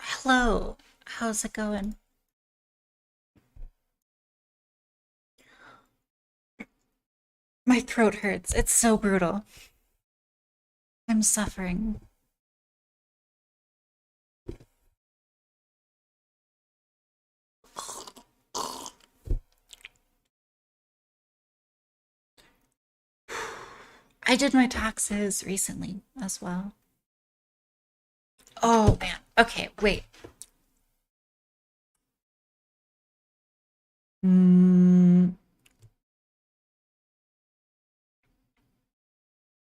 Hello, how's it going? My throat hurts. It's so brutal. I'm suffering. I did my taxes recently as well. Oh man. Okay, wait. Mm,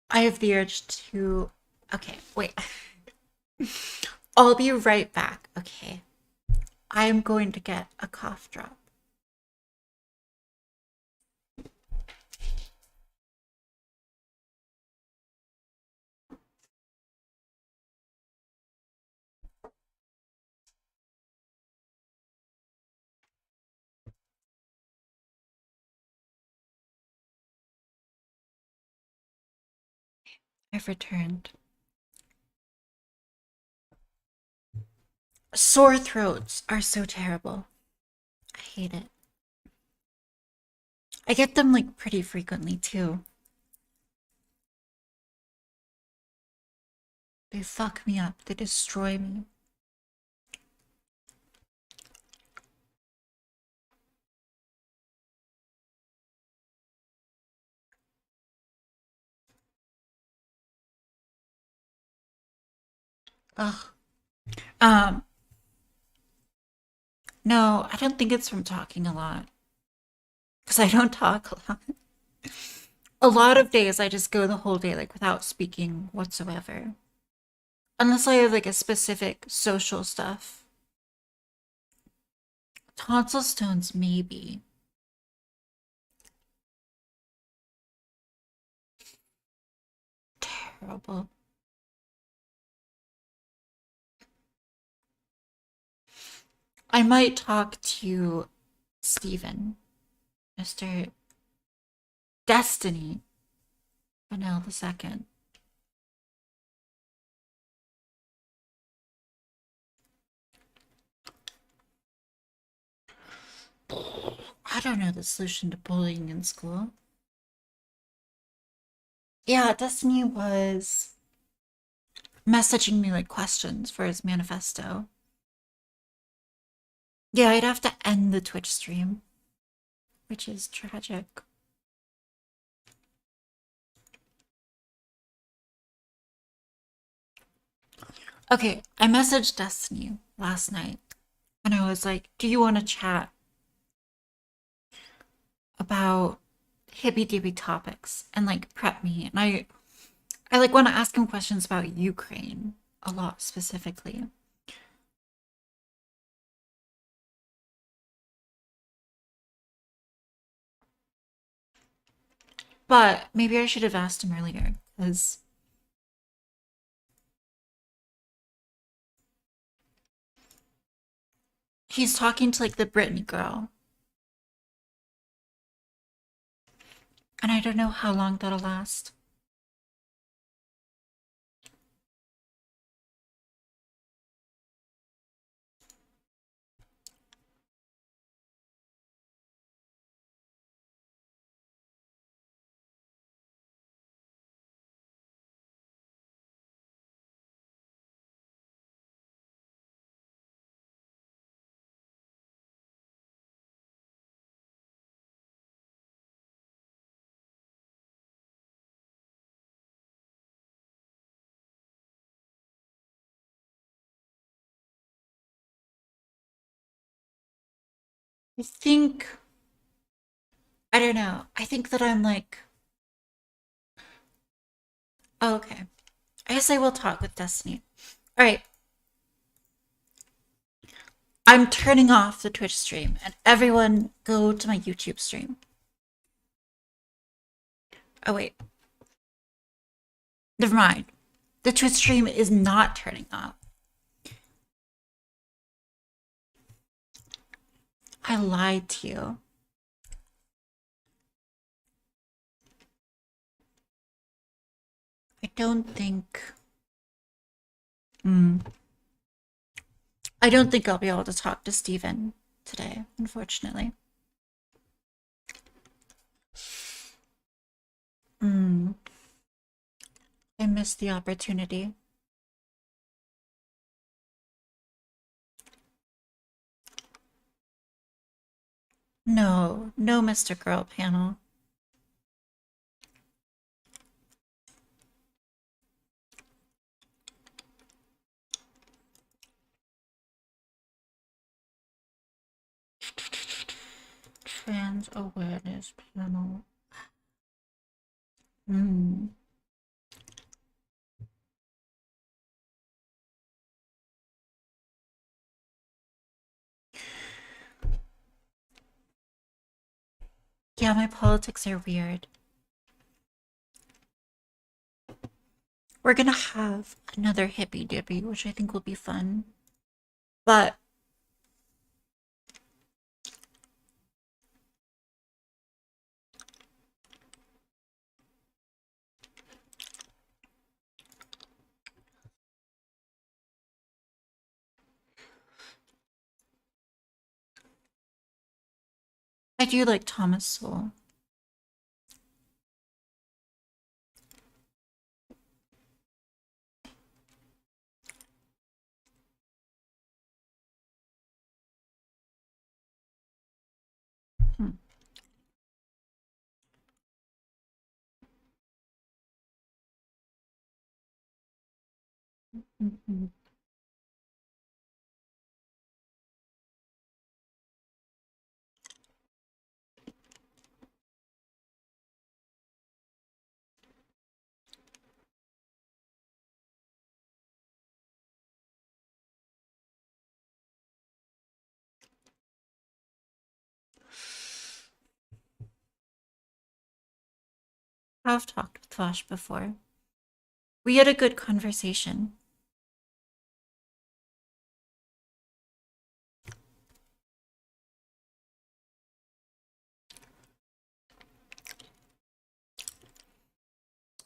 I have the urge to. Okay, wait. I'll be right back. Okay. I am going to get a cough drop. I've returned. Sore throats are so terrible. I hate it. I get them like pretty frequently too. They fuck me up. They destroy me. Ugh. Um, no, I don't think it's from talking a lot. Because I don't talk a lot. A lot of days I just go the whole day like without speaking whatsoever. Unless I have like a specific social stuff. Tonsil stones, maybe. Terrible. I might talk to Stephen, Mr. Destiny, Vanel the second. I don't know the solution to bullying in school. Yeah, Destiny was messaging me like questions for his manifesto. Yeah, I'd have to end the Twitch stream, which is tragic. Okay, I messaged Destiny last night and I was like, do you want to chat about hippy dippy topics and like prep me? And I like want to ask him questions about Ukraine a lot specifically. But maybe I should have asked him earlier because he's talking to like the Brittany girl and I don't know how long that'll last. I think, I don't know. I think that I'm like, oh, okay. I guess I will talk with Destiny. All right, I'm turning off the Twitch stream and everyone go to my YouTube stream. Oh, wait. Never mind. The Twitch stream is not turning off. I lied to you. I don't think. Hmm. I don't think I'll be able to talk to Stephen today, unfortunately. Mm, I missed the opportunity. No, no, Mr. Girl panel. Trans awareness panel. Hmm. Yeah, my politics are weird. We're gonna have another Hippy Dippy, which I think will be fun. But I do like Thomas Sowell. Hmm. Mhm. I've talked with Vosh before. We had a good conversation.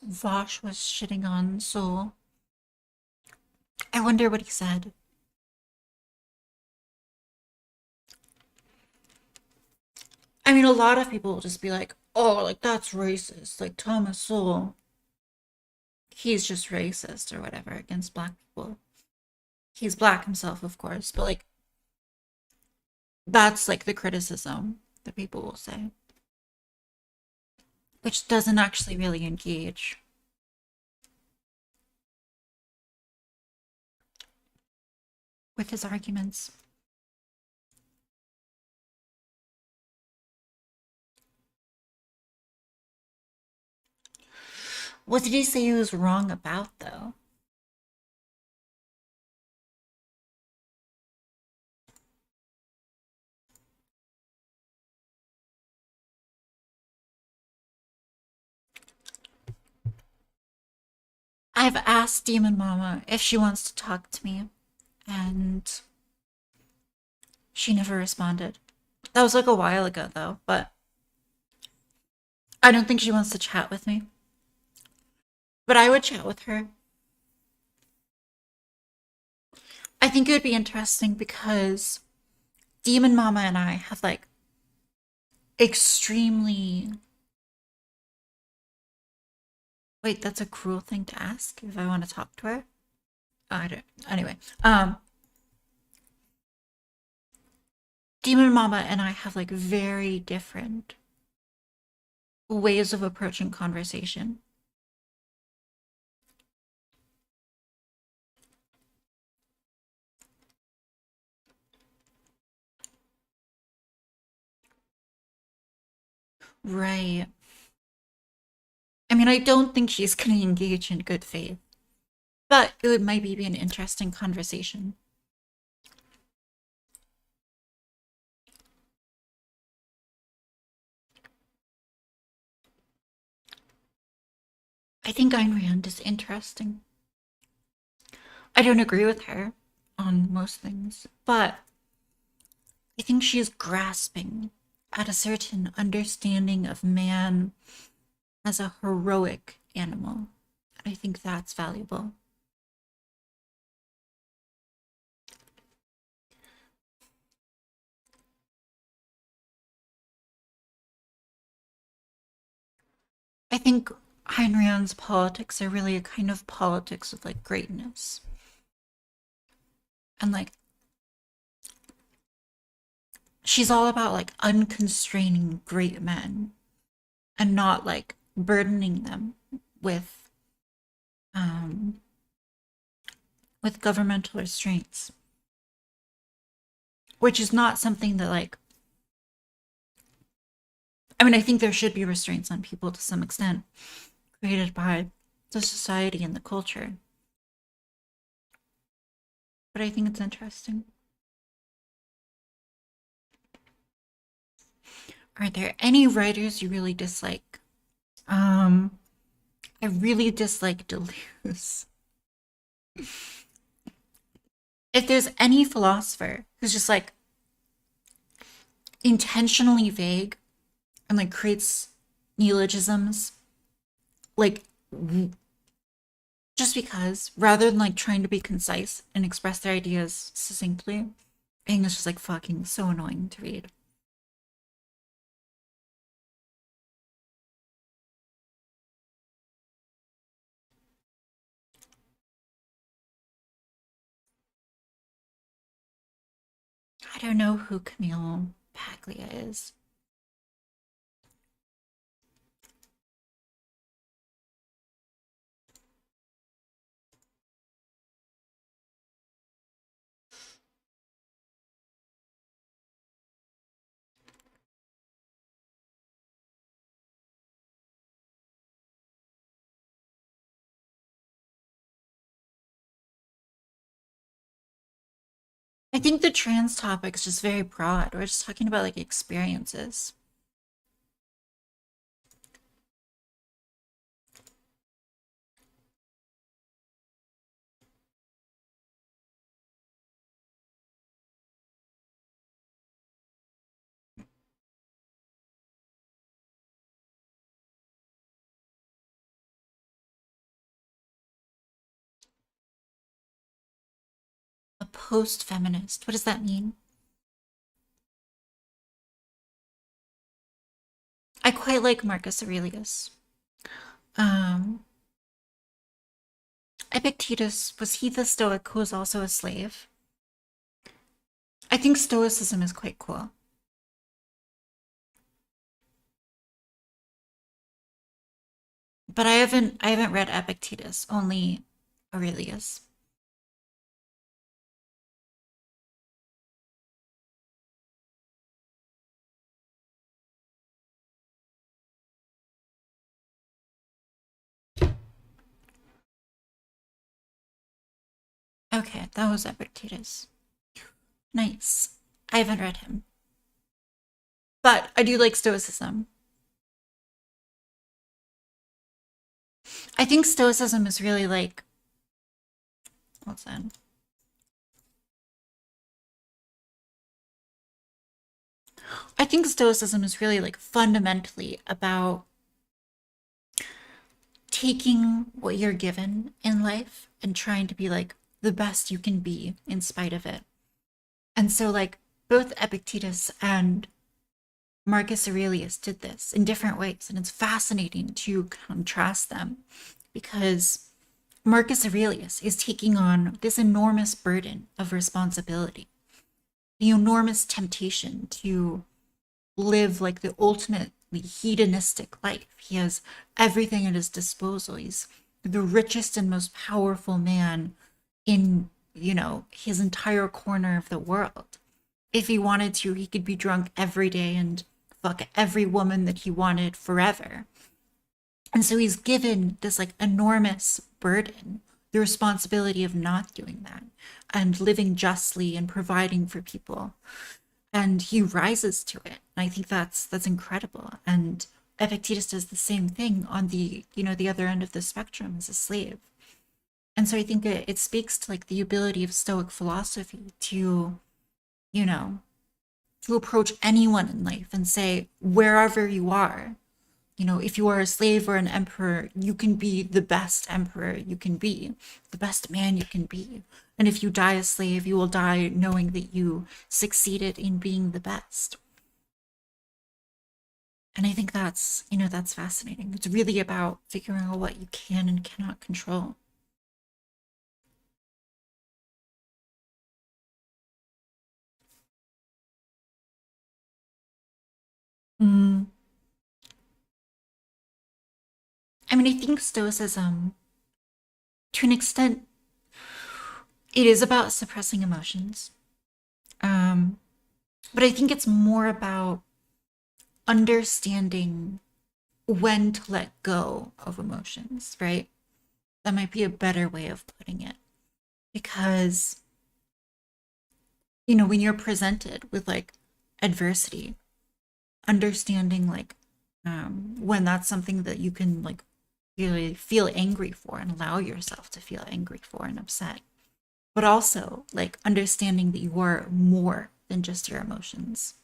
Vosh was shitting on Soul. I wonder what he said. I mean, a lot of people will just be like, oh, like that's racist. Like Thomas Sowell, he's just racist or whatever against black people. He's black himself, of course, but like that's like the criticism that people will say, which doesn't actually really engage with his arguments. What did he say he was wrong about, though? I've asked Demon Mama if she wants to talk to me, and she never responded. That was like a while ago, though, but I don't think she wants to chat with me. But I would chat with her. I think it would be interesting because Demon Mama and I have like extremely. Wait, that's a cruel thing to ask if I want to talk to her. I don't. Anyway, Demon Mama and I have like very different ways of approaching conversation. Right. I mean, I don't think she's going to engage in good faith, but it would maybe be an interesting conversation. I think Ayn Rand is interesting. I don't agree with her on most things, but I think she is grasping at a certain understanding of man as a heroic animal. I think that's valuable. I think Ayn Rand's politics are really a kind of politics of like greatness. And like she's all about like unconstraining great men and not like burdening them with um with governmental restraints, which is not something that like I mean, I think there should be restraints on people to some extent created by the society and the culture. But I think it's interesting. Are there any writers you really dislike? Um, I really dislike Deleuze. If there's any philosopher who's just like intentionally vague and like creates neologisms, like just because, rather than like trying to be concise and express their ideas succinctly, I think it's just like fucking so annoying to read. I don't know who Camille Paglia is. I think the trans topic is just very broad. We're just talking about like experiences. A post feminist. What does that mean? I quite like Marcus Aurelius. Um, Epictetus, was he the Stoic who was also a slave? I think Stoicism is quite cool. But I haven't read Epictetus, only Aurelius. Okay, that was Epictetus. Nice. I haven't read him. But I do like Stoicism. I think Stoicism is really like what's that? I think Stoicism is really like fundamentally about taking what you're given in life and trying to be like the best you can be in spite of it. And so, like, both Epictetus and Marcus Aurelius did this in different ways. And it's fascinating to contrast them because Marcus Aurelius is taking on this enormous burden of responsibility, the enormous temptation to live like the ultimately hedonistic life. He has everything at his disposal. He's the richest and most powerful man in, his entire corner of the world. If he wanted to, he could be drunk every day and fuck every woman that he wanted forever. And so he's given this like enormous burden, the responsibility of not doing that and living justly and providing for people. And he rises to it. And I think that's incredible. And Epictetus does the same thing on the other end of the spectrum as a slave. And so I think it speaks to like the ability of Stoic philosophy to, you know, to approach anyone in life and say, wherever you are, if you are a slave or an emperor, you can be the best emperor you can be, the best man you can be. And if you die a slave, you will die knowing that you succeeded in being the best. And I think that's, that's fascinating. It's really about figuring out what you can and cannot control. Mm. I mean, I think Stoicism, to an extent, it is about suppressing emotions. Um, but I think it's more about understanding when to let go of emotions, right? That might be a better way of putting it. Because, when you're presented with like adversity, understanding like when that's something that you can like really feel angry for and allow yourself to feel angry for and upset, but also like understanding that you are more than just your emotions.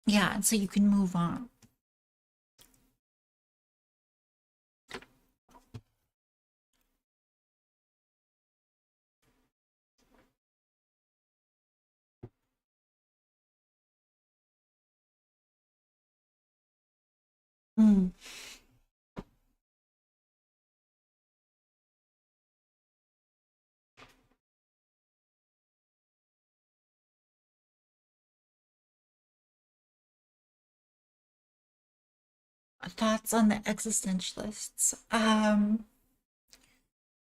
Yeah, and so you can move on. Mm. Thoughts on the existentialists? I'm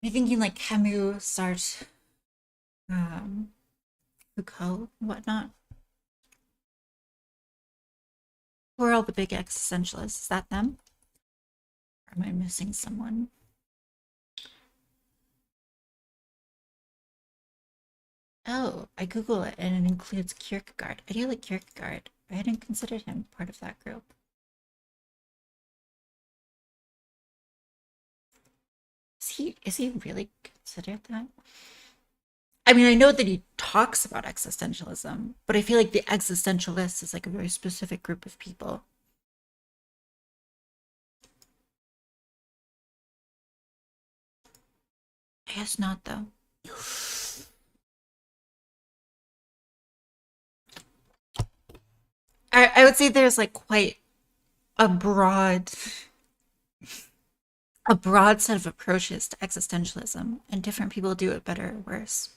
thinking like Camus, Sartre, um, Foucault, and whatnot. Who are all the big existentialists? Is that them? Or am I missing someone? Oh, I Google it and it includes Kierkegaard. I do like Kierkegaard. I hadn't considered him part of that group. Is he really considered that? I mean, I know that he talks about existentialism, but I feel like the existentialist is like a very specific group of people. I guess not though. I would say there's like quite a broad set of approaches to existentialism, and different people do it better or worse.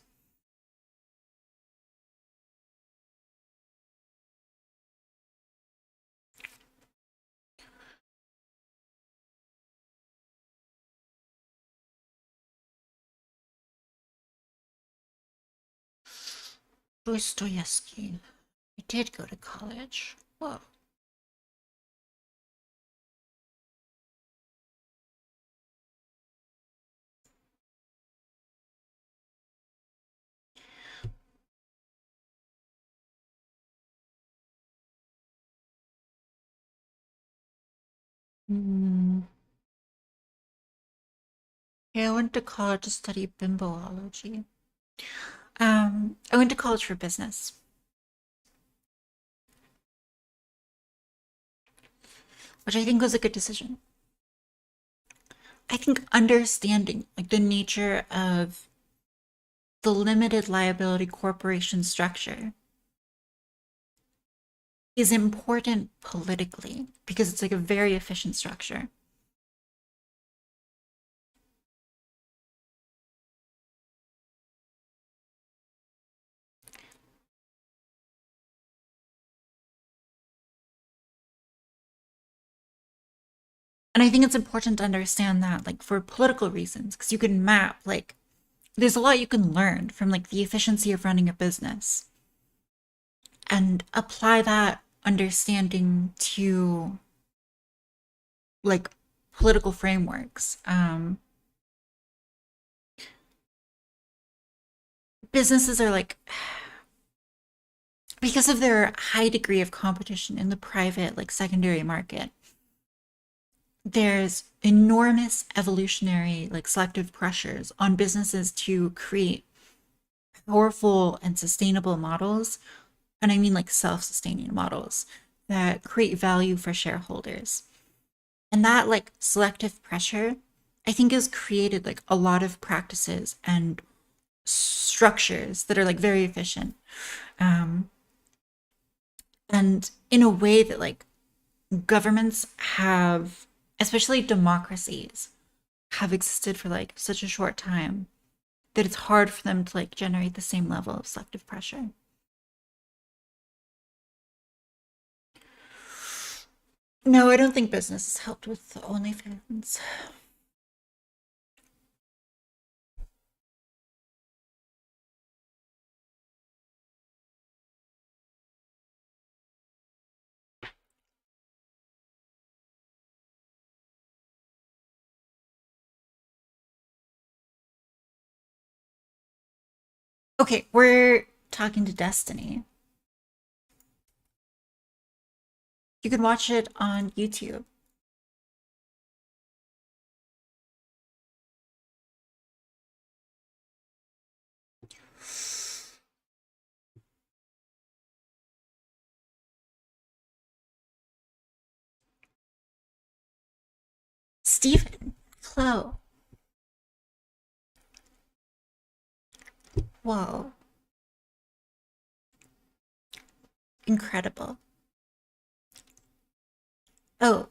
Dostoevsky. I did go to college. Whoa. Mm. Yeah, I went to college to study bimboology. I went to college for business, which I think was a good decision. I think understanding like the nature of the limited liability corporation structure is important politically because it's like a very efficient structure. And I think it's important to understand that like for political reasons because you can map like there's a lot you can learn from like the efficiency of running a business and apply that understanding to like political frameworks. Businesses are like because of their high degree of competition in the private like secondary market, there's enormous evolutionary like selective pressures on businesses to create powerful and sustainable models, and I mean like self-sustaining models that create value for shareholders. And that like selective pressure, I think, has created like a lot of practices and structures that are like very efficient. Um, And in a way that like governments have, especially democracies, have existed for like such a short time that it's hard for them to like generate the same level of selective pressure. No, I don't think business has helped with OnlyFans. Okay, we're talking to Destiny. You can watch it on YouTube. Stephen, hello. Whoa, incredible. Oh,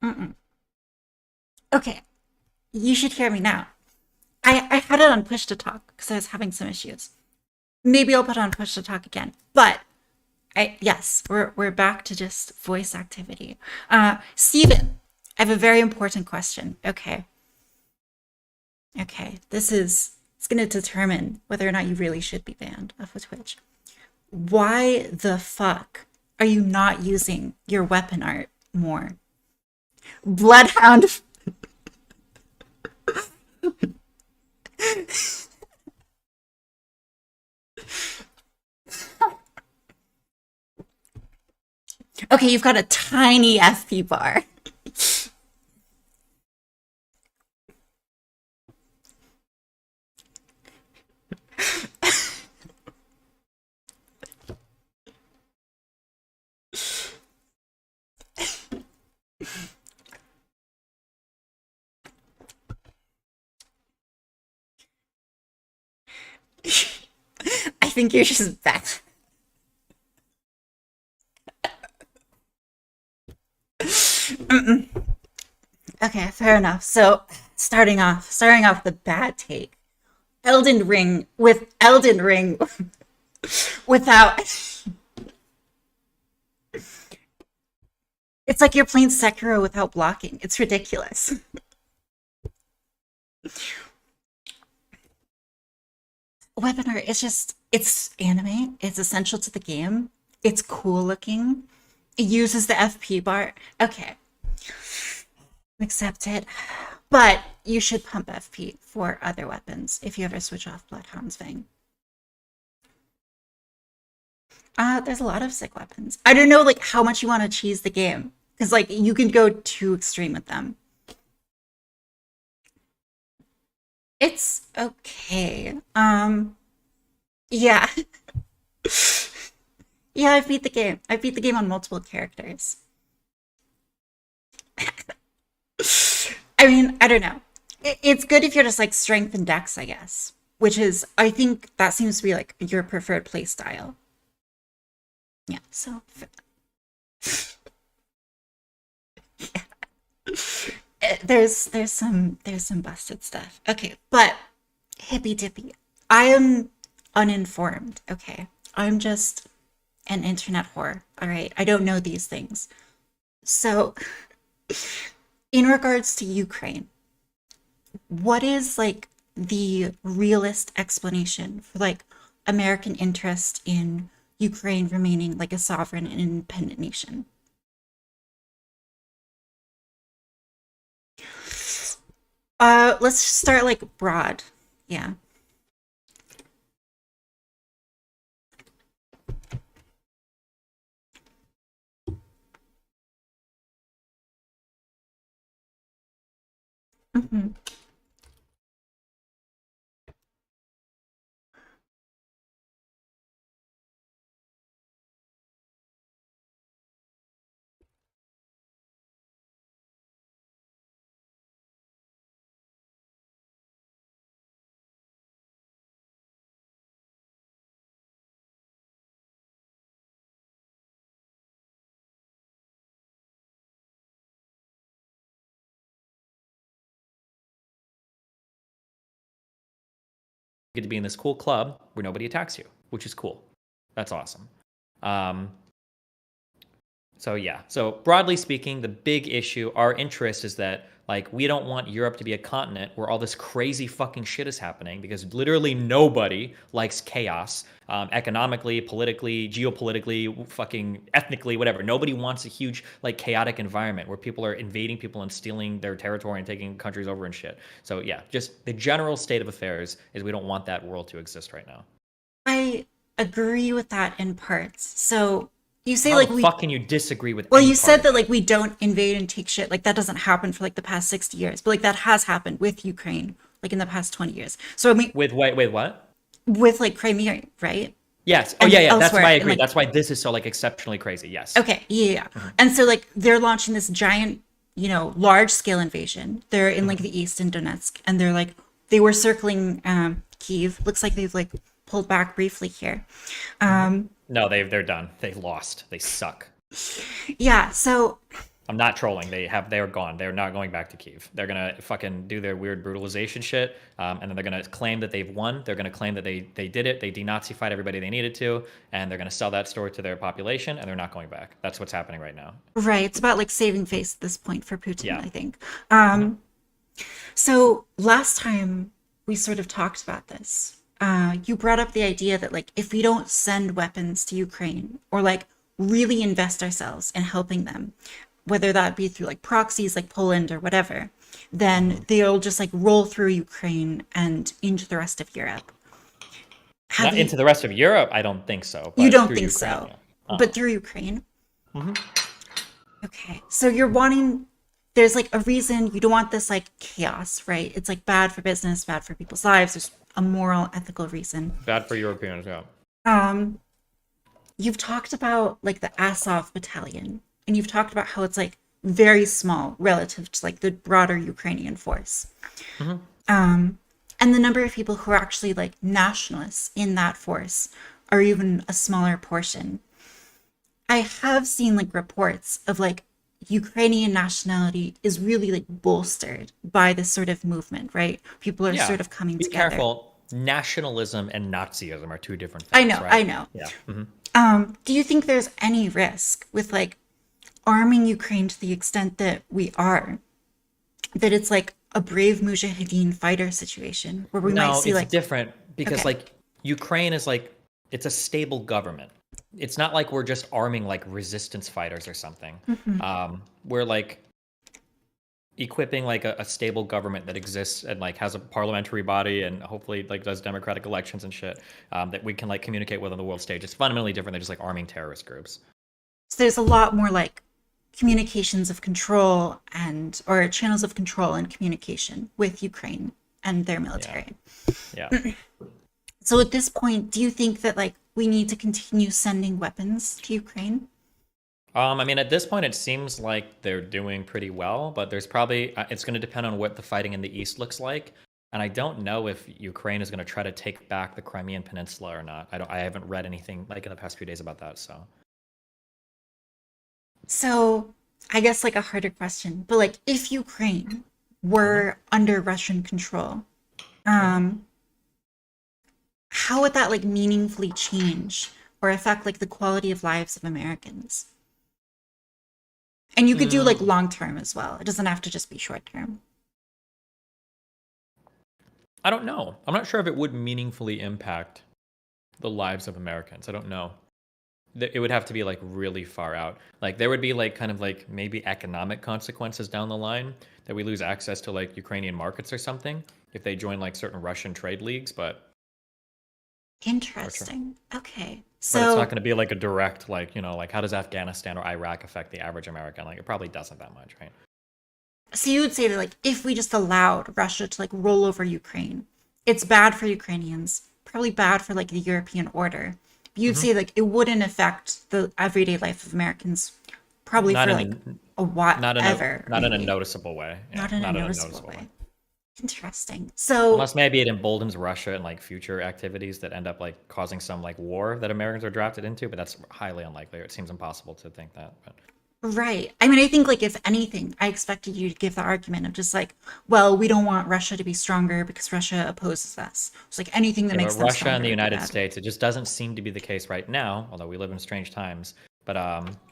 mm-mm. Okay, you should hear me now. I had it on push to talk because I was having some issues. Maybe I'll put on push to talk again. But yes, we're back to just voice activity. Steven, I have a very important question. Okay. Okay. It's gonna determine whether or not you really should be banned off of Twitch. Why the fuck are you not using your weapon art more? Bloodhound. Okay, you've got a tiny FP bar. I think you're just bad. Okay, fair enough. So, starting off with a bad take. Elden Ring without. It's like you're playing Sekiro without blocking. It's ridiculous. Weapon art is just it's anime. It's essential to the game. It's cool looking. It uses the FP bar. Okay, accept it. But you should pump FP for other weapons if you ever switch off Bloodhound's Fang. There's a lot of sick weapons. I don't know like how much you want to cheese the game. Because like you can go too extreme with them. It's okay. Yeah. Yeah, I beat the game. I beat the game on multiple characters. I mean, I don't know. It's good if you're just like strength and dex, I guess. Which is, I think that seems to be like your preferred play style. Yeah, so there's some busted stuff. Okay, but hippy dippy. I am uninformed. Okay, I'm just an internet whore. All right, I don't know these things. So, in regards to Ukraine, what is like the realist explanation for like American interest in Ukraine remaining like a sovereign and independent nation? Let's start like broad. Yeah. Mhm. get to be in this cool club where nobody attacks you, which is cool. That's awesome. So yeah. So broadly speaking, the big issue, our interest is that like we don't want Europe to be a continent where all this crazy fucking shit is happening because literally nobody likes chaos, economically, politically, geopolitically, fucking ethnically, whatever. Nobody wants a huge like chaotic environment where people are invading people and stealing their territory and taking countries over and shit. So yeah, just the general state of affairs is we don't want that world to exist right now. I agree with that in parts. So you say How the like we, fuck can you disagree with well, any you part said of that that? like we don't invade and take shit. Like that doesn't happen for like the past 60 years, but like that has happened with Ukraine, like in the past 20 years. So I mean, With wait, what? with like Crimea, right? Yes. Oh yeah, And yeah. That's why elsewhere I in agree. like, That's why this is so like exceptionally crazy. Yes. okay, yeah, yeah. Hmm. And so like they're launching this giant, large scale invasion. They're in like Hmm. the east in Donetsk, and they're like they were circling Kiev. Looks like they've like pulled back briefly here. Hmm. Um, No, they're done. They lost. They suck. yeah. So I'm not trolling. They're gone. They're not going back to Kiev. They're gonna fucking do their weird brutalization shit, and then they're gonna claim that they've won. They're gonna claim that they did it. They denazified everybody they needed to, and they're gonna sell that story to their population, and they're not going back. That's what's happening right now. right, it's about like saving face at this point for Putin, Yeah. I think. Hmm. So last time we sort of talked about this, you brought up the idea that like if we don't send weapons to Ukraine or like really invest ourselves in helping them, whether that be through like proxies like Poland or whatever, then Hmm. they'll just like roll through Ukraine and into the rest of Europe. Have Not you? into the rest of Europe. I don't think so, You but don't through think Ukraine, so, yeah. but through Ukraine. Hmm. Okay. So you're wanting, there's like a reason you don't want this like chaos, right? It's like bad for business, bad for people's lives. There's a moral, ethical reason. Bad for Europeans, yeah. Um, you've talked about like the Azov battalion, and you've talked about how it's like very small relative to like the broader Ukrainian force. Hmm. And the number of people who are actually like nationalists in that force are even a smaller portion. I have seen like reports of like Ukrainian nationality is really like bolstered by this sort of movement, right? People are Yeah. sort of coming Be together. careful. Nationalism and Nazism are two different I things, know, I right? know. Yeah. Hmm. Do you think there's any risk with like arming Ukraine to the extent that we are, that it's like a brave Mujahideen fighter situation where we might No, see it's like, different because okay, like Ukraine is like it's a stable government. It's not like we're just arming like resistance fighters or something. mhm. We're like equipping like a stable government that exists and like has a parliamentary body and hopefully like does democratic elections and shit, that we can like communicate with on the world stage. It's fundamentally different than just like arming terrorist groups. So there's a lot more like communications of control and or channels of control and communication with Ukraine and their Yeah, military. yeah. So at this point, do you think that like we need to continue sending weapons to Ukraine? I mean, at this point, it seems like they're doing pretty well, but there's probably it's going to depend on what the fighting in the east looks like. And I don't know if Ukraine is going to try to take back the Crimean Peninsula or not. I haven't read anything like in the past few days about that. So So I guess like a harder question, but like if Ukraine hmm. were under Russian control, Hmm. um, how would that like meaningfully change or affect like the quality of lives of Americans? And you could do like Mm, long term as well. It doesn't have to just be short term. I don't know. I'm not sure if it would meaningfully impact the lives of Americans. I don't know. It would have to be like really far out. Like there would be like kind of like maybe economic consequences down the line that we lose access to like Ukrainian markets or something if they join like certain Russian trade leagues, but sure. Interesting. Okay. But it's not So going to be like a direct like, like how does Afghanistan or Iraq affect the average American? Like it probably doesn't that much, right? so you would say that like if we just allowed Russia to like roll over Ukraine, it's bad for Ukrainians, probably bad for like the European order. But you'd Hmm. say like it wouldn't affect the everyday life of Americans probably Not for in like a a while not in a ever, not in a maybe. noticeable way. Yeah, Not in a not in a noticeable noticeable way. way. Interesting. So Unless maybe it emboldens Russia in like future activities that end up like causing some like war that Americans are drafted into, but that's highly unlikely. It seems impossible to think that. But Right. I mean, I think like if anything, I expected you to give the argument of just like, well, we don't want Russia to be stronger because Russia opposes us. It's like anything that Yeah, but makes them Russia and stronger the would be United bad. States, it just doesn't seem to be the case right now, although we live in strange times. But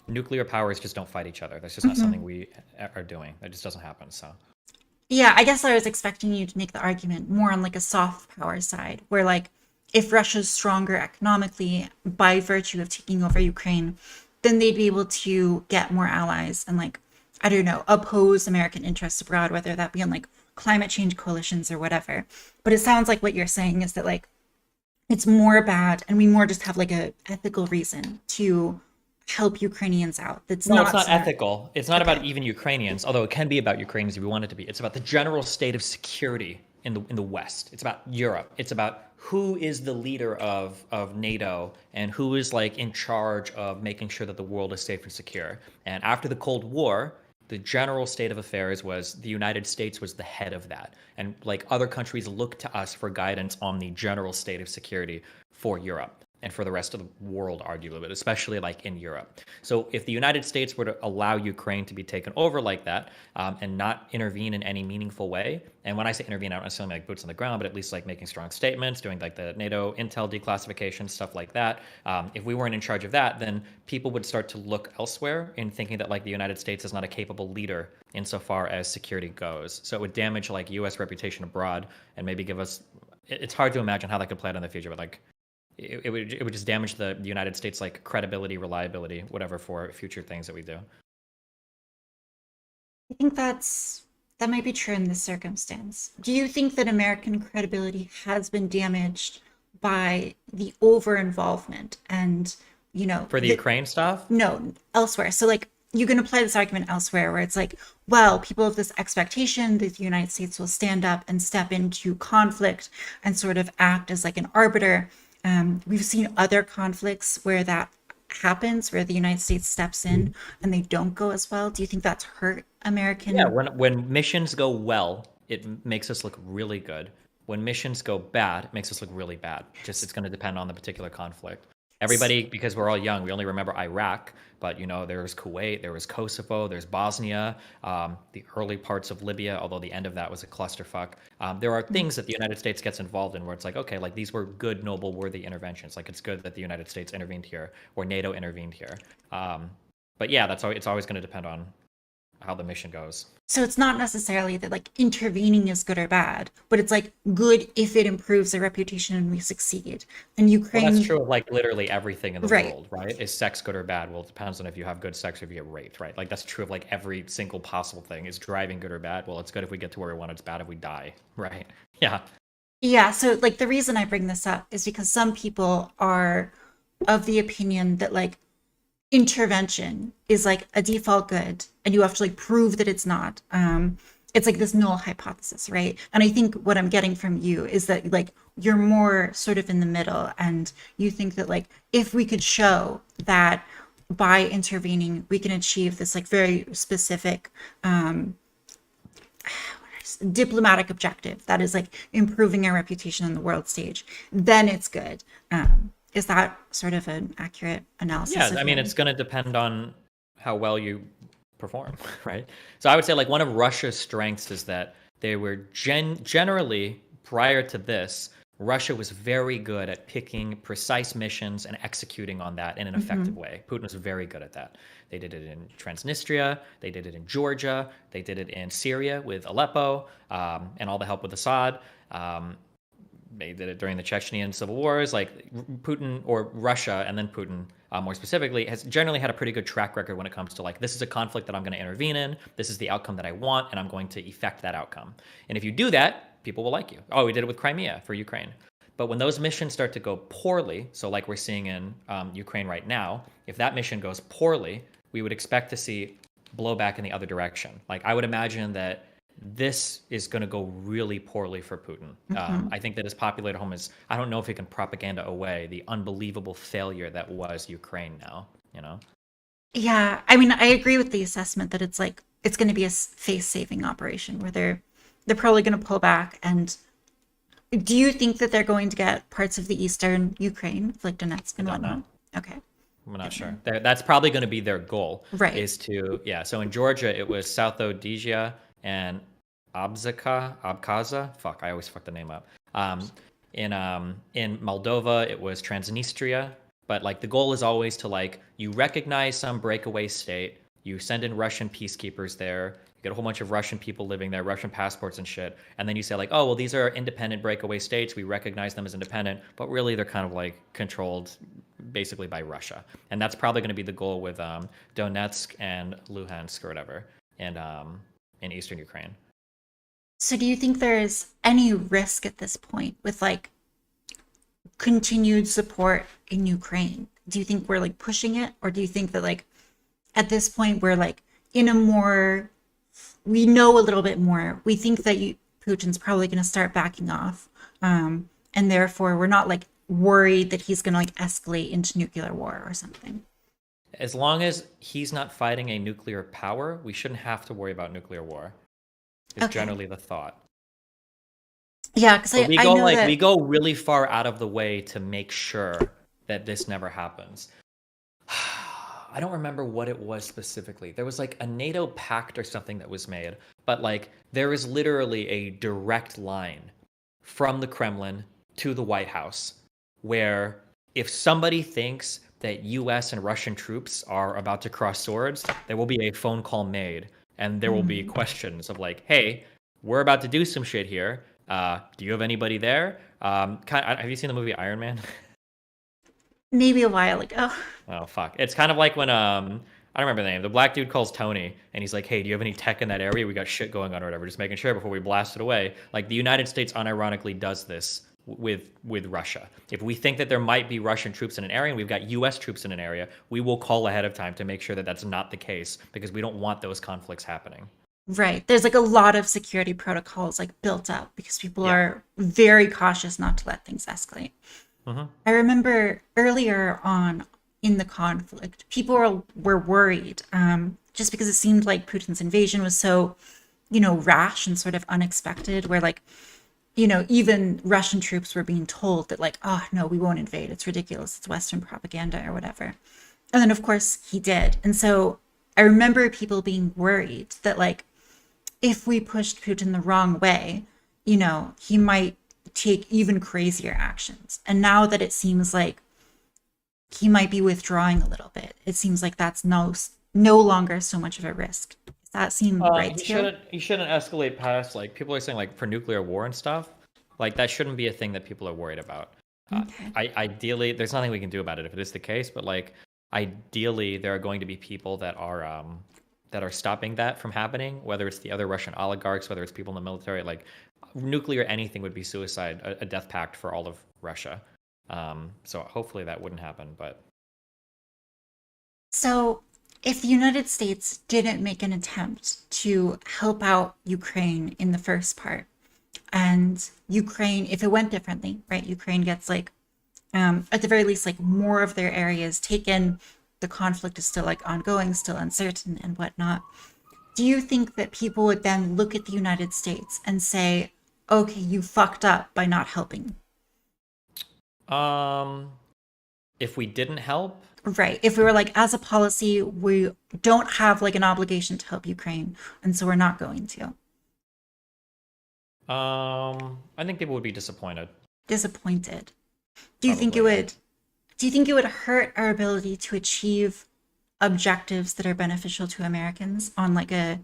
nuclear powers just don't fight each other. That's just not something Hmm. we are doing. That just doesn't happen. So, Yeah, I guess I was expecting you to make the argument more on like a soft power side, where like if Russia's stronger economically by virtue of taking over Ukraine, then they'd be able to get more allies and like, I don't know, oppose American interests abroad, whether that be on like climate change coalitions or whatever. But it sounds like what you're saying is that like it's more bad and we more just have like a ethical reason to help Ukrainians out. That's no, it's not not centered. ethical. It's not about Okay. even Ukrainians, although it can be about Ukrainians if we want it to be. It's about the general state of security in the West. It's about Europe. It's about who is the leader of NATO and who is like in charge of making sure that the world is safe and secure. And after the Cold War, the general state of affairs was the United States was the head of that. And like other countries looked to us for guidance on the general state of security for Europe and for the rest of the world, arguably, but especially like in Europe. So if the United States were to allow Ukraine to be taken over like that and not intervene in any meaningful way, and when I say intervene, I don't necessarily mean like boots on the ground, but at least like making strong statements, doing like the NATO intel declassification, stuff like that. If we weren't in charge of that, then people would start to look elsewhere in thinking that like the United States is not a capable leader insofar as security goes. So it would damage like U.S. reputation abroad and maybe give us. It's hard to imagine how that could play out in the future, but like it would just damage the United States like credibility, reliability, whatever for future things that we do. I think that might be true in this circumstance. Do you think that American credibility has been damaged by the over involvement and, For the the Ukraine stuff, no, elsewhere? So like you can apply this argument elsewhere where it's like, well, people have this expectation that the United States will stand up and step into conflict and sort of act as like an arbiter. We've seen other conflicts where that happens, where the United States steps in and they don't go as well. Do you think that's hurt yeah. American? When missions go well, it makes us look really good. When missions go bad, it makes us look really bad. Just it's going to depend on the particular conflict. Everybody, because we're all young, we only remember Iraq, but there was Kuwait, there was Kosovo, there's Bosnia, the early parts of Libya, although the end of that was a clusterfuck. There are things that the United States gets involved in where it's like, okay, like these were good, noble, worthy interventions. Like it's good that the United States intervened here or NATO intervened here. But yeah, it's always going to depend on how the mission goes. So it's not necessarily that like intervening is good or bad, but it's like good if it improves their reputation and we succeed. And Well, that's Ukraine, true of like literally everything in the right. world, right? Is sex good or bad? Well, it depends on if you have good sex or if you get raped, right? Like that's true of like every single possible thing. Is driving good or bad? Well, it's good if we get to where we want. It's bad if we die, right? Yeah. Yeah, so like the reason I bring this up is because some people are of the opinion that like intervention is like a default good and you have to like prove that it's not. It's like this null hypothesis, right? And I think what I'm getting from you is that like you're more sort of in the middle and you think that like if we could show that by intervening we can achieve this like very specific diplomatic objective that is like improving our reputation on the world stage, then it's good. Is that sort of an accurate analysis Yeah, of I mean, your? it's going to depend on how well you perform, right? So I would say like one of Russia's strengths is that they were generally prior to this, Russia was very good at picking precise missions and executing on that in an effective Hmm. way. Putin was very good at that. They did it in Transnistria, they did it in Georgia, they did it in Syria with Aleppo, and all the help with Assad. They did it during the Chechenian civil wars. Like Putin or Russia, and then Putin more specifically, has generally had a pretty good track record when it comes to like this is a conflict that I'm going to intervene in. This is the outcome that I want, and I'm going to effect that outcome. And if you do that, people will like you. Oh, we did it with Crimea for Ukraine. But when those missions start to go poorly, so like we're seeing in Ukraine right now, if that mission goes poorly, we would expect to see blowback in the other direction. Like I would imagine that this is going to go really poorly for Putin. Hmm. I think that his popular at home is, I don't know if he can propaganda away the unbelievable failure that was Ukraine now, you know? Yeah, I mean, I agree with the assessment that it's like it's going to be a face saving operation where they're probably going to pull back. And do you think that they're going to get parts of the eastern Ukraine, like Donetsk I and don't know. whatnot? Okay. I'm not sure. different. That's probably going to be their goal Right. is to, yeah. So in Georgia, it was South Rhodesia and Abkhazia. Fuck, I always fuck the name up. In Moldova, it was Transnistria. But like the goal is always to like you recognize some breakaway state, you send in Russian peacekeepers there, you get a whole bunch of Russian people living there, Russian passports and shit, and then you say like, oh well, these are independent breakaway states, we recognize them as independent, but really they're kind of like controlled basically by Russia, and that's probably going to be the goal with Donetsk and Luhansk or whatever, and in eastern Ukraine. So do you think there's any risk at this point with like continued support in Ukraine? Do you think we're like pushing it, or do you think that like at this point we're like in a more, we know a little bit more. We think that Putin's probably going to start backing off, and therefore we're not like worried that he's going to like escalate into nuclear war or something. As long as he's not fighting a nuclear power, we shouldn't have to worry about nuclear war. Is Okay. generally the thought. Yeah, because But we I go know like we that. go really far out of the way to make sure that this never happens. I don't remember what it was specifically. There was like a NATO pact or something that was made, but like there is literally a direct line from the Kremlin to the White House where if somebody thinks that US and Russian troops are about to cross swords, there will be a phone call made and there will be Mm, questions of like, hey, we're about to do some shit here. Do you have anybody there? Have you seen the movie Iron Man? maybe a while ago. Oh fuck! It's kind of like when I don't remember the name. The black dude calls Tony and he's like, "Hey, do you have any tech in that area? We got shit going on or whatever. Just making sure before we blast it away." Like the United States unironically does this with Russia. If we think that there might be Russian troops in an area and we've got U.S. troops in an area, we will call ahead of time to make sure that that's not the case because we don't want those conflicts happening. Right. There's like a lot of security protocols like built up because people Yeah. are very cautious not to let things escalate. Hmm. I remember earlier on in the conflict, people were worried, just because it seemed like Putin's invasion was so, rash and sort of unexpected, where like, even Russian troops were being told that like, oh no, we won't invade. It's ridiculous. It's Western propaganda or whatever. And then of course he did. And so I remember people being worried that like if we pushed Putin the wrong way, he might take even crazier actions. And now that it seems like he might be withdrawing a little bit, it seems like that's no longer so much of a risk. Does that seem right He to you? shouldn't escalate past like people are saying like for nuclear war and stuff. Like that shouldn't be a thing that people are worried about. Okay. Ideally, there's nothing we can do about it if it is the case. But like ideally, there are going to be people that are stopping that from happening. Whether it's the other Russian oligarchs, whether it's people in the military, like nuclear anything would be suicide, a death pact for all of Russia. So hopefully that wouldn't happen. But So, if the United States didn't make an attempt to help out Ukraine in the first part, and Ukraine, if it went differently, right, Ukraine gets like, at the very least, like more of their areas taken, the conflict is still like ongoing, still uncertain and whatnot. Do you think that people would then look at the United States and say, okay, you fucked up by not helping? um, if we didn't help, Right. If we were like, as a policy, we don't have like an obligation to help Ukraine, and so we're not going to. I think people would be disappointed. Disappointed. Do you think it Probably, yeah. would do you think it would hurt our ability to achieve objectives that are beneficial to Americans on like a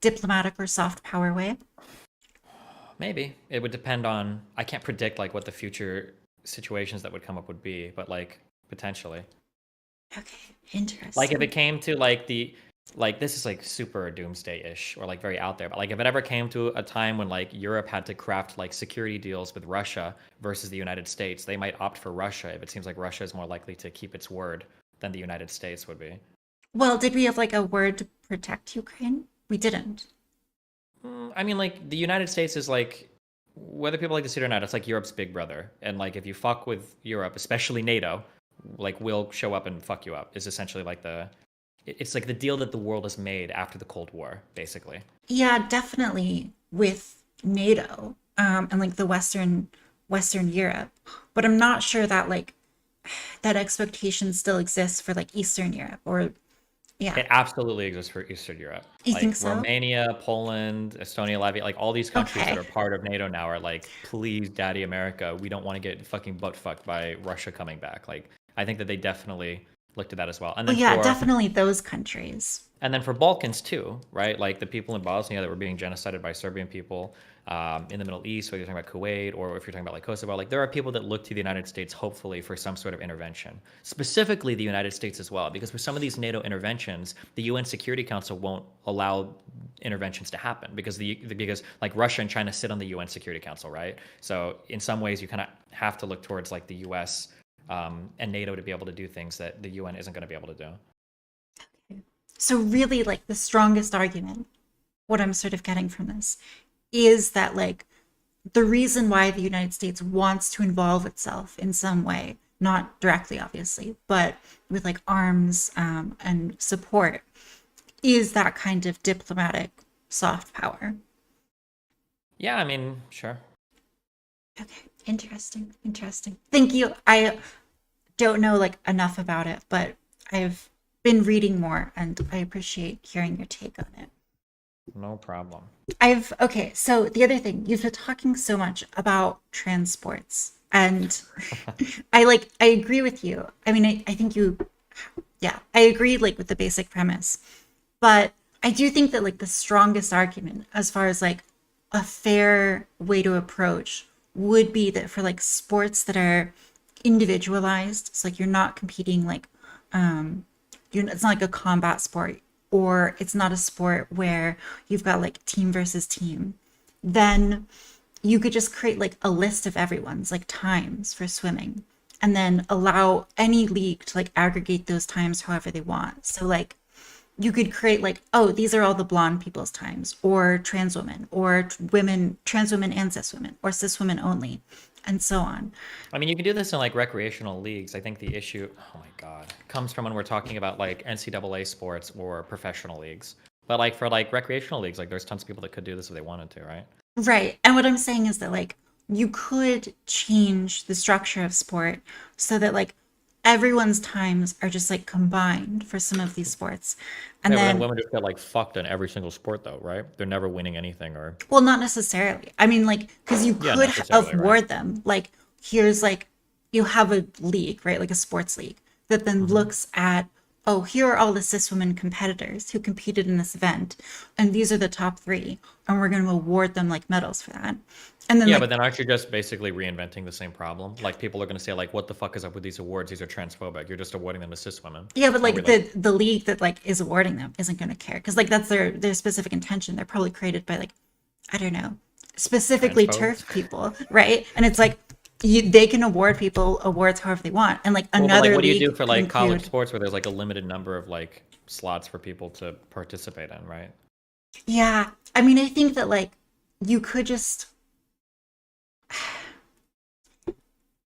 diplomatic or soft power way? Maybe it would depend on. I can't predict like what the future situations that would come up would be, but like potentially, Okay, like if it interesting. came to like the like this is like super doomsday-ish or like very out there, but like if it ever came to a time when like Europe had to craft like security deals with Russia versus the United States, they might opt for Russia if it seems like Russia is more likely to keep its word than the United States would be. Well, did we have like a word to protect Ukraine? We didn't. I mean, like the United States is like whether people like to see it or not, it's like Europe's big brother, and like if you fuck with Europe, especially NATO, like we'll show up and fuck you up. Is essentially like it's like the deal that the world has made after the Cold War, basically. Yeah, definitely with NATO, and like the Western Europe, but I'm not sure that like that expectation still exists for like Eastern Europe or yeah. It absolutely exists for Eastern Europe. You Like think so? Romania, Poland, Estonia, Latvia, like all these countries that Okay. are part of NATO now are like, please, Daddy America, we don't want to get fucking butt fucked by Russia coming back. Like, I think that they definitely looked at that as well. Oh yeah, definitely those countries. And then for Balkans too, right? Like the people in Bosnia that were being genocided by Serbian people in the Middle East, whether you're talking about Kuwait or if you're talking about like Kosovo, like there are people that look to the United States hopefully for some sort of intervention. Specifically the United States as well, because for some of these NATO interventions, the UN Security Council won't allow interventions to happen because like Russia and China sit on the UN Security Council, right? So in some ways you kind of have to look towards like the US and NATO to be able to do things that the UN isn't going to be able to do. So really like the strongest argument, what I'm sort of getting from this is that like the reason why the United States wants to involve itself in some way, not directly obviously, but with like arms and support, is that kind of diplomatic soft power. Yeah, I mean, sure. Okay, interesting, interesting. Thank you. I don't know like enough about it, but I've been reading more and I appreciate hearing your take on it. No problem. I've okay, so the other thing, you've been talking so much about transports and I agree with you. I mean, I think you yeah, I agree like with the basic premise. But I do think that like the strongest argument as far as like a fair way to approach would be that for like sports that are individualized, it's like you're not competing like it's not like a combat sport or it's not a sport where you've got like team versus team, then you could just create like a list of everyone's like times for swimming and then allow any league to like aggregate those times however they want. So like you could create like, oh, these are all the blonde people's times, or trans women, or women, trans women and cis women, or cis women only, and so on. I mean, you can do this in like recreational leagues. I think the issue, oh my God, comes from when we're talking about like NCAA sports or professional leagues. But like for like recreational leagues, like there's tons of people that could do this if they wanted to, right? Right. And what I'm saying is that like you could change the structure of sport so that like everyone's times are just like combined for some of these sports. And Yeah, but then then women just get like fucked in every single sport though, right? They're never winning anything or well, not necessarily. I mean, like, because you yeah, could necessarily, right? award them. Like, here's like, you have a league, right? Like a sports league that then Hmm. looks at, oh, here are all the cis women competitors who competed in this event. And these are the top three. And we're going to award them like medals for that. And then, Yeah, like, but then aren't you just basically reinventing the same problem? Like people are going to say like, what the fuck is up with these awards? These are transphobic. You're just awarding them to cis women. yeah, but Are we like like the league that like is awarding them isn't going to care because like that's their specific intention. They're probably created by like I don't know, specifically transphobes? turf people, right? And it's like they can award people awards however they want, and like Well, but like, another what do you league do for could like college include. sports where there's like a limited number of like slots for people to participate in, right? Yeah, I mean, I think that like you could just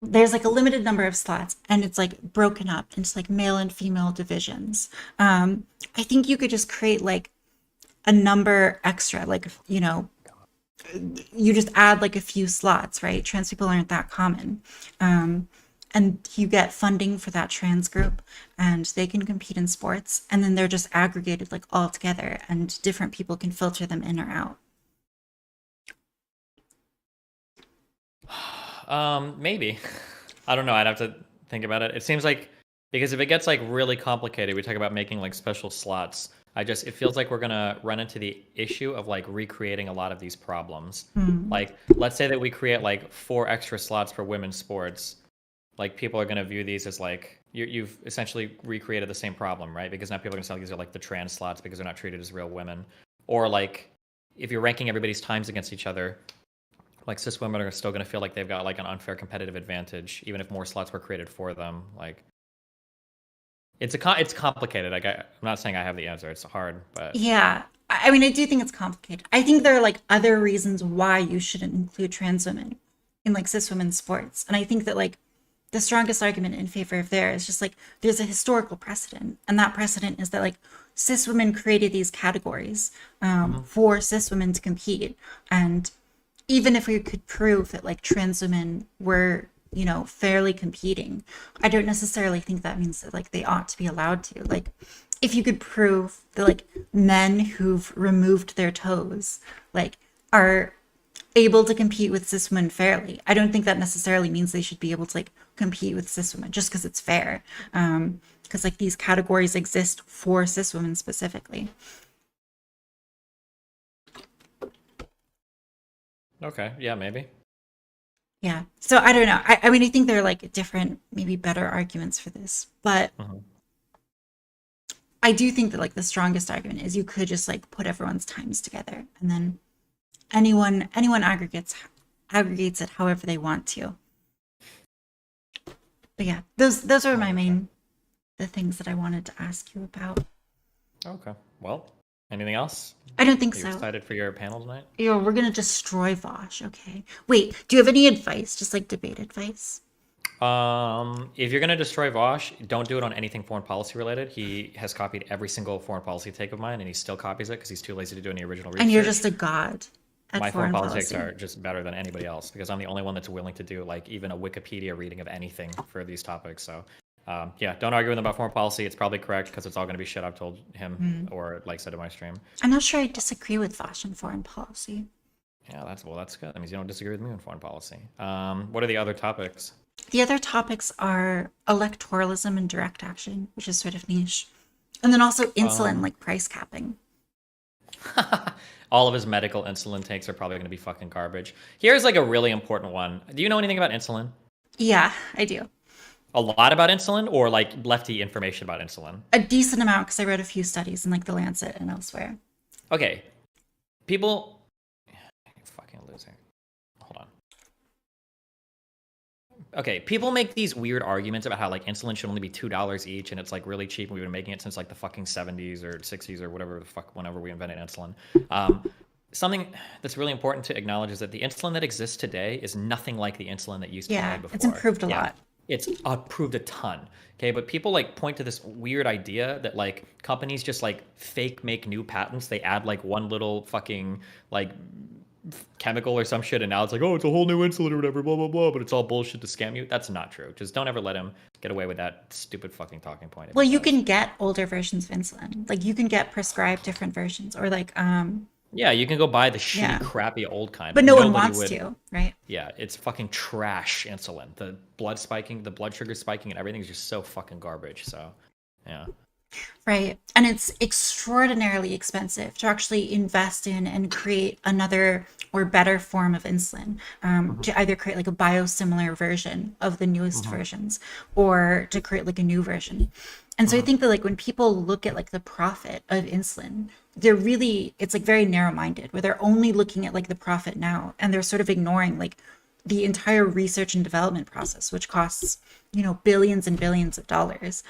there's like a limited number of slots, and it's like broken up into like male and female divisions. I think you could just create like a number extra, like you just add like a few slots, right? Trans people aren't that common. And you get funding for that trans group and they can compete in sports and then they're just aggregated like all together and different people can filter them in or out. Maybe. I don't know. I'd have to think about it. It seems like because if it gets like really complicated, we talk about making like special slots. It feels like we're gonna run into the issue of like recreating a lot of these problems. Hmm. Like, let's say that we create like 4 extra slots for women's sports. Like, people are gonna view these as like you've essentially recreated the same problem, right? Because now people are gonna say like, these are like the trans slots because they're not treated as real women. Or like, if you're ranking everybody's times against each other, like cis women are still going to feel like they've got like an unfair competitive advantage, even if more slots were created for them. Like it's complicated. Like I'm not saying I have the answer. It's hard, but Yeah. I mean, I do think it's complicated. I think there are like other reasons why you shouldn't include trans women in like cis women's sports. And I think that like the strongest argument in favor of there is just like there's a historical precedent. And that precedent is that like cis women created these categories mhm. for cis women to compete. And even if we could prove that like trans women were fairly competing, I don't necessarily think that means that like they ought to be allowed to. Like, if you could prove that like men who've removed their toes like are able to compete with cis women fairly, I don't think that necessarily means they should be able to like compete with cis women just because it's fair. Because like these categories exist for cis women specifically. Okay, yeah, maybe. Yeah. So I don't know. I mean, I think there are like different, maybe better arguments for this, but Hmm. I do think that like the strongest argument is you could just like put everyone's times together and then anyone aggregates it however they want to. But yeah, those are my Okay. main the things that I wanted to ask you about. Okay. Well, anything else? I don't think Are you so. excited for your panel tonight? We're gonna destroy Vosh. Okay. Wait, do you have any advice? Just like debate advice? If you're gonna destroy Vosh, don't do it on anything foreign policy related. He has copied every single foreign policy take of mine, and he still copies it because he's too lazy to do any original And you're just research. a god at My foreign foreign politics policy. are just better than anybody else because I'm the only one that's willing to do like even a Wikipedia reading of anything for these topics. So, yeah, don't argue with him about foreign policy. It's probably correct because it's all going to be shit I've told him Mm. or like said in my stream. I'm not sure I disagree with Vosh on foreign policy. Yeah, that's good. That means you don't disagree with me on foreign policy. What are the other topics? The other topics are electoralism and direct action, which is sort of niche. And then also insulin, Um, like price capping. all of his medical insulin takes are probably going to be fucking garbage. Here's like a really important one. Do you know anything about insulin? Yeah, I do. A lot about insulin or like lefty information about insulin? A decent amount because I read a few studies in like the Lancet and elsewhere. Okay. People fucking losing. Hold on. Okay, people make these weird arguments about how like insulin should only be $2 each and it's like really cheap and we've been making it since like the fucking 70s or 60s or whatever the fuck whenever we invented insulin. Something that's really important to acknowledge is that the insulin that exists today is nothing like the insulin that used to be Yeah, made before. it's improved a Yeah. lot. It's improved a ton. Okay, but people like point to this weird idea that like companies just like fake make new patents. They add like one little fucking like chemical or some shit, and now it's like, oh, it's a whole new insulin or whatever, blah blah blah. But it's all bullshit to scam you. That's not true. Just don't ever let him get away with that stupid fucking talking point if Well, he you does. can get older versions of insulin. Like you can get prescribed different versions or like Yeah, you can go buy the shitty, yeah. crappy old kind, But but no one nobody wants would. to, right? Yeah, it's fucking trash insulin. The blood spiking, the blood sugar spiking, and everything is just so fucking garbage. So, yeah. Right. And it's extraordinarily expensive to actually invest in and create another or better form of insulin, Mhm. to either create like a biosimilar version of the newest Mhm. versions or to create like a new version. And so I Mhm. think that like when people look at like the profit of insulin, it's like very narrow minded where they're only looking at like the profit now and they're sort of ignoring like the entire research and development process, which costs, billions and billions of dollars.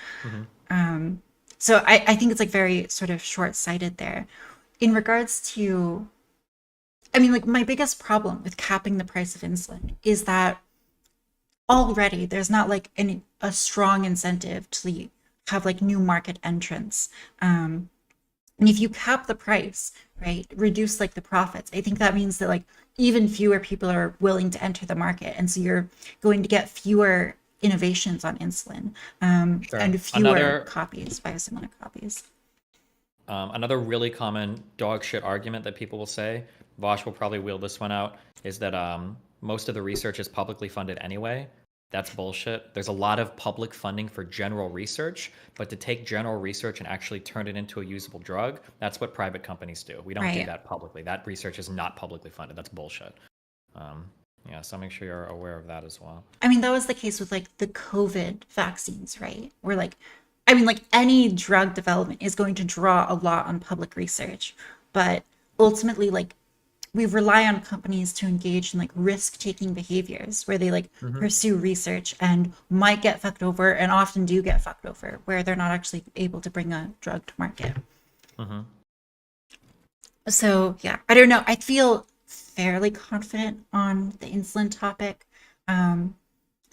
Mhm. So I think it's like very sort of short-sighted there. In regards to, I mean, like my biggest problem with capping the price of insulin is that already there's not like a strong incentive to have like new market entrants. And if you cap the price, right, reduce like the profits, I think that means that like even fewer people are willing to enter the market. And so you're going to get fewer innovations on insulin, Sure. and fewer Another copies, biosimilar copies. another really common dog shit argument that people will say, Vosh will probably wheel this one out, is that most of the research is publicly funded anyway. That's bullshit. There's a lot of public funding for general research, but to take general research and actually turn it into a usable drug, that's what private companies do. We don't do Right. that publicly. That research is not publicly funded. That's bullshit. Um, yeah, so make sure you're aware of that as well. I mean, that was the case with like the COVID vaccines, right? Where like, I mean, like any drug development is going to draw a lot on public research, but ultimately, like, we rely on companies to engage in like risk-taking behaviors where they like Mm-hmm. pursue research and might get fucked over and often do get fucked over where they're not actually able to bring a drug to market. Mm-hmm. So yeah, I don't know. I feel fairly confident on the insulin topic. Um,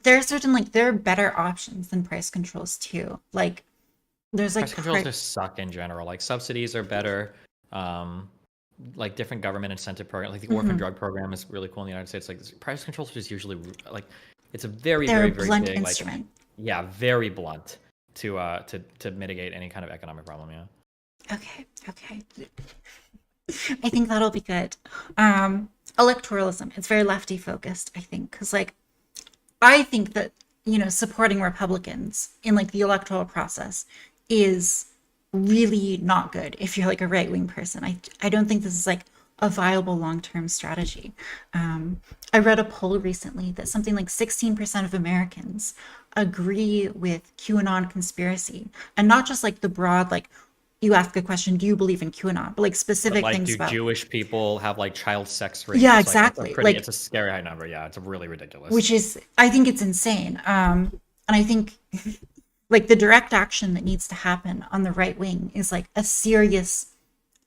there are certain like there are better options than price controls too. Like there's like Price controls just suck in general. Like subsidies are better. Um, like different government incentive program, like the orphan Mhm. drug program is really cool in the United States. Like price controls are just usually like It's a very, They're a very, very blunt big, like, instrument. yeah, very blunt to mitigate any kind of economic problem. Yeah. Okay, okay. I think that'll be good. Electoralism, it's very lefty focused, I think, because like I think that, supporting Republicans in like the electoral process is really not good if you're like a right wing person. I don't think this is like a viable long term strategy. I read a poll recently that something like 16% of Americans agree with QAnon conspiracy, and not just like the broad, like, you ask a question, do you believe in QAnon? But like But specific like, things do about, Jewish people have like child sex rates? yeah, It's like exactly. Like, it's a scary high number. Yeah, it's really ridiculous. which is, I think it's insane. And I think like the direct action that needs to happen on the right wing is like a serious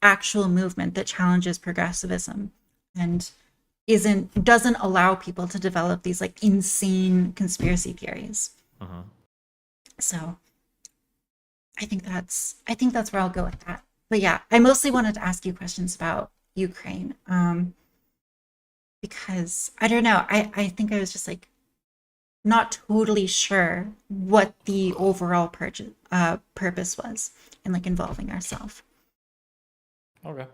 actual movement that challenges progressivism and doesn't allow people to develop these like insane conspiracy theories. Uh-huh. So I think that's where I'll go with that. But yeah, I mostly wanted to ask you questions about Ukraine, because I don't know. I think I was just like not totally sure what the overall purpose was in like involving ourselves. Okay.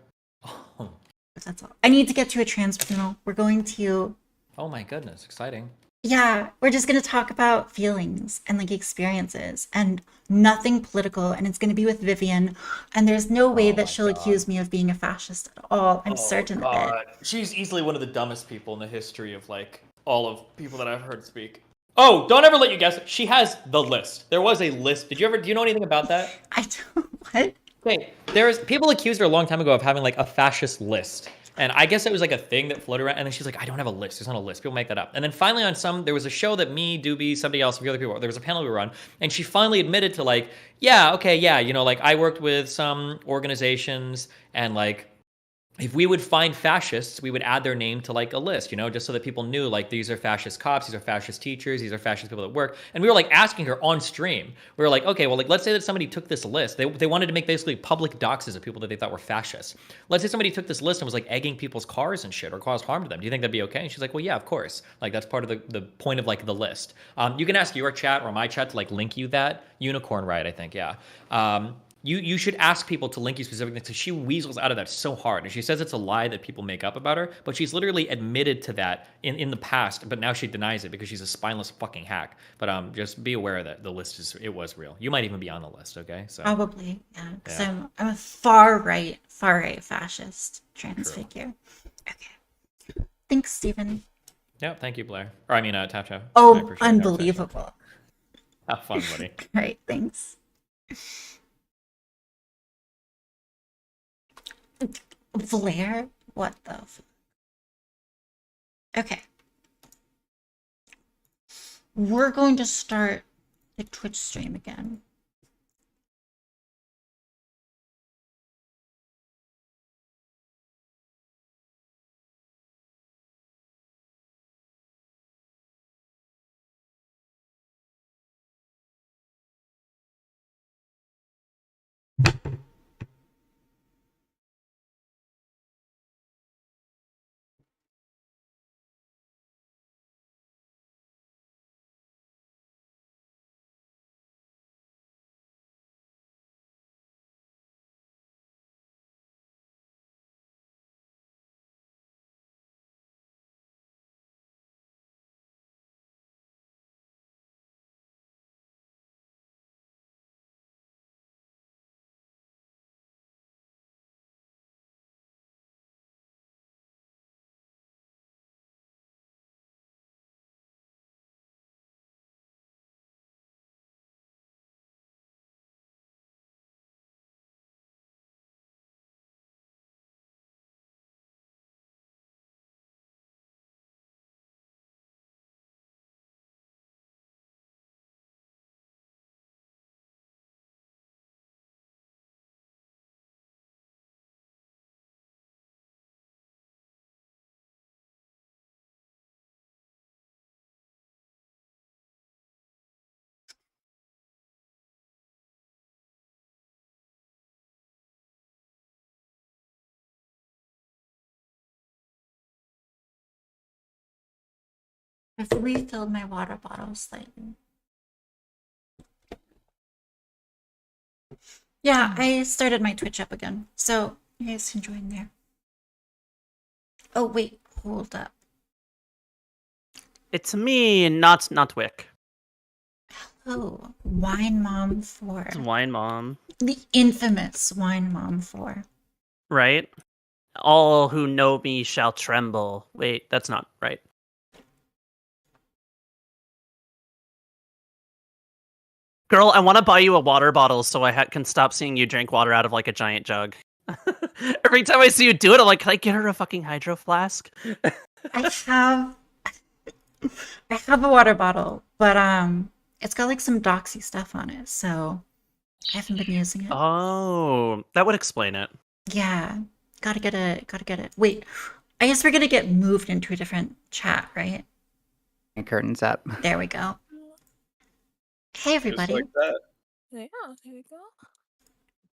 But that's all. I need to get to a trans. We're going to, Oh my goodness, exciting. yeah, we're just going to talk about feelings and like experiences and nothing political. And it's going to be with Vivian. And there's no way Oh that my she'll god. accuse me of being a fascist at all. I'm Oh certain of it. god. She's easily one of the dumbest people in the history of like all of people that I've heard speak. Oh, don't ever let you guess. She has the list. There was a list. Do you know anything about that? I don't, what? Okay, there's people accused her a long time ago of having like a fascist list. And I guess it was like a thing that floated around. And then she's like, I don't have a list. There's not a list. People make that up. And then finally, there was a show that me, Doobie, somebody else, a few other people, there was a panel we were on. And she finally admitted to like, yeah, okay, yeah, like I worked with some organizations and like, if we would find fascists, we would add their name to like a list, just so that people knew like these are fascist cops, these are fascist teachers, these are fascist people that work. And we were like asking her on stream. We were like, okay, well, like let's say that somebody took this list. They wanted to make basically public doxes of people that they thought were fascists. Let's say somebody took this list and was like egging people's cars and shit or caused harm to them. Do you think that'd be okay? And she's like, well, yeah, of course. Like that's part of the point of like the list. You can ask your chat or my chat to like link you that unicorn ride, I think, yeah. You should ask people to link you specific things because she weasels out of that so hard. And she says it's a lie that people make up about her, but she's literally admitted to that in the past, but now she denies it because she's a spineless fucking hack. But just be aware that the list it was real. You might even be on the list, okay? So Probably, yeah. Because yeah, I'm a far right fascist trans true. figure. Okay. Thanks, Stephen. Yeah, thank you, Blair. Or I mean, Tap Tap. I Oh, appreciate the conversation. unbelievable. Have fun, buddy. All right, thanks. Blair? What the Okay. We're going to start the Twitch stream again. I've refilled my water bottle slightly. Yeah, I started my Twitch up again, so you guys can join there. Oh wait, hold up. It's me, not Wick. Oh, Wine Mom 4. It's Wine Mom, The infamous Wine Mom 4. right? All who know me shall tremble. Wait, that's not right. Girl, I want to buy you a water bottle so I can stop seeing you drink water out of like a giant jug. Every time I see you do it, I'm like, can I get her a fucking hydro flask? I have a water bottle, but it's got like some doxy stuff on it, so I haven't been using it. Oh, that would explain it. Yeah, gotta get it. Wait, I guess we're gonna get moved into a different chat, right? And curtains up. There we go. Hey everybody. Just like that. Yeah, there we go.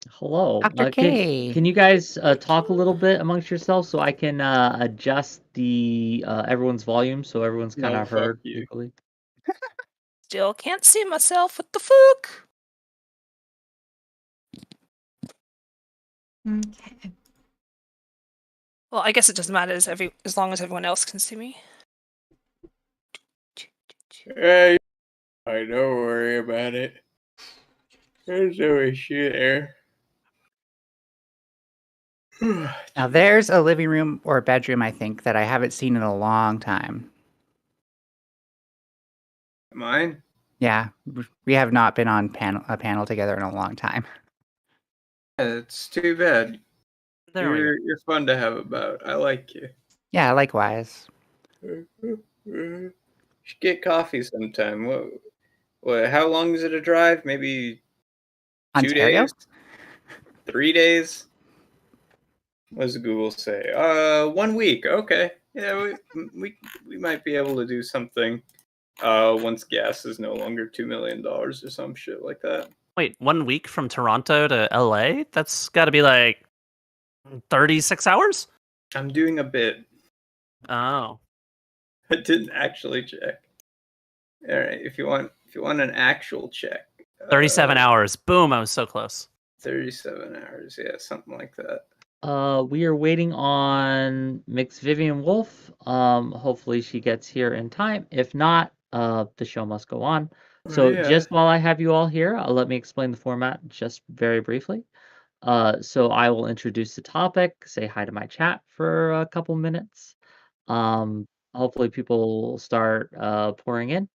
Hello. Dr. K. Can you guys talk a little bit amongst yourselves so I can adjust the everyone's volume so everyone's kind No, of fuck heard you. equally? Still can't see myself. What the fuck? Okay. Well, I guess it doesn't matter as long as everyone else can see me. Hey, I don't worry about it. There's no issue there. Now there's a living room or a bedroom, I think, that I haven't seen in a long time. Mine? Yeah, we have not been on a panel together in a long time. Yeah, it's too bad. There we go. You're fun to have about. I like you. Yeah, likewise. You should get coffee sometime. What? How long is it a drive? Maybe 2 Ontario? days? 3 days? What does Google say? 1 week. Okay. Yeah, we might be able to do something. Once gas is no longer $2 million or some shit like that. Wait, 1 week from Toronto to LA? That's got to be like 36 hours? I'm doing a bit. Oh. I didn't actually check. All right, if you want an actual check. 37 hours. Boom, I was so close. 37 hours. Yeah, something like that. We are waiting on Mix Vivian Wolf. Hopefully she gets here in time. If not, the show must go on. So Yeah. just while I have you all here, let me explain the format just very briefly. So I will introduce the topic, say hi to my chat for a couple minutes. Hopefully people will start pouring in.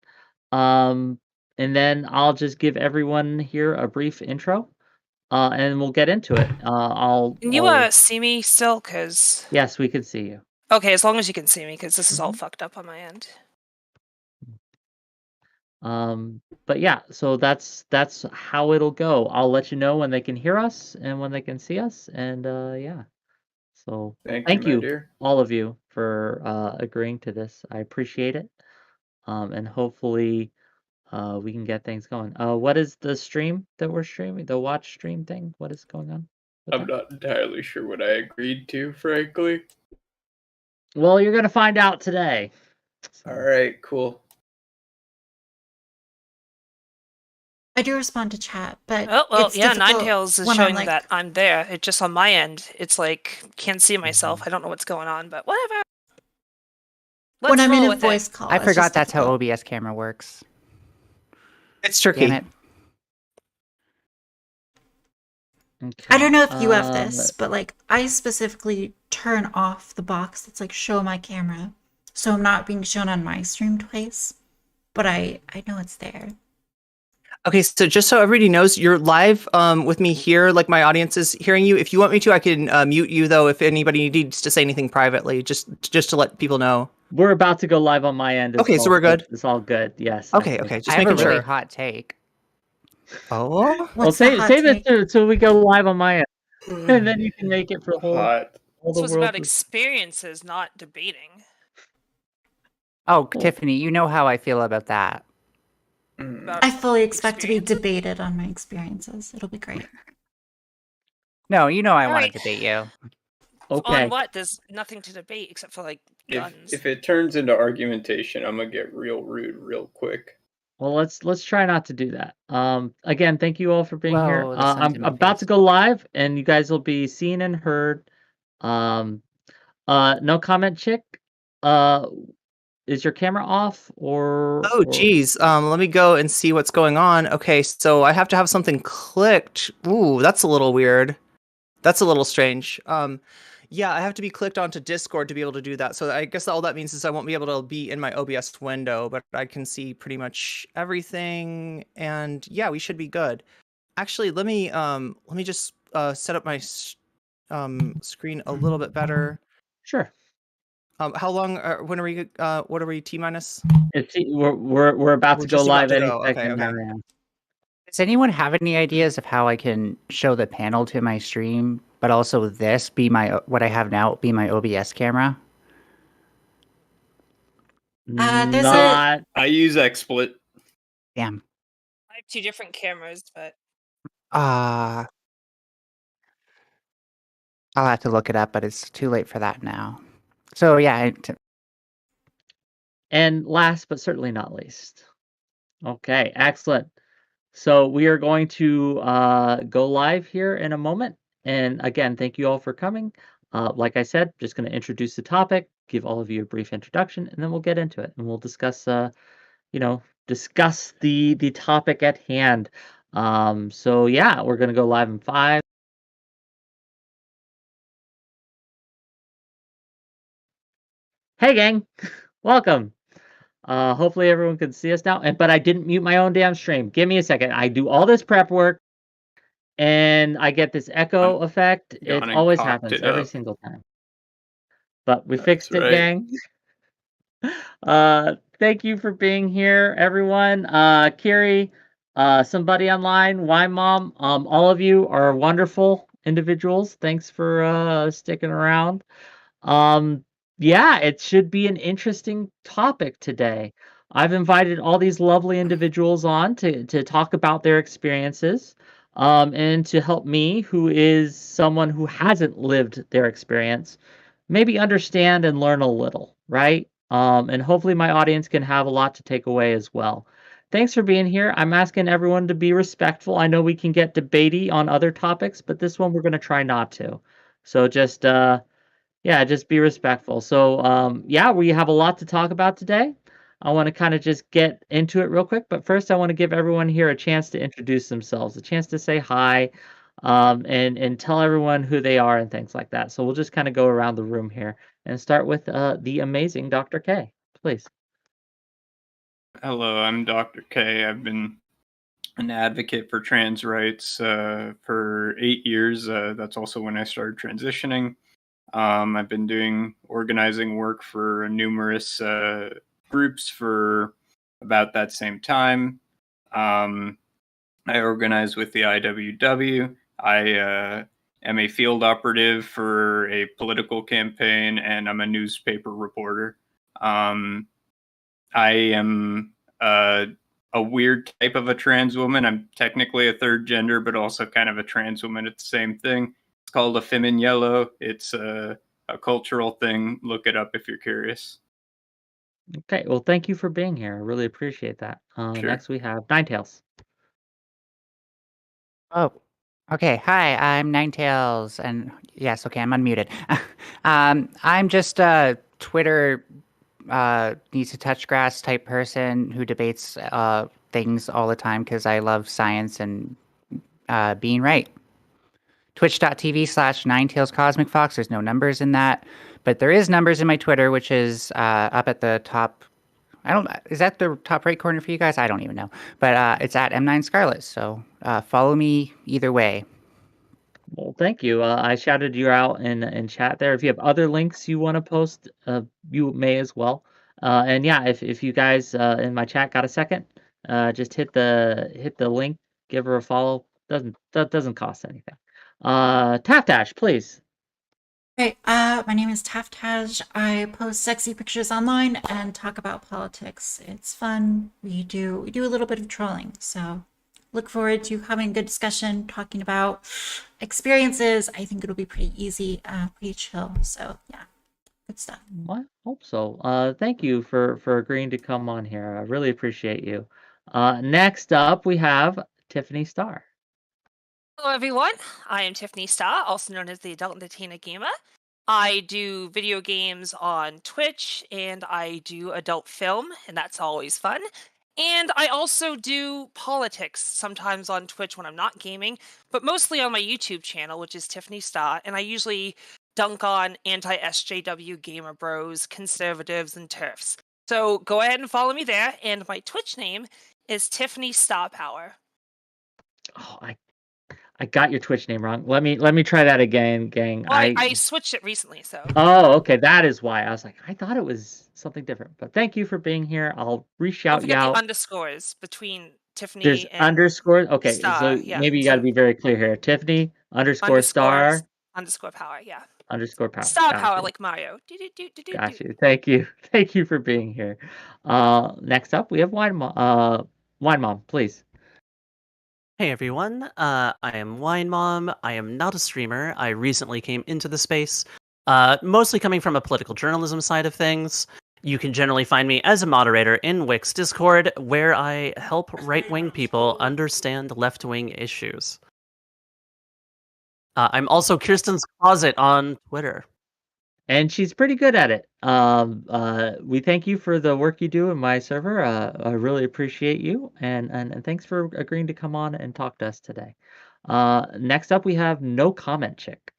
And then I'll just give everyone here a brief intro. And we'll get into it. Can you see me still? Cause Yes, we can see you. okay, as long as you can see me, because this is all fucked up on my end. But yeah, so that's how it'll go. I'll let you know when they can hear us and when they can see us, and yeah. So Thank you, my dear. all of you, for agreeing to this. I appreciate it. And hopefully we can get things going. What is the stream that we're streaming? The watch stream thing? What is going on with I'm that? not entirely sure what I agreed to, frankly. Well, you're gonna find out today. All right, cool. I do respond to chat, but Oh well, it's yeah. difficult Ninetails is when I'm showing like, that I'm there. It's just on my end. It's like can't see myself. I don't know what's going on, but whatever. when I'm in roll a with it. voice call. I it's forgot just that's how difficult. OBS camera works. It's tricky. Damn it. Okay. I don't know if you have this, but like I specifically turn off the box that's like show my camera, so I'm not being shown on my stream twice. But I know it's there. Okay, so just so everybody knows, you're live with me here, like my audience is hearing you. If you want me to, I can mute you, though, if anybody needs to say anything privately, just to let people know. We're about to go live on my end. Okay, so we're good? It's all good. Yes. Okay, think. okay, I just have a making really sure. hot take. Oh, Well, What's the save hot save it take? till we go live on my end, and then you can make it for the whole Hot. This the was world. about experiences, not debating. Oh, Tiffany, you know how I feel about that. About I fully expect to be experiences? debated on my experiences. It'll be great. No, you know I want Alright. to debate you. Okay. On what? There's nothing to debate except for like guns. If it turns into argumentation, I'm gonna get real rude real quick. Well, let's try not to do that. Again, thank you all for being here. Whoa, the sun's in I'm my about to face. go live, and you guys will be seen and heard. Um, no comment, chick. Uh, is your camera off Oh, geez. Let me go and see what's going on. Okay, so I have to have something clicked. Ooh, that's a little weird. That's a little strange. Yeah, I have to be clicked onto Discord to be able to do that. So I guess all that means is I won't be able to be in my OBS window, but I can see pretty much everything. And yeah, we should be good. Actually, let me just set up my screen a little bit better. Sure. How long? When are we? What are we? T minus? We're about to go just about live to any go. Okay, second okay. now. Does anyone have any ideas of how I can show the panel to my stream, but also this be what I have now be my OBS camera? There's Not. I use XSplit. Damn. I have 2 different cameras, but I'll have to look it up, but it's too late for that now. So yeah, And last but certainly not least. Okay, excellent. So we are going to go live here in a moment. And again, thank you all for coming. Like I said, just going to introduce the topic, give all of you a brief introduction, and then we'll get into it and we'll discuss, discuss the topic at hand. So yeah, we're going to go live in 5. Hey gang, welcome. Hopefully everyone can see us now. But I didn't mute my own damn stream. Give me a second. I do all this prep work, and I get this echo effect. It Gone and always cocked happens it every up. single time. But we That's fixed it, right. gang. Thank you for being here, everyone. Kiri, somebody online, Y Mom, all of you are wonderful individuals. Thanks for sticking around. Yeah, it should be an interesting topic today. I've invited all these lovely individuals on to talk about their experiences, and to help me, who is someone who hasn't lived their experience, maybe understand and learn a little, right? And hopefully my audience can have a lot to take away as well. Thanks for being here. I'm asking everyone to be respectful. I know we can get debatey on other topics, but this one we're going to try not to. So just yeah, just be respectful. So, yeah, we have a lot to talk about today. I want to kind of just get into it real quick, but first I want to give everyone here a chance to introduce themselves, a chance to say hi, and tell everyone who they are and things like that. So we'll just kind of go around the room here and start with the amazing Dr. K, please. Hello, I'm Dr. K. I've been an advocate for trans rights for 8 years. That's also when I started transitioning. I've been doing organizing work for numerous groups for about that same time. I organize with the IWW. I am a field operative for a political campaign, and I'm a newspaper reporter. I am a weird type of a trans woman. I'm technically a third gender, but also kind of a trans woman at the same thing. It's called a femin yellow. It's a cultural thing. Look it up if you're curious. Okay, well, thank you for being here. I really appreciate that. Sure. Next we have Ninetails. Oh, okay. Hi, I'm Ninetails, and yes, okay, I'm unmuted. I'm just a Twitter needs to touch grass type person who debates things all the time because I love science and being right. Twitch.tv/NinetailsCosmicFox. There's no numbers in that, but there is numbers in my Twitter, which is up at the top. Is that the top right corner for you guys? I don't even know, but it's at M9Scarlet. So follow me either way. Well, thank you. I shouted you out in chat there. If you have other links you want to post, you may as well. And yeah, if you guys in my chat got a second, just hit the link, give her a follow. That doesn't cost anything. Taftash, please. Right, my name is Taftaj. I post sexy pictures online and talk about politics. It's fun. We do a little bit of trolling, so look forward to having a good discussion, talking about experiences. I think it'll be pretty easy, pretty chill. So yeah, good stuff. I hope so. Thank you for agreeing to come on here. I really appreciate you. Next up, we have Tiffany Starr. Hello, everyone. I am Tiffany Starr, also known as the Adult Entertainer Gamer. I do video games on Twitch, and I do adult film, and that's always fun. And I also do politics, sometimes on Twitch when I'm not gaming, but mostly on my YouTube channel, which is Tiffany Starr, and I usually dunk on anti-SJW gamer bros, conservatives, and TERFs. So go ahead and follow me there, and my Twitch name is Tiffany Star Power. Oh, I got your Twitch name wrong. Let me try that again, gang. Well, I switched it recently, so. Oh, okay, that is why. I was like, I thought it was something different. But thank you for being here. I'll Don't re-shout you forget the out. underscores between Tiffany There's and underscores. Okay, Star, so yeah, maybe you got to so- be very clear here. Tiffany underscore underscores, star underscore power, yeah. underscore power. Star Got power you. like Mario. Do-do-do-do-do-do. Got you. Thank you. Thank you for being here. Next up, we have Wine Mom. Wine Mom, please. Hey everyone, I am Wine Mom. I am not a streamer. I recently came into the space, mostly coming from a political journalism side of things. You can generally find me as a moderator in Wix Discord, where I help right-wing people understand left-wing issues. I'm also Kirsten's Closet on Twitter. And she's pretty good at it. We thank you for the work you do in my server. I really appreciate you, and thanks for agreeing to come on and talk to us today. Next up, we have No Comment Chick.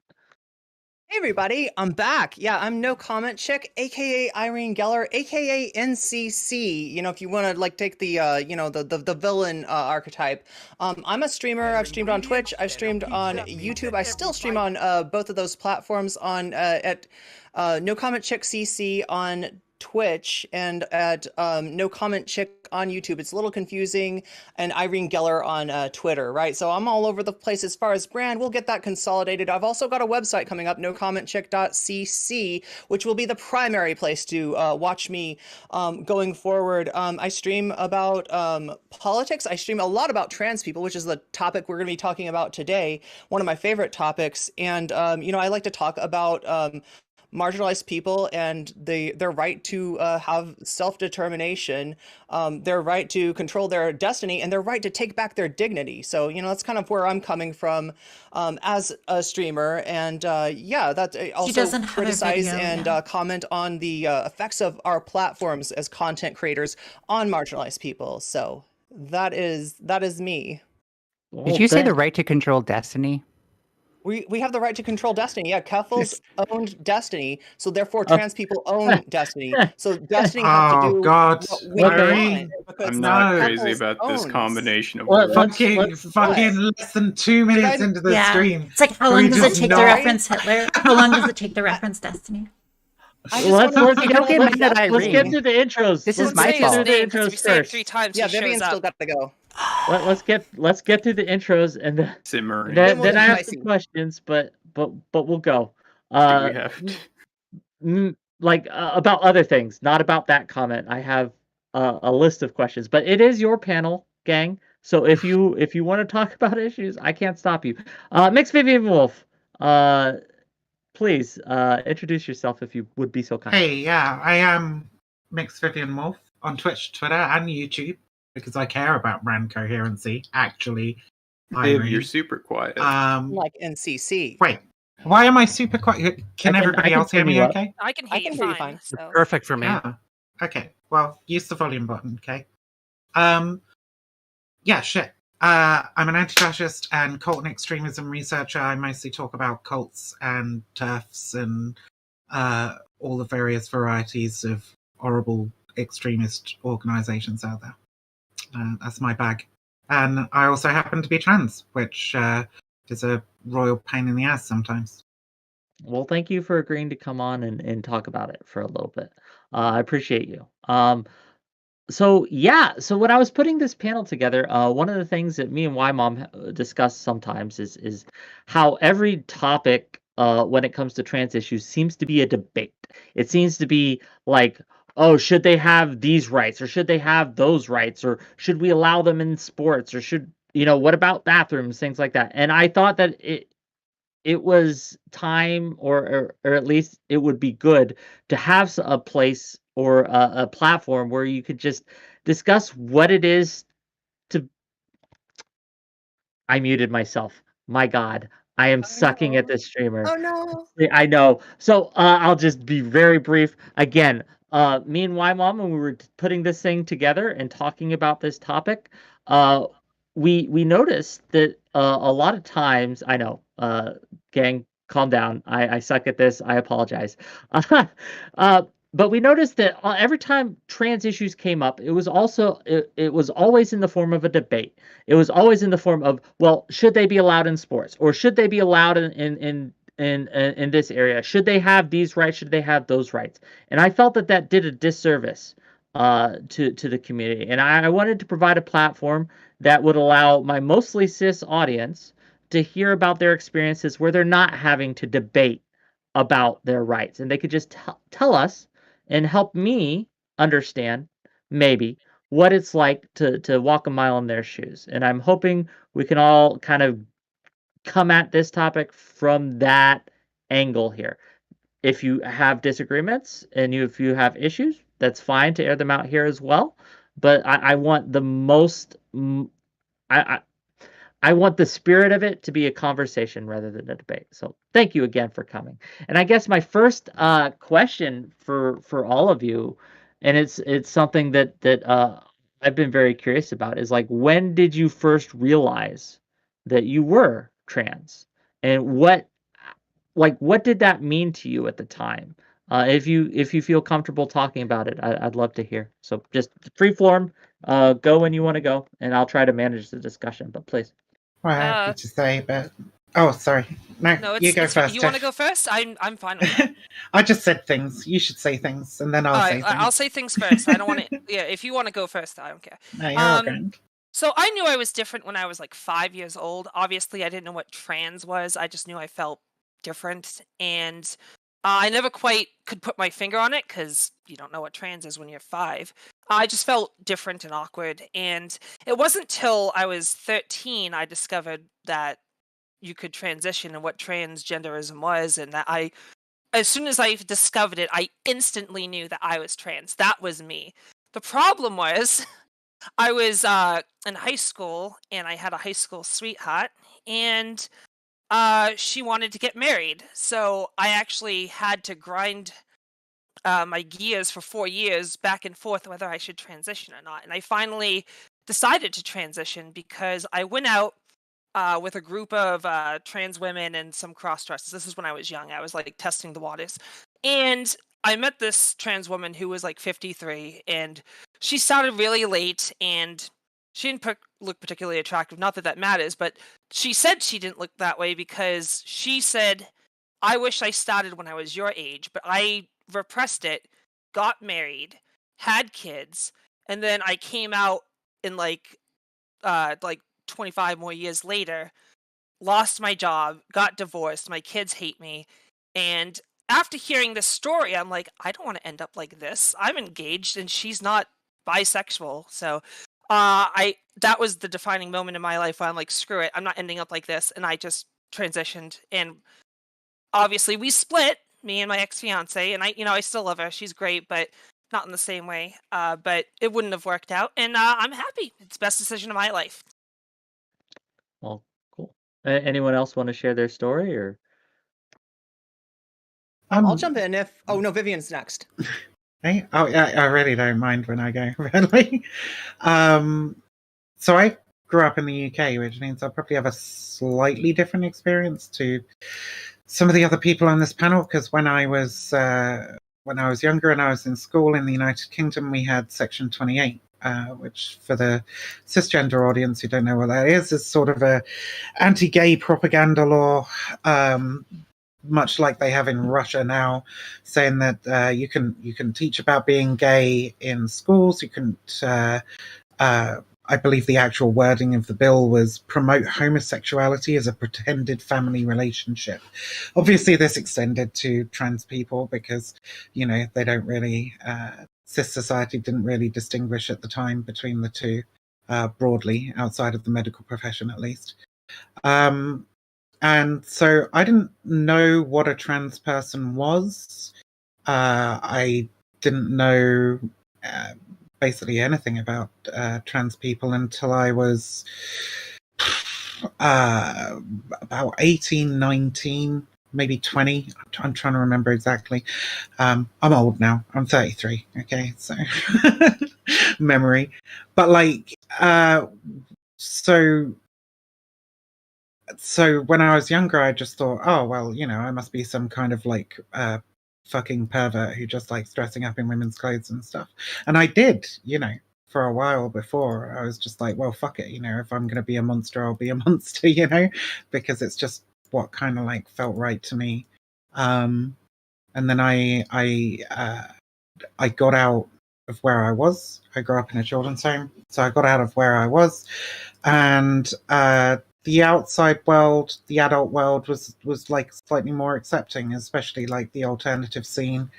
Hey everybody, I'm back. Yeah, I'm No Comment Chick, aka Irene Geller, aka NCC. You know, if you want to like take the the villain archetype. I'm a streamer. I've streamed on Twitch. I've streamed on YouTube. I still stream on both of those platforms on at No Comment Chick CC on Twitch and at No Comment Chick on YouTube. It's a little confusing, and Irene Geller on Twitter, right? So I'm all over the place as far as brand. We'll get that consolidated. I've also got a website coming up, nocommentchick.cc, which will be the primary place to watch me going forward. I stream about politics. I stream a lot about trans people, which is the topic we're going to be talking about today, one of my favorite topics. And, I like to talk about marginalized people and their right to have self-determination, their right to control their destiny, and their right to take back their dignity. So, that's kind of where I'm coming from as a streamer. And that also doesn't have a criticize video, and yeah. comment on the effects of our platforms as content creators on marginalized people. So that is me. Did you say the right to control destiny? We have the right to control destiny. Yeah, Keffel's owned destiny, so therefore trans people own destiny. So destiny has to do God. what we Irene, want, because I'm not No. crazy Keffel's about this owns. combination of Well, words. Fucking less than 2 minutes into the Yeah. stream. It's like, how Can long we does it just take not- to reference Hitler? How long does it take to reference Destiny? I just Let's wanna get control mad at destiny. Let's get through the intros. This Let's is my get fault. through the Name, 'cause if intros you say it first. 3 times, Yeah, he shows Vivian's up. still got to go. Let's get through the intros and then Simmering. Then we'll then do I have spicy. some questions, but we'll go. Do we have to? About other things, not about that comment. I have a list of questions, but it is your panel, gang. So if you want to talk about issues, I can't stop you. Mixed Vivian Wolf, please introduce yourself if you would be so kind. Hey, yeah, I am Mixed Vivian Wolf on Twitch, Twitter, and YouTube because I care about brand coherency. Actually, Viv, Irene. you're super quiet. Like NCC. Wait, why am I super quiet? Can I everybody can else hear turn me you up. okay? I can hear I you can hear you fine. fine. So. Perfect for me. Ah, okay. Well, use the volume button, okay? Yeah, shit. I'm an anti-fascist and cult and extremism researcher. I mostly talk about cults and TERFs and all the various varieties of horrible extremist organizations out there. That's my bag. And I also happen to be trans, which is a royal pain in the ass sometimes. Well, thank you for agreeing to come on and talk about it for a little bit. I appreciate you. So when I was putting this panel together, one of the things that me and Y Mom discuss sometimes is how every topic when it comes to trans issues seems to be a debate. It seems to be like, oh, should they have these rights or should they have those rights, or should we allow them in sports, or should what about bathrooms, things like that. And I thought that it was time, or at least it would be good to have a place or a platform where you could just discuss what it is to. I muted myself. My God, I am sucking at no. this streamer. Oh no. I know. So I'll just be very brief. Again, me and Y Mom, when we were putting this thing together and talking about this topic, we noticed that a lot of times, I know, gang, calm down. I suck at this. I apologize. But we noticed that every time trans issues came up, it was always in the form of a debate. It was always in the form of, well, should they be allowed in sports, or should they be allowed in this area? Should they have these rights? Should they have those rights? And I felt that did a disservice to the community. And I wanted to provide a platform that would allow my mostly cis audience to hear about their experiences where they're not having to debate about their rights, and they could just tell us and help me understand, maybe, what it's like to walk a mile in their shoes. And I'm hoping we can all kind of come at this topic from that angle here. If you have disagreements and if you have issues, that's fine to air them out here as well. But I want the most. I want the spirit of it to be a conversation rather than a debate. So thank you again for coming. And I guess my first question for all of you, and it's something that I've been very curious about, is like, when did you first realize that you were trans, and what did that mean to you at the time? If you feel comfortable talking about it, I'd love to hear. So just free form, go when you want to go, and I'll try to manage the discussion. But please. Well, happy to say, but oh, sorry. No, you go first. You want to go first? I'm fine with that. I just said things. You should say things, and then I'll say things. I'll say things first. I don't want to. Yeah, if you want to go first, I don't care. No, you're okay. So I knew I was different when I was like 5 years old. Obviously, I didn't know what trans was. I just knew I felt different, and I never quite could put my finger on it because you don't know what trans is when you're 5. I just felt different and awkward, and it wasn't till I was 13 I discovered that you could transition and what transgenderism was, and that as soon as I discovered it, I instantly knew that I was trans. That was me. The problem was I was in high school, and I had a high school sweetheart, and she wanted to get married. So I actually had to grind my gears for 4 years back and forth whether I should transition or not. And I finally decided to transition because I went out with a group of trans women and some cross-dressers. This is when I was young. I was like testing the waters. And I met this trans woman who was like 53, and she started really late, and she didn't look particularly attractive. Not that that matters, but she said she didn't look that way because she said, I wish I started when I was your age, but I repressed it, got married, had kids, and then I came out in like 25 more years later, lost my job, got divorced, my kids hate me, and after hearing this story, I'm like, I don't want to end up like this. I'm engaged and she's not bisexual. So that was the defining moment in my life where I'm like, screw it, I'm not ending up like this, and I just transitioned. And obviously we split, me and my ex-fiance, and I still love her. She's great, but not in the same way. But it wouldn't have worked out, and I'm happy. It's the best decision of my life. Well, cool. Anyone else want to share their story, or? I'll jump in if. Oh no, Vivian's next. Hey? Oh yeah, I really don't mind when I go. Really. So I grew up in the UK, which means I'll probably have a slightly different experience to some of the other people on this panel. Because when I was younger and I was in school in the United Kingdom, we had Section 28. Which, for the cisgender audience who don't know what that is sort of a anti-gay propaganda law, much like they have in Russia now, saying that you can teach about being gay in schools. You can, I believe the actual wording of the bill was promote homosexuality as a pretended family relationship. Obviously, this extended to trans people because, they don't really, cis society didn't really distinguish at the time between the two. broadly, outside of the medical profession at least. And so I didn't know what a trans person was. I didn't know basically anything about trans people until I was about 18, 19, maybe 20. I'm trying to remember exactly. I'm old now. I'm 33. Okay, so memory. But like, so when I was younger, I just thought, oh well, I must be some kind of like fucking pervert who just likes dressing up in women's clothes and stuff. And I did, for a while before. I was just like, well, fuck it, if I'm gonna be a monster, I'll be a monster, because it's just what kind of like felt right to me. And then I got out of where I was. I grew up in a children's home, so I got out of where I was, and the outside world, the adult world, was like slightly more accepting, especially like the alternative scene.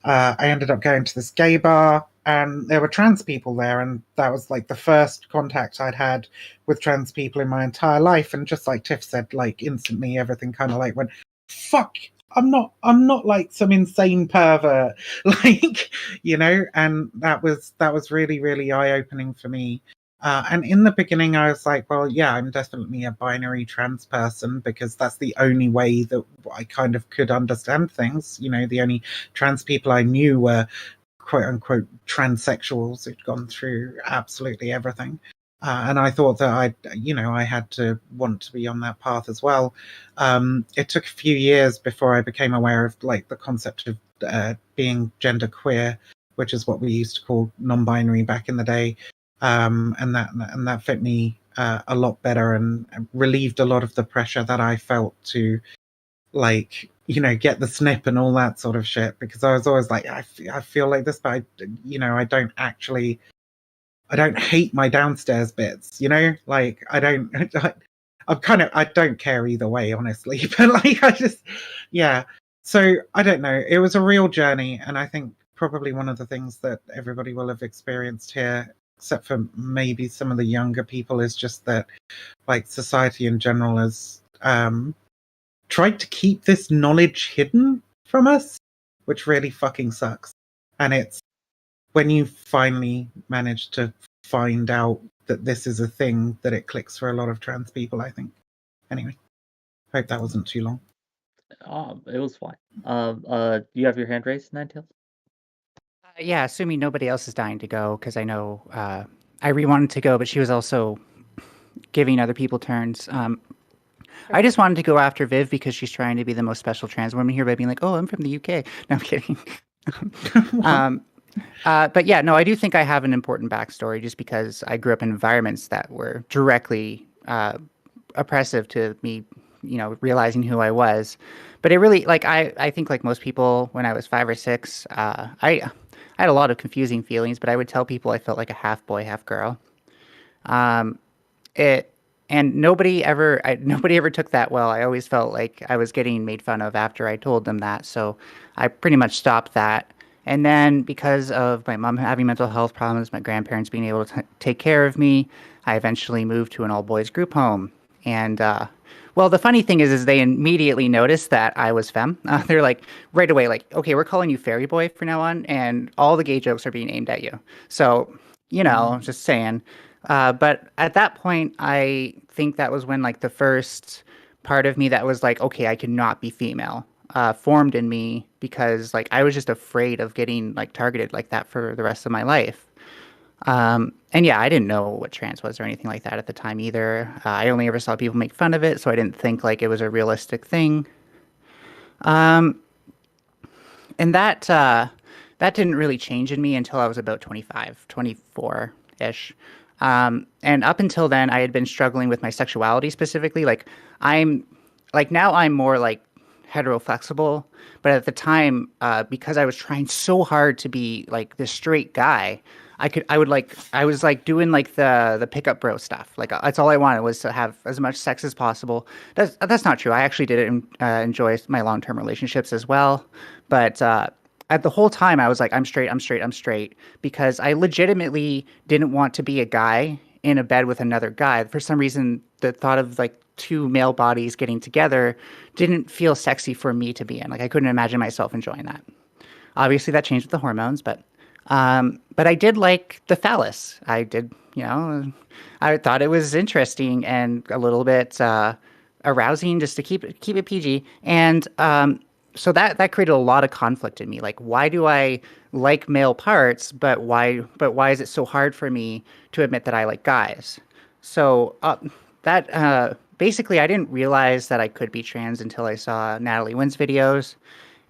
I ended up going to this gay bar, and there were trans people there, and that was like the first contact I'd had with trans people in my entire life. And just like Tiff said, like instantly everything kind of like went, fuck. I'm not like some insane pervert, like, and that was really, really eye-opening for me. And in the beginning, I was like, well, yeah, I'm definitely a binary trans person, because that's the only way that I kind of could understand things. The only trans people I knew were quote unquote transsexuals who'd gone through absolutely everything. And I thought that I had to want to be on that path as well. It took a few years before I became aware of like the concept of being genderqueer, which is what we used to call non-binary back in the day. And that fit me a lot better, and relieved a lot of the pressure that I felt to like get the snip and all that sort of shit, because I was always like, I feel like this, but I don't hate my downstairs bits, like I don't I don't care either way, honestly. But like yeah, so I don't know, it was a real journey, and I think probably one of the things that everybody will have experienced here, except for maybe some of the younger people, is just that like society in general has tried to keep this knowledge hidden from us, which really fucking sucks. And it's when you finally manage to find out that this is a thing that it clicks for a lot of trans people, I think. Anyway, hope that wasn't too long. It was fine. You have your hand raised, Ninetails? Yeah, assuming nobody else is dying to go, because I know Irie wanted to go, but she was also giving other people turns. I just wanted to go after Viv because she's trying to be the most special trans woman here by being like, oh, I'm from the UK. No, I'm kidding. But yeah, no, I do think I have an important backstory, just because I grew up in environments that were directly oppressive to me, realizing who I was. But it really, like, I think like most people, when I was 5 or 6, I had a lot of confusing feelings, but I would tell people I felt like a half boy, half girl. And nobody ever took that well. I always felt like I was getting made fun of after I told them that. So I pretty much stopped that. And then because of my mom having mental health problems, my grandparents being able to take care of me, I eventually moved to an all-boys group home. And well, the funny thing is they immediately noticed that I was femme. They're like, right away, like, okay, we're calling you fairy boy from now on, and all the gay jokes are being aimed at you. So, just saying. But at that point, I think that was when like the first part of me that was like, okay, I cannot be female, formed in me, because like I was just afraid of getting like targeted like that for the rest of my life. And yeah, I didn't know what trans was or anything like that at the time either. I only ever saw people make fun of it, so I didn't think like it was a realistic thing. And that didn't really change in me until I was about 25, 24-ish. And up until then, I had been struggling with my sexuality specifically. Now I'm more like heteroflexible, but at the time, because I was trying so hard to be like this straight guy, I was like doing like the pickup bro stuff. Like that's all I wanted, was to have as much sex as possible. That's not true. I actually did enjoy my long-term relationships as well, but at the whole time I was like, I'm straight, because I legitimately didn't want to be a guy in a bed with another guy. For some reason, the thought of like two male bodies getting together didn't feel sexy for me to be in. Like I couldn't imagine myself enjoying that. Obviously, that changed with the hormones, but I did like the phallus. I did, I thought it was interesting and a little bit arousing, just to keep it PG. And so that created a lot of conflict in me. Like, why do I like male parts, but why is it so hard for me to admit that I like guys? So that basically, I didn't realize that I could be trans until I saw Natalie Wynn's videos,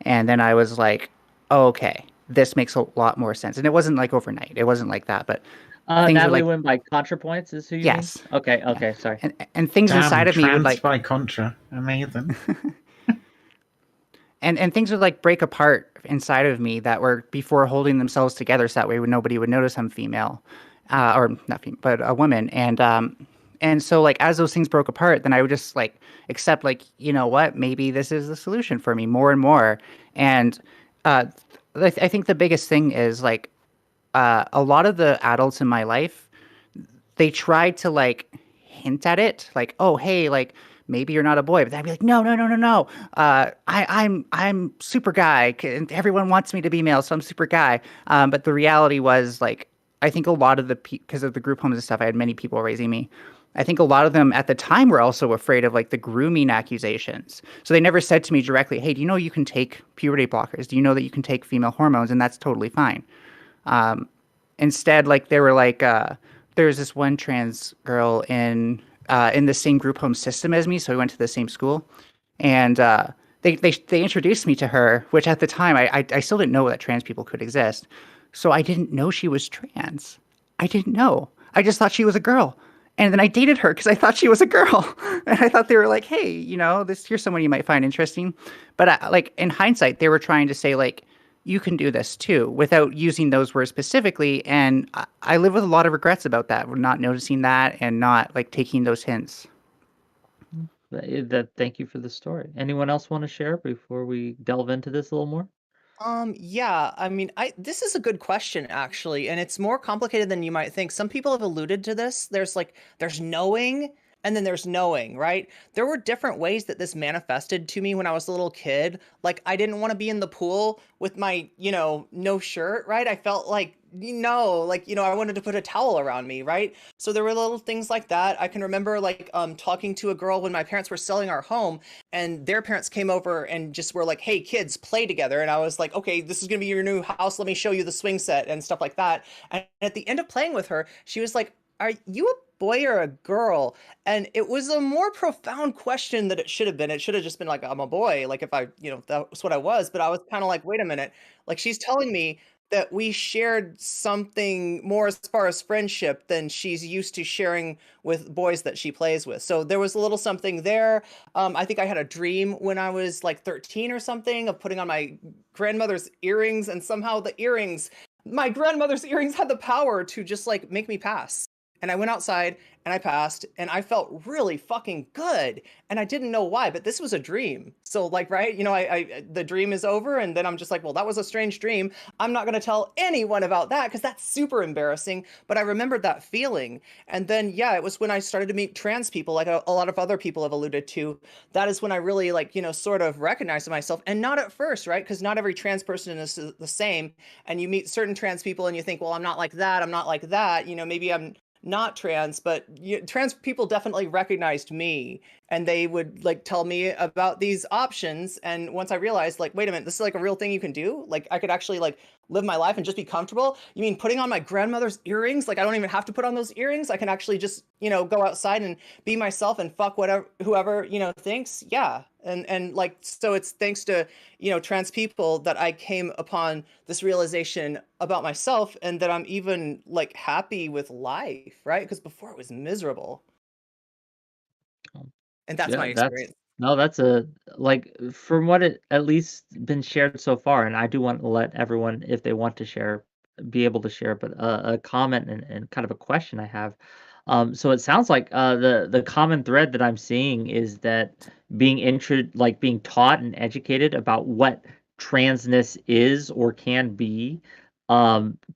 and then I was like, oh, okay, this makes a lot more sense. And it wasn't like overnight. It wasn't like that, but things were Natalie like, Wynn by ContraPoints is who you yes. mean? Okay, Yeah. sorry. And things Damn, inside of me would trans like, by Contra. Amazing. and things would like break apart inside of me that were before holding themselves together, so that way nobody would notice I'm female, or not female, but a woman. And so like as those things broke apart, then I would just like accept, like, you know what, maybe this is the solution for me more and more. And I think the biggest thing is like a lot of the adults in my life, they tried to like hint at it, like, oh, hey, like maybe you're not a boy, but I'd be like, no, no, no, no, no. I'm super guy, and everyone wants me to be male, so I'm super guy. But the reality was like, I think a lot of the because of the group homes and stuff, I had many people raising me. I think a lot of them at the time were also afraid of like the grooming accusations. So they never said to me directly, hey, do you know you can take puberty blockers? Do you know that you can take female hormones? And that's totally fine. Instead, like they were like, there's this one trans girl in the same group home system as me, so we went to the same school, and they introduced me to her, which at the time I still didn't know that trans people could exist, so I didn't know she was trans. I didn't know. I just thought she was a girl. And then I dated her because I thought she was a girl, and I thought they were like, "Hey, here's someone you might find interesting." But like in hindsight, they were trying to say like, you can do this too, without using those words specifically. And I live with a lot of regrets about that, not noticing that and not like taking those hints. Thank you for the story. Anyone else want to share before we delve into this a little more? Yeah, I mean, this is a good question actually, and it's more complicated than you might think. Some people have alluded to this. There's knowing and then there's knowing, right? There were different ways that this manifested to me when I was a little kid. Like I didn't want to be in the pool with my, no shirt, right? I felt like, I wanted to put a towel around me, right? So there were little things like that. I can remember like talking to a girl when my parents were selling our home, and their parents came over and just were like, hey kids, play together. And I was like, okay, this is gonna be your new house, let me show you the swing set and stuff like that. And at the end of playing with her, she was like, are you a boy or a girl? And it was a more profound question than it should have been. It should have just been like, I'm a boy, like if that's what I was. But I was kind of like, wait a minute, like she's telling me that we shared something more as far as friendship than she's used to sharing with boys that she plays with. So there was a little something there. I think I had a dream when I was like 13 or something of putting on my grandmother's earrings, and somehow my grandmother's earrings had the power to just like make me pass. And I went outside and I passed and I felt really fucking good. And I didn't know why, but this was a dream. So like, right, the dream is over, and then I'm just like, well, that was a strange dream. I'm not going to tell anyone about that because that's super embarrassing. But I remembered that feeling. And then, yeah, it was when I started to meet trans people, like a lot of other people have alluded to. That is when I really like, sort of recognized myself, and not at first, right? Because not every trans person is the same. And you meet certain trans people and you think, well, I'm not like that. I'm not like that. Maybe I'm not trans, but trans people definitely recognized me, and they would like tell me about these options. And once I realized, like, wait a minute, this is like a real thing you can do. Like I could actually like live my life and just be comfortable. You mean putting on my grandmother's earrings? Like I don't even have to put on those earrings. I can actually just, go outside and be myself and fuck whoever, thinks. Yeah. And like, so it's thanks to, trans people that I came upon this realization about myself, and that I'm even like happy with life, right? Because before it was miserable. And that's my experience. That's like from what it at least been shared so far, and I do want to let everyone, if they want to share, be able to share, but a comment and kind of a question I have. So it sounds like the common thread that I'm seeing is that being taught and educated about what transness is or can be,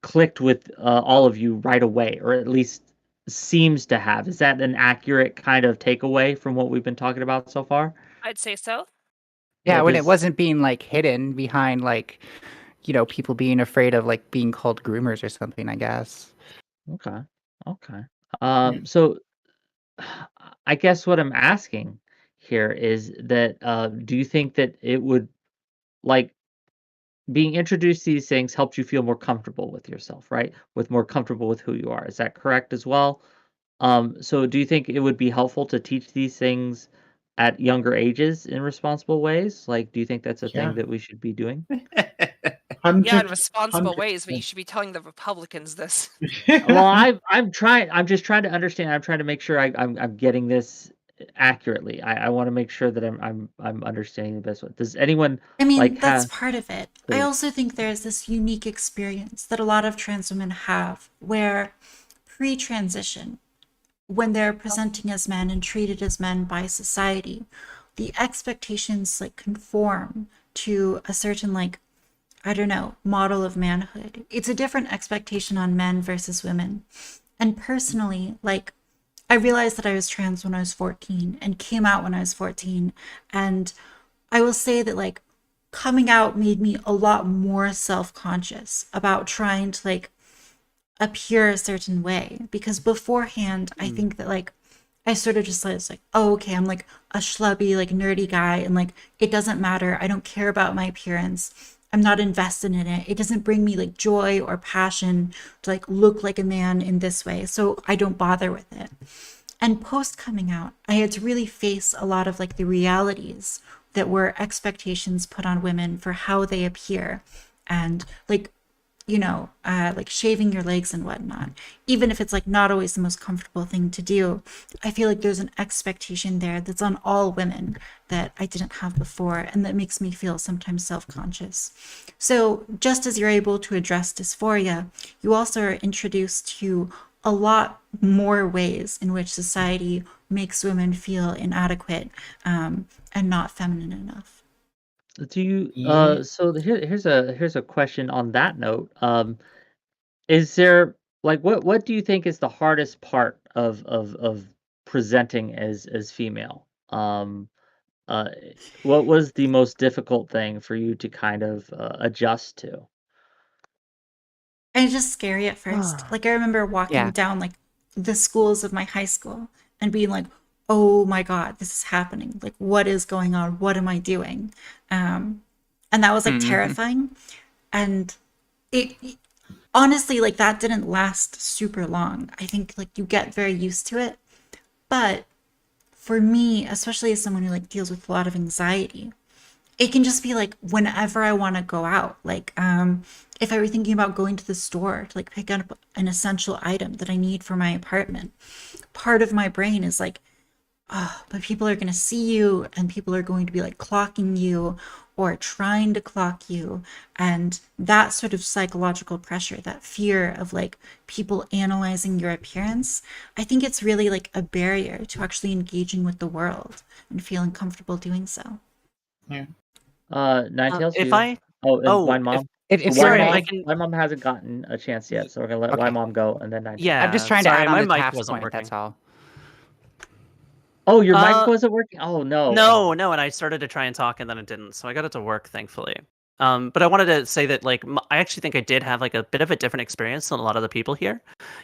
clicked with all of you right away, or at least seems to have. Is that an accurate kind of takeaway from what we've been talking about so far? I'd say so. Yeah, when it does- wasn't being like hidden behind like, people being afraid of like being called groomers or something, I guess. Okay. Okay. So I guess what I'm asking here is that do you think that it would like being introduced to these things helps you feel more comfortable with yourself, right? With more comfortable with who you are. Is that correct as well? So do you think it would be helpful to teach these things at younger ages in responsible ways? Like, do you think that's a thing Yeah. that we should be doing? Yeah, in 100 responsible ways, but you 100%. should be telling the Republicans this. Well, I'm trying. I'm just trying to understand. I'm trying to make sure I'm getting this accurately. I want to make sure that I'm understanding the best way. Does anyone I mean, like that's have? part of it. I Please. also think there's this unique experience that a lot of trans women have where pre transition, when they're presenting as men and treated as men by society, the expectations like conform to a certain, like, I don't know, model of manhood. It's a different expectation on men versus women. And personally, like, I realized that I was trans when I was 14 and came out when I was 14. And I will say that, like, coming out made me a lot more self conscious about trying to, like, appear a certain way. Because beforehand, I think that, like, I sort of just was like, oh, okay, I'm like a schlubby, like nerdy guy, and like it doesn't matter. I don't care about my appearance. I'm not invested in it. It doesn't bring me like joy or passion to like look like a man in this way. So I don't bother with it. And post coming out, I had to really face a lot of like the realities that were expectations put on women for how they appear. And like, like shaving your legs and whatnot, even if it's like not always the most comfortable thing to do, I feel like there's an expectation there that's on all women that I didn't have before, and that makes me feel sometimes self-conscious. So just as you're able to address dysphoria, you also are introduced to a lot more ways in which society makes women feel inadequate, and not feminine enough. Do you Yeah. so here's a question on that note. Is there like what do you think is the hardest part of presenting as female? Uh what was the most difficult thing for you to kind of adjust to? And it's just scary at first. Like I remember walking Yeah. down like the schools of my high school and being like, "Oh my God, this is happening! Like, what is going on? What am I doing?" And that was like Mhm. terrifying. And it honestly, like that didn't last super long. I think like you get very used to it. But for me, especially as someone who like deals with a lot of anxiety, it can just be like whenever I want to go out. Like, if I were thinking about going to the store to like pick up an essential item that I need for my apartment, part of my brain is like, oh, but people are going to see you and people are going to be like clocking you or trying to clock you. And that sort of psychological pressure, that fear of like people analyzing your appearance, I think it's really like a barrier to actually engaging with the world and feeling comfortable doing so. Yeah. Ninetales, If you I oh and oh Wine if Mom. If Wine sorry if you're I Mom can Wine Mom hasn't gotten a chance yet, so we're gonna let Wine okay, Mom go and then Ninetales. I'm just yeah, trying to sorry, add on my to mic Taft's wasn't point. That's working. all. Oh, your mic Uh wasn't working? Oh no. no, no, and I started to try and talk and then it didn't, so I got it to work thankfully. But I wanted to say that like I actually think I did have like a bit of a different experience than a lot of the people here.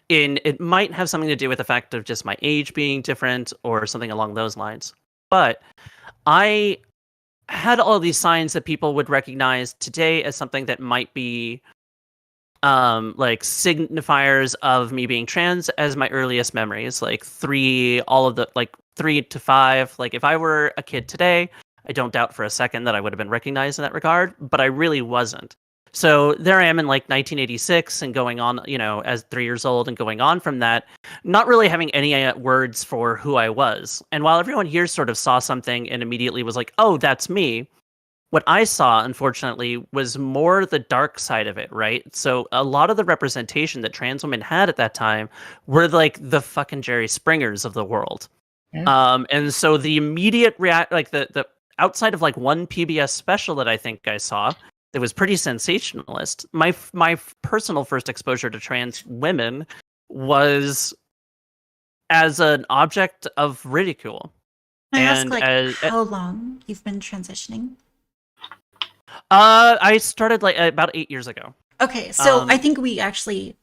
In it might have something to do with the fact of just my age being different or something along those lines. But I had all these signs that people would recognize today as something that might be like signifiers of me being trans as my earliest memories, like all of the like 3 to 5. Like if I were a kid today, I don't doubt for a second that I would have been recognized in that regard, but I really wasn't. So there I am in like 1986 and going on, as 3 years old and going on from that, not really having any words for who I was. And while everyone here sort of saw something and immediately was like, oh, that's me, what I saw, unfortunately, was more the dark side of it, right? So a lot of the representation that trans women had at that time were like the fucking Jerry Springers of the world. Yeah. And so the immediate like the outside of like one PBS special that I think I saw that was pretty sensationalist. My personal first exposure to trans women was as an object of ridicule. Can I ask, And like, as how long you've been transitioning? I started like about 8 years ago. Okay, so I Um, think we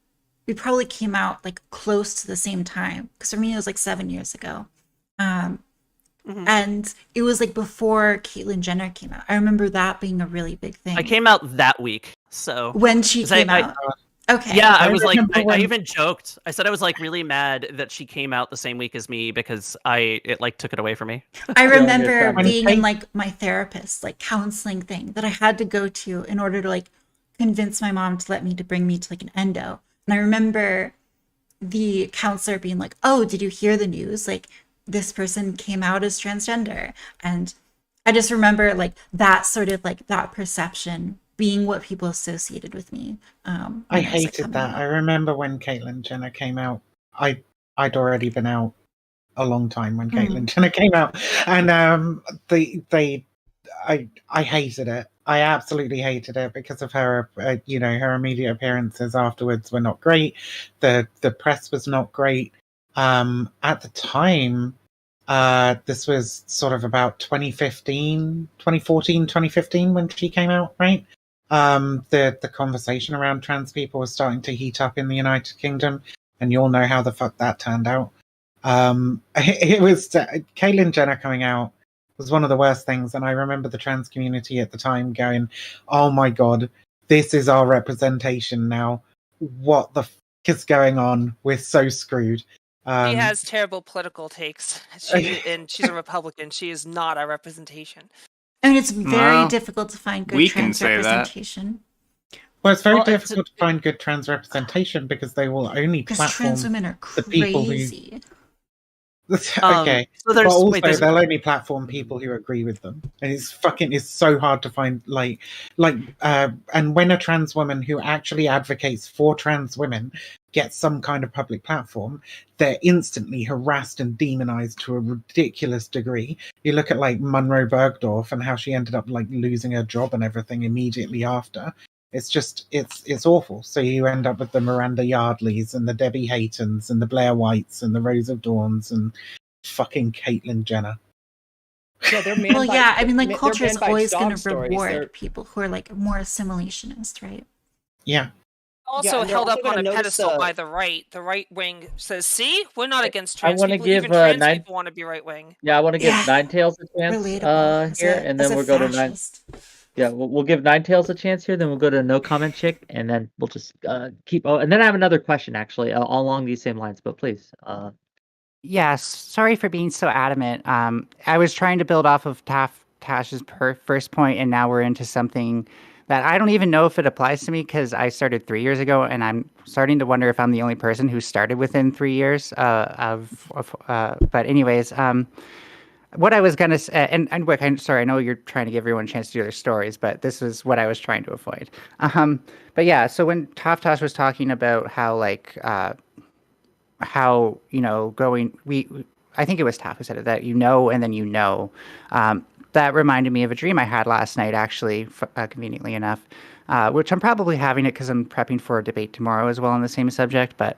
probably came out like close to the same time because for me it was like 7 years ago, um, mhm. and it was like before Caitlyn Jenner came out. I remember that being a really big thing I came out that week, so when she 'cause I- came I- out. Okay, yeah, I I was like, remember I when- even joked. I said I was like really mad that she came out the same week as me because it like took it away from me. I you're remember fine. being When in like my therapist like counseling thing that I had to go to in order to like convince my mom to let me to bring me to like an endo. And I remember the counselor being like, "Oh, did you hear the news? Like this person came out as transgender." And I just remember like that sort of like that perception being what people associated with me. I When was, like, hated coming that. out. I remember when Caitlyn Jenner came out. I'd already been out a long time when Caitlyn Jenner came out, and I hated it. I absolutely hated it because of her. Her immediate appearances afterwards were not great. The press was not great. At the time, this was sort of about 2015, 2014, 2015 when she came out, right? The conversation around trans people was starting to heat up in the United Kingdom, and you all know how the fuck that turned out. It was Caitlyn Jenner coming out was one of the worst things, and I remember the trans community at the time going, "Oh my god, this is our representation now. What the fuck is going on? We're so screwed." She has terrible political takes. And she's a Republican. She is not our representation. I mean, it's very Well, difficult to find good we can trans say that. representation Well, it's very Well, it's- difficult to find good trans representation because they will only because platform trans women are the people who- crazy. okay. So there's But also, wait, there's they'll only platform people who agree with them, and it's so hard to find and when a trans woman who actually advocates for trans women gets some kind of public platform, they're instantly harassed and demonized to a ridiculous degree. You look at like Monroe Bergdorf and how she ended up like losing her job and everything immediately after. It's just it's awful. So you end up with the Miranda Yardleys and the Debbie Haytons and the Blair Whites and the Rose of Dawns and fucking Caitlyn Jenner. No, they're man Well, by- yeah, I mean, like they're culture is man by always going dog to stories. reward They're- people who are like more assimilationist, right? Yeah. Also and they're held also up on gonna a notice, pedestal by the right. The right wing says, "See, we're not against I trans wanna people. give, Even trans nine- people want to be right wing." Yeah, I want to give Yeah. Nine Tails a chance Relatable. As here, a, and as then a we'll go to Nine. fascist. Yeah, we'll give Nine Tails a chance here. Then we'll go to No Comment Chick, and then we'll just keep. Oh, and then I have another question actually, all along these same lines. But please, Yes, sorry for being so adamant. I was trying to build off of Tash's first point, and now we're into something that I don't even know if it applies to me because I started 3 years ago, and I'm starting to wonder if I'm the only person who started within 3 years but anyways, what I was gonna say, and Wick, I'm sorry, I know you're trying to give everyone a chance to do their stories, but this is what I was trying to avoid. But yeah, so when Tosh was talking about how how I think it was Taff who said it, that and then that reminded me of a dream I had last night, actually, conveniently enough, which I'm probably having it because I'm prepping for a debate tomorrow as well on the same subject. But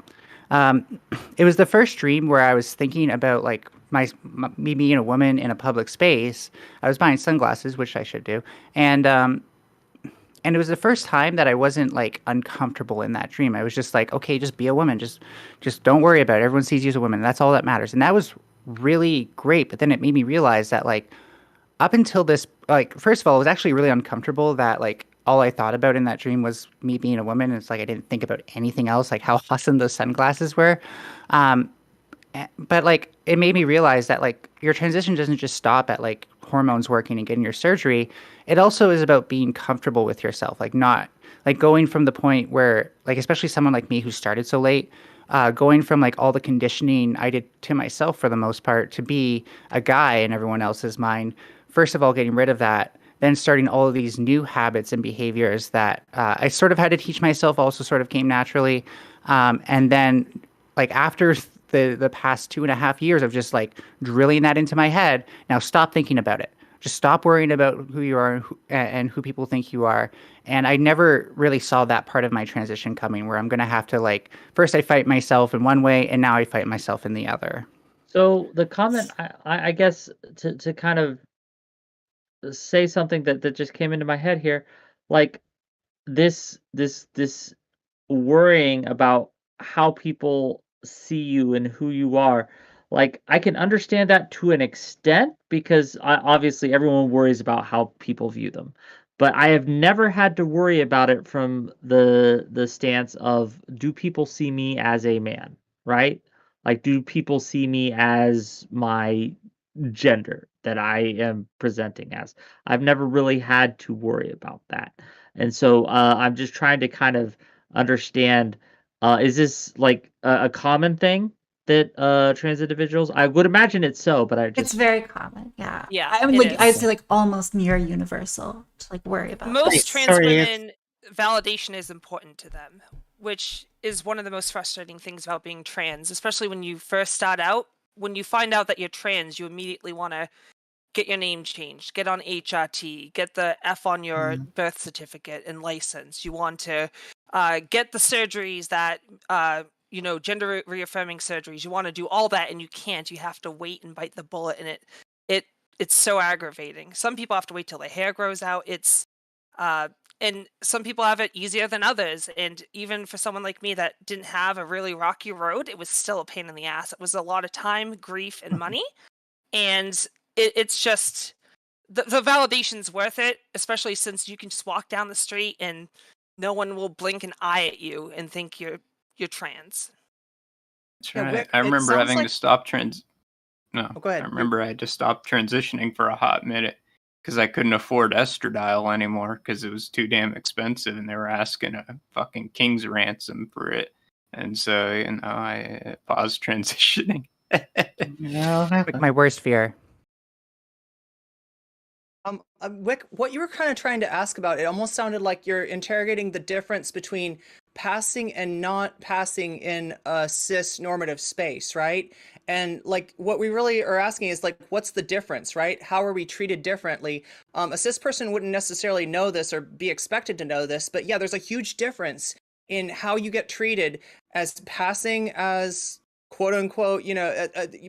it was the first dream where I was thinking about like me being a woman in a public space. I was buying sunglasses, which I should do, and it was the first time that I wasn't like uncomfortable in that dream. I was just like, okay, just be a woman. Just don't worry about it. Everyone sees you as a woman. That's all that matters. And that was really great. But then it made me realize that like up until this, like, first of all, it was actually really uncomfortable that like all I thought about in that dream was me being a woman. It's like I didn't think about anything else, like how awesome those sunglasses were. But like it made me realize that like your transition doesn't just stop at like hormones working and getting your surgery. It also is about being comfortable with yourself, like not like going from the point where like especially someone like me who started so late, going from like all the conditioning I did to myself for the most part to be a guy in everyone else's mind. First of all, getting rid of that, then starting all of these new habits and behaviors that I sort of had to teach myself also sort of came naturally. And then like after the past 2.5 years of just like drilling that into my head, now stop thinking about it. Just stop worrying about who you are and who people think you are. And I never really saw that part of my transition coming, where I'm going to have to like, first I fight myself in one way, and now I fight myself in the other. So the comment, I guess, to kind of say something that just came into my head here, like this worrying about how people see you and who you are. Like, I can understand that to an extent because obviously everyone worries about how people view them. But I have never had to worry about it from the stance of, do people see me as a man, right? Like, do people see me as my gender that I am presenting as? I've never really had to worry about that. And so I'm just trying to kind of understand, is this like a common thing that trans individuals? I would imagine it's so, but I It's just very common. Yeah. Yeah, I mean, it like I'd is. say like almost near universal to like worry about. Most this. trans sorry, women, validation is important to them, which is one of the most frustrating things about being trans, especially when you first start out. When you find out that you're trans, you immediately want to get your name changed, get on HRT, get the F on your birth certificate and license. You want to get the surgeries that, gender reaffirming surgeries. You want to do all that, and you can't. You have to wait and bite the bullet, and it's so aggravating. Some people have to wait till their hair grows out. Uh, and some people have it easier than others. And even for someone like me that didn't have a really rocky road, it was still a pain in the ass. It was a lot of time, grief, and money. And it's just the validation's worth it, especially since you can just walk down the street and no one will blink an eye at you and think you're trans. That's Yeah, right. Wick, I it remember sounds having like- to stop trans. No, Oh, go ahead. I remember I had to stop transitioning for a hot minute because I couldn't afford estradiol anymore because it was too damn expensive, and they were asking a fucking king's ransom for it. And so, I paused transitioning. Like my worst fear. Wick, what you were kind of trying to ask about, it almost sounded like you're interrogating the difference between passing and not passing in a cis normative space, right? And like what we really are asking is like, what's the difference, right? How are we treated differently? A cis person wouldn't necessarily know this or be expected to know this, but yeah, there's a huge difference in how you get treated as passing as quote unquote,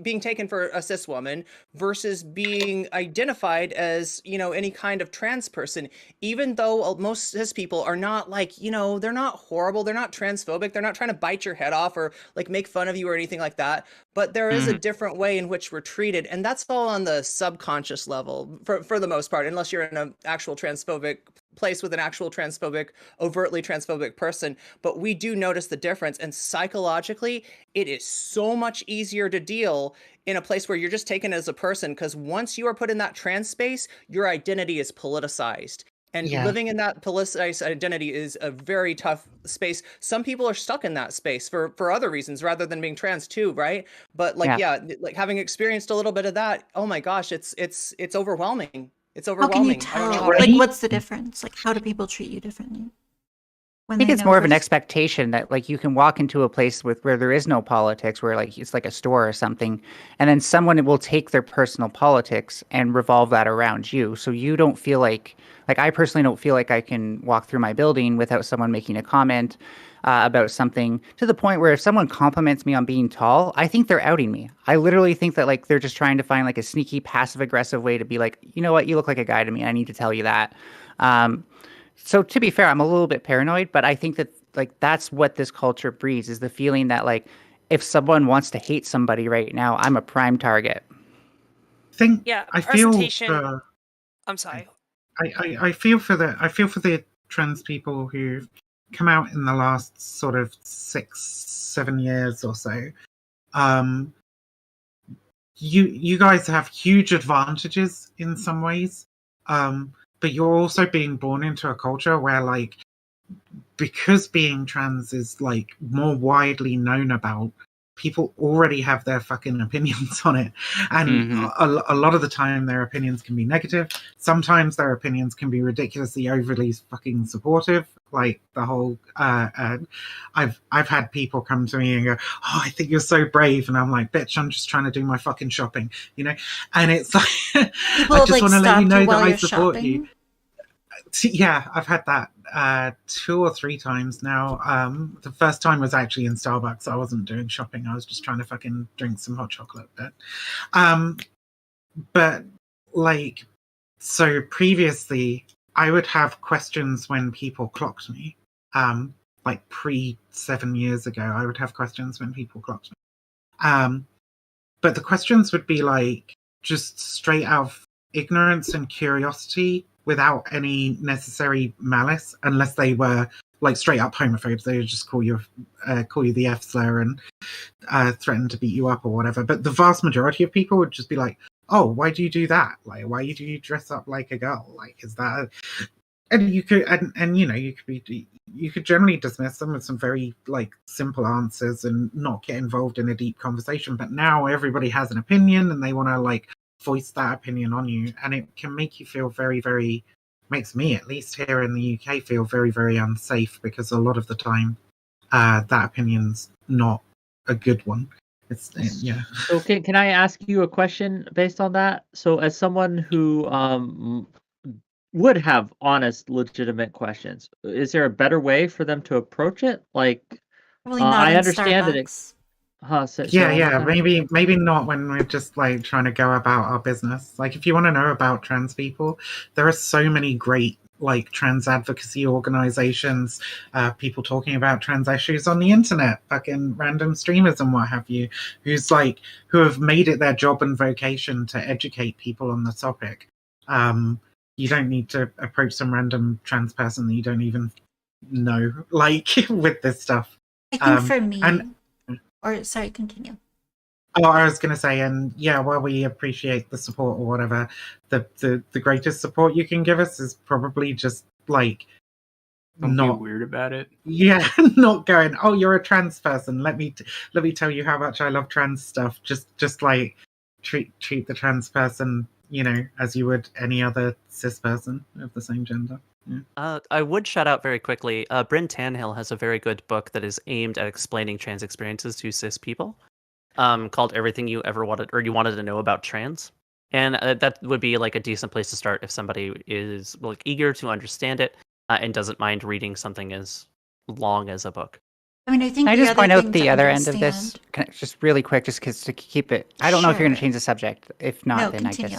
being taken for a cis woman versus being identified as, any kind of trans person, even though most cis people are not like, they're not horrible. They're not transphobic. They're not trying to bite your head off or like make fun of you or anything like that. But there is a different way in which we're treated. And that's all on the subconscious level for the most part, unless you're in an actual transphobic place with an actual overtly transphobic person. But we do notice the difference. And psychologically, it is so much easier to deal in a place where you're just taken as a person, because once you are put in that trans space, your identity is politicized. And living in that politicized identity is a very tough space. Some people are stuck in that space for other reasons rather than being trans too, right? But like, like having experienced a little bit of that, oh my gosh, it's overwhelming. It's How can you overwhelming. I don't know tell? how to- Like, what's the difference? Like, how do people treat you differently? I think it's more of an expectation that like you can walk into a place where there is no politics, where like it's like a store or something, and then someone will take their personal politics and revolve that around you. So you don't feel like I personally don't feel like I can walk through my building without someone making a comment about something, to the point where if someone compliments me on being tall, I think they're outing me. I literally think that like they're just trying to find like a sneaky passive aggressive way to be like, you know what, you look like a guy to me. I need to tell you that. So to be fair, I'm a little bit paranoid, but I think that like that's what this culture breeds, is the feeling that like if someone wants to hate somebody right now, I'm a prime target. Yeah, I feel presentation. I'm sorry. I feel for the trans people who've come out in the last sort of 6-7 years or so. You guys have huge advantages in some ways. But you're also being born into a culture where, like, because being trans is like more widely known about, people already have their fucking opinions on it, and a lot of the time their opinions can be negative. Sometimes their opinions can be ridiculously overly fucking supportive, like the whole I've had people come to me and go, oh, I think you're so brave, and I'm like, bitch, I'm just trying to do my fucking shopping, you know. And it's like People I have, just like, want to let you stopped know that while I you're support shopping? you. Yeah, I've had that 2 or 3 times now. The first time was actually in Starbucks. I wasn't doing shopping. I was just trying to fucking drink some hot chocolate. But like, so previously, I would have questions when people clocked me. Like 7 years ago, I would have questions when people clocked me. But the questions would be like just straight out of ignorance and curiosity without any necessary malice, unless they were like straight up homophobes. They would just call you the F slur and threaten to beat you up or whatever. But the vast majority of people would just be like, "Oh, why do you do that? Like, why do you dress up like a girl? Like, is that?" And you could, and you know, you could generally dismiss them with some very like simple answers and not get involved in a deep conversation. But now everybody has an opinion and they want to like voice that opinion on you, and it can make you feel very, very, makes me at least here in the UK feel very, very unsafe, because a lot of the time that opinion's not a good one. Yeah. So can I ask you a question based on that? So as someone who would have honest, legitimate questions, is there a better way for them to approach it? Like, Probably not I in understand that it. Starbucks. Say one more time? Maybe not when we're just like trying to go about our business. Like, if you want to know about trans people, there are so many great like trans advocacy organizations, people talking about trans issues on the internet, fucking random streamers and what have you, who have made it their job and vocation to educate people on the topic. You don't need to approach some random trans person that you don't even know, like, with this stuff. I think for me, and or sorry, continue. Oh, I was going to say, and yeah, while we appreciate the support or whatever, the greatest support you can give us is probably just like Don't not be weird about it. Yeah, not going, oh, you're a trans person. Let me tell you how much I love trans stuff. Just like treat the trans person, you know, as you would any other cis person of the same gender. Yeah. I would shout out very quickly. Bryn Tannehill has a very good book that is aimed at explaining trans experiences to cis people, called "Everything You Ever Wanted or You Wanted to Know About Trans," and that would be like a decent place to start if somebody is like eager to understand it and doesn't mind reading something as long as a book. I mean, I think Can I the just other point out thing the to other end of understand- this? Can I, just really quick, just because to keep it. I don't know if you're going to Sure. change the subject. If not, No, then continue.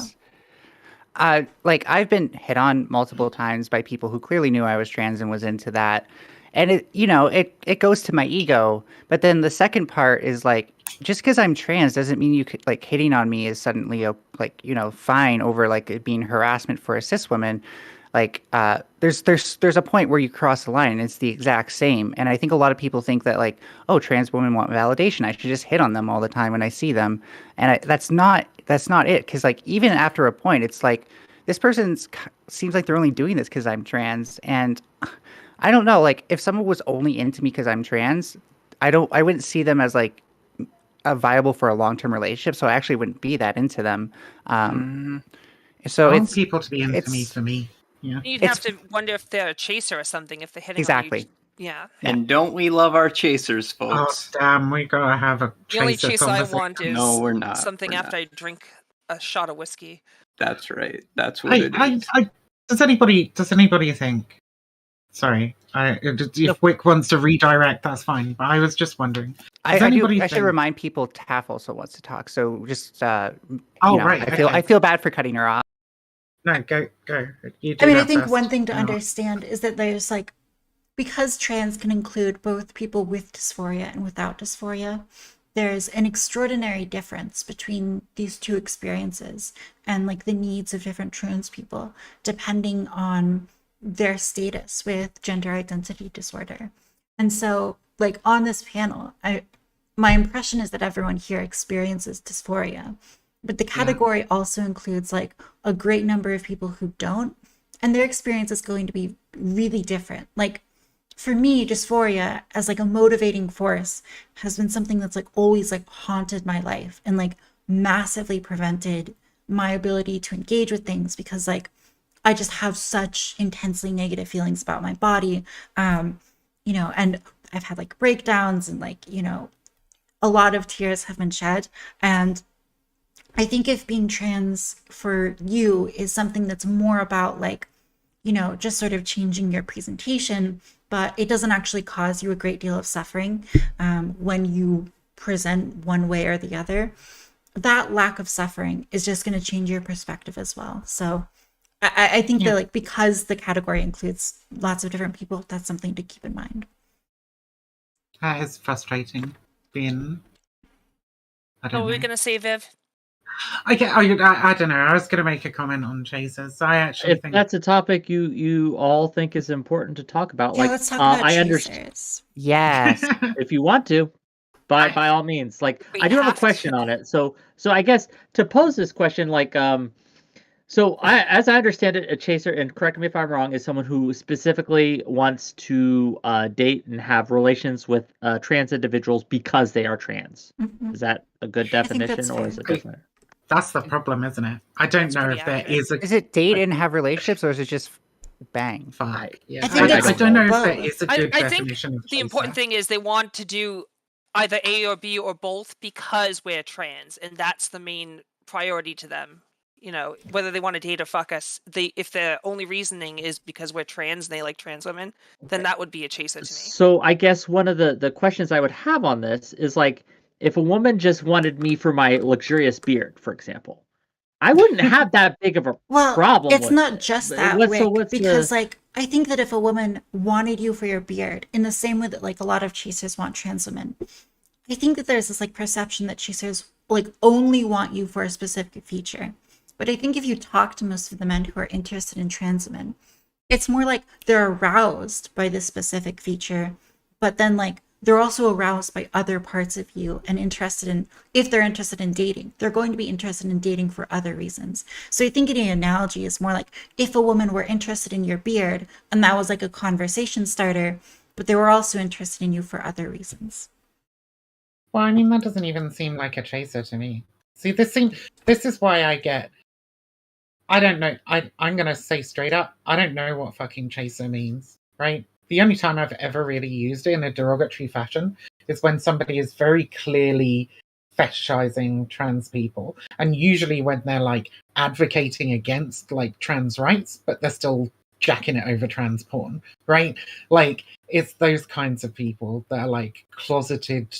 I guess. Like I've been hit on multiple times by people who clearly knew I was trans and was into that, and it goes to my ego. But then the second part is like, just because I'm trans doesn't mean you could like hitting on me is suddenly fine over like it being harassment for a cis woman. Like there's a point where you cross the line and it's the exact same. And I think a lot of people think that like, oh, trans women want validation, I should just hit on them all the time when I see them. And that's not it. Because like even after a point, it's like this person seems like they're only doing this because I'm trans. And I don't know, like if someone was only into me because I'm trans, I wouldn't see them as like viable for a long-term relationship. So I actually wouldn't be that into them. So I want it's people to be into me for me. Yeah. You'd have to wonder if they're a chaser or something, if they're hitting Exactly. on you. Yeah. And don't we love our chasers, Oh folks? damn, we gotta have a The only chaser chaser I conversation. want is No, we're not. something We're after not. I drink a shot of whiskey. That's right. That's what it is. Does anybody think? Sorry, if Wick wants to redirect, that's fine. But I was just wondering. I should remind people Taff also wants to talk. So just right. I feel bad for cutting her off. No, go. You do I mean, I that think first. one thing to No. understand is that there's like, because trans can include both people with dysphoria and without dysphoria, there's an extraordinary difference between these two experiences and like the needs of different trans people depending on their status with gender identity disorder. And so like on this panel, my impression is that everyone here experiences dysphoria, but the category also includes like a great number of people who don't, and their experience is going to be really different. Like for me, dysphoria as like a motivating force has been something that's like always like haunted my life and like massively prevented my ability to engage with things because like I just have such intensely negative feelings about my body. You know, and I've had like breakdowns and like, you know, a lot of tears have been shed. And I think if being trans for you is something that's more about like, you know, just sort of changing your presentation, but it doesn't actually cause you a great deal of suffering when you present one way or the other, that lack of suffering is just going to change your perspective as well. So I think that like because the category includes lots of different people, that's something to keep in mind. That is frustrating. Being, I don't What were we know. going to say, Viv? I don't know. I was going to make a comment on chasers. I actually If think that's a topic you all think is important to talk about, Yeah, like let's talk about I understand chasers. Yes. if you want to, by all means. Like We I do have a have to. question on it. So I guess to pose this question, like as I understand it, a chaser, and correct me if I'm wrong, is someone who specifically wants to date and have relations with trans individuals because they are trans. Mhm. Is that a good I think that's definition, or is fair. it different? that's the problem, isn't it? I don't That's know pretty if there accurate. is a Is it date and have relationships, or is it just bang? fuck. Yeah, I think it's I don't know if both. there is a good I think definition of the important chaser. thing is they want to do either A or B or both because we're trans, and that's the main priority to them. You know, whether they want to date or fuck us, if their only reasoning is because we're trans and they like trans women, then that would be a chaser to me. So I guess one of the questions I would have on this is like, if a woman just wanted me for my luxurious beard, for example, I wouldn't have that big of a Well, problem it's with not it. just But that, what's Rick, because the like I think that if a woman wanted you for your beard, in the same way that like a lot of chasers want trans women, I think that there's this like perception that chasers like only want you for a specific feature. But I think if you talk to most of the men who are interested in trans women, it's more like they're aroused by this specific feature, but then like they're also aroused by other parts of you and interested in, if they're interested in dating, they're going to be interested in dating for other reasons. So I think an analogy is more like if a woman were interested in your beard and that was like a conversation starter, but they were also interested in you for other reasons. Well, I mean, that doesn't even seem like a chaser to me. See, this is why I don't know. I'm gonna say straight up, I don't know what fucking chaser means, right? The only time I've ever really used it in a derogatory fashion is when somebody is very clearly fetishizing trans people, and usually when they're like advocating against like trans rights, but they're still jacking it over trans porn, right? Like it's those kinds of people that are like closeted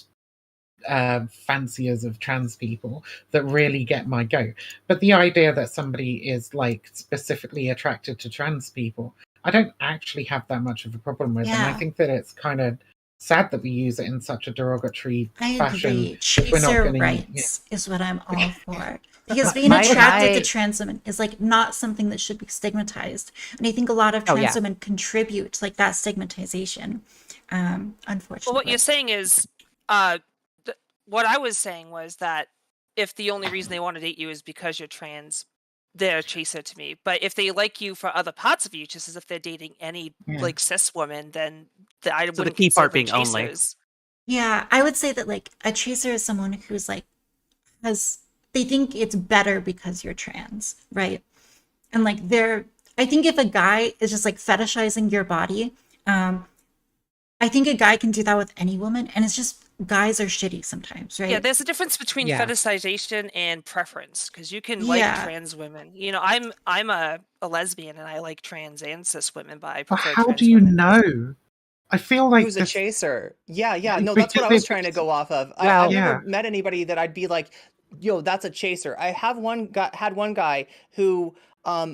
fanciers of trans people that really get my goat. But the idea that somebody is like specifically attracted to trans people, I don't actually have that much of a problem with. And I Yeah. think that it's kind of sad that we use it in such a derogatory I fashion. agree. If we're not Chaser gonna rights is what I'm all for. Because being My- attracted to my- trans women is like not something that should be stigmatized. And I think a lot of Oh, trans yeah. women contribute to like that stigmatization. Unfortunately. Well, what you're saying is, what I was saying was that if the only reason they want to date you is because you're trans, they're a chaser to me. But if they like you for other parts of you, just as if they're dating any Yeah. like cis woman, then I So the wouldn't key consider part them being only. chasers. Yeah, I would say that like a chaser is someone who's like they think it's better because you're trans, right? And like I think if a guy is just like fetishizing your body, I think a guy can do that with any woman, and it's just guys are shitty sometimes, right? Yeah, there's a difference between Yeah. fetishization and preference, because you can like Yeah. trans women. You know, I'm a lesbian and I like trans and cis women, but I But prefer how trans do you women. know? I feel like Who's a this. chaser? Yeah, no, Because that's what I was it- trying to go off of. Well- I've never Yeah. met anybody that I'd be like, yo, that's a chaser. I have had one guy who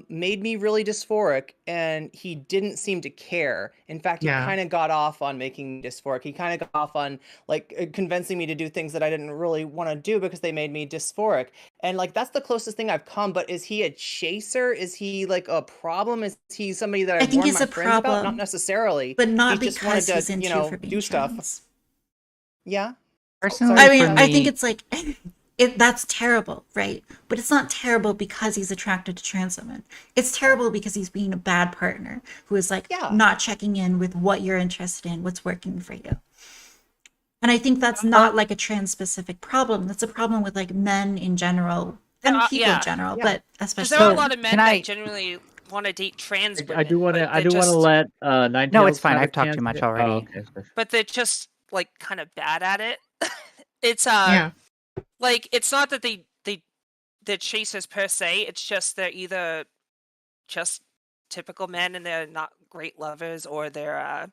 made me really dysphoric, and he didn't seem to care. In fact, he Yeah. kind of got off on making me dysphoric. He kind of got off on like convincing me to do things that I didn't really want to do because they made me dysphoric. And like that's the closest thing I've come. But is he a chaser? Is he like a problem? Is he somebody that I I've think warned he's my a friends about? Not problem, necessarily. but not He just wanted because to, he's into you for being do stuff. trans. Yeah. Personally, I for mean, I think me- it's like that's terrible, right? But it's not terrible because he's attracted to trans women. It's terrible because he's being a bad partner who is like not checking in with what you're interested in, what's working for you. And I think that's not like a trans specific problem. That's a problem with like men in general and people in general, but Because especially there are a lot of men Can I- that genuinely want to date trans women. I do want but to. I they're do want to just- let Nine No, Tails it's fine. have a I've talked too chance much to- already. Oh, okay, sure. But they're just like kind of bad at it. It's Yeah. like it's not that they're chasers per se. It's just they're either just typical men and they're not great lovers, or they're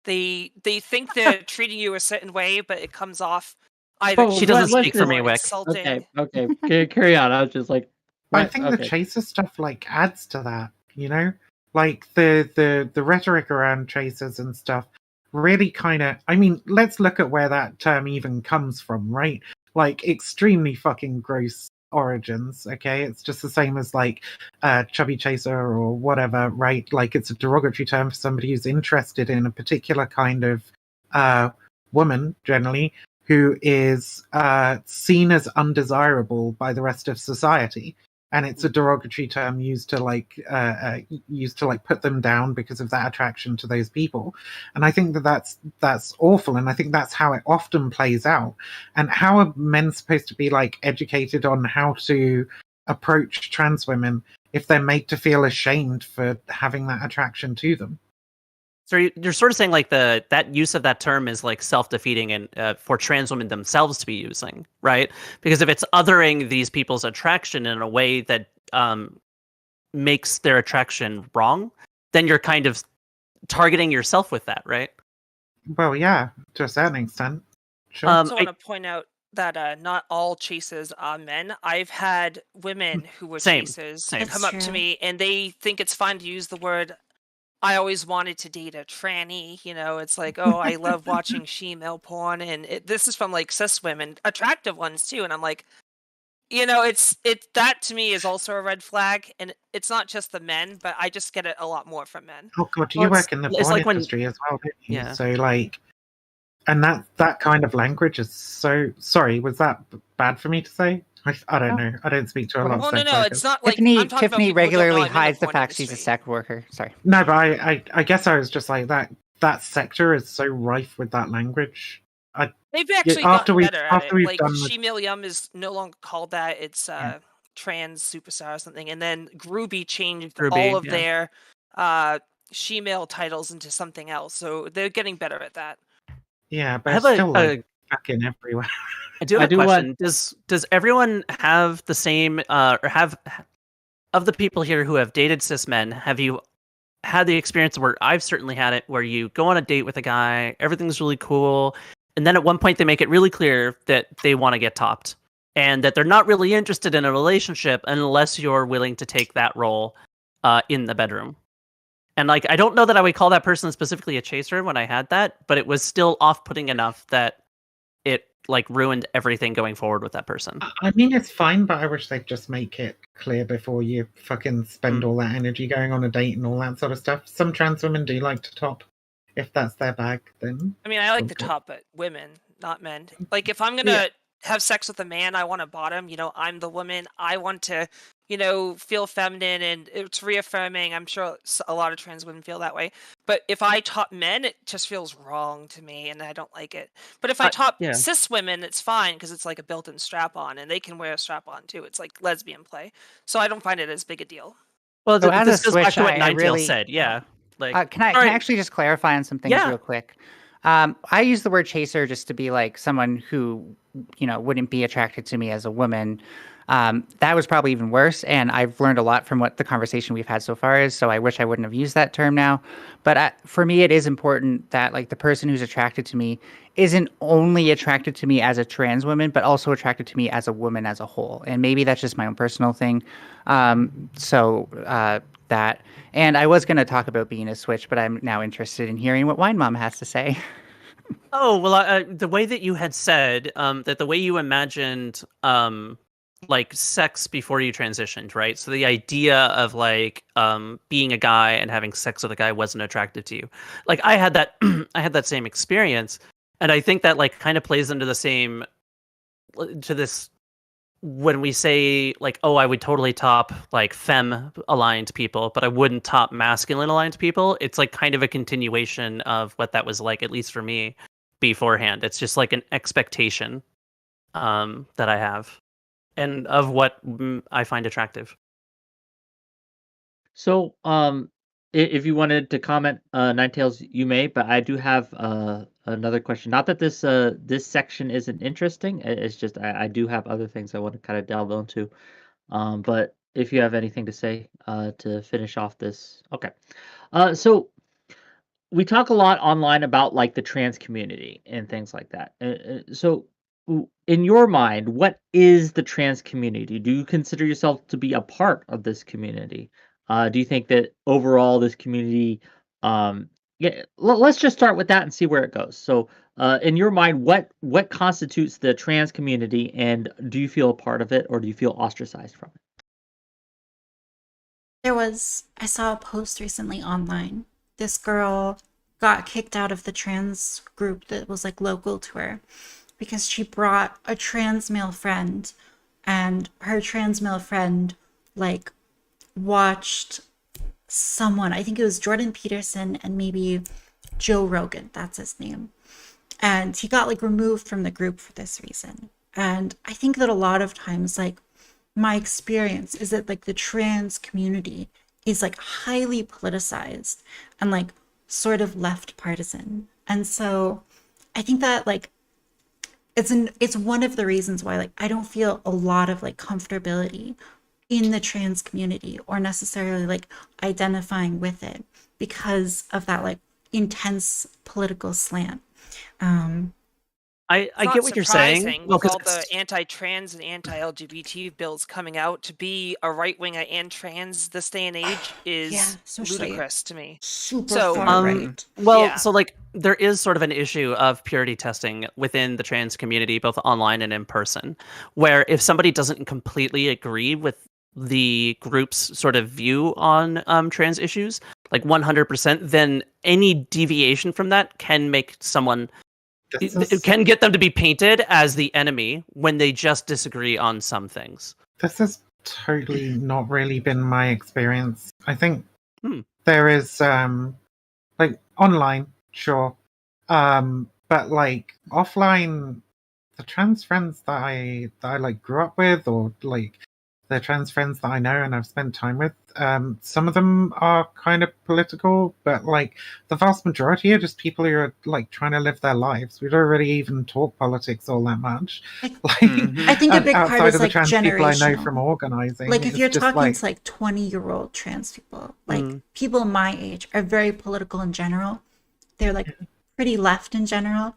they think they're treating you a certain way, but it comes off either Oh, She doesn't let's speak for just- me, Wick. insulting. Okay. Carry on. I was just like, I what? think the Okay. chaser stuff like adds to that, you know, like the rhetoric around chasers and stuff really kind of. I mean, let's look at where that term even comes from, right? Like extremely fucking gross origins. Okay, it's just the same as like chubby chaser or whatever, right? Like it's a derogatory term for somebody who's interested in a particular kind of woman, generally, who is seen as undesirable by the rest of society, and it's a derogatory term used to put them down because of that attraction to those people. And I think that's awful, and I think that's how it often plays out. And how are men supposed to be like educated on how to approach trans women if they're made to feel ashamed for having that attraction to them? So you're sort of saying like that use of that term is like self-defeating and for trans women themselves to be using, right? Because if it's othering these people's attraction in a way that makes their attraction wrong, then you're kind of targeting yourself with that, right? Well, yeah, to a certain extent. Sure. I also want to point out that not all chasers are men. I've had women who were Same. chasers Same. come That's up to true. me and they think it's fine to use the word I always wanted to date a tranny, you know, it's like, oh, I love watching she-male porn, and this is from like cis women, attractive ones too, and I'm like, you know, it's that to me is also a red flag, and it's not just the men, but I just get it a lot more from men. Oh god, Well, you work in the it's porn like when- industry as well, don't you? Yeah. So like, and that kind of language is so. Sorry, was that bad for me to say? I don't know. I don't speak to a lot of Well, sex no, workers. it's not like Tiffany I'm talking about Tiffany people who don't know regularly I'm in the hides the porn fact she's a industry. sex worker. Sorry. No, but I guess I was just like that sector is so rife with that language. They've actually after gotten we've- better at after it. we've Like done the- She-Male Yum is no longer called that. It's trans superstar or something. And then Groovy changed Groovy, all of yeah. their she-male titles into something else. So they're getting better at that. Yeah, I but have it's still a like fucking everywhere. I do have I a do question. Does everyone have the same or have of the people here who have dated cis men, have you had the experience where I've certainly had it where you go on a date with a guy, everything's really cool, and then at one point they make it really clear that they want to get topped and that they're not really interested in a relationship unless you're willing to take that role in the bedroom. And like I don't know that I would call that person specifically a chaser when I had that, but it was still off-putting enough that it like ruined everything going forward with that person. I mean, it's fine, but I wish they'd just make it clear before you fucking spend all that energy going on a date and all that sort of stuff. Some trans women do like to top. If that's their bag, then I mean, I like the Okay. top, but women, not men. Like, if I'm gonna Yeah. have sex with a man, I want a bottom. You know, I'm the woman. I want to, you know, feel feminine, and it's reaffirming. I'm sure a lot of trans women feel that way. But if I top men, it just feels wrong to me, and I don't like it. But if I top yeah. cis women, it's fine because it's like a built-in strap-on, and they can wear a strap-on too. It's like lesbian play, so I don't find it as big a deal. Well, So as a this goes back switch, to what I Ninetales really- said. Yeah, like Can I sorry. actually just clarify on some things Yeah. real quick? I use the word chaser just to be like someone who, you know, wouldn't be attracted to me as a woman. That was probably even worse, and I've learned a lot from what the conversation we've had so far is. So I wish I wouldn't have used that term now. But for me, it is important that like the person who's attracted to me isn't only attracted to me as a trans woman, but also attracted to me as a woman as a whole. And maybe that's just my own personal thing. That. And I was going to talk about being a switch, but I'm now interested in hearing what Wine Mom has to say. Oh well, the way that you had said that the way you imagined like sex before you transitioned, right? So the idea of like being a guy and having sex with a guy wasn't attractive to you. Like I had that I had that same experience, and I think that like kind of plays into the same to this when we say like, oh, I would totally top like femme aligned people, but I wouldn't top masculine aligned people, it's like kind of a continuation of what that was like, at least for me beforehand. It's just like an expectation that I have and of what I find attractive. So, if you wanted to comment, Ninetales, you may, but I do have another question. Not that this section isn't interesting. It's just I do have other things I want to kind of delve into. But if you have anything to say to finish off this, okay. So we talk a lot online about like the trans community and things like that. So, in your mind, what is the trans community? Do you consider yourself to be a part of this community? Do you think that overall this community, yeah, let's just start with that and see where it goes. So, in your mind, what constitutes the trans community, and do you feel a part of it, or do you feel ostracized from it? I saw a post recently online. This girl got kicked out of the trans group that was like local to her because she brought a trans male friend, and her trans male friend like watched someone, I think it was Jordan Peterson and maybe Joe Rogan, that's his name. And he got like removed from the group for this reason. And I think that a lot of times, like, my experience is that like the trans community is like highly politicized and like sort of left partisan. And so I think that like it's one of the reasons why like I don't feel a lot of like comfortability in the trans community or necessarily like identifying with it because of that like intense political slant. I get what you're saying. With all the anti-trans and anti-LGBT bills coming out, to be a right-winger and trans this day and age is ludicrous to me. Super far right. Well, Yeah. so like there is sort of an issue of purity testing within the trans community, both online and in person, where if somebody doesn't completely agree with the group's sort of view on trans issues, like 100%, then any deviation from that can make someone... It can get them to be painted as the enemy when they just disagree on some things. This has totally not really been my experience. I think there is like online, sure, but like offline, the trans friends that I like grew up with, or like the trans friends that I know and I've spent time with, some of them are kind of political, but like the vast majority are just people who are like trying to live their lives. We don't really even talk politics all that much. Like, I think a big part outside is of the like trans people I know generational. from organizing. Like if it's you're just talking like, to like 20-year-old trans people, like people my age are very political in general. They're like pretty left in general.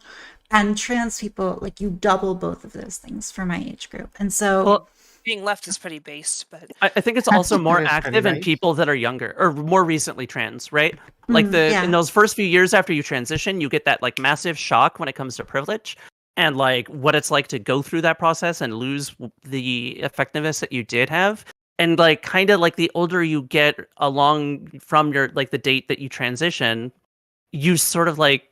And trans people, like you double both of those things for my age group. And so being left is pretty based, but I think it's also more active in people that are younger or more recently trans, right? Like in those first few years after you transition, you get that like massive shock when it comes to privilege and like what it's like to go through that process and lose the effectiveness that you did have. And like kind of like the older you get along from your like the date that you transition, you sort of like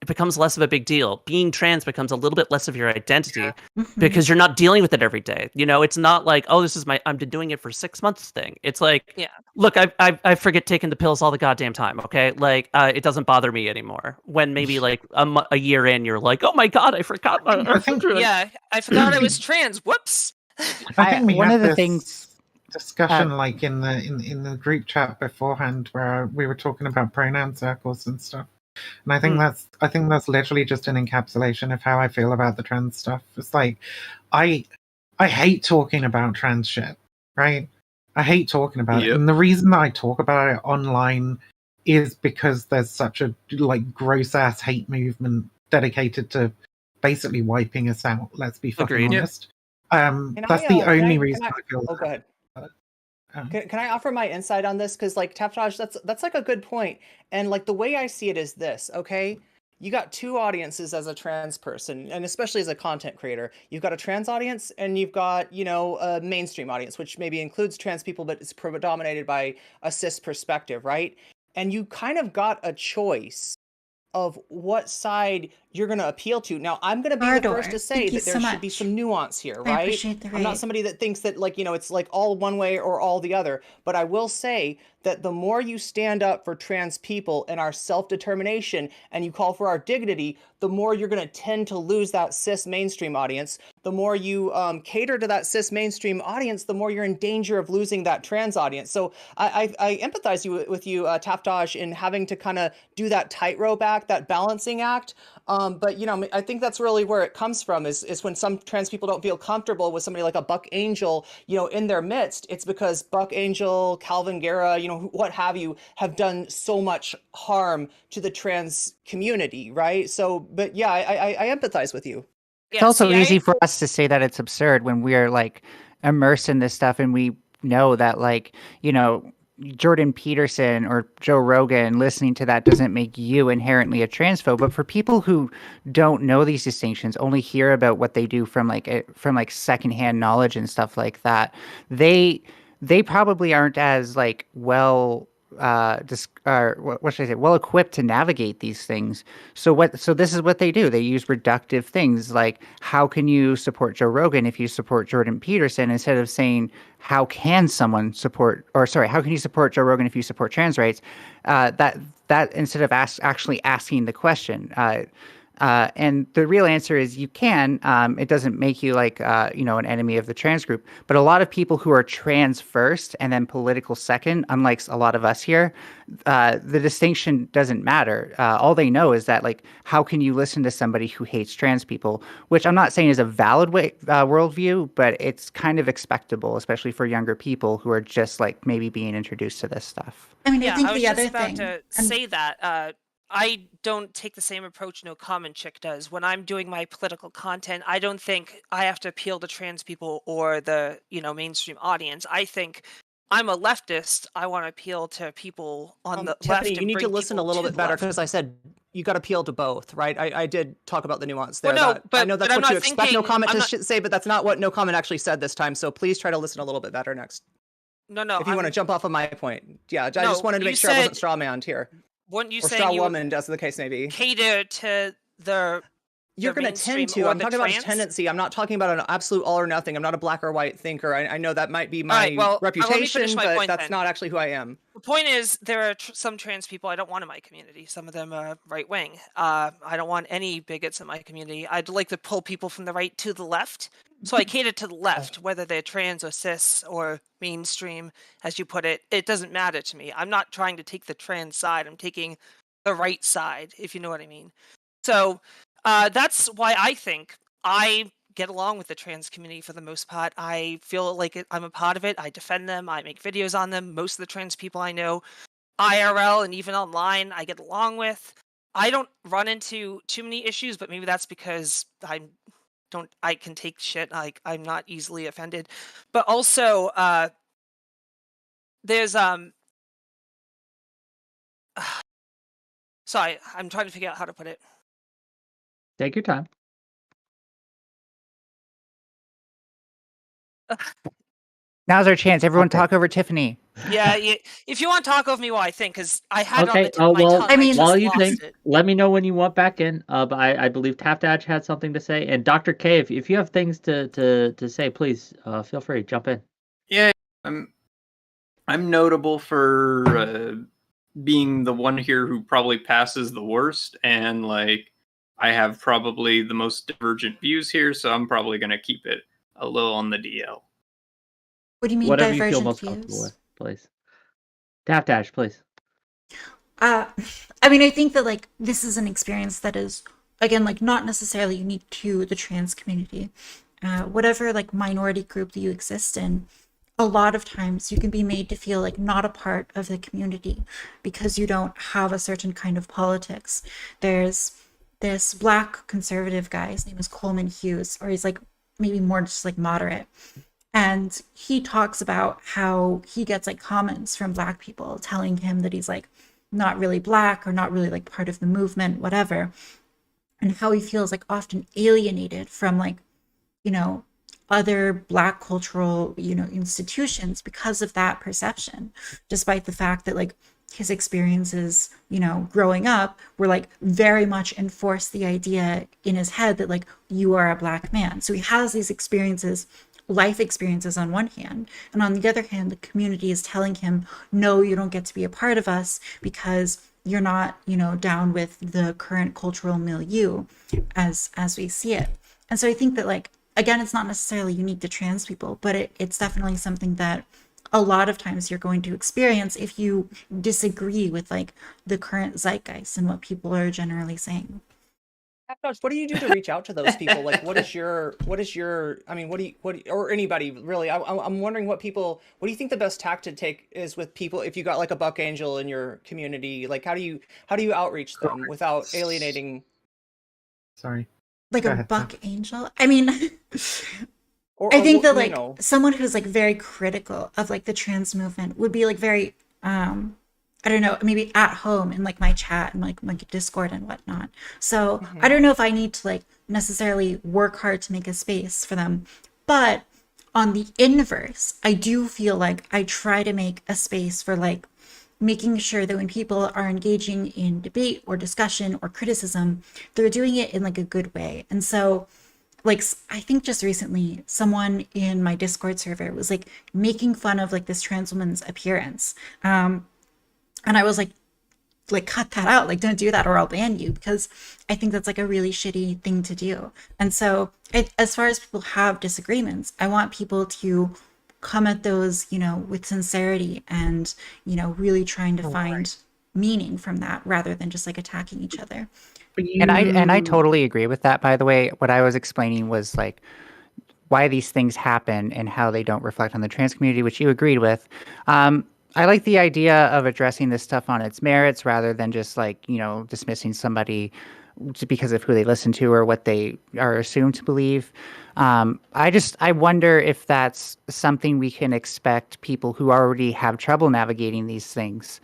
it becomes less of a big deal. Being trans becomes a little bit less of your identity because you're not dealing with it every day. You know, it's not like, oh, this is I've been doing it for 6 months thing. It's like, look, I forget taking the pills all the goddamn time. Okay. Like, it doesn't bother me anymore. When maybe like a year in, you're like, oh my God, I forgot. I forgot I was trans. Whoops. I think we one had of the this things discussion like in the group chat beforehand where we were talking about pronoun circles and stuff. And I think that's literally just an encapsulation of how I feel about the trans stuff. It's like I hate talking about trans shit, right? I hate talking about it. And the reason that I talk about it online is because there's such a like gross ass hate movement dedicated to basically wiping us out, let's be fucking honest. That's the only reason I feel that. Oh, go ahead. Can I offer my insight on this? Because like Taptage, that's like a good point. And like the way I see it is this, okay? You got two audiences as a trans person, and especially as a content creator. You've got a trans audience and you've got, you know, a mainstream audience, which maybe includes trans people, but it's predominated by a cis perspective, right? And you kind of got a choice of what side you're going to appeal to. Now, I'm going to be the first to say that there should be some nuance here, right? I appreciate the I'm not somebody that thinks that, like, you know, it's like all one way or all the other. But I will say that the more you stand up for trans people and our self-determination and you call for our dignity, the more you're going to tend to lose that cis mainstream audience. The more you cater to that cis mainstream audience, the more you're in danger of losing that trans audience. So I empathize with you, Taftosh, in having to kind of do that tightrope act, that balancing act. But, you know, I think that's really where it comes from is when some trans people don't feel comfortable with somebody like a Buck Angel, you know, in their midst. It's because Buck Angel, Calvin Guerra, you know, what have you, have done so much harm to the trans community, right? So, but yeah, I empathize with you. It's also easy for us to say that it's absurd when we are like immersed in this stuff and we know that, like, you know, Jordan Peterson or Joe Rogan listening to that doesn't make you inherently a transphobe. But for people who don't know these distinctions, only hear about what they do from like secondhand knowledge and stuff like that, they probably aren't as like well what should I say, well equipped to navigate these things. So this is what they do. They use reductive things like, how can you support Joe Rogan if you support Jordan Peterson, instead of saying, how can you support Joe Rogan if you support trans rights? That instead of actually asking the question. And the real answer is you can. It doesn't make you like, you know, an enemy of the trans group. But a lot of people who are trans first and then political second, unlike a lot of us here, the distinction doesn't matter. All they know is that, like, how can you listen to somebody who hates trans people? Which I'm not saying is a valid worldview, but it's kind of expectable, especially for younger people who are just like maybe being introduced to this stuff. I mean, Yeah, I think I was the just other about thing. to say that. I don't take the same approach No Common Chick does. When I'm doing my political content, I don't think I have to appeal to trans people or the, you know, mainstream audience. I think I'm a leftist. I want to appeal to people on the left. Tiffany, you and need to bring listen a people little to bit the better, left. because I said you got to appeal to both, right? I did talk about the nuance there. Well, no, I know that's but I'm what you not expect No thinking- Comment I'm to not- say, but that's not what No Comment actually said this time. So please try to listen a little bit better next. No, If you want to jump off of my point. Yeah, I No, just wanted to you make sure I wasn't said- straw manned here. Weren't you Or saying straw you woman, as the case may be. cater to the You're going to tend to. I'm talking about a tendency. I'm not talking about an absolute all or nothing. I'm not a black or white thinker. I know that might be my right, well, let me reputation, finish my but point that's then. not actually who I am. The point is, there are some trans people I don't want in my community. Some of them are right wing. I don't want any bigots in my community. I'd like to pull people from the right to the left. So I cater to the left, whether they're trans or cis or mainstream, as you put it. It doesn't matter to me. I'm not trying to take the trans side. I'm taking the right side, if you know what I mean. So that's why I think I get along with the trans community for the most part. I feel like I'm a part of it. I defend them. I make videos on them. Most of the trans people I know, IRL and even online, I get along with. I don't run into too many issues, but maybe that's because I can take shit. Like, I'm not easily offended. But also, there's sorry, I'm trying to figure out how to put it. Take your time. Now's our chance. Everyone talk over Tiffany. Yeah, if you want to talk over me while I think, because I had it on Okay. the tip of my tongue. I mean, just while you lost think, it. let me know when you want back in. But I believe Tapdadge had something to say, and Dr. K, if you have things to say, please feel free, jump in. Yeah, I'm notable for being the one here who probably passes the worst, and like I have probably the most divergent views here, so I'm probably gonna keep it a little on the DL. What do you mean Whatever you feel divergent most comfortable views? with, please. Tapdadge, please. I mean, I think that, like, this is an experience that is, again, like, not necessarily unique to the trans community. Whatever, like, minority group that you exist in, a lot of times you can be made to feel like not a part of the community because you don't have a certain kind of politics. There's this black conservative guy, his name is Coleman Hughes, or he's like maybe more just like moderate. And he talks about how he gets like comments from black people telling him that he's like not really black or not really like part of the movement, whatever. And how he feels like often alienated from like, you know, other black cultural, you know, institutions because of that perception, despite the fact that like his experiences, you know, growing up were like very much enforced the idea in his head that like you are a black man. So he has these experiences, life experiences on one hand, and on the other hand the community is telling him, no, you don't get to be a part of us because you're not, you know, down with the current cultural milieu as we see it. And so I think that, like, again, it's not necessarily unique to trans people, but it's definitely something that a lot of times you're going to experience if you disagree with like the current zeitgeist and what people are generally saying. What do you do to reach out to those people? Like, what is your, I mean, or anybody really? I'm wondering what do you think the best tack to take is with people if you got like a buck angel in your community? Like, how do you outreach them without alienating? Sorry. Like Go a ahead, buck angel? I mean, I think that you like know. someone who's like very critical of like the trans movement would be like very I don't know, maybe at home in like my chat and like my Discord and whatnot. So I don't know if I need to like necessarily work hard to make a space for them. But on the inverse, I do feel like I try to make a space for like making sure that when people are engaging in debate or discussion or criticism, they're doing it in like a good way. And so like I think just recently someone in my Discord server was like making fun of like this trans woman's appearance. And I was like cut that out, like don't do that or I'll ban you, because I think that's like a really shitty thing to do. And so as far as people have disagreements, I want people to come at those, you know, with sincerity and, you know, really trying to find meaning from that rather than just like attacking each other. And I totally agree with that, by the way. What I was explaining was like why these things happen and how they don't reflect on the trans community, which you agreed with. I like the idea of addressing this stuff on its merits rather than just like, you know, dismissing somebody just because of who they listen to or what they are assumed to believe. I wonder if that's something we can expect people who already have trouble navigating these things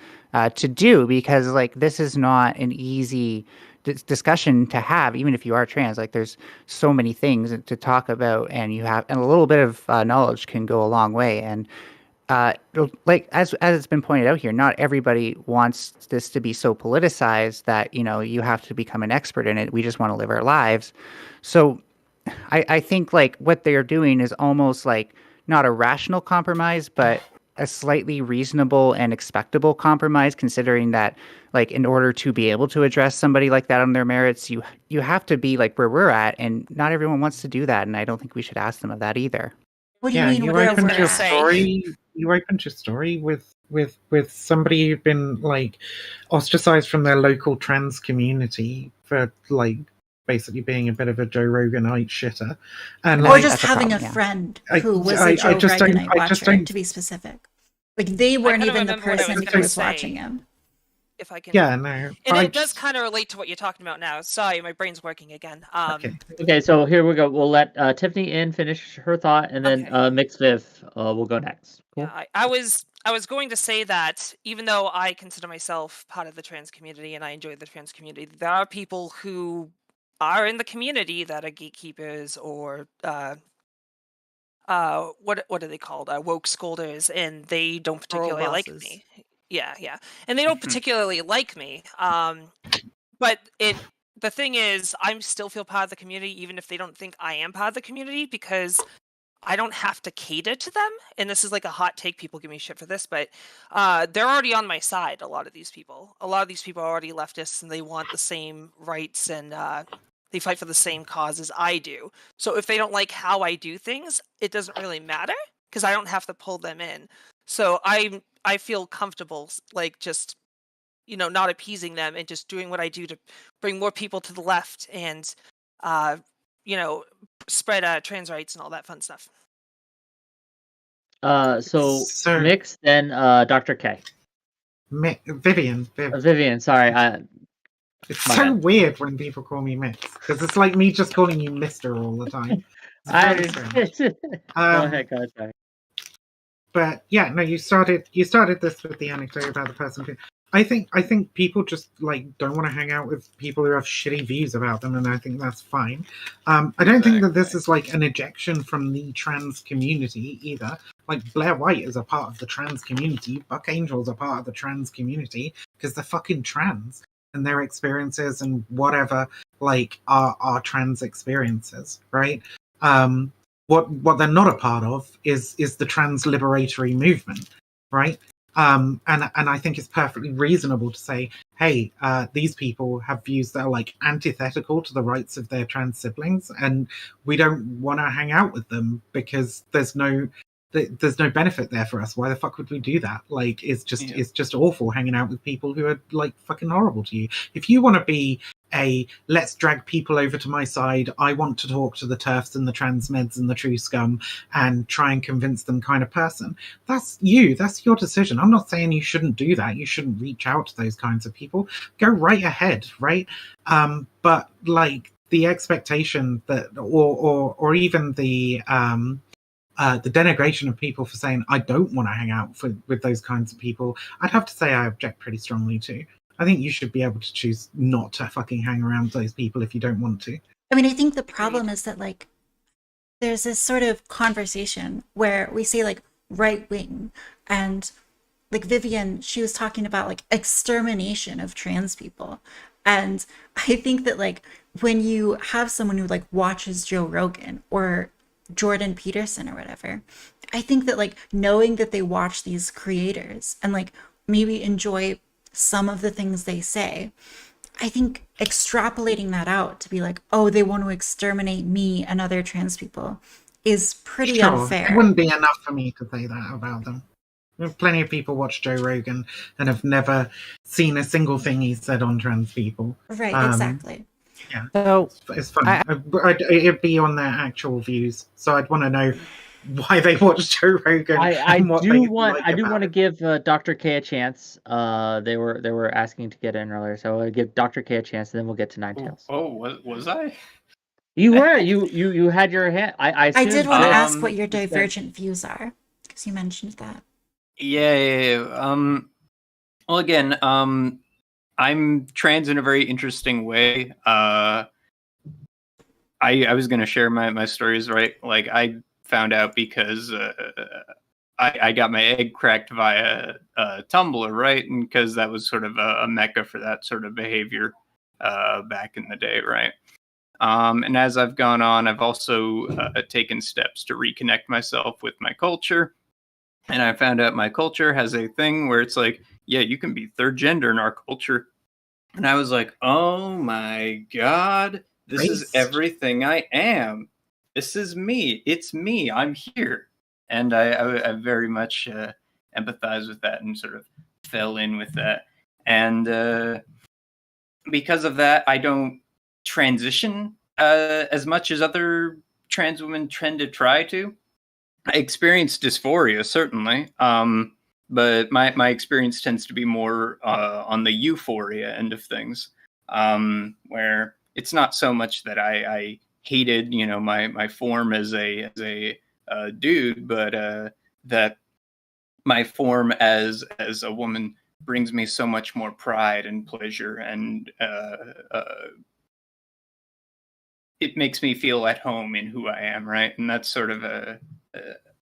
to do, because like this is not an easy discussion to have, even if you are trans. Like there's so many things to talk about, and a little bit of knowledge can go a long way. And like as it's been pointed out here, not everybody wants this to be so politicized that, you know, you have to become an expert in it. We just want to live our lives. So I think like what they're doing is almost like not a rational compromise, but a slightly reasonable and expectable compromise, considering that like in order to be able to address somebody like that on their merits, you have to be like where we're at, and not everyone wants to do that, and I don't think we should ask them of that either. What do you mean? You Where opened we're your at? story. You opened your story with somebody who'd been like ostracized from their local trans community for like basically being a bit of a Joe Roganite shitter, and Or like just that's a having problem, a yeah. friend who was a I Joe just don't- Roganite I just watcher, don't- to be specific. Like they weren't kinda even the remember what I was person gonna who was say. watching him. If I can. yeah, no, And I it does just- kind of relate to what you're talking about now. Sorry, my brain's working again. okay. Okay, so here we go. We'll let Tiffany finish her thought, and then Okay. Mixed Viv will go next. Cool. Yeah, I was going to say that even though I consider myself part of the trans community and I enjoy the trans community, there are people who are in the community that are gatekeepers or what are they called? Woke scolders, and they don't particularly like bosses. me. Yeah, and they don't particularly like me. But the thing is, I still feel part of the community, even if they don't think I am part of the community, because I don't have to cater to them. And this is like a hot take. People give me shit for this, but they're already on my side. A lot of these people are already leftists, and they want the same rights, and they fight for the same causes I do. So if they don't like how I do things, it doesn't really matter because I don't have to pull them in. So I feel comfortable, like just, you know, not appeasing them and just doing what I do to bring more people to the left and, you know, spread trans rights and all that fun stuff. So Mix, then Dr. K. Vivian. Vivian, sorry. It's my so bad. weird when people call me Mix, because it's like me just calling you Mister all the time. It's very strange. Go ahead, sorry. But yeah, no, you started this with the anecdote about the person who I think people just like don't want to hang out with people who have shitty views about them, and I think that's fine. I don't think that this is like an ejection from the trans community either. Like, Blair White is a part of the trans community. Buck Angel's a part of the trans community because they're fucking trans, and their experiences and whatever like are trans experiences, right? What they're not a part of is the trans liberatory movement, right? And I think it's perfectly reasonable to say, hey, these people have views that are like antithetical to the rights of their trans siblings, and we don't want to hang out with them because there's no benefit there for us. Why the fuck would we do that? Like, it's just awful hanging out with people who are like fucking horrible to you. If you want to be let's drag people over to my side, I want to talk to the TERFs and the trans meds and the true scum and try and convince them kind of person, that's your decision. I'm not saying you shouldn't do that. You shouldn't reach out to those kinds of people. Go right ahead, right? But like the expectation that or even the denigration of people for saying I don't want to hang out with those kinds of people, I'd have to say I object pretty strongly to. I think you should be able to choose not to fucking hang around with those people if you don't want to. I mean, I think the problem is that like there's this sort of conversation where we say like right wing, and like Vivian, she was talking about like extermination of trans people. And I think that like when you have someone who like watches Joe Rogan or Jordan Peterson or whatever, I think that like knowing that they watch these creators and like maybe enjoy some of the things they say, I think extrapolating that out to be like, oh, they want to exterminate me and other trans people is pretty unfair. It wouldn't be enough for me to say that about them. Plenty of people watch Joe Rogan and have never seen a single thing he said on trans people. Right, exactly. Yeah, So it's fun. It'd be on their actual views, so I'd want to know why they watch Joe Rogan. I do want to give Dr. K a chance. They were asking to get in earlier, so I'll give Dr. K a chance, and then we'll get to Ninetales. Oh, was I? You were. You had your hand. I did want to ask what your you said- divergent views are, because you mentioned that. Yeah. Well, again, I'm trans in a very interesting way. I was going to share my stories, right? Like, I found out because I got my egg cracked via Tumblr, right? And because that was sort of a mecca for that sort of behavior back in the day, right? And as I've gone on, I've also taken steps to reconnect myself with my culture. And I found out my culture has a thing where it's like, yeah, you can be third gender in our culture. And I was like, oh my God, this is everything I am. This is me. It's me. I'm here. And I very much empathize with that and sort of fell in with that. And because of that, I don't transition as much as other trans women tend to try to. I experience dysphoria, certainly. But my experience tends to be more on the euphoria end of things, where it's not so much that I hated, my form as a dude, but that my form as a woman brings me so much more pride and pleasure, and it makes me feel at home in who I am, right? And that's sort of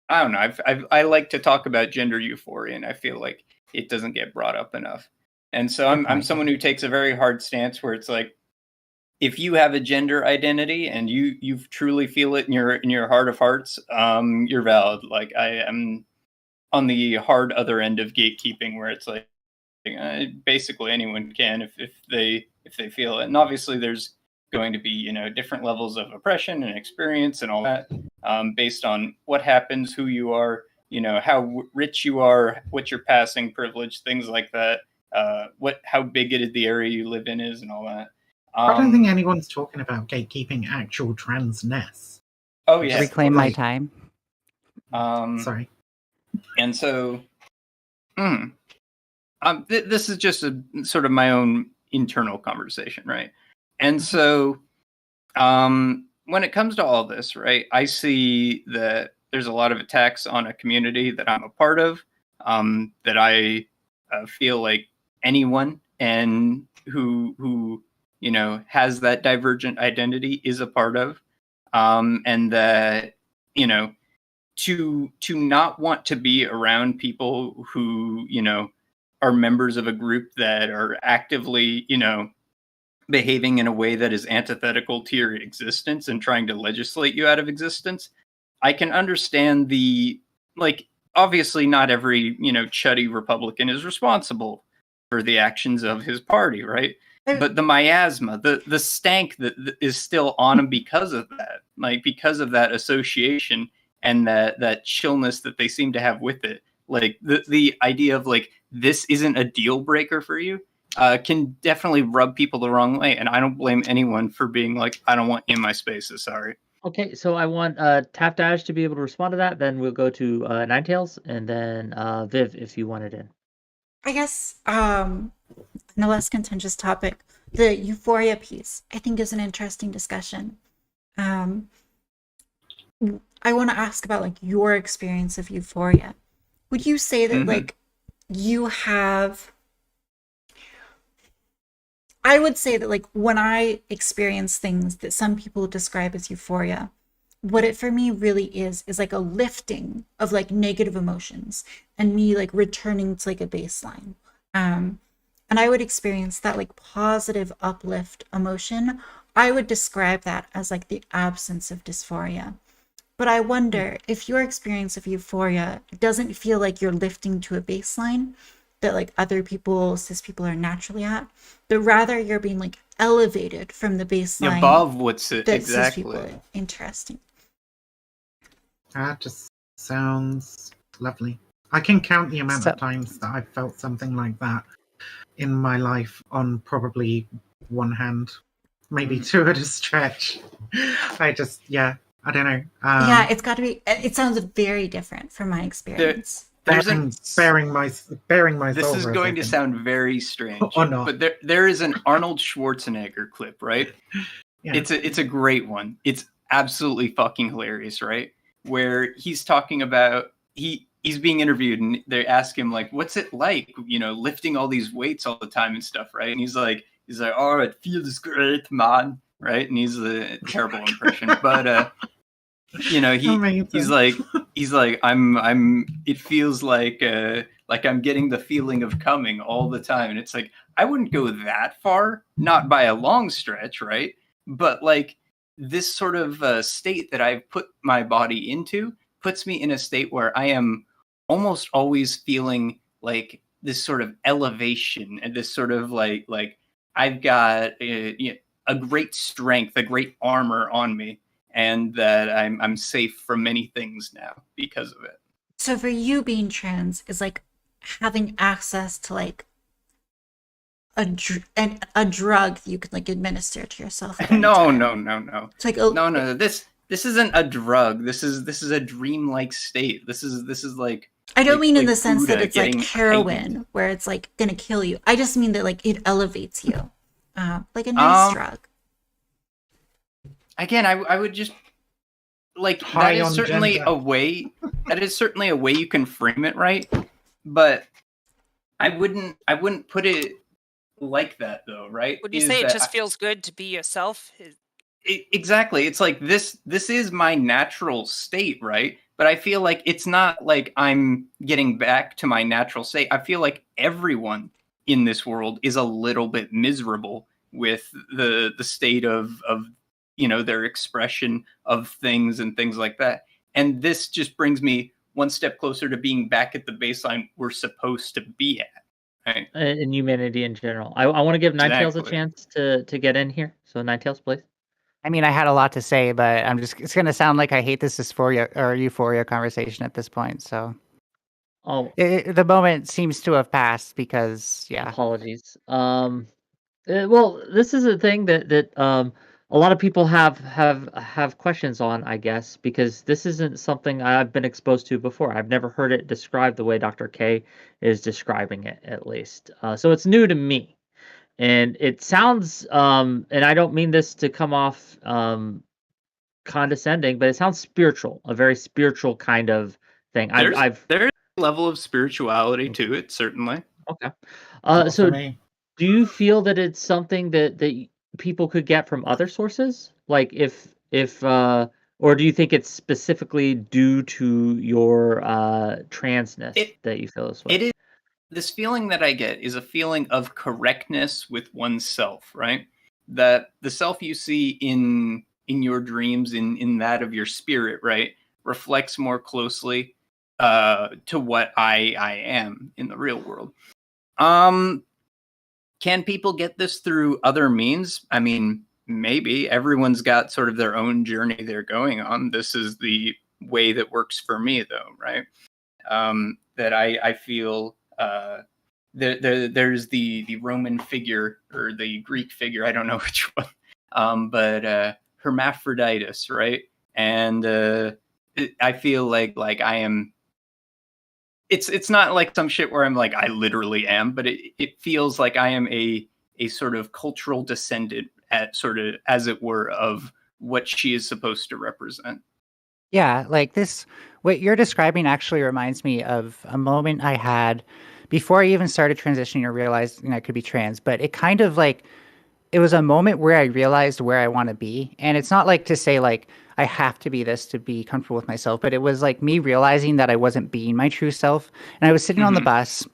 I don't know. I like to talk about gender euphoria, and I feel like it doesn't get brought up enough. And so I'm someone who takes a very hard stance where it's like, if you have a gender identity and you truly feel it in your heart of hearts, you're valid. Like, I am on the hard other end of gatekeeping, where it's like basically anyone can if they feel it. And obviously there's going to be different levels of oppression and experience and all that, based on what happens, who you are, how rich you are, what your passing privilege, things like that, how bigoted the area you live in is, and all that. I don't think anyone's talking about gatekeeping actual transness. Oh yeah, reclaim my time. Sorry. And so, this is just a sort of my own internal conversation, right? And so, when it comes to all this, right, I see that there's a lot of attacks on a community that I'm a part of, that I feel like anyone and who has that divergent identity is a part of, and that to not want to be around people who, you know, are members of a group that are actively, you know, behaving in a way that is antithetical to your existence and trying to legislate you out of existence. I can understand the, like, obviously not every, you know, chuddy Republican is responsible for the actions of his party, right? But the miasma, the stank that is still on him because of that, like because of that association and that chillness that they seem to have with it, like the idea of like this isn't a deal breaker for you, can definitely rub people the wrong way. And I don't blame anyone for being like, I don't want you in my spaces. Sorry. Okay, so I want Tap Dash to be able to respond to that. Then we'll go to Ninetales, and then Viv, if you want it in. I guess on a less contentious topic, the euphoria piece, I think, is an interesting discussion. I want to ask about like your experience of euphoria. Would you say that like you have? I would say that like when I experience things that some people describe as euphoria, what it for me really is like a lifting of like negative emotions and me like returning to like a baseline. And I would experience that like positive uplift emotion. I would describe that as like the absence of dysphoria. But I wonder if your experience of euphoria doesn't feel like you're lifting to a baseline that like other people, cis people are naturally at, but rather you're being like elevated from the baseline Above what's it that cis exactly. people are. Interesting. That just sounds lovely. I can count the amount of times that I've felt something like that in my life on probably one hand, maybe two at a stretch. I don't know. Yeah, it's got to be. It sounds very different from my experience. Bearing my This soul is for a going to second. sound very strange. Oh, no. But there is an Arnold Schwarzenegger clip, right? Yeah. It's a great one. It's absolutely fucking hilarious, right? Where he's talking about he's being interviewed and they ask him like, what's it like, you know, lifting all these weights all the time and stuff, right? And he's like, oh, it feels great, man, right? And he's a terrible impression, but you know, he's like I'm it feels like I'm getting the feeling of coming all the time. And it's like, I wouldn't go that far, not by a long stretch, right? But like this sort of state that I've put my body into puts me in a state where I am almost always feeling like this sort of elevation and this sort of like I've got a great strength, a great armor on me, and that I'm safe from many things now because of it. So for you, being trans is like having access to like a drug you could like administer to yourself. No. It's like no. This isn't a drug. This is a dreamlike state. This is like. I don't mean in like the sense Buddha that it's like getting heroin, heightened. where it's like gonna kill you. I just mean that like it elevates you, like a nice drug. Again, I would just like High that is on certainly gender. a way. That is certainly a way you can frame it, right? But I wouldn't put it like that, though, right? Would you Is say it that just feels good to be yourself? exactly? It's like this is my natural state, right? But I feel like it's not like I'm getting back to my natural state. I feel like everyone in this world is a little bit miserable with the state of you know, their expression of things and things like that. And this just brings me one step closer to being back at the baseline we're supposed to be at. Right? In humanity in general. I want to give Ninetales a Exactly. chance to get in here. So Ninetales, please. I mean, I had a lot to say, but it's going to sound like I hate this dysphoria or euphoria conversation at this point. So the moment seems to have passed because, yeah. Apologies. Well, this is a thing that a lot of people have questions on, I guess, because this isn't something I've been exposed to before. I've never heard it described the way Dr. K is describing it, at least. So it's new to me. And it sounds, and I don't mean this to come off condescending, but it sounds spiritual, a very spiritual kind of thing. There's a level of spirituality to it, certainly. Okay. Not So for me. do you feel that it's something that people could get from other sources? Like if Or do you think it's specifically due to your transness that you feel this way? It is. This feeling that I get is a feeling of correctness with oneself, right? That the self you see in your dreams, in that of your spirit, right, reflects more closely to what I am in the real world. Can people get this through other means? I mean, maybe. Everyone's got sort of their own journey they're going on. This is the way that works for me, though, right? That I feel there's the Roman figure or the Greek figure, I don't know which one, but hermaphroditus, right? And I feel like I am. It's not like some shit where I'm like I literally am, but it feels like I am a sort of cultural descendant, at sort of as it were, of what she is supposed to represent. Yeah, like this, what you're describing actually reminds me of a moment I had before I even started transitioning or realized, I could be trans. But it kind of like, it was a moment where I realized where I want to be. And it's not like to say like, I have to be this to be comfortable with myself, but it was like me realizing that I wasn't being my true self. And I was sitting on the bus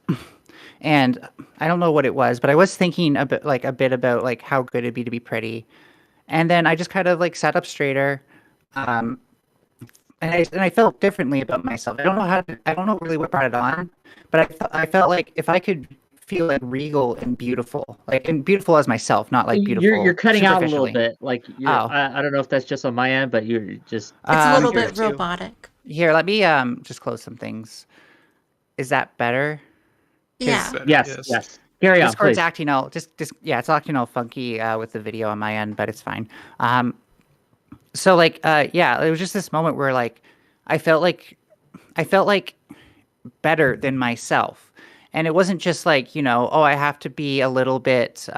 and I don't know what it was, but I was thinking a bit about like how good it'd be to be pretty. And then I just kind of like sat up straighter. And I felt differently about myself. I don't know really what brought it on, but I felt like if I could feel like regal and beautiful as myself, not like beautiful. You're cutting out a little superficially. bit. Like I don't know if that's just on my end, but you're just. It's a little Here, bit robotic. Here, let me just close some things. Is that better? Yeah. Yes. Carry on, Discord's please. acting all it's acting all funky with the video on my end, but it's fine. So like yeah, it was just this moment where like I felt like better than myself. And it wasn't just like, oh, I have to be a little bit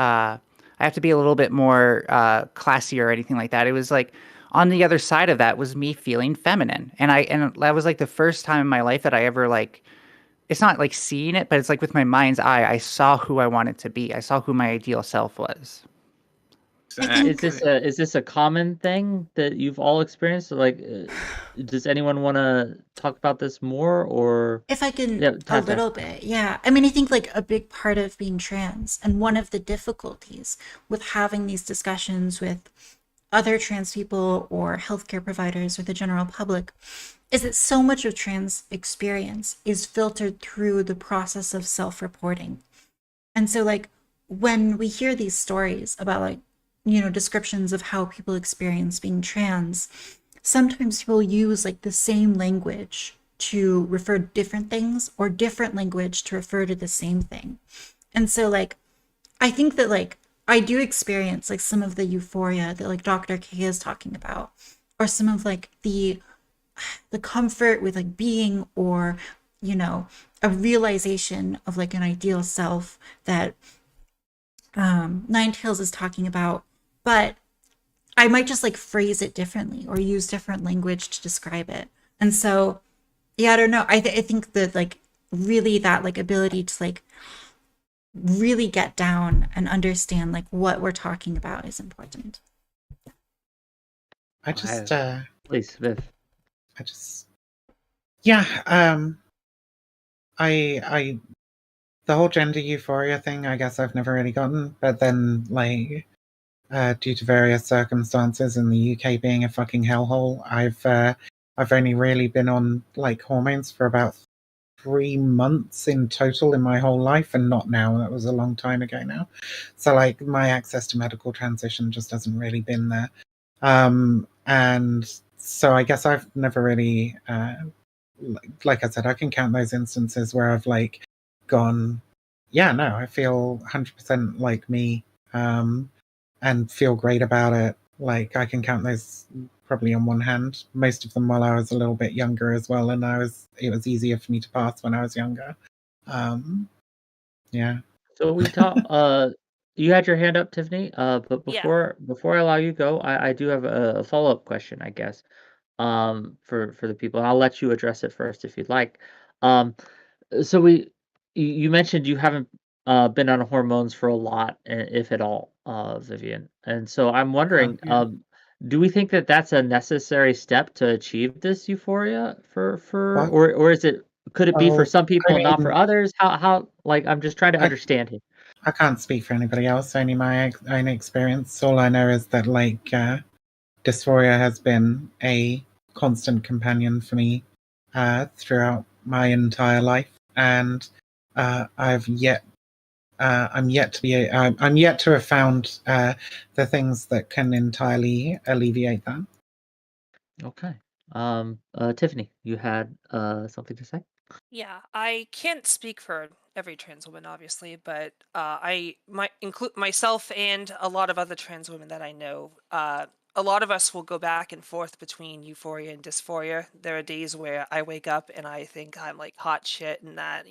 more classy or anything like that. It was like on the other side of that was me feeling feminine. And that was like the first time in my life that I ever like, it's not like seeing it, but it's like with my mind's eye, I saw who I wanted to be. I saw who my ideal self was. Is this a common thing that you've all experienced? Like, does anyone want to talk about this more, or if I can, Yeah, a little bit, yeah. I mean, I think like a big part of being trans and one of the difficulties with having these discussions with other trans people or healthcare providers or the general public is that so much of trans experience is filtered through the process of self-reporting. And so like when we hear these stories about like, descriptions of how people experience being trans, sometimes people use like the same language to refer to different things or different language to refer to the same thing. And so like, I think that like, I do experience like some of the euphoria that like Dr. K is talking about, or some of like the comfort with like being, or, a realization of like an ideal self that Nine Tails is talking about. But I might just like phrase it differently or use different language to describe it. And so, yeah, I don't know. I think that like really that like ability to like really get down and understand like what we're talking about is important. I just please, Viv. I the whole gender euphoria thing, I guess I've never really gotten, but then like due to various circumstances and the UK being a fucking hellhole, I've only really been on like hormones for about 3 months in total in my whole life, and not now. That was a long time ago now. So like my access to medical transition just hasn't really been there. And so I guess I've never really like I said, I can count those instances where I've like gone, yeah, no, I feel 100% like me, and feel great about it. Like I can count those probably on one hand. Most of them while I was a little bit younger as well, and it was easier for me to pass when I was younger. Yeah. So we talk. You had your hand up, Tiffany. But Yeah. before I allow you go, I do have a follow up question, I guess. For the people, and I'll let you address it first if you'd like. So you mentioned you haven't been on hormones for a lot, if at all, Vivian. And so I'm wondering, yeah. do we think that that's a necessary step to achieve this euphoria for What? or is it could it be for Oh, some I people and not for mean, others? How like I'm just trying to I understand here. I can't speak for anybody else. Only my own experience. All I know is that dysphoria has been a constant companion for me throughout my entire life, and I've yet I'm yet to be I'm yet to have found the things that can entirely alleviate that. Okay. Tiffany, you had something to say? Yeah, I can't speak for every trans woman, obviously, but I might include myself and a lot of other trans women that I know. A lot of us will go back and forth between euphoria and dysphoria. There are days where I wake up and I think I'm like hot shit and that,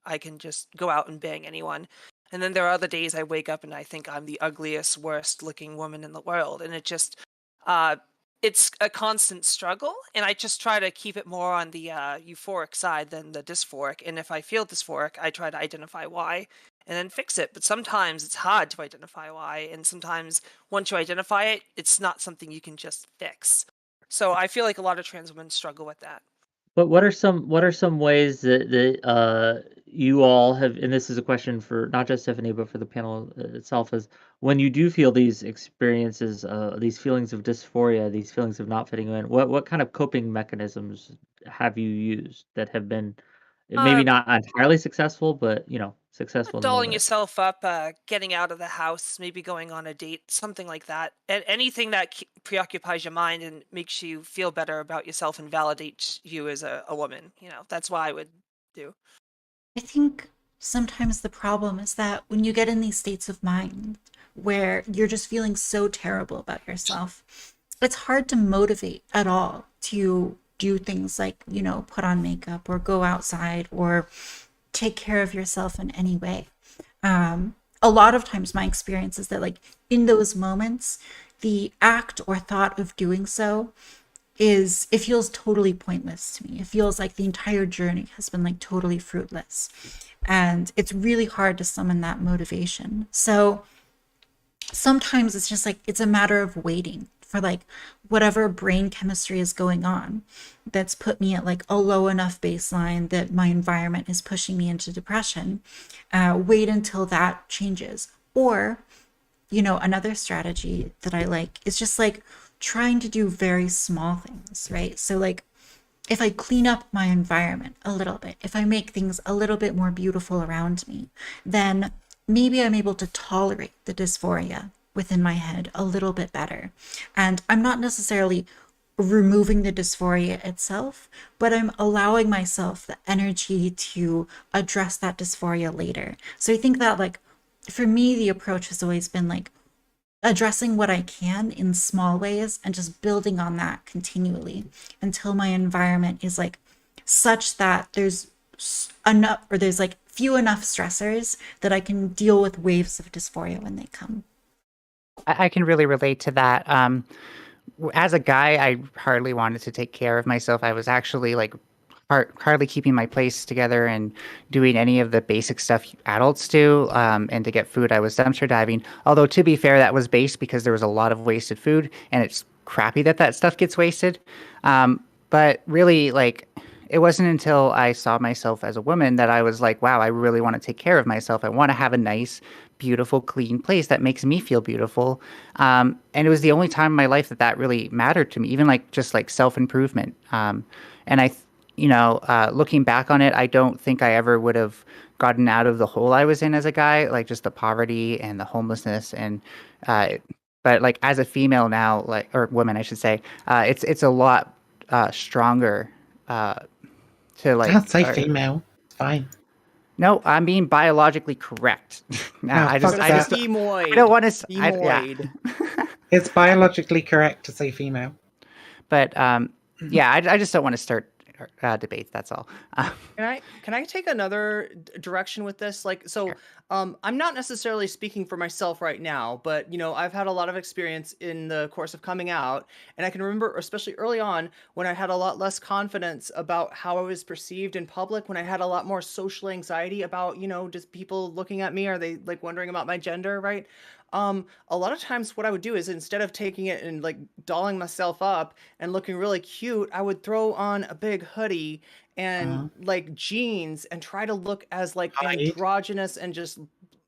I can just go out and bang anyone. And then there are other days I wake up and I think I'm the ugliest, worst looking woman in the world. And uh, it's a constant struggle, and I just try to keep it more on the euphoric side than the dysphoric. And if I feel dysphoric, I try to identify why and then fix it. But sometimes it's hard to identify why, and sometimes once you identify it, it's not something you can just fix. So I feel like a lot of trans women struggle with that. But what are some ways that you all have, and this is a question for not just Stephanie but for the panel itself, is when you do feel these experiences, these feelings of dysphoria, these feelings of not fitting in, what kind of coping mechanisms have you used that have been maybe Uh, not entirely successful, but successful in the Dolling moment? yourself up, getting out of the house, maybe going on a date, something like that. And anything that preoccupies your mind and makes you feel better about yourself and validates you as a woman. That's what I would do. I think sometimes the problem is that when you get in these states of mind where you're just feeling so terrible about yourself, it's hard to motivate at all to do things like, put on makeup or go outside or take care of yourself in any way. A lot of times my experience is that like in those moments, the act or thought of doing so it feels totally pointless to me. It feels like the entire journey has been like totally fruitless. And it's really hard to summon that motivation. So sometimes it's just like it's a matter of waiting for like whatever brain chemistry is going on that's put me at like a low enough baseline that my environment is pushing me into depression. Wait until that changes. Or another strategy that I like is just like trying to do very small things, right? So like if I clean up my environment a little bit, if I make things a little bit more beautiful around me, then maybe I'm able to tolerate the dysphoria within my head a little bit better. And I'm not necessarily removing the dysphoria itself, but I'm allowing myself the energy to address that dysphoria later. So I think that like for me, the approach has always been like addressing what I can in small ways and just building on that continually until my environment is like such that there's enough or there's like few enough stressors that I can deal with waves of dysphoria when they come. I can really relate to that. As a guy, I hardly wanted to take care of myself. I was actually like hardly keeping my place together and doing any of the basic stuff adults do. And to get food, I was dumpster diving. Although, to be fair, that was based because there was a lot of wasted food, and it's crappy that stuff gets wasted. But really, like, it wasn't until I saw myself as a woman that I was like, wow, I really want to take care of myself. I want to have a nice, beautiful, clean place that makes me feel beautiful. And it was the only time in my life that really mattered to me, even like just like self-improvement. And looking back on it, I don't think I ever would have gotten out of the hole I was in as a guy, like just the poverty and the homelessness. And, but like as a female now, like, or woman, I should say, it's a lot stronger to like. Don't say female. It's fine. No, I'm being biologically correct. No, I fuck just that. Femoid. I don't want to. Yeah. Femoid. It's biologically correct to say female. But yeah, I just don't want to start debates. That's all. Can I take another direction with this? Like, so, Sure. I'm not necessarily speaking for myself right now, but I've had a lot of experience in the course of coming out, and I can remember, especially early on, when I had a lot less confidence about how I was perceived in public, when I had a lot more social anxiety about, just people looking at me, are they like wondering about my gender, right? a lot of times what I would do is instead of taking it and like dolling myself up and looking really cute, I would throw on a big hoodie and like jeans and try to look as like androgynous and just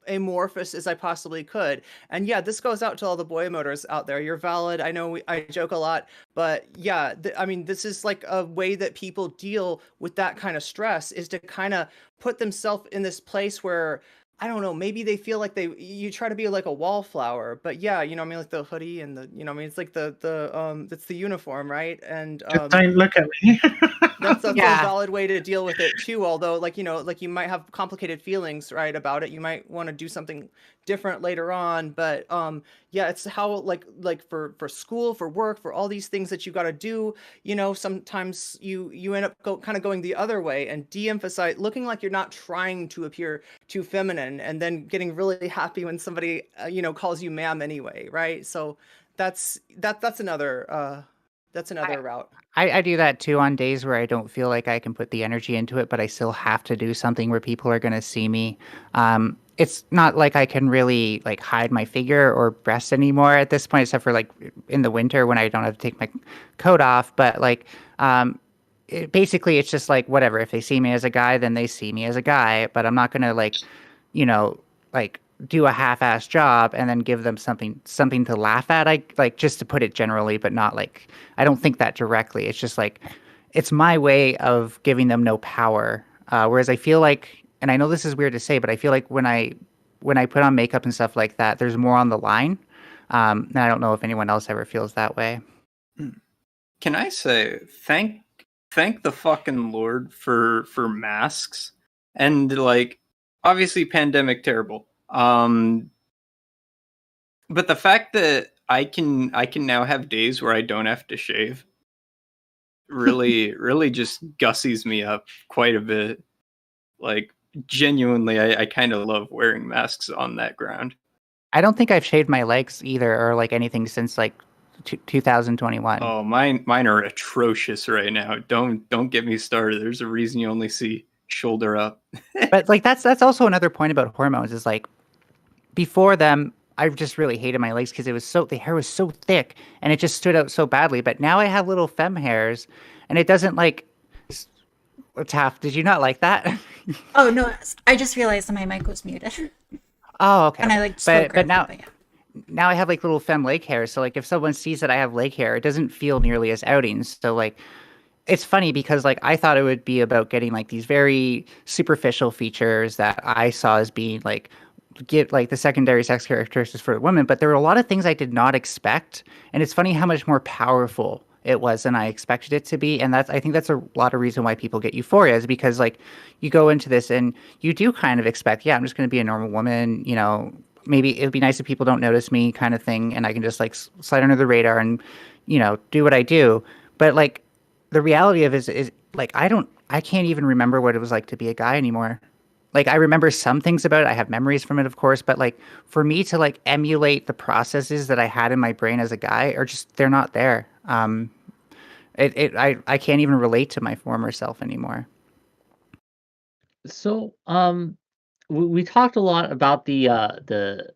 amorphous as I possibly could. And yeah, this goes out to all the boy emoters out there. You're valid. I know I joke a lot, but yeah, I mean, this is like a way that people deal with that kind of stress, is to kind of put themselves in this place where, I don't know, maybe they feel like you try to be like a wallflower, but yeah, you know what I mean, like the hoodie and the, you know what I mean, it's like it's the uniform, right? And Just don't look at me. that's a Yeah. valid way to deal with it too. Although, like, you know, like you might have complicated feelings, right, about it. You might want to do something different later on. But yeah, it's how like for school, for work, for all these things that you got to do. You know, sometimes you end up kind of going the other way and de-emphasize, looking like you're not trying to appear too feminine, and then getting really happy when somebody you know, calls you ma'am anyway, right? So that's another route. I do that too on days where I don't feel like I can put the energy into it, but I still have to do something where people are going to see me. It's not like I can really like hide my figure or breast anymore at this point, except for like in the winter when I don't have to take my coat off. But like, basically, it's just like whatever. If they see me as a guy, then they see me as a guy. But I'm not going to like, you know, like do a half-ass job and then give them something to laugh at. I like, just to put it generally, but not like, I don't think that directly. It's just like, it's my way of giving them no power. Whereas I feel like, and I know this is weird to say, but I feel like when I put on makeup and stuff like that, there's more on the line. And I don't know if anyone else ever feels that way. Can I say thank the fucking Lord for masks, and like, obviously pandemic terrible. But the fact that I can now have days where I don't have to shave really just gussies me up quite a bit. Like, genuinely, I kind of love wearing masks on that ground. I don't think I've shaved my legs either, or like anything since like 2021. Oh, mine are atrocious right now. Don't get me started. There's a reason you only see shoulder up. But like that's also another point about hormones, is like before them I just really hated my legs because the hair was so thick and it just stood out so badly. But now I have little femme hairs and it doesn't like. Taff, did you not like that? Oh no, I just realized that my mic was muted. Oh, okay. And I like spoke but now yeah. now I have like little femme leg hair. So like if someone sees that I have leg hair, it doesn't feel nearly as outing. So like it's funny because like I thought it would be about getting like these very superficial features that I saw as being like get like the secondary sex characteristics for women, but there were a lot of things I did not expect. And it's funny how much more powerful it was than I expected it to be. And I think that's a lot of reason why people get euphoria, is because like you go into this and you do kind of expect, yeah, I'm just going to be a normal woman, you know, maybe it'd be nice if people don't notice me kind of thing. And I can just like slide under the radar and, you know, do what I do. But like the reality of it is like, I can't even remember what it was like to be a guy anymore. Like I remember some things about it. I have memories from it, of course, but like for me to like emulate the processes that I had in my brain as a guy are just, they're not there. I can't even relate to my former self anymore. So, we talked a lot about the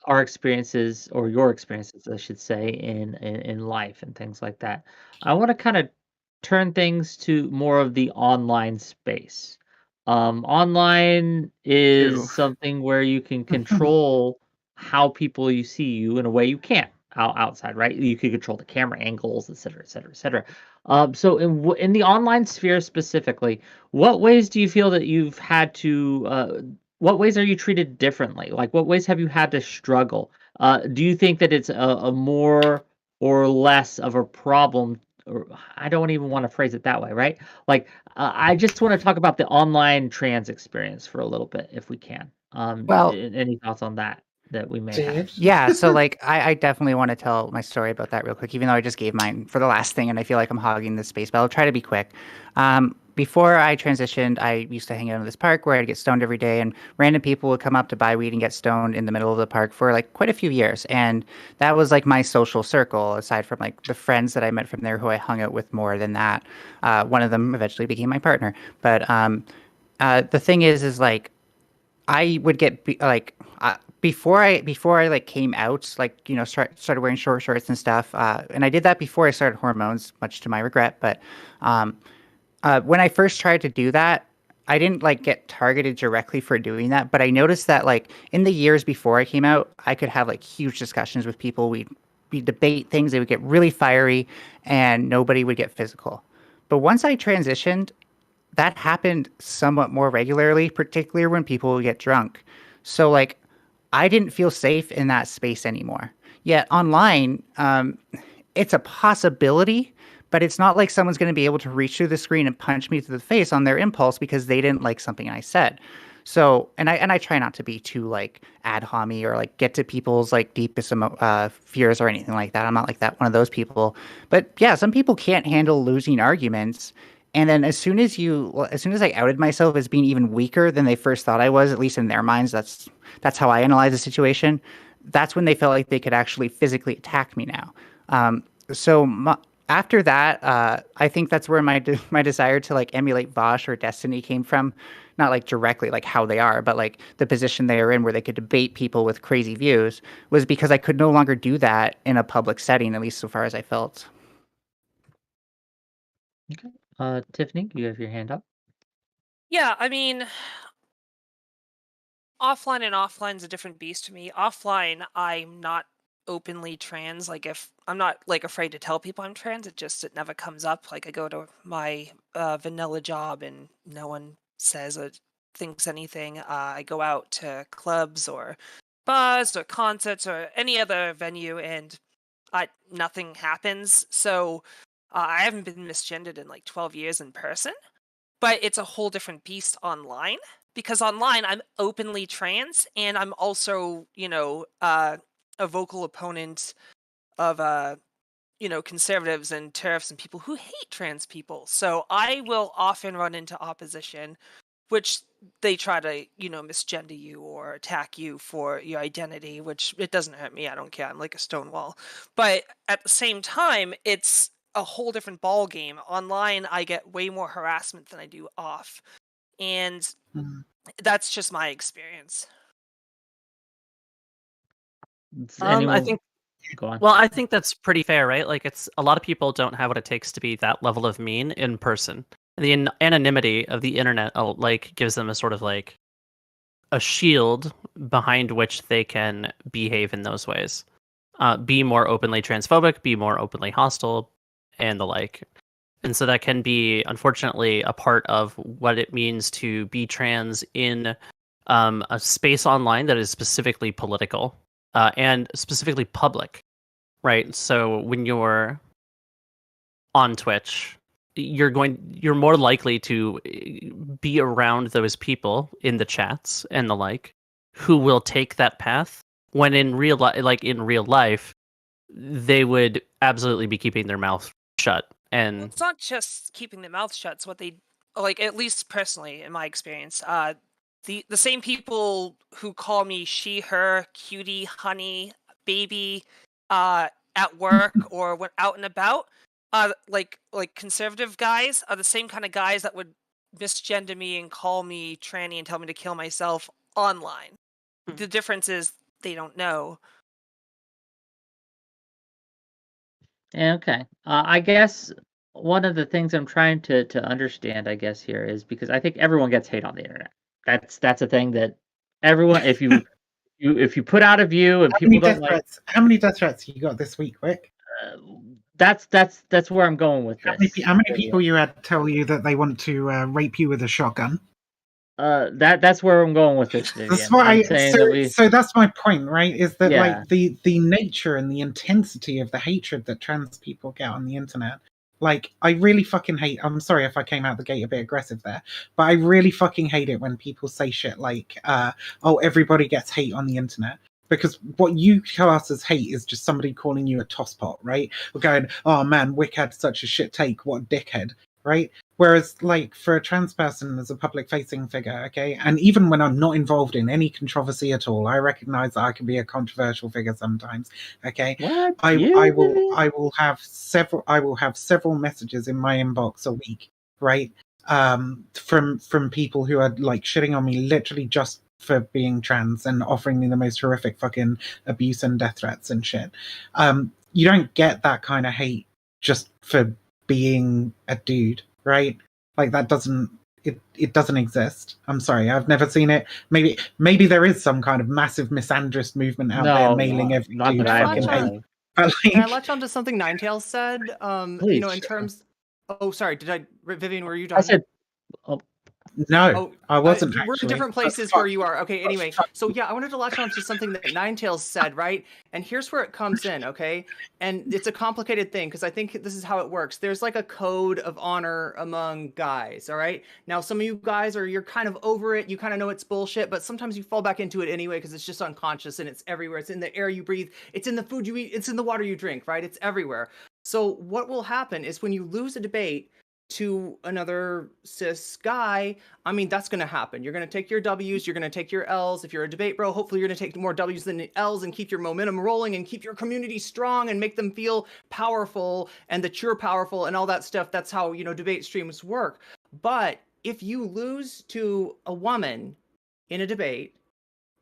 our experiences, or your experiences, I should say, in life and things like that. I want to kind of turn things to more of the online space. Online is Ew. something where you can control how people you see you in a way you can't outside, right? You can control the camera angles, et cetera, et cetera, et cetera. So in the online sphere specifically, what ways do you feel that you've had to? What ways are you treated differently? Like, what ways have you had to struggle? Do you think that it's a more or less of a problem? Or I don't even want to phrase it that way, right? Like, I just want to talk about the online trans experience for a little bit, if we can. Well, Any thoughts on that we may have? yeah, so like I definitely want to tell my story about that real quick, even though I just gave mine for the last thing and I feel like I'm hogging this space, but I'll try to be quick. Before I transitioned, I used to hang out in this park where I'd get stoned every day, and random people would come up to buy weed and get stoned in the middle of the park for like quite a few years. And that was like my social circle, aside from like the friends that I met from there who I hung out with more than that. One of them eventually became my partner. But the thing is like I would get before I like came out, like, you know, started wearing short shorts and stuff, and I did that before I started hormones, much to my regret. But um, when I first tried to do that, I didn't like get targeted directly for doing that, but I noticed that like in the years before I came out, I could have like huge discussions with people. We debate things, they would get really fiery, and nobody would get physical. But once I transitioned, that happened somewhat more regularly, particularly when people would get drunk. So like I didn't feel safe in that space anymore. Yet online, it's a possibility, but it's not like someone's going to be able to reach through the screen and punch me through the face on their impulse because they didn't like something I said. So, and I try not to be too like ad hommy or like get to people's like deepest fears or anything like that. I'm not like that one of those people. But yeah, some people can't handle losing arguments. And then as soon as I outed myself as being even weaker than they first thought I was, at least in their minds, that's how I analyze the situation. That's when they felt like they could actually physically attack me now. After that, I think that's where my desire to like emulate Vosh or Destiny came from. Not like directly like how they are, but like the position they are in where they could debate people with crazy views was because I could no longer do that in a public setting, at least so far as I felt. Okay. Tiffany, you have your hand up. Yeah, I mean, offline and offline's a different beast to me. Offline, I'm not openly trans. Like, if I'm not like afraid to tell people I'm trans, it never comes up. Like, I go to my vanilla job and no one says or thinks anything. I go out to clubs or bars or concerts or any other venue and nothing happens. So I haven't been misgendered in like 12 years in person, but it's a whole different beast online because online I'm openly trans and I'm also, a vocal opponent of conservatives and TERFs and people who hate trans people. So I will often run into opposition, which they try to, misgender you or attack you for your identity, which it doesn't hurt me. I don't care. I'm like a stone wall. But at the same time, it's a whole different ball game. Online, I get way more harassment than I do off. And that's just my experience. Does I anyone think go on? Well, I think that's pretty fair, right? Like, it's a lot of people don't have what it takes to be that level of mean in person. The anonymity of the internet, like, gives them a sort of like a shield behind which they can behave in those ways, be more openly transphobic, be more openly hostile, and the like. And so that can be, unfortunately, a part of what it means to be trans in a space online that is specifically political and specifically public. Right. So when you're on Twitch, you're more likely to be around those people in the chats and the like who will take that path when in real life they would absolutely be keeping their mouth shut. And it's not just keeping their mouth shut. It's what they like, at least personally in my experience. The same people who call me she, her, cutie, honey, baby, at work or when out and about, like conservative guys are the same kind of guys that would misgender me and call me tranny and tell me to kill myself online. The difference is they don't know. Okay. I guess one of the things I'm trying to understand, I guess, here is because I think everyone gets hate on the internet. That's a thing that everyone, if you put out a view and people don't like, How many death threats you got this week, Rick? that's where I'm going with this. How many people you had tell you that they want to rape you with a shotgun? That's where I'm going with this. Vivian. That's what I'm saying so that's my point, right? Is that Yeah. like the nature and the intensity of the hatred that trans people get on the internet. Like, I really fucking hate. I'm sorry if I came out the gate a bit aggressive there, but I really fucking hate it when people say shit like, "Oh, everybody gets hate on the internet." Because what you class as hate is just somebody calling you a tosspot, right? Or going, "Oh man, Wick had such a shit take. What a dickhead," right? Whereas, like, for a trans person as a public-facing figure, okay, and even when I'm not involved in any controversy at all, I recognize that I can be a controversial figure sometimes. Okay, What? I will have several messages in my inbox a week, right? From people who are like shitting on me literally just for being trans and offering me the most horrific fucking abuse and death threats and shit. You don't get that kind of hate just for being a dude, right? Like that doesn't it doesn't exist. I'm sorry, I've never seen it. Maybe there is some kind of massive misandrist movement out there mailing every not dude that I fucking know hate. of. But Can I like, latch on to something Ninetales said? Please. In terms. Oh, sorry. Did I, Vivian? Were you done? I said, oh, no, Oh, I wasn't. we're in actually. different But places fuck where you are. Okay, anyway. fuck So yeah, I wanted to latch on to something that Ninetales said, right? And here's where it comes in, okay? And it's a complicated thing because I think this is how it works. There's like a code of honor among guys, all right? Now, some of you guys you're kind of over it. You kind of know it's bullshit, but sometimes you fall back into it anyway because it's just unconscious and it's everywhere. It's in the air you breathe. It's in the food you eat. It's in the water you drink, right? It's everywhere. So what will happen is when you lose a debate to another cis guy, I mean, that's going to happen. You're going to take your W's, you're going to take your L's. If you're a debate bro, hopefully you're going to take more W's than L's and keep your momentum rolling and keep your community strong and make them feel powerful and that you're powerful and all that stuff. That's how, debate streams work. But if you lose to a woman in a debate,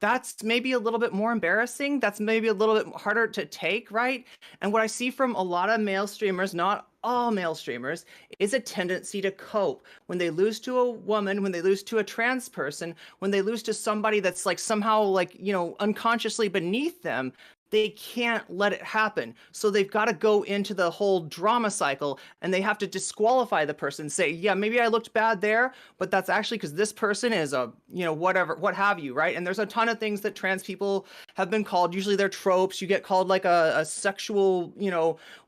that's maybe a little bit more embarrassing. That's maybe a little bit harder to take, right? And what I see from a lot of male streamers, not all male streamers, is a tendency to cope. When they lose to a woman, when they lose to a trans person, when they lose to somebody that's like somehow like, unconsciously beneath them, they can't let it happen. So they've got to go into the whole drama cycle and they have to disqualify the person, say, yeah, maybe I looked bad there, but that's actually because this person is a, whatever, what have you, right? And there's a ton of things that trans people have been called. Usually they're tropes. You get called like a sexual,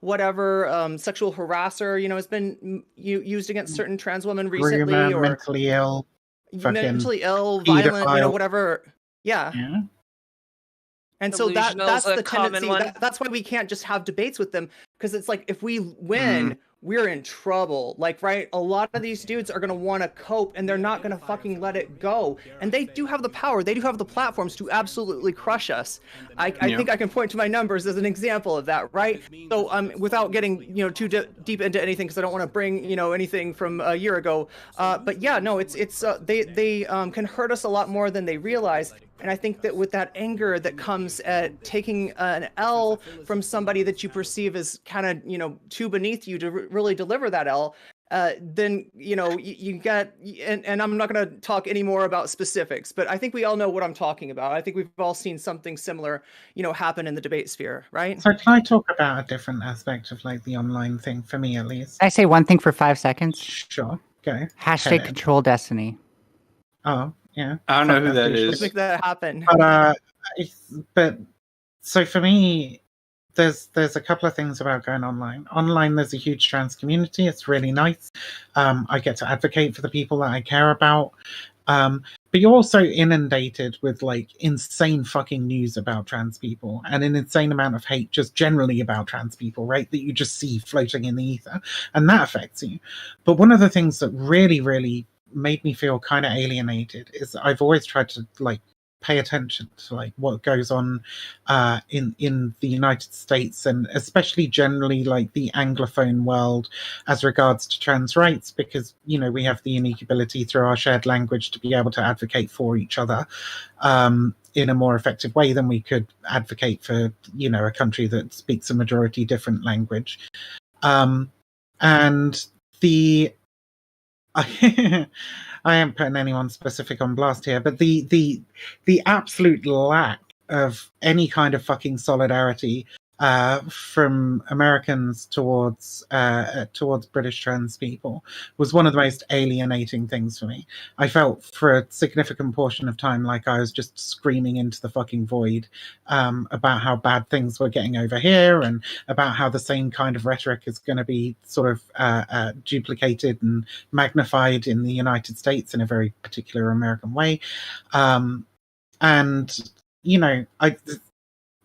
whatever, sexual harasser, has been used against certain trans women recently, groomer, or mentally ill, fucking mentally ill, violent, pedophile. whatever. Yeah. And so Delusional's that's a the common tendency. one. That's why we can't just have debates with them, because it's like if we win, we're in trouble. Like, right? A lot of these dudes are gonna want to cope, and they're not gonna fucking let it go. And they do have the power. They do have the platforms to absolutely crush us. I think I can point to my numbers as an example of that, right? So without getting too deep into anything, because I don't want to bring anything from a year ago. But yeah, no, it's they can hurt us a lot more than they realize. And I think that with that anger that comes at taking an L from somebody that you perceive as kind of, too beneath you to really deliver that L, then, you get, and I'm not going to talk any more about specifics, but I think we all know what I'm talking about. I think we've all seen something similar, happen in the debate sphere, right? So can I talk about a different aspect of like the online thing, for me at least? I say one thing for 5 seconds. Sure, go. Hashtag control destiny. Oh, yeah. I don't know who that Let's is. make that happen. But so for me, there's a couple of things about going online. Online, there's a huge trans community. It's really nice. I get to advocate for the people that I care about. But you're also inundated with like insane fucking news about trans people and an insane amount of hate just generally about trans people, right? That you just see floating in the ether, and that affects you. But one of the things that really, really made me feel kind of alienated is I've always tried to like pay attention to like what goes on in the United States, and especially generally like the Anglophone world as regards to trans rights, because we have the unique ability through our shared language to be able to advocate for each other in a more effective way than we could advocate for a country that speaks a majority different language. And the I am putting anyone specific on blast here, but the absolute lack of any kind of fucking solidarity from Americans towards British trans people was one of the most alienating things for me. I felt for a significant portion of time like I was just screaming into the fucking void about how bad things were getting over here, and about how the same kind of rhetoric is going to be sort of duplicated and magnified in the United States in a very particular American way. And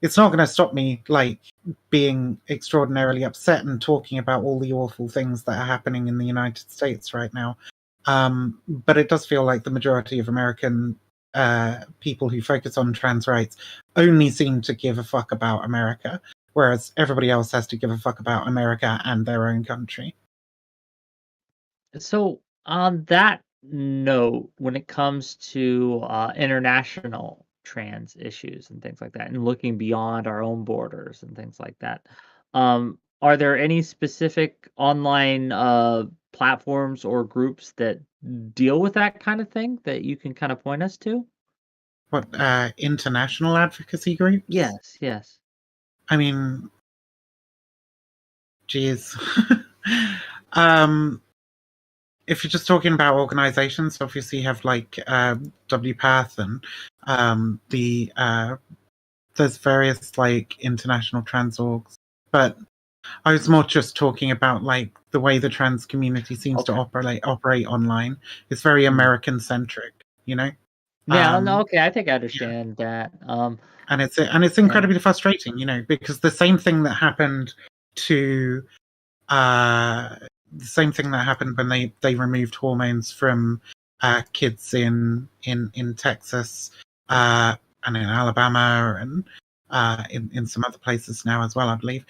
it's not going to stop me like being extraordinarily upset and talking about all the awful things that are happening in the United States right now. But it does feel like the majority of American people who focus on trans rights only seem to give a fuck about America, whereas everybody else has to give a fuck about America and their own country. So on that No, when it comes to international trans issues and things like that, and looking beyond our own borders and things like that, are there any specific online platforms or groups that deal with that kind of thing that you can kind of point us to? What international advocacy groups? Yes, yes. I mean, geez. um, if you're just talking about organizations, obviously you have like WPATH and there's various like international trans orgs, but I was more just talking about like the way the trans community seems to operate online. It's very American centric, you know. Yeah, no, okay, I think I understand that. And it's incredibly frustrating, you know, because the same thing that happened to the same thing that happened when they removed hormones from kids in Texas and in Alabama and in some other places now as well, I believe.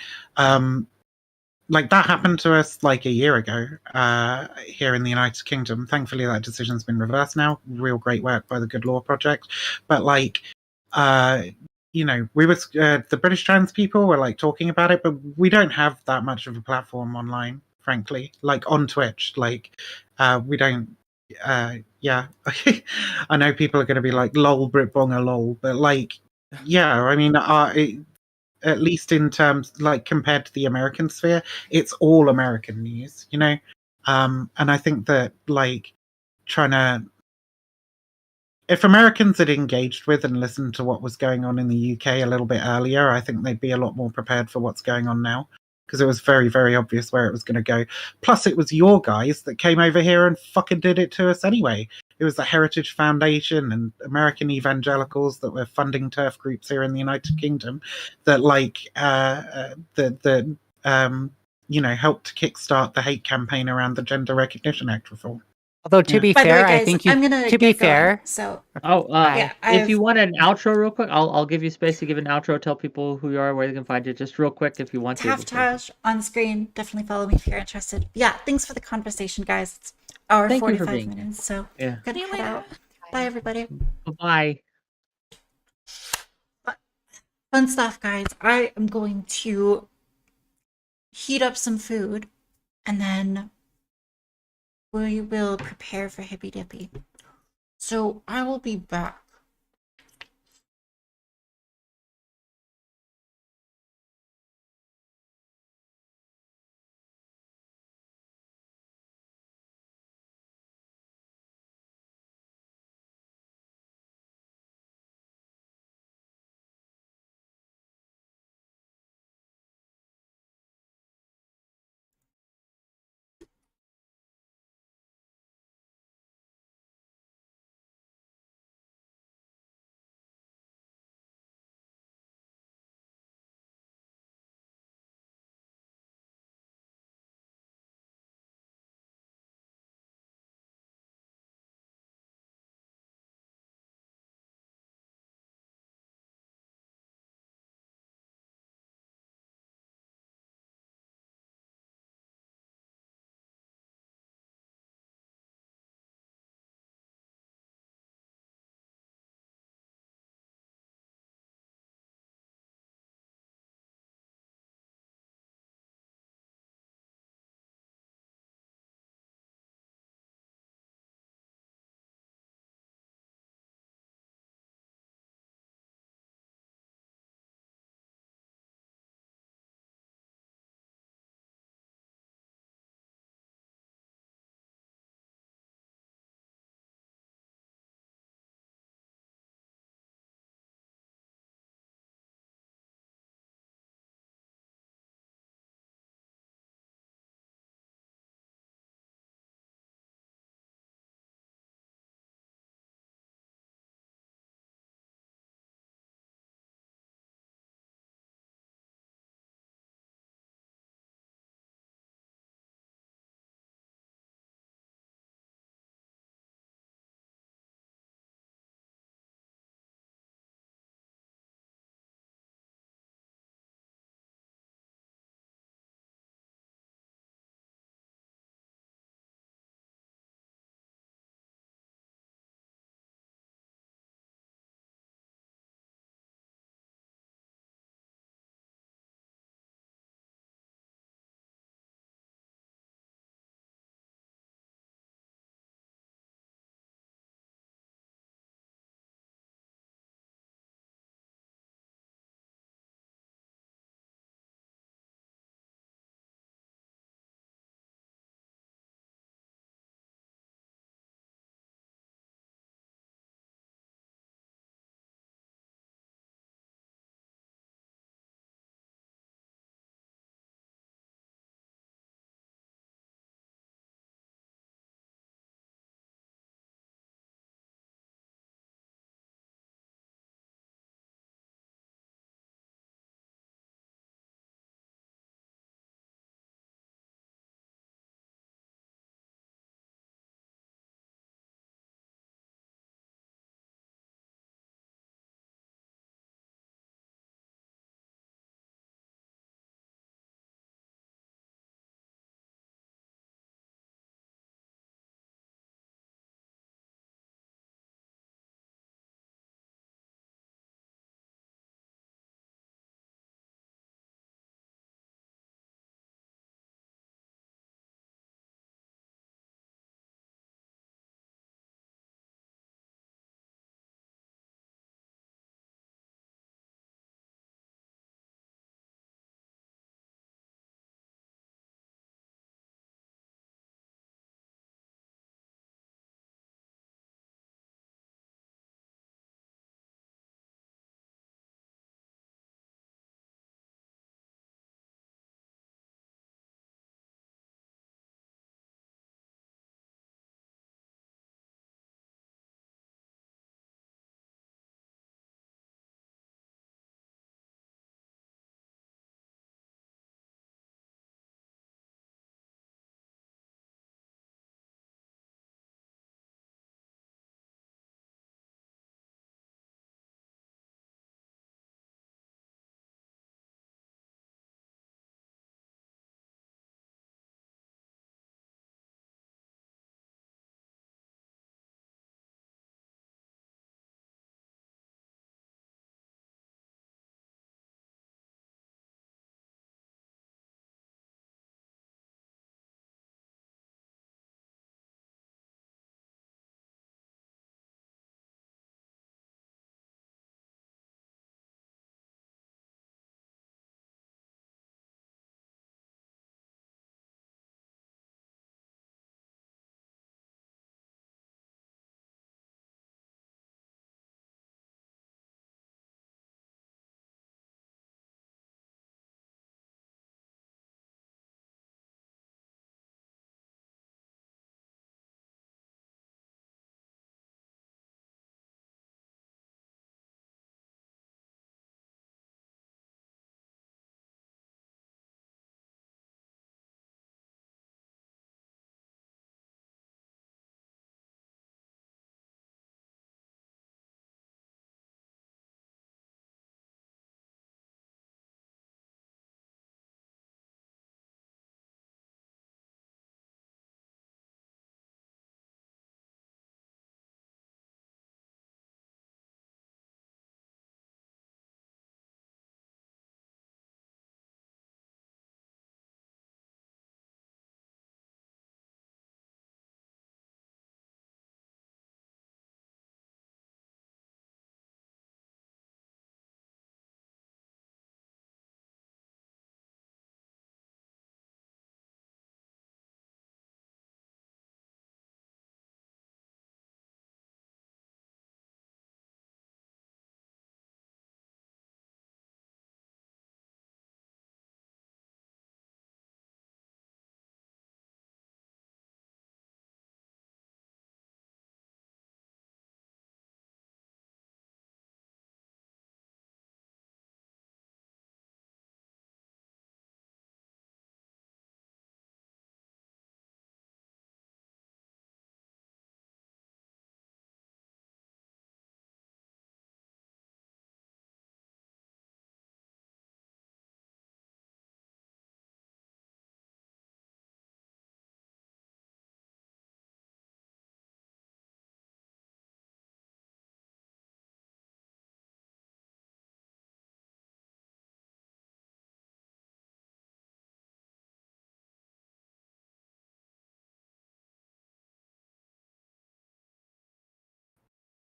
Like that happened to us like a year ago here in the United Kingdom. Thankfully, that decision's been reversed now. Real great work by the Good Law Project. But like, you know, we were the British trans people were like talking about it, but we don't have that much of a platform online, frankly. Like on Twitch, like we don't. Yeah, I know people are going to be like, "Lol, Britbonger, lol," but like, yeah, I mean, at least in terms like compared to the American sphere, it's all American news, you know. And I think that like trying to, if Americans had engaged with and listened to what was going on in the UK a little bit earlier, I think they'd be a lot more prepared for what's going on now, because it was very, very obvious where it was going to go. Plus, it was your guys that came over here and fucking did it to us anyway. It was the Heritage Foundation and American evangelicals that were funding TERF groups here in the United Kingdom that, like, you know, helped kickstart the hate campaign around the Gender Recognition Act reform. Although to be By the way, fair, I guys, think you. I'm gonna To be get going. fair, So Oh, yeah, if you I've want an outro real quick, I'll give you space to give an outro, tell people who you are, where they can find you, just real quick if you want to. Taftage on screen. Definitely follow me if you're interested. Yeah, thanks for the conversation, guys. It's hour Thank you for 45 being minutes, so Yeah. gonna head out. Bye, everybody. Bye-bye. Fun stuff, guys. I am going to heat up some food, and then we will prepare for Hippy Dippy. So I will be back.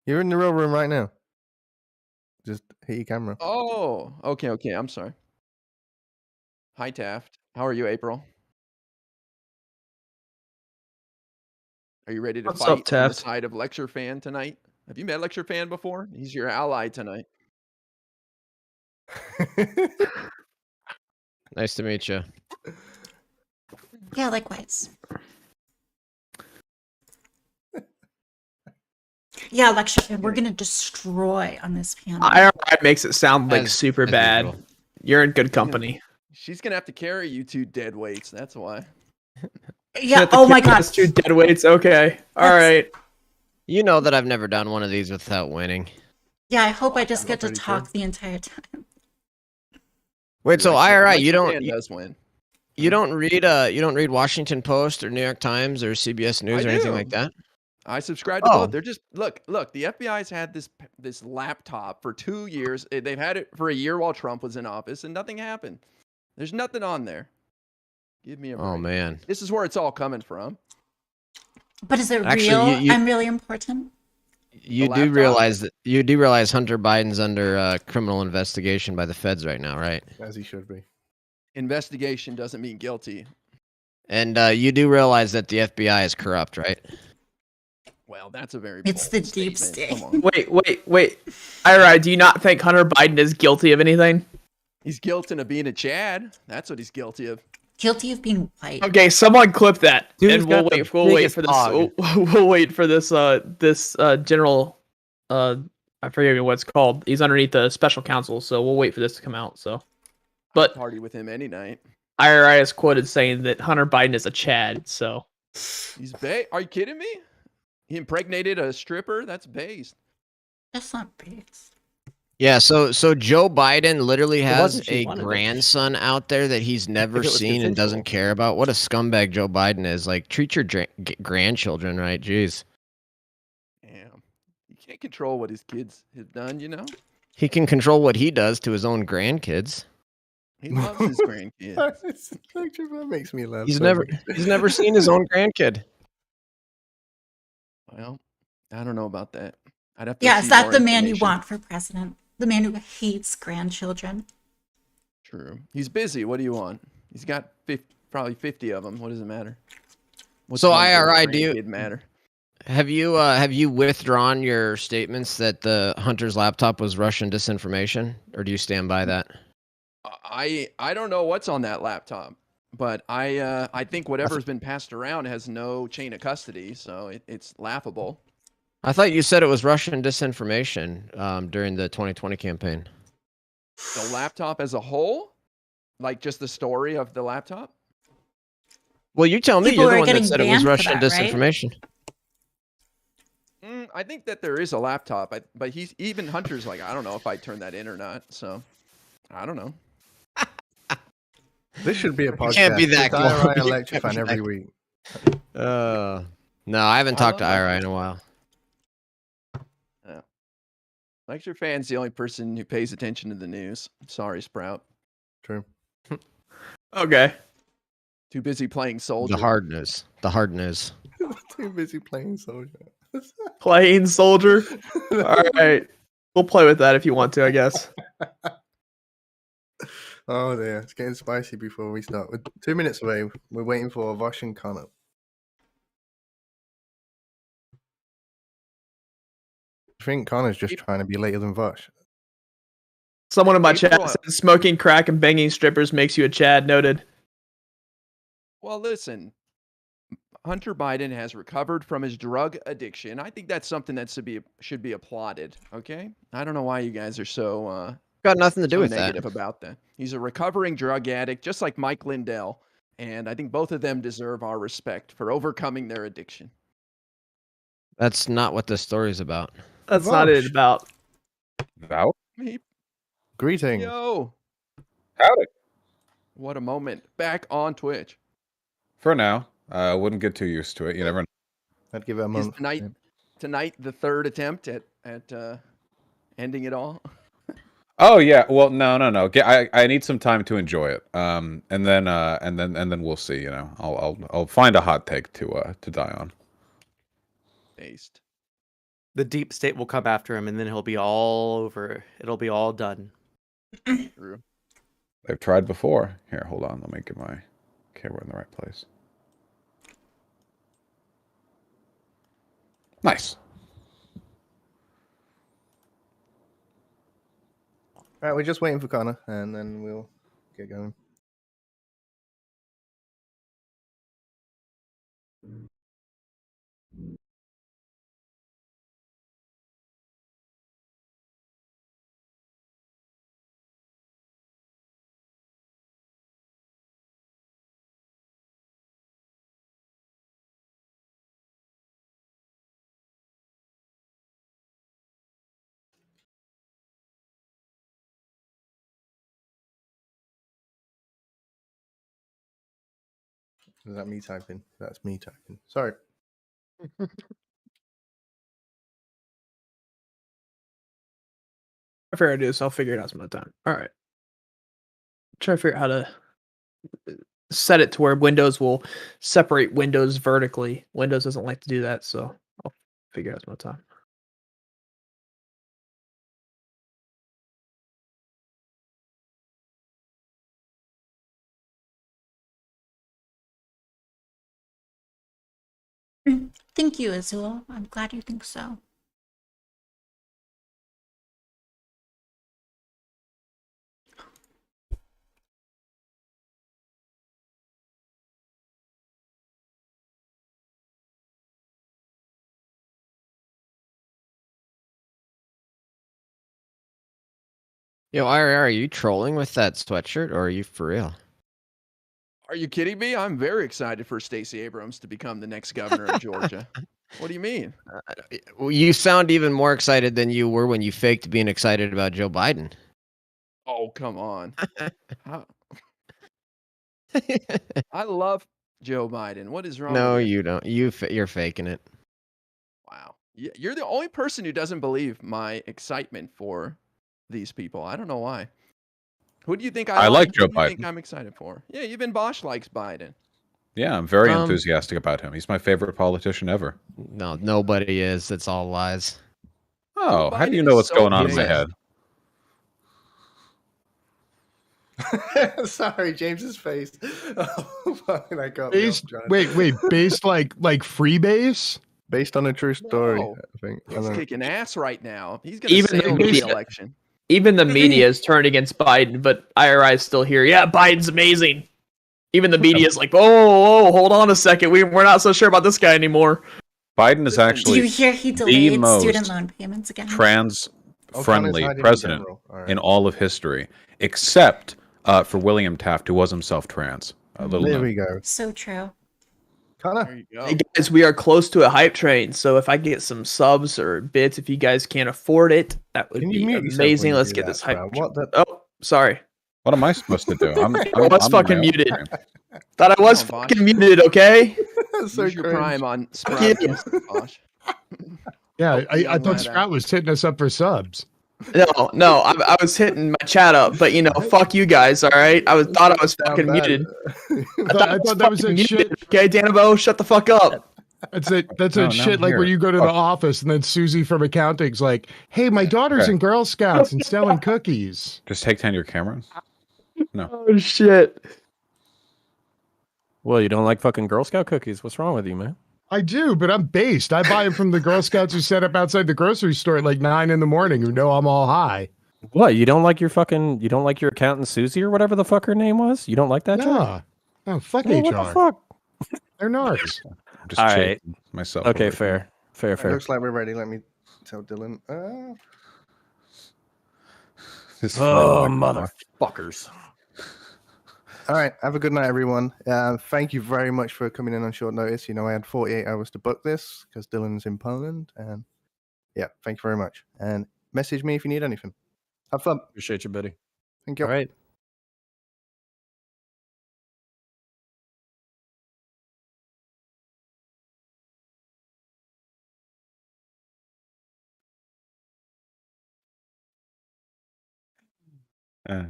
You're in the real room right now. Just hit your camera. Oh, okay. I'm sorry. Hi, Taft. How are you, April? Are you ready to What's fight up, on the Taft? side of Lecture Fan tonight? Have you met Lecture Fan before? He's your ally tonight. Nice to meet you. Yeah, likewise. Yeah, lecture. We're gonna destroy on this panel. IRI makes it sound like super as bad. usual. You're in good company. She's gonna have to carry you two dead weights. That's why. Yeah. Oh my god. That's 2 dead weights. Okay. All right. You know that I've never done one of these without winning. Yeah, I hope I just get to talk the entire time. Wait, so IRI, you don't Fan does win. you don't read Washington Post or New York Times or CBS News or anything like that? I subscribe to both. They're just look. The FBI's had this laptop for 2 years. They've had it for a year while Trump was in office, and nothing happened. There's nothing on there. Give me a break. Oh man. This is where it's all coming from. But is it Actually, real? I'm really important. You do realize Hunter Biden's under criminal investigation by the feds right now, right? As he should be. Investigation doesn't mean guilty. And you do realize that the FBI is corrupt, right? Well, that's a very It's the bold deep statement. state. Come on. Wait. IRI, do you not think Hunter Biden is guilty of anything? He's guilty of being a Chad. That's what he's guilty of. Guilty of being white. Okay, someone clip that, Dude's and we'll got the wait. We'll wait biggest for this. hog. We'll wait for this. This general. I forget what it's called. He's underneath the special counsel, so we'll wait for this to come out. So, but Party with him any night. IRI is quoted saying that Hunter Biden is a Chad. So He's Are you kidding me? He impregnated a stripper? That's based. That's not based. Yeah, so Joe Biden literally has wasn't she a wanted it. grandson out there that he's never it was seen and doesn't care about. What a scumbag Joe Biden is. Like, treat your grandchildren right. Jeez. Damn. You can't control what his kids have done, you know? He can control what he does to his own grandkids. He loves his grandkids. That makes me laugh. He's so never much. he's never seen his own grandkid. Well, I don't know about that. I'd have to Yeah, see is that more the man you information. want for president? The man who hates grandchildren? True. He's busy. What do you want? He's got probably 50 of them. What does it matter? What's So one for a IRI, do you grandkid matter? have you withdrawn your statements that the Hunter's laptop was Russian disinformation, or do you stand by that? I don't know what's on that laptop, but I think whatever's been passed around has no chain of custody, so it's laughable. I thought you said it was Russian disinformation during the 2020 campaign. The laptop as a whole, like just the story of the laptop. Well, you tell me. People You're the are one that getting said it was banned for Russian that, right? disinformation. I think that there is a laptop, but even Hunter's like, I don't know if I turn that in or not. So I don't know. This should be a podcast. It can't be that It's IRI close. lecture fan every week. No, I haven't talked to IRI in a while. Yeah. Lecture Fan's the only person who pays attention to the news. Sorry, Sprout. True. okay. Too busy playing soldier. The hard news. The hard news. Too busy playing soldier. Playing soldier. All right, we'll play with that if you want to, I guess. Oh dear, it's getting spicy before we start. We're 2 minutes away. We're waiting for Vosh and Connor. I think Connor's just trying to be later than Vosh. Someone in my chat April- said smoking crack and banging strippers makes you a Chad. Noted. Well, listen, Hunter Biden has recovered from his drug addiction. I think that's something that should be applauded. Okay, I don't know why you guys are so Got nothing to do so with that. negative about that. He's a recovering drug addict, just like Mike Lindell, and I think both of them deserve our respect for overcoming their addiction. That's not what this story's about. That's not it about. About? Greetings. Yo, Howdy. what a moment! Back on Twitch. For now, I wouldn't get too used to it. You never know. I'd give it a Is month. tonight the third attempt at ending it all? Oh yeah. Well, no. I need some time to enjoy it. And then we'll see. You know, I'll find a hot take to die on. Based. the deep state will come after him, and then he'll be all over. It'll be all done. True. They've tried before. Here, hold on. Let me get my camera in the right place. Nice. All right, we're just waiting for Connor, and then we'll get going. Is that me typing? That's me typing. Sorry. Fair it is. I'll figure it out some other time. All right. Try to figure out how to set it to where Windows will separate windows vertically. Windows doesn't like to do that, so I'll figure it out some other time. Thank you, Azul. I'm glad you think so. Yo, are you trolling with that sweatshirt, or are you for real? Are you kidding me? I'm very excited for Stacey Abrams to become the next governor of Georgia. What do you mean? Well, you sound even more excited than you were when you faked being excited about Joe Biden. Oh, come on. I love Joe Biden. What is wrong No, with you? you don't. You're faking it. Wow. You're the only person who doesn't believe my excitement for these people. I don't know why. Who do you think I like Joe Who do you think Biden. I'm excited for? Yeah, even Bosch likes Biden. Yeah, I'm very enthusiastic about him. He's my favorite politician ever. No, nobody is. It's all lies. Oh, how do you Biden know is what's so going on in my famous. head? Sorry, James's face. Oh, fucking, I got Based, wait, based like freebase? Based on a true story, No. I think. I He's don't- kicking ass right now. He's going to Even the sail the media, election. even the media is turned against Biden, but IRI is still here. Yeah, Biden's amazing. Even the media is like, oh, hold on a second. We're not so sure about this guy anymore. Biden is Do actually you hear he the delayed most student loan payments again? trans-friendly hiding in president general. All right. in all of history, except for William Taft, who was himself trans. There we go. So true. Connor. There you go. Hey guys, we are close to a hype train, so if I get some subs or bits, if you guys can't afford it, that would Can you be mute yourself amazing. when you Let's do get that, this hype. Sprout? What the- Oh, sorry. What am I supposed to do? I'm I was I'm fucking my own muted. thing. Thought I was Come on, fucking muted, okay? So Use your cringe. prime on Fuck you. Sprout. Bosch. Yeah, Help the I young thought lad Sprout out. was hitting us up for subs. No, I was hitting my chat up, but you know, fuck you guys, all right? Thought I was Sound fucking bad. muted. I thought that was fucking that shit. muted, okay, Danabo, shut the fuck up. That's it. That's No, that now shit I'm like where here. you go to the office and then Susie from accounting's like, "Hey, my daughter's Okay. in Girl Scouts and selling cookies." Just take 10 your cameras. No. Oh shit. Well, you don't like fucking Girl Scout cookies. What's wrong with you, man? I do, but I'm based. I buy them from the Girl Scouts who set up outside the grocery store at like 9 in the morning who know I'm all high. What? You don't like your accountant Susie or whatever the fuck her name was? You don't like that chick? Nah. Oh, fuck Well, HR. what the fuck? They're narcs. I'm just All chasing right. myself. Okay, over here. fair. It looks like we're ready. Let me tell Dylan. This Oh, friend, like, motherfuckers. All right. Have a good night, everyone. Thank you very much for coming in on short notice. You know, I had 48 hours to book this because Dylan's in Poland. And yeah, thank you very much. And message me if you need anything. Have fun. Appreciate you, buddy. Thank you. All right. Uh,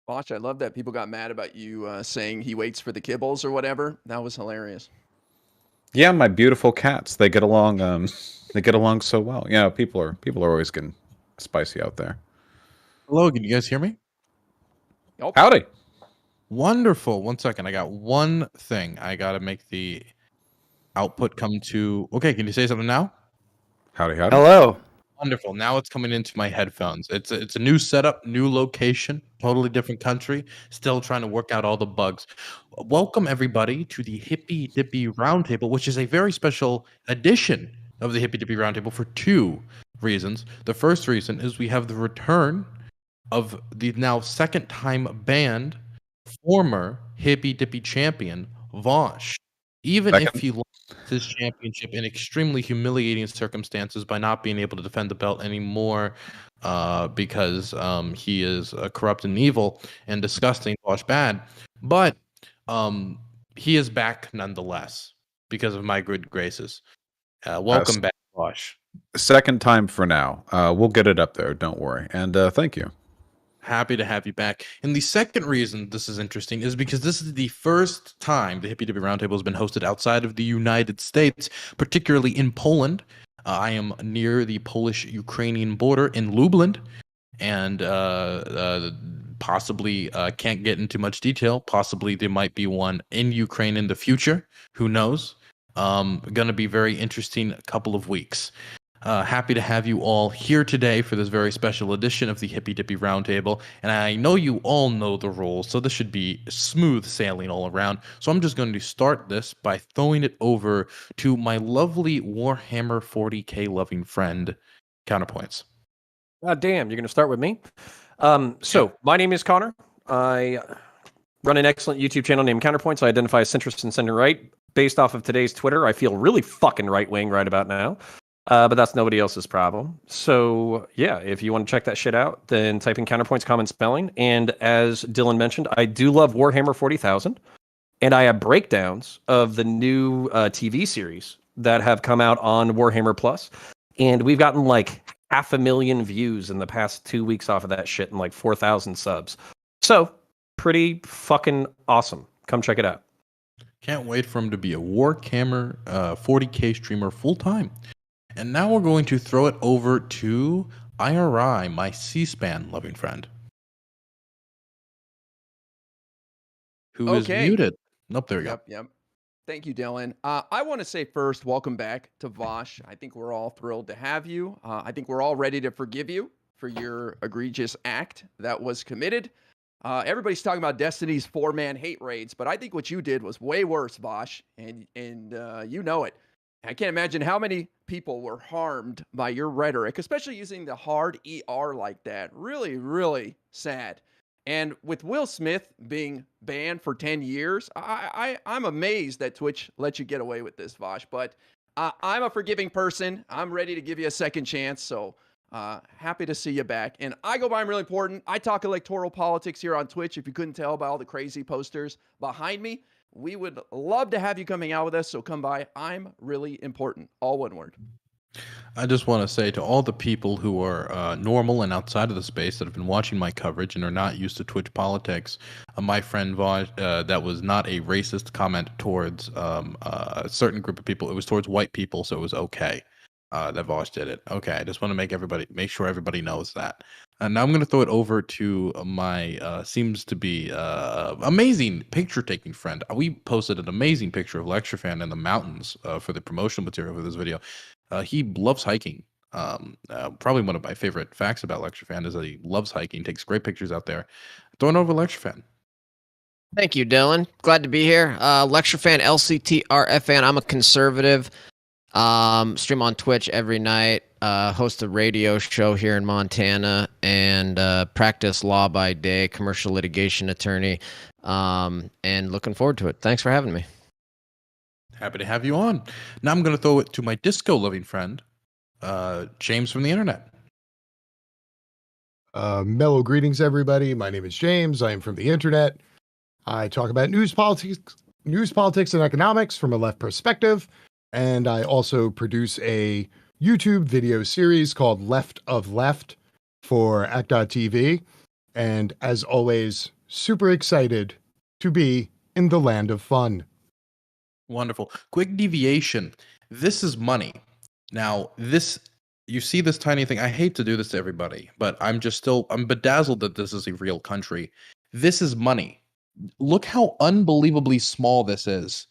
Watch, I love that people got mad about you saying he waits for the kibbles or whatever. That was hilarious. Yeah, my beautiful cats. They get along. They get along so well. Yeah, people are always getting spicy out there. Hello, can you guys hear me? Howdy. Wonderful. One second. I got one thing. I got to make the output come to. Okay, can you say something now? Howdy, howdy. Hello. Wonderful. Now it's coming into my headphones. It's a new setup, new location, totally different country. Still trying to work out all the bugs. Welcome everybody to the Hippy Dippy Roundtable, which is a very special edition of the Hippy Dippy Roundtable for two reasons. The first reason is we have the return of the now second time banned former Hippy Dippy champion Vosh. Even if he lost his championship in extremely humiliating circumstances by not being able to defend the belt anymore, because he is corrupt and evil and disgusting, Vosh bad. But he is back nonetheless because of my good graces. Welcome back, Vosh. Second time for now. We'll get it up there. Don't worry. And thank you. Happy to have you back. And the second reason this is interesting is because this is the first time the Hippy Dippy Roundtable has been hosted outside of the United States, particularly in Poland. I am near the Polish-Ukrainian border in Lublin, and possibly can't get into much detail. Possibly there might be one in Ukraine in the future. Who knows? Going to be very interesting couple of weeks. Happy to have you all here today for this very special edition of the Hippy Dippy Roundtable. And I know you all know the rules, so this should be smooth sailing all around. So I'm just going to start this by throwing it over to my lovely Warhammer 40k loving friend, Counterpoints. God damn, you're going to start with me? So, my name is Connor. I run an excellent YouTube channel named Counterpoints. I identify as centrist and center right. Based off of today's Twitter, I feel really fucking right-wing right about now. But that's nobody else's problem. So, yeah, if you want to check that shit out, then type in Counterpoints, common spelling. And as Dylan mentioned, I do love Warhammer 40,000. And I have breakdowns of the new TV series that have come out on Warhammer Plus. And we've gotten like 500,000 views in the past 2 weeks off of that shit and like 4,000 subs. So, pretty fucking awesome. Come check it out. Can't wait for him to be a Warhammer 40k streamer full-time. And now we're going to throw it over to IRI, my C-SPAN loving friend. Who is muted. Nope, there we go. Yep. Thank you, Dylan. I want to say first, welcome back to Vosh. I think we're all thrilled to have you. I think we're all ready to forgive you for your egregious act that was committed. Everybody's talking about Destiny's 4-man hate raids, but I think what you did was way worse, Vosh, and you know it. I can't imagine how many people were harmed by your rhetoric, especially using the hard ER like that. Really, really sad. And with Will Smith being banned for 10 years, I'm amazed that Twitch let you get away with this, Vosh. But I'm a forgiving person. I'm ready to give you a second chance. So happy to see you back. And I go by I'm really important. I talk electoral politics here on Twitch. If you couldn't tell by all the crazy posters behind me, we would love to have you coming out with us, so come by. I'm really important. All one word. I just want to say to all the people who are normal and outside of the space that have been watching my coverage and are not used to Twitch politics, my friend Vosh, that was not a racist comment towards a certain group of people. It was towards white people, so it was okay that Vosh did it. Okay, I just want to make sure everybody knows that. And now I'm going to throw it over to my seems to be amazing picture-taking friend. We posted an amazing picture of Lecturefan in the mountains for the promotional material for this video. He loves hiking. Probably one of my favorite facts about Lecturefan is that he loves hiking, takes great pictures out there. Throwing over Lecturefan. Thank you, Dylan. Glad to be here. Lecturefan, LCTRFan. I'm a conservative. Stream on Twitch every night. Host a radio show here in Montana, and practice law by day. Commercial litigation attorney. And looking forward to it. Thanks for having me. Happy to have you on. Now I'm going to throw it to my disco-loving friend, James from the internet. Mellow greetings, everybody. My name is James. I am from the internet. I talk about news, politics, and economics from a left perspective. And I also produce a YouTube video series called Left of Left for Act.tv. And as always, super excited to be in the land of fun. Wonderful. Quick deviation. This is money. Now, you see this tiny thing. I hate to do this to everybody, but I'm bedazzled that this is a real country. This is money. Look how unbelievably small this is.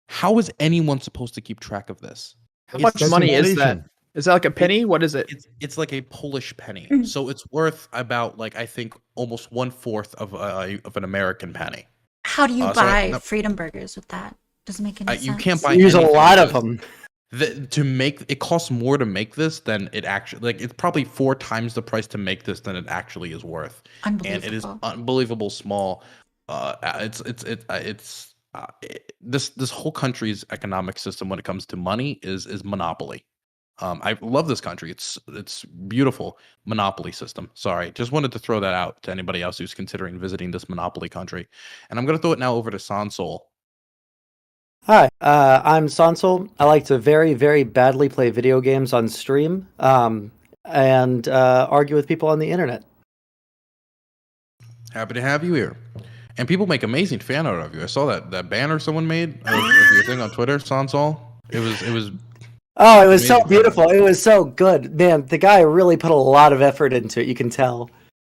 How is anyone supposed to keep track of this? How much money is that? Is that like a penny? What is it? It's like a Polish penny. So it's worth about, like, I think almost 1/4 of an American penny. How do you So buy no- freedom burgers with that? Doesn't make any sense. You can't buy Use a anything lot with of this. them. To make it costs more to make this than it actually, like, it's probably 4 times the price to make this than it actually is worth. And it is unbelievable small. This whole country's economic system when it comes to money is monopoly. I love this country. It's beautiful monopoly system. Sorry, just wanted to throw that out to anybody else who's considering visiting this monopoly country. And I'm going to throw it now over to Sowell. Hi, I'm Sowell. I like to very, very badly play video games on stream and argue with people on the internet. Happy to have you here. And people make amazing fan art of you. I saw that banner someone made of your thing on Twitter, Sowell. It was. Oh, it was so beautiful. It was so good. Man, the guy really put a lot of effort into it. You can tell.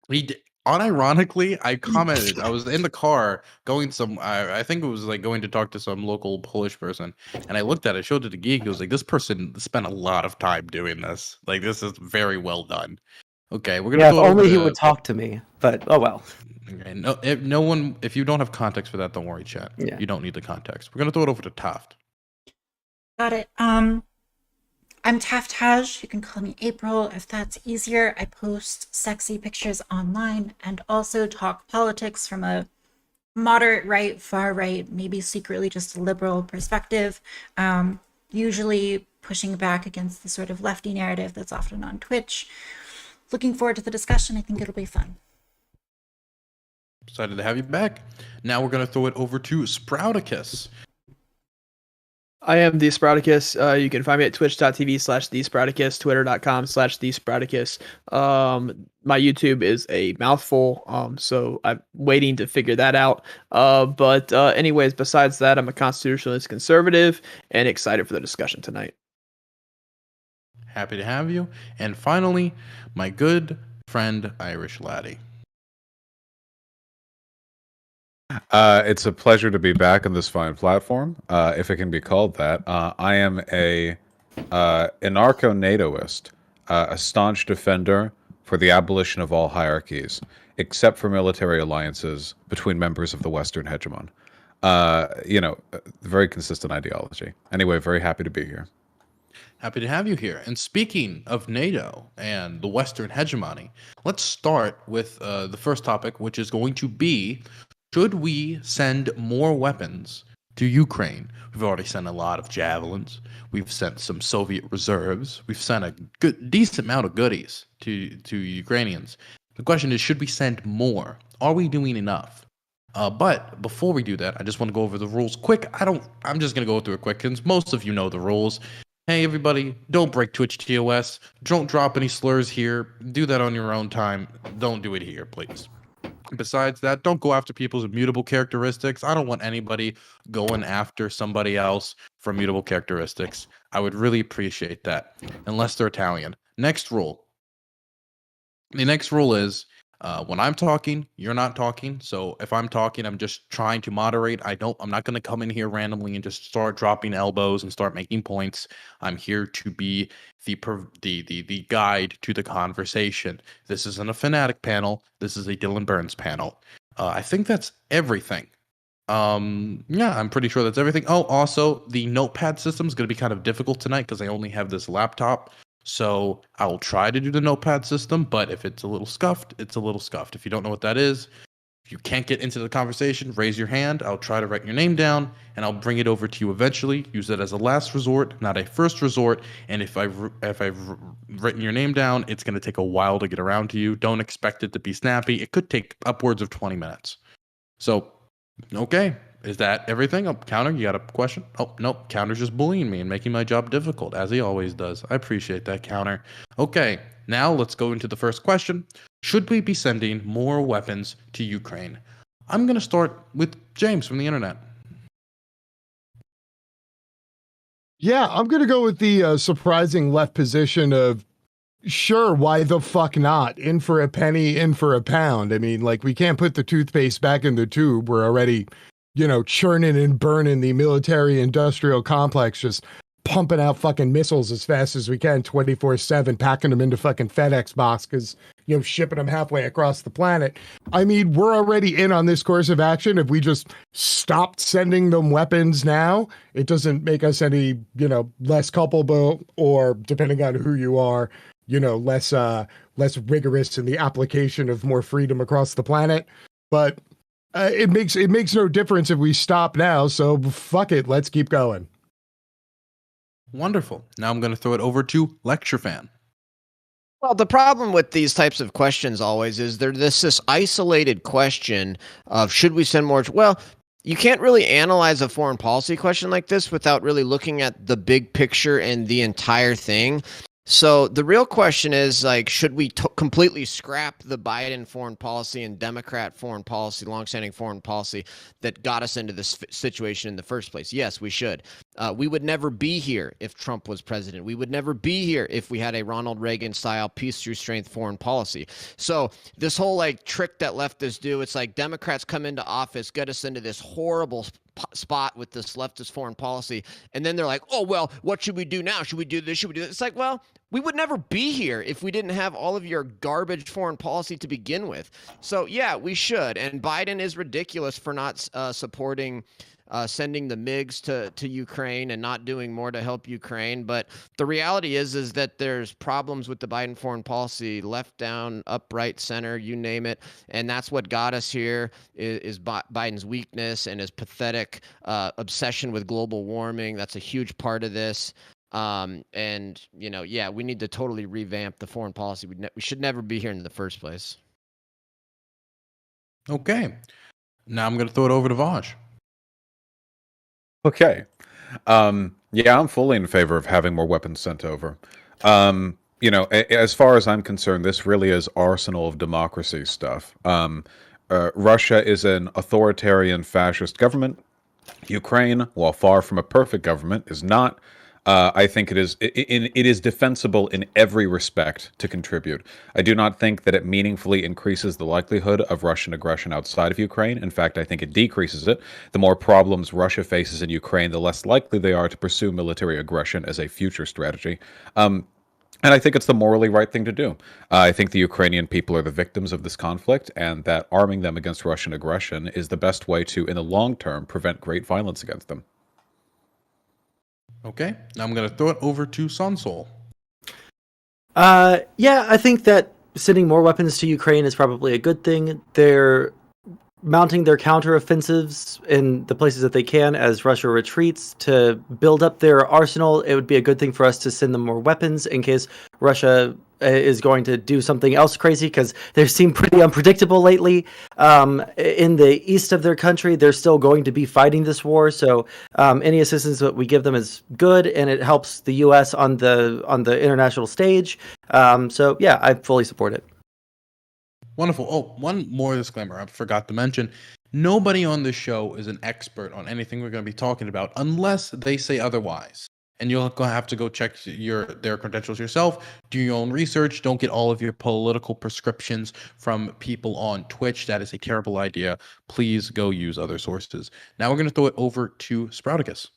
Unironically, I commented. I was in the car going I think it was like going to talk to some local Polish person, and I looked at it, showed it to Geek. It was like, this person spent a lot of time doing this. Like, this is very well done. Okay, we're gonna. Yeah, if only he would talk to me. But oh well. Okay, if you don't have context for that, don't worry, chat. Yeah. You don't need the context. We're gonna throw it over to Taft. Got it. I'm Taftaj. You can call me April if that's easier. I post sexy pictures online and also talk politics from a moderate right, far right, maybe secretly just a liberal perspective. Usually pushing back against the sort of lefty narrative that's often on Twitch. Looking forward to the discussion. I think it'll be fun. Excited to have you back. Now we're gonna throw it over to Sprouticus. I am the Sprouticus. You can find me at twitch.tv/thesprouticus, twitter.com/thesprouticus. My YouTube is a mouthful, so I'm waiting to figure that out. But anyways, besides that, I'm a constitutionalist conservative and excited for the discussion tonight. Happy to have you. And finally, my good friend Irish Laddie. It's a pleasure to be back on this fine platform, if it can be called that. I am a anarcho-NATOist, a staunch defender for the abolition of all hierarchies, except for military alliances between members of the Western hegemon. Very consistent ideology. Anyway, very happy to be here. Happy to have you here. And speaking of NATO and the Western hegemony, let's start with the first topic, which is going to be, should we send more weapons to Ukraine? We've already sent a lot of javelins. We've sent some Soviet reserves. We've sent a decent amount of goodies to Ukrainians. The question is, should we send more? Are we doing enough? But before we do that, I just want to go over the rules quick. I'm just going to go through it quick because most of you know the rules. Hey, everybody, don't break Twitch TOS. Don't drop any slurs here. Do that on your own time. Don't do it here, please. Besides that, don't go after people's immutable characteristics. I don't want anybody going after somebody else for immutable characteristics. I would really appreciate that, unless they're Italian. Next rule. The next rule is, when I'm talking, you're not talking. So if I'm talking, I'm just trying to moderate. I'm not going to come in here randomly and just start dropping elbows and start making points. I'm here to be the guide to the conversation. This isn't a fanatic panel. This is a Dylan Burns panel. I think that's everything. Yeah, I'm pretty sure that's everything. Oh, also, the notepad system is going to be kind of difficult tonight because I only have this laptop. So I'll try to do the notepad system, but if it's a little scuffed, it's a little scuffed. If you don't know what that is, if you can't get into the conversation, raise your hand. I'll try to write your name down, and I'll bring it over to you eventually. Use it as a last resort, not a first resort. And if I've written your name down, it's going to take a while to get around to you. Don't expect it to be snappy. It could take upwards of 20 minutes. So, okay. Is that everything? Oh, Counter, you got a question? Oh, nope. Counter's just bullying me and making my job difficult, as he always does. I appreciate that, Counter. Okay, now let's go into the first question. Should we be sending more weapons to Ukraine? I'm going to start with James from the internet. Yeah, I'm going to go with the surprising left position of sure, why the fuck not? In for a penny, in for a pound. I mean, like, we can't put the toothpaste back in the tube. We're already, churning and burning the military industrial complex, just pumping out fucking missiles as fast as we can 24/7, packing them into fucking FedEx box because, shipping them halfway across the planet. I mean, we're already in on this course of action. If we just stopped sending them weapons now, it doesn't make us any, less culpable, or depending on who you are, less rigorous in the application of more freedom across the planet. But it makes no difference if we stop now. So fuck it, let's keep going. Wonderful. Now I'm going to throw it over to Lecture Fan. Well, the problem with these types of questions always is this isolated question of should we send more? Well, you can't really analyze a foreign policy question like this without really looking at the big picture and the entire thing. So the real question is, like, should we completely scrap the Biden foreign policy and Democrat foreign policy, longstanding foreign policy that got us into this situation in the first place? Yes, we should. We would never be here if Trump was president. We would never be here if we had a Ronald Reagan style peace through strength foreign policy. So this whole trick that leftists do, it's like Democrats come into office, get us into this horrible spot with this leftist foreign policy, and then they're like, oh, well, what should we do now? Should we do this? Should we do this? It's like, well, we would never be here if we didn't have all of your garbage foreign policy to begin with. So yeah, we should. And Biden is ridiculous for not supporting sending the MiGs to Ukraine and not doing more to help Ukraine. But the reality is that there's problems with the Biden foreign policy, left, down, up, right, center, you name it. And that's what got us here is Biden's weakness and his pathetic obsession with global warming. That's a huge part of this. And, yeah, we need to totally revamp the foreign policy. We should never be here in the first place. Okay. Now I'm going to throw it over to Vaj. Okay. Yeah, I'm fully in favor of having more weapons sent over. As far as I'm concerned, this really is arsenal of democracy stuff. Russia is an authoritarian fascist government. Ukraine, while far from a perfect government, is not. I think it is defensible in every respect to contribute. I do not think that it meaningfully increases the likelihood of Russian aggression outside of Ukraine. In fact, I think it decreases it. The more problems Russia faces in Ukraine, the less likely they are to pursue military aggression as a future strategy. And I think it's the morally right thing to do. I think the Ukrainian people are the victims of this conflict, and that arming them against Russian aggression is the best way to, in the long term, prevent great violence against them. Okay, now I'm going to throw it over to Sowell. Yeah, I think that sending more weapons to Ukraine is probably a good thing. They're mounting their counteroffensives in the places that they can as Russia retreats to build up their arsenal. It would be a good thing for us to send them more weapons in case Russia is going to do something else crazy, because they seem pretty unpredictable lately. In the east of their country, they're still going to be fighting this war. So any assistance that we give them is good, and it helps the U.S. on the international stage. So yeah, I fully support it. Wonderful. Oh, one more disclaimer I forgot to mention. Nobody on this show is an expert on anything we're going to be talking about unless they say otherwise. And you'll have to go check their credentials yourself, do your own research. Don't get all of your political prescriptions from people on Twitch. That is a terrible idea. Please go use other sources. Now we're going to throw it over to Sprouticus.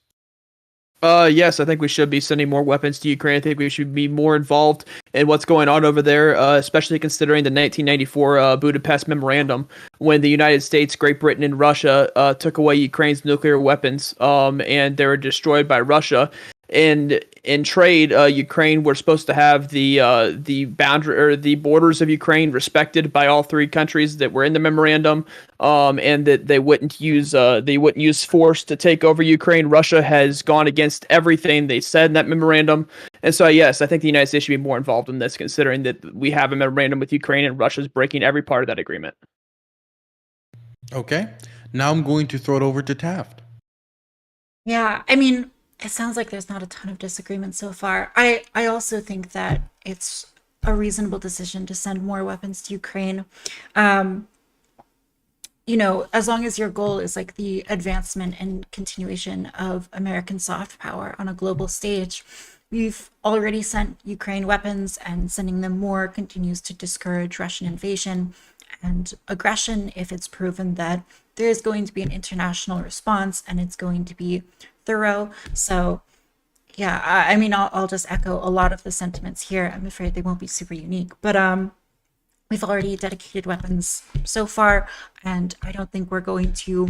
Yes, I think we should be sending more weapons to Ukraine. I think we should be more involved in what's going on over there, especially considering the 1994 Budapest Memorandum, when the United States, Great Britain, and Russia took away Ukraine's nuclear weapons, and they were destroyed by Russia. And in trade, Ukraine were supposed to have the boundary or the borders of Ukraine respected by all three countries that were in the memorandum, and that they wouldn't use force to take over Ukraine. Russia has gone against everything they said in that memorandum, and so yes, I think the United States should be more involved in this, considering that we have a memorandum with Ukraine and Russia's breaking every part of that agreement. Okay, now I'm going to throw it over to Taft. Yeah, I mean, it sounds like there's not a ton of disagreement so far. I also think that it's a reasonable decision to send more weapons to Ukraine. You know, as long as your goal is like the advancement and continuation of American soft power on a global stage, we've already sent Ukraine weapons, and sending them more continues to discourage Russian invasion and aggression if it's proven that there is going to be an international response and it's going to be thorough. So yeah, I mean, I'll just echo a lot of the sentiments here. I'm afraid they won't be super unique, but we've already dedicated weapons so far, and I don't think we're going to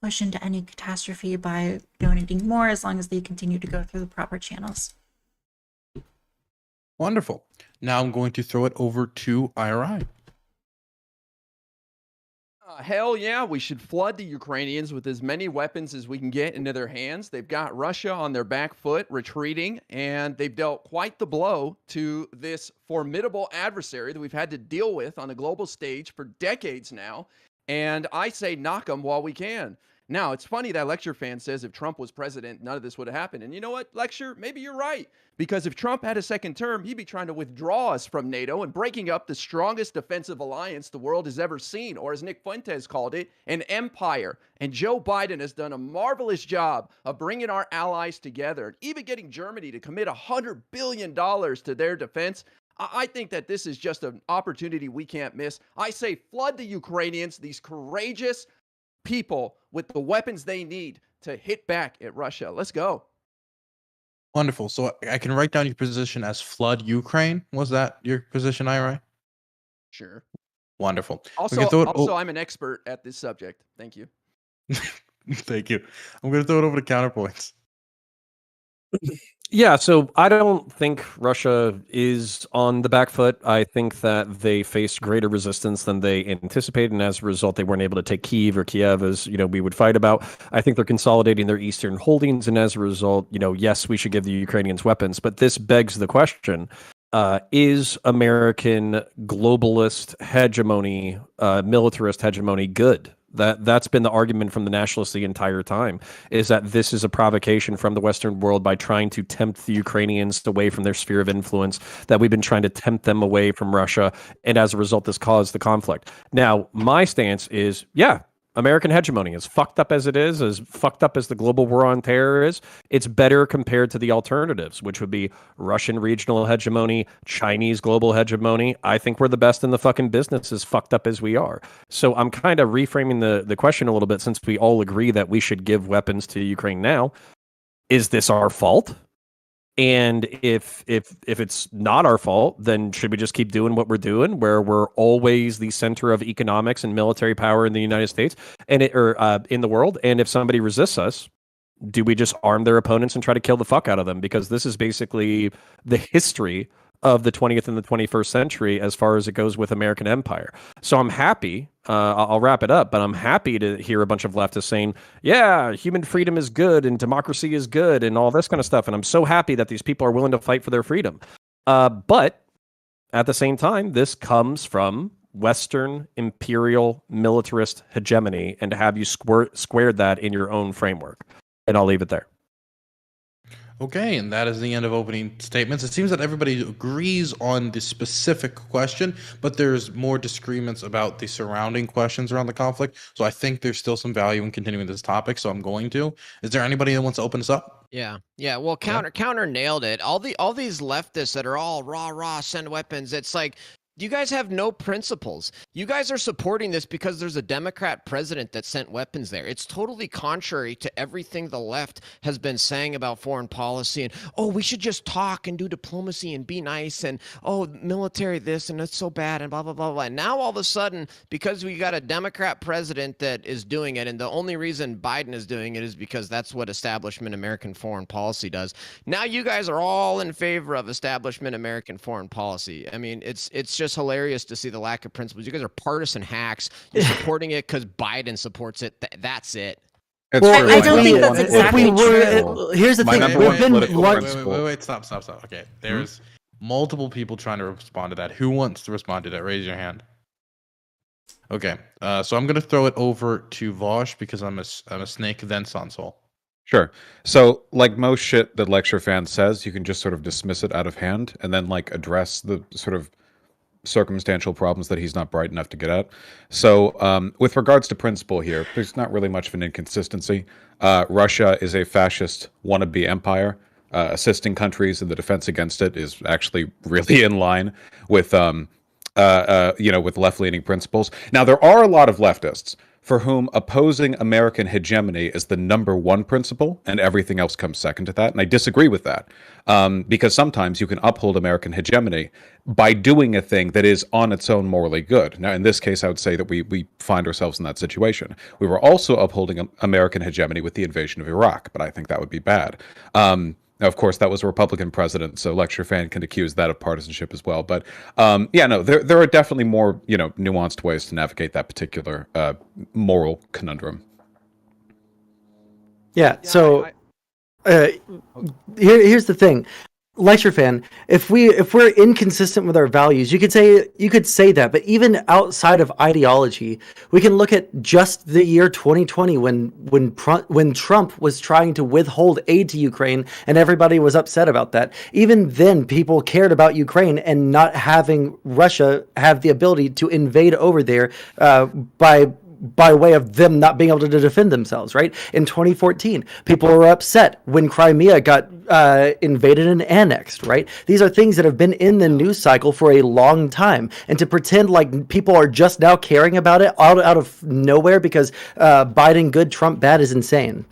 push into any catastrophe by donating more, as long as they continue to go through the proper channels. Wonderful. Now I'm going to throw it over to IRI. Hell yeah, we should flood the Ukrainians with as many weapons as we can get into their hands. They've got Russia on their back foot, retreating, and they've dealt quite the blow to this formidable adversary that we've had to deal with on the global stage for decades now. And I say knock them while we can. Now, it's funny that Lecture fan says if Trump was president, none of this would have happened. And you know what, Lecture? Maybe you're right. Because if Trump had a second term, he'd be trying to withdraw us from NATO and breaking up the strongest defensive alliance the world has ever seen, or as Nick Fuentes called it, an empire. And Joe Biden has done a marvelous job of bringing our allies together, even getting Germany to commit $100 billion to their defense. I think that this is just an opportunity we can't miss. I say flood the Ukrainians, these courageous people, with the weapons they need to hit back at Russia. Let's go. Wonderful. So I can write down your position as flood Ukraine. Was that your position, IRI? Sure. Wonderful. Also, I'm an expert at this subject. Thank you. Thank you. I'm going to throw it over to counterpoints. Yeah, so I don't think Russia is on the back foot. I think that they faced greater resistance than they anticipated, and as a result, they weren't able to take Kiev, as we would fight about. I think they're consolidating their eastern holdings, and as a result, yes, we should give the Ukrainians weapons. But this begs the question: is American globalist hegemony, militarist hegemony, good? That's been the argument from the nationalists the entire time, is that this is a provocation from the Western world by trying to tempt the Ukrainians away from their sphere of influence, that we've been trying to tempt them away from Russia, and as a result, this caused the conflict. Now, my stance is, yeah, American hegemony, as fucked up as it is, as fucked up as the global war on terror is, it's better compared to the alternatives, which would be Russian regional hegemony, Chinese global hegemony. I think we're the best in the fucking business, as fucked up as we are. So I'm kind of reframing the question a little bit, since we all agree that we should give weapons to Ukraine now. Is this our fault? And if it's not our fault, then should we just keep doing what we're doing, where we're always the center of economics and military power in the United States and in the world? And if somebody resists us, do we just arm their opponents and try to kill the fuck out of them? Because this is basically the history of the 20th and the 21st century as far as it goes with American empire. So I'm happy, I'll wrap it up, but I'm happy to hear a bunch of leftists saying, yeah, human freedom is good and democracy is good and all this kind of stuff. And I'm so happy that these people are willing to fight for their freedom. But at the same time, this comes from Western imperial militarist hegemony, and to have you squared that in your own framework. And I'll leave it there. Okay, and that is the end of opening statements. It seems that everybody agrees on the specific question, but there's more disagreements about the surrounding questions around the conflict. So I think there's still some value in continuing this topic, so I'm going to. Is there anybody that wants to open us up? Yeah. Well, counter nailed it. All these leftists that are all rah, send weapons. It's like, you guys have no principles. You guys are supporting this because there's a Democrat president that sent weapons there. It's totally contrary to everything the left has been saying about foreign policy and, oh, we should just talk and do diplomacy and be nice and, oh, military this and it's so bad and blah, blah, blah, blah. And now all of a sudden, because we got a Democrat president that is doing it, and the only reason Biden is doing it is because that's what establishment American foreign policy does. Now you guys are all in favor of establishment American foreign policy. I mean, it's just hilarious to see the lack of principles. You guys are partisan hacks. You're supporting it because Biden supports it. That's it. Well, I don't think that's exactly true. Here's the thing. Wait, stop. Okay, there's multiple people trying to respond to that. Who wants to respond to that? Raise your hand. Okay, so I'm going to throw it over to Vosh because I'm a snake, then Sowell. Sure. So, like most shit that lecture fan says, you can just sort of dismiss it out of hand and then like address the sort of circumstantial problems that he's not bright enough to get at. So, with regards to principle here, there's not really much of an inconsistency. Russia is a fascist wannabe empire. Assisting countries in the defense against it is actually really in line with, with left-leaning principles. Now, there are a lot of leftists for whom opposing American hegemony is the number one principle, and everything else comes second to that. And I disagree with that, because sometimes you can uphold American hegemony by doing a thing that is on its own morally good. Now, in this case, I would say that we find ourselves in that situation. We were also upholding American hegemony with the invasion of Iraq, but I think that would be bad. Now, of course, that was a Republican president, so lecture fan can accuse that of partisanship as well. But there are definitely more nuanced ways to navigate that particular moral conundrum. Yeah. So here's the thing. Lecture fan, if we're inconsistent with our values, you could say that, but even outside of ideology, we can look at just the year 2020 when Trump was trying to withhold aid to Ukraine and everybody was upset about that. Even then, people cared about Ukraine and not having Russia have the ability to invade over there by way of them not being able to defend themselves, right? In 2014, people were upset when Crimea got invaded and annexed, right? These are things that have been in the news cycle for a long time. And to pretend like people are just now caring about it out of nowhere because Biden good, Trump bad is insane.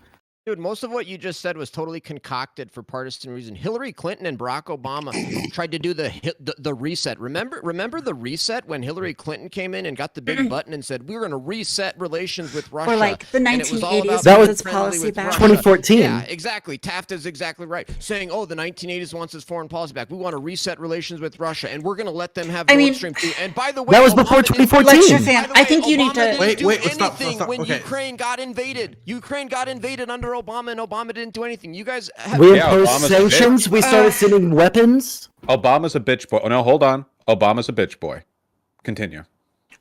Dude, most of what you just said was totally concocted for partisan reason. Hillary Clinton and Barack Obama tried to do the reset. Remember the reset when Hillary Clinton came in and got the big button and said, we're going to reset relations with Russia. Or like the And it was all 1980s about That was its policy with back. Russia. 2014. Yeah, exactly. Taft is exactly right. Saying, the 1980s wants its foreign policy back. We want to reset relations with Russia, and we're going to let them have Nord Stream 2. And by the way, that was before 2014. Lecture fan, I think you need to wait. Stop. When Okay. Ukraine got invaded under Obama, and Obama didn't do anything. You guys we imposed sanctions. We started sending weapons. Obama's a bitch boy. Oh no, hold on. Obama's a bitch boy. Continue.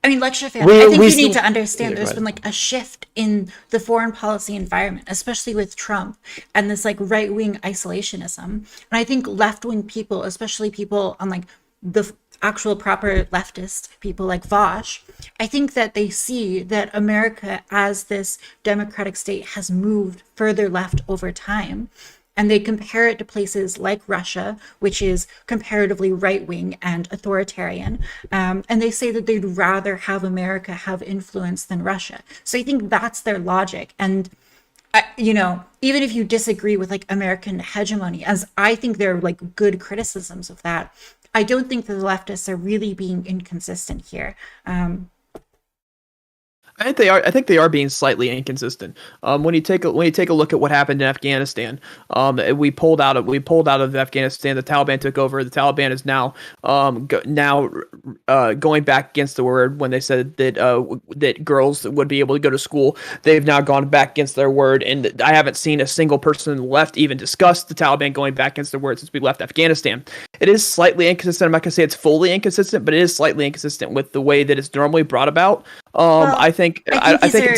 I mean, lecture fan, I think you need to understand there's been like a shift in the foreign policy environment, especially with Trump and this like right-wing isolationism. And I think left-wing people, especially people on like the actual proper leftist people like Vosh, I think that they see that America as this democratic state has moved further left over time. And they compare it to places like Russia, which is comparatively right-wing and authoritarian. And they say that they'd rather have America have influence than Russia. So I think that's their logic. And, even if you disagree with like American hegemony, as I think there are like good criticisms of that, I don't think that the leftists are really being inconsistent here. I think they are being slightly inconsistent. When you take a look at what happened in Afghanistan, we pulled out of Afghanistan. The Taliban took over. The Taliban is now going back against the word when they said that girls would be able to go to school. They've now gone back against their word, and I haven't seen a single person on the left even discuss the Taliban going back against their word since we left Afghanistan. It is slightly inconsistent. I'm not going to say it's fully inconsistent, but it is slightly inconsistent with the way that it's normally brought about. I think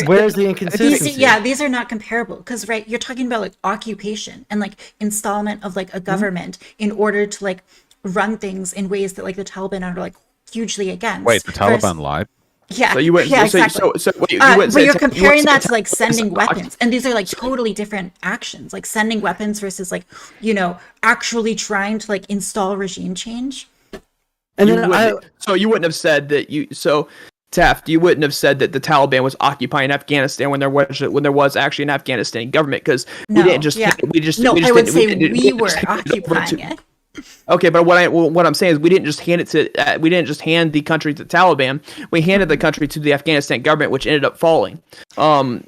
where's the inconsistency? These are not comparable because you're talking about like occupation and like installment of like a government in order to like run things in ways that like the Taliban are like hugely against. Wait, the Taliban lied? Yeah, so you wouldn't, exactly. But you're comparing that to like sending weapons, and these are like totally different actions, like sending weapons versus like actually trying to like install regime change. And then so you wouldn't have said that Taft, you wouldn't have said that the Taliban was occupying Afghanistan when there was actually an Afghanistan government, because we didn't just I would say we were occupying it. Okay, but what I'm saying is we didn't just hand the country to the Taliban. We handed the country to the Afghanistan government, which ended up falling,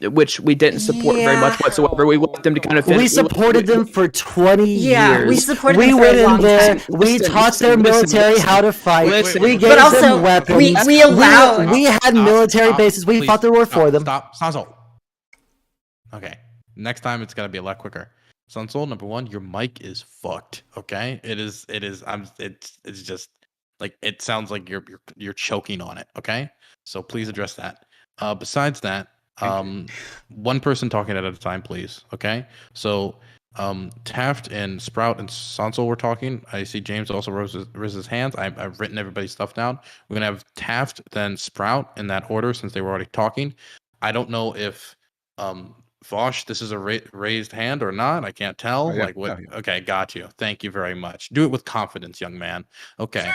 which we didn't support very much whatsoever. We left them to kind of we supported them for 20 years. Yeah, we supported them for went a long in there. time. We taught their military how to fight. We gave But also, them weapons. we allowed. We had military bases. We fought the war for them. Stop. Okay, next time it's gotta be a lot quicker. Sunsoul, number one, your mic is fucked. Okay, it is. It's just like it sounds like you're choking on it. Okay, so please address that. Besides that, One person talking at a time, please. Okay. So, Taft and Sprout and Sansel were talking. I see James also raised his hands. I've written everybody's stuff down. We're gonna have Taft, then Sprout in that order since they were already talking. I don't know if Vosh, this is a raised hand or not. I can't tell. Oh, yeah. Like what? Oh, yeah. Okay, got you. Thank you very much. Do it with confidence, young man. Okay,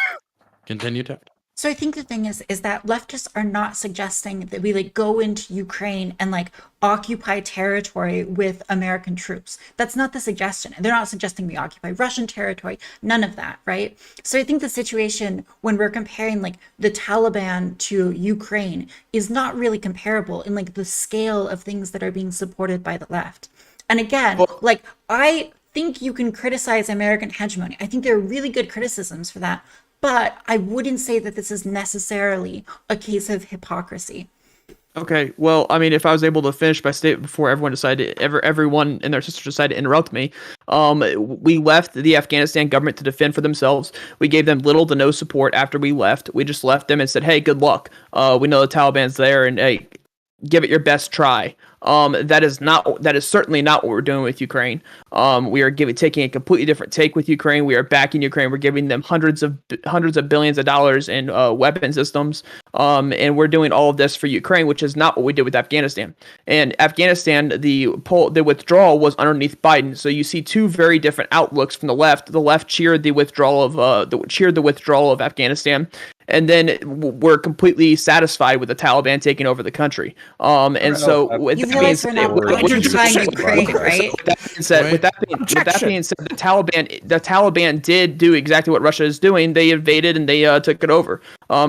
continue, Taft. So I think the thing is that leftists are not suggesting that we like go into Ukraine and like occupy territory with American troops. That's not the suggestion. They're not suggesting we occupy Russian territory, none of that, right? So I think the situation when we're comparing like the Taliban to Ukraine is not really comparable in like the scale of things that are being supported by the left. And again, like I think you can criticize American hegemony. I think there are really good criticisms for that. But I wouldn't say that this is necessarily a case of hypocrisy. Okay, well, I mean, if I was able to finish my statement before everyone decided, everyone and their sister decided to interrupt me, we left the Afghanistan government to defend for themselves. We gave them little to no support after we left. We just left them and said, "Hey, good luck. We know the Taliban's there, and hey, give it your best try." That is certainly not what we're doing with Ukraine. We are taking a completely different take with Ukraine. We are backing Ukraine. We're giving them hundreds of billions of dollars in weapon systems. And we're doing all of this for Ukraine, which is not what we did with Afghanistan. And Afghanistan, the withdrawal was underneath Biden. So you see two very different outlooks from the left. The left cheered the withdrawal of Afghanistan. And then we're completely satisfied with the Taliban taking over the country. And so with you realize we're not occupying Ukraine, right? With that being said, the Taliban did do exactly what Russia is doing. They invaded and they took it over.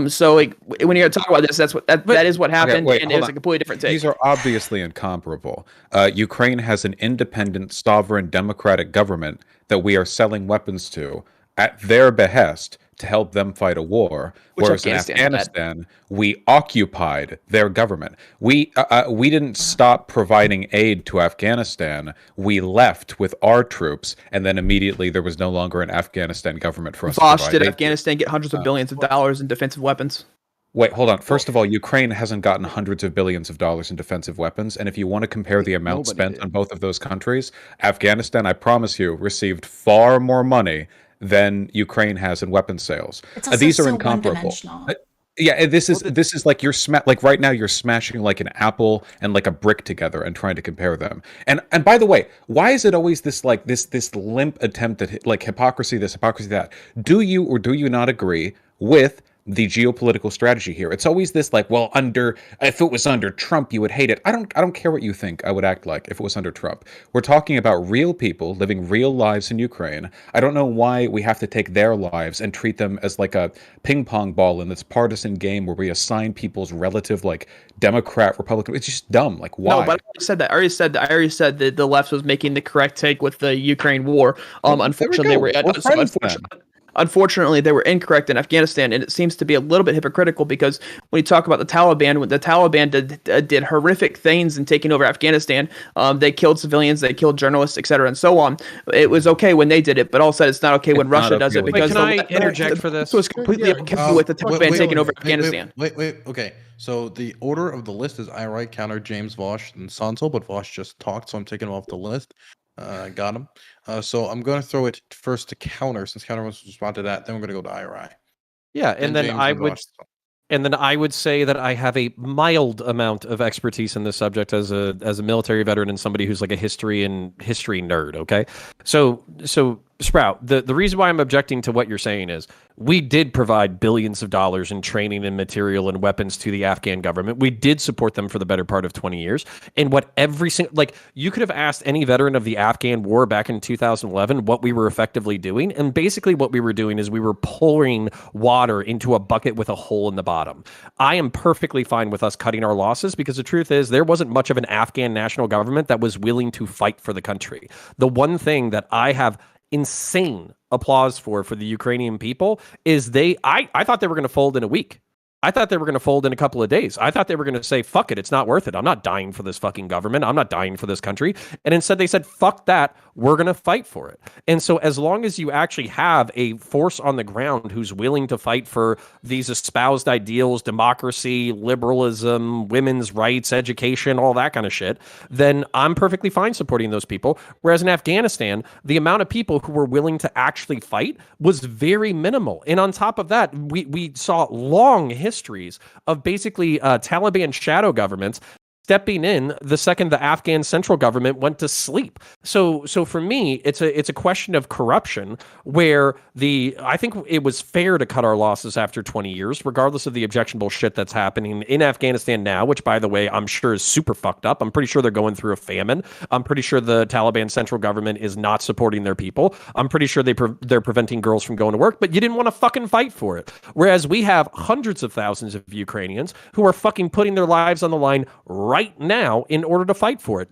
So like, when you're talking about this, that is what happened, and it was a completely different take. These are obviously incomparable. Ukraine has an independent, sovereign, democratic government that we are selling weapons to at their behest to help them fight a war, whereas in Afghanistan, we occupied their government. We didn't stop providing aid to Afghanistan. We left with our troops, and then immediately there was no longer an Afghanistan government for us to provide Did aid Afghanistan get hundreds of billions of dollars in defensive weapons? Wait, hold on. First of all, Ukraine hasn't gotten hundreds of billions of dollars in defensive weapons, and if you want to compare the amount spent on both of those countries, Afghanistan, I promise you, received far more money than Ukraine has in weapon sales. These are incomparable. Yeah, this is like like right now you're smashing like an apple and like a brick together and trying to compare them. And by the way, why is it always this like this limp attempt at like hypocrisy, this hypocrisy that? Do you or do you not agree with the geopolitical strategy here? It's always this like, well, if it was under Trump, you would hate it. I don't care what you think I would act like if it was under Trump. We're talking about real people living real lives in Ukraine. I don't know why we have to take their lives and treat them as like a ping pong ball in this partisan game where we assign people's relative like Democrat, Republican. It's just dumb. Like why? No, but I already said that the left was making the correct take with the Ukraine war. Unfortunately, they were incorrect in Afghanistan, and it seems to be a little bit hypocritical because when you talk about the Taliban did horrific things in taking over Afghanistan. They killed civilians, they killed journalists, etc., and so on. It was okay when they did it, but also it's not okay when Russia does it because can I interject for this? So it's completely okay with the Taliban taking over Afghanistan. Wait. Okay. So the order of the list is I write, Counter, James, Vosh, and Sansel, but Vosh just talked, so I'm taking him off the list. Got him. So I'm going to throw it first to Counter, since Counter wants to respond to that. Then we're going to go to IRI. Yeah, and then I would say that I have a mild amount of expertise in this subject as a military veteran and somebody who's like a history nerd. Okay, so Sprout, the reason why I'm objecting to what you're saying is we did provide billions of dollars in training and material and weapons to the Afghan government. We did support them for the better part of 20 years. And what you could have asked any veteran of the Afghan war back in 2011 what we were effectively doing. And basically what we were doing is we were pouring water into a bucket with a hole in the bottom. I am perfectly fine with us cutting our losses because the truth is there wasn't much of an Afghan national government that was willing to fight for the country. The one thing that I have insane applause for the Ukrainian people is I thought they were going to fold in a week. I thought they were going to fold in a couple of days. I thought they were going to say, fuck it, it's not worth it. I'm not dying for this fucking government. I'm not dying for this country. And instead they said, fuck that. We're going to fight for it. And so as long as you actually have a force on the ground who's willing to fight for these espoused ideals, democracy, liberalism, women's rights, education, all that kind of shit, then I'm perfectly fine supporting those people. Whereas in Afghanistan, the amount of people who were willing to actually fight was very minimal. And on top of that, we saw long histories of basically Taliban shadow governments stepping in the second the Afghan central government went to sleep. So for me, it's a question of corruption where I think it was fair to cut our losses after 20 years, regardless of the objectionable shit that's happening in Afghanistan now, which by the way, I'm sure is super fucked up. I'm pretty sure they're going through a famine. I'm pretty sure the Taliban central government is not supporting their people. I'm pretty sure they're preventing girls from going to work, but you didn't want to fucking fight for it. Whereas we have hundreds of thousands of Ukrainians who are fucking putting their lives on the line right now in order to fight for it.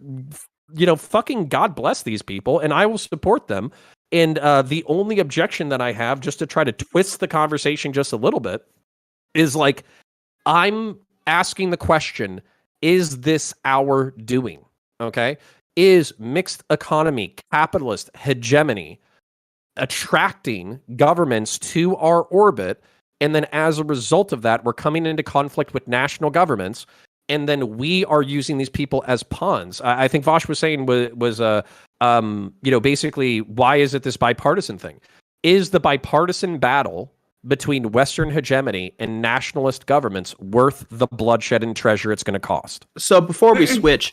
Fucking God bless these people, and I will support them. And the only objection that I have, just to try to twist the conversation just a little bit, is like, I'm asking the question, is this our doing? Okay? Is mixed economy, capitalist hegemony attracting governments to our orbit? And then as a result of that, we're coming into conflict with national governments. And then we are using these people as pawns. I think Vosh was saying was basically, why is it this bipartisan thing? Is the bipartisan battle between Western hegemony and nationalist governments worth the bloodshed and treasure it's going to cost? So before we switch,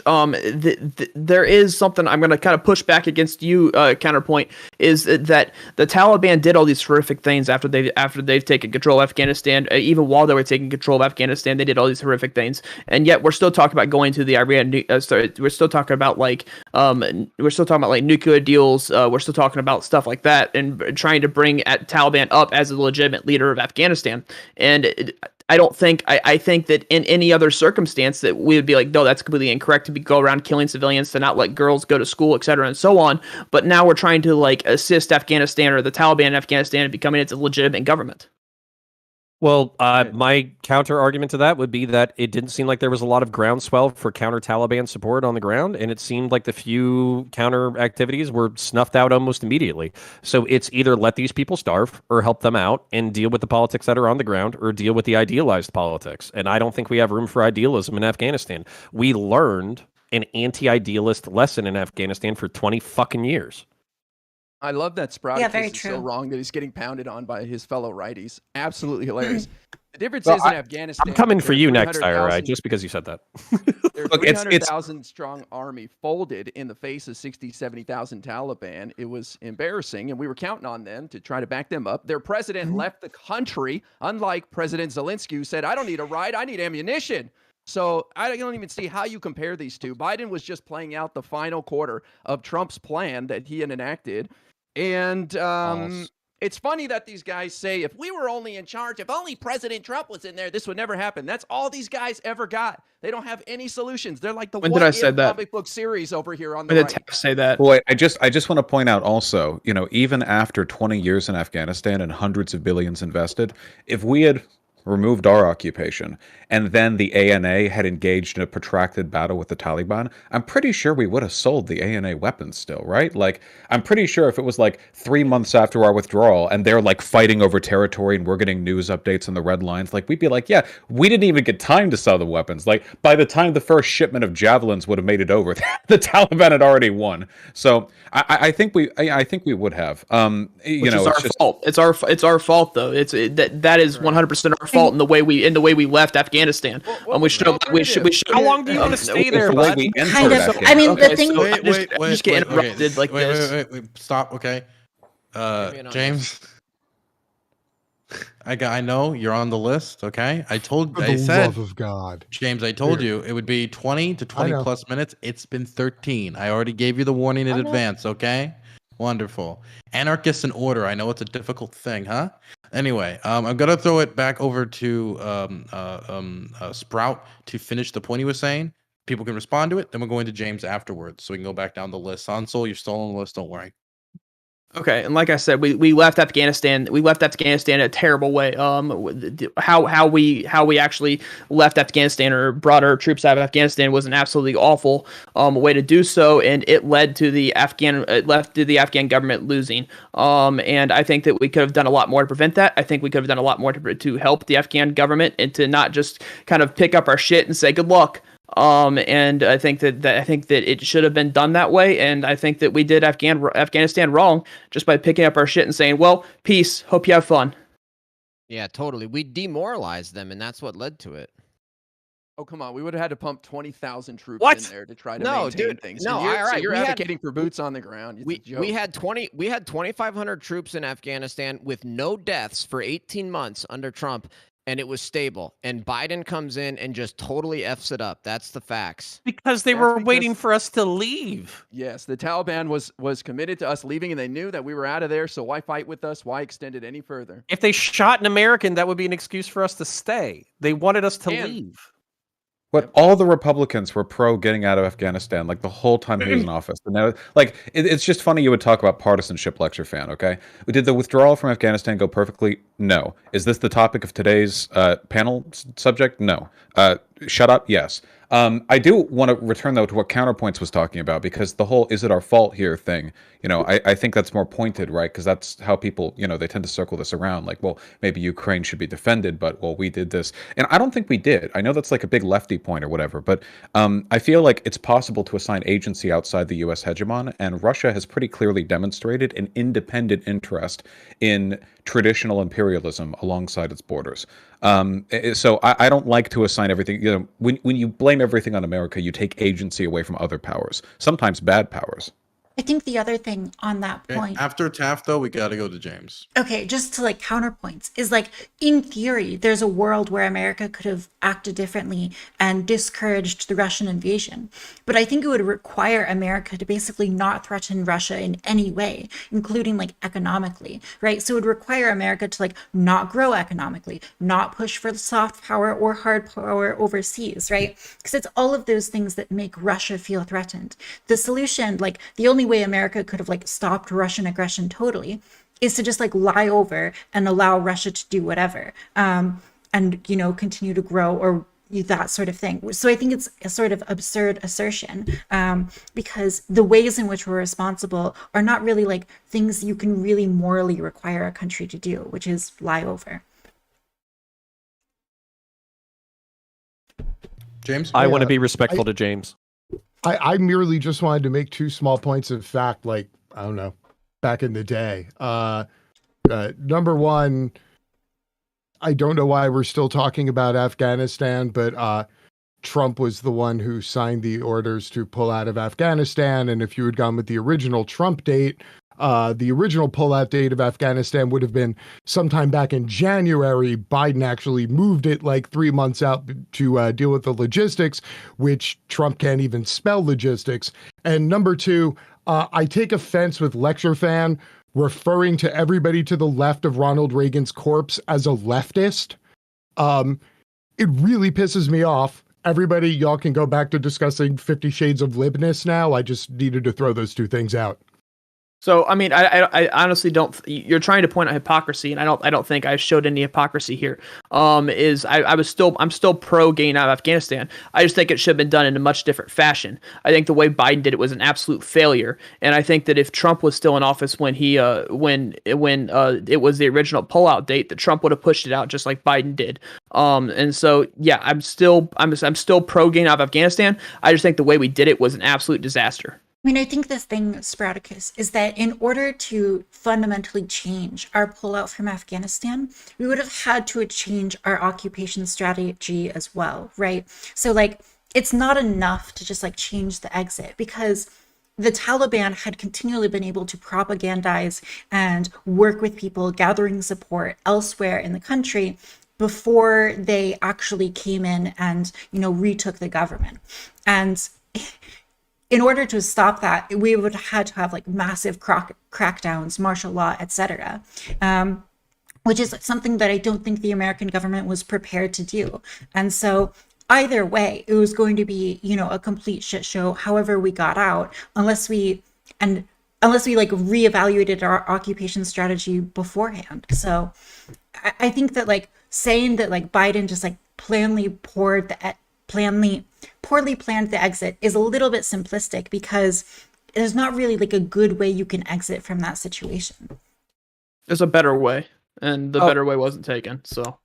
there is something I'm going to kind of push back against you. Counterpoint is that the Taliban did all these horrific things after they've taken control of Afghanistan. Even while they were taking control of Afghanistan, they did all these horrific things, and yet we're still talking about going to the Iran. We're still talking about nuclear deals. We're still talking about stuff like that, and trying to bring Taliban up as a legitimate leader of Afghanistan. And I think that in any other circumstance that we would be like, no, that's completely incorrect to go around killing civilians, to not let girls go to school, etc., and so on. But now we're trying to assist Afghanistan or the Taliban in Afghanistan in becoming its legitimate government. Well, my counter argument to that would be that it didn't seem like there was a lot of groundswell for counter-Taliban support on the ground, and it seemed like the few counter activities were snuffed out almost immediately. So it's either let these people starve or help them out and deal with the politics that are on the ground, or deal with the idealized politics. And I don't think we have room for idealism in Afghanistan. We learned an anti-idealist lesson in Afghanistan for 20 fucking years. I love that Sprout Yeah, is very so true. wrong that he's getting pounded on by his fellow righties. Absolutely hilarious. The difference is in Afghanistan. I'm coming for there's you next, 300,000 IRI, just because you said that. Their Look, it's 300,000 strong army folded in the face of 60, 70,000 Taliban. It was embarrassing, and we were counting on them to try to back them up. Their president left the country, unlike President Zelensky, who said, I don't need a ride, I need ammunition. So I don't even see how you compare these two. Biden was just playing out the final quarter of Trump's plan that he had enacted. And it's funny that these guys say, if we were only in charge, if only President Trump was in there, this would never happen. That's all these guys ever got. They don't have any solutions. They're like the When did I say that? comic book series over here on the When right. did Taff say that? Boy, I just want to point out also, even after 20 years in Afghanistan and hundreds of billions invested, if we had removed our occupation and then the ANA had engaged in a protracted battle with the Taliban, I'm pretty sure we would have sold the ANA weapons still, right? Like, I'm pretty sure if it was like 3 months after our withdrawal and they're like fighting over territory and we're getting news updates on the red lines, like we'd be like, yeah, we didn't even get time to sell the weapons. Like, by the time the first shipment of javelins would have made it over, the Taliban had already won. So I think we would have. Which is our fault. It's our fault though. That is 100% our fault in the way we left Afghanistan. We should. How long do you want to stay there? Bud? Kind of. I mean, the thing. So I just get interrupted like this. Wait, stop. Okay, James. I know you're on the list. Okay, I said, love of God, James. I told you it would be 20 to 20 plus minutes. It's been 13. I already gave you the warning in advance. Okay, wonderful. Anarchists in order. I know it's a difficult thing, huh? Anyway, I'm gonna throw it back over to Sprout to finish the point he was saying. People can respond to it. Then we'll go into James afterwards, so we can go back down the list. Hansel, you're still on the list. Don't worry. Okay, and like I said, we left Afghanistan. We left Afghanistan in a terrible way. How we actually left Afghanistan or brought our troops out of Afghanistan was an absolutely awful way to do so, and it led to the Afghan government losing. And I think that we could have done a lot more to prevent that. I think we could have done a lot more to help the Afghan government and to not just kind of pick up our shit and say good luck. And I think that it should have been done that way, and I think that we did Afghanistan wrong just by picking up our shit and saying, "Well, peace. Hope you have fun." Yeah, totally. We demoralized them, and that's what led to it. Oh, come on. We would have had to pump 20,000 troops What? in there to try to No, maintain dude, things. no, So you're, all so right, you're we had- advocating for boots on the ground. It's a joke. We had 2,500 troops in Afghanistan with no deaths for 18 months under Trump, and it was stable. And Biden comes in and just totally F's it up. That's the facts. Because they were waiting for us to leave. Yes, the Taliban was committed to us leaving, and they knew that we were out of there, so why fight with us? Why extend it any further? If they shot an American, that would be an excuse for us to stay. They wanted us to leave. But all the Republicans were pro getting out of Afghanistan, like the whole time he was in office. And now, like, it's just funny you would talk about partisanship, lecture fan. Okay, did the withdrawal from Afghanistan go perfectly? No. Is this the topic of today's panel subject? No. Shut up. Yes. I do want to return though to what Counterpoints was talking about, because the whole "is it our fault here" thing, I think that's more pointed, right? Because that's how people, they tend to circle this around, like, well, maybe Ukraine should be defended, but well, we did this, and I don't think we did. I know that's like a big lefty point or whatever, but I feel like it's possible to assign agency outside the U.S. hegemon, and Russia has pretty clearly demonstrated an independent interest in traditional imperialism alongside its borders. So I don't like to assign everything. When you blame everything on America, you take agency away from other powers, sometimes bad powers. I think the other thing on that Okay, point, after Taft, though, we got to go to James. okay, just to like counterpoints, is like in theory, there's a world where America could have acted differently and discouraged the Russian invasion. But I think it would require America to basically not threaten Russia in any way, including like economically, right? So it would require America to like not grow economically, not push for soft power or hard power overseas, right? Because it's all of those things that make Russia feel threatened. The solution, like the only way America could have like stopped Russian aggression totally is to just like lie over and allow Russia to do whatever, and continue to grow or that sort of thing. So I think it's a sort of absurd assertion, because the ways in which we're responsible are not really like things you can really morally require a country to do, which is lie over. James? I want to be respectful to James. I merely just wanted to make two small points of fact, like, I don't know, back in the day. Number one, I don't know why we're still talking about Afghanistan, but Trump was the one who signed the orders to pull out of Afghanistan. And if you had gone with the original Trump date, the original pullout date of Afghanistan would have been sometime back in January. Biden actually moved it like 3 months out to deal with the logistics, which Trump can't even spell logistics. And number two, I take offense with Lecture Fan referring to everybody to the left of Ronald Reagan's corpse as a leftist. It really pisses me off. Everybody, y'all can go back to discussing 50 Shades of Libness now. I just needed to throw those two things out. So I mean, I honestly don't. You're trying to point out hypocrisy, and I don't think I showed any hypocrisy here. I'm still pro getting out of Afghanistan. I just think it should have been done in a much different fashion. I think the way Biden did it was an absolute failure, and I think that if Trump was still in office when it was the original pullout date, that Trump would have pushed it out just like Biden did. And so yeah, I'm still pro getting out of Afghanistan. I just think the way we did it was an absolute disaster. I mean, I think the thing, Spartacus, is that in order to fundamentally change our pullout from Afghanistan, we would have had to change our occupation strategy as well, right? So, like, it's not enough to just, like, change the exit, because the Taliban had continually been able to propagandize and work with people, gathering support elsewhere in the country before they actually came in and, retook the government. And in order to stop that, we would have had to have like massive crackdowns, martial law, etc., which is something that I don't think the American government was prepared to do. And so either way, it was going to be, a complete shit show, however we got out, unless we, and unless we like reevaluated our occupation strategy beforehand. So I think that like saying that like Biden just like poorly planned the exit is a little bit simplistic, because there's not really like a good way you can exit from that situation. There's a better way, and the better way wasn't taken. So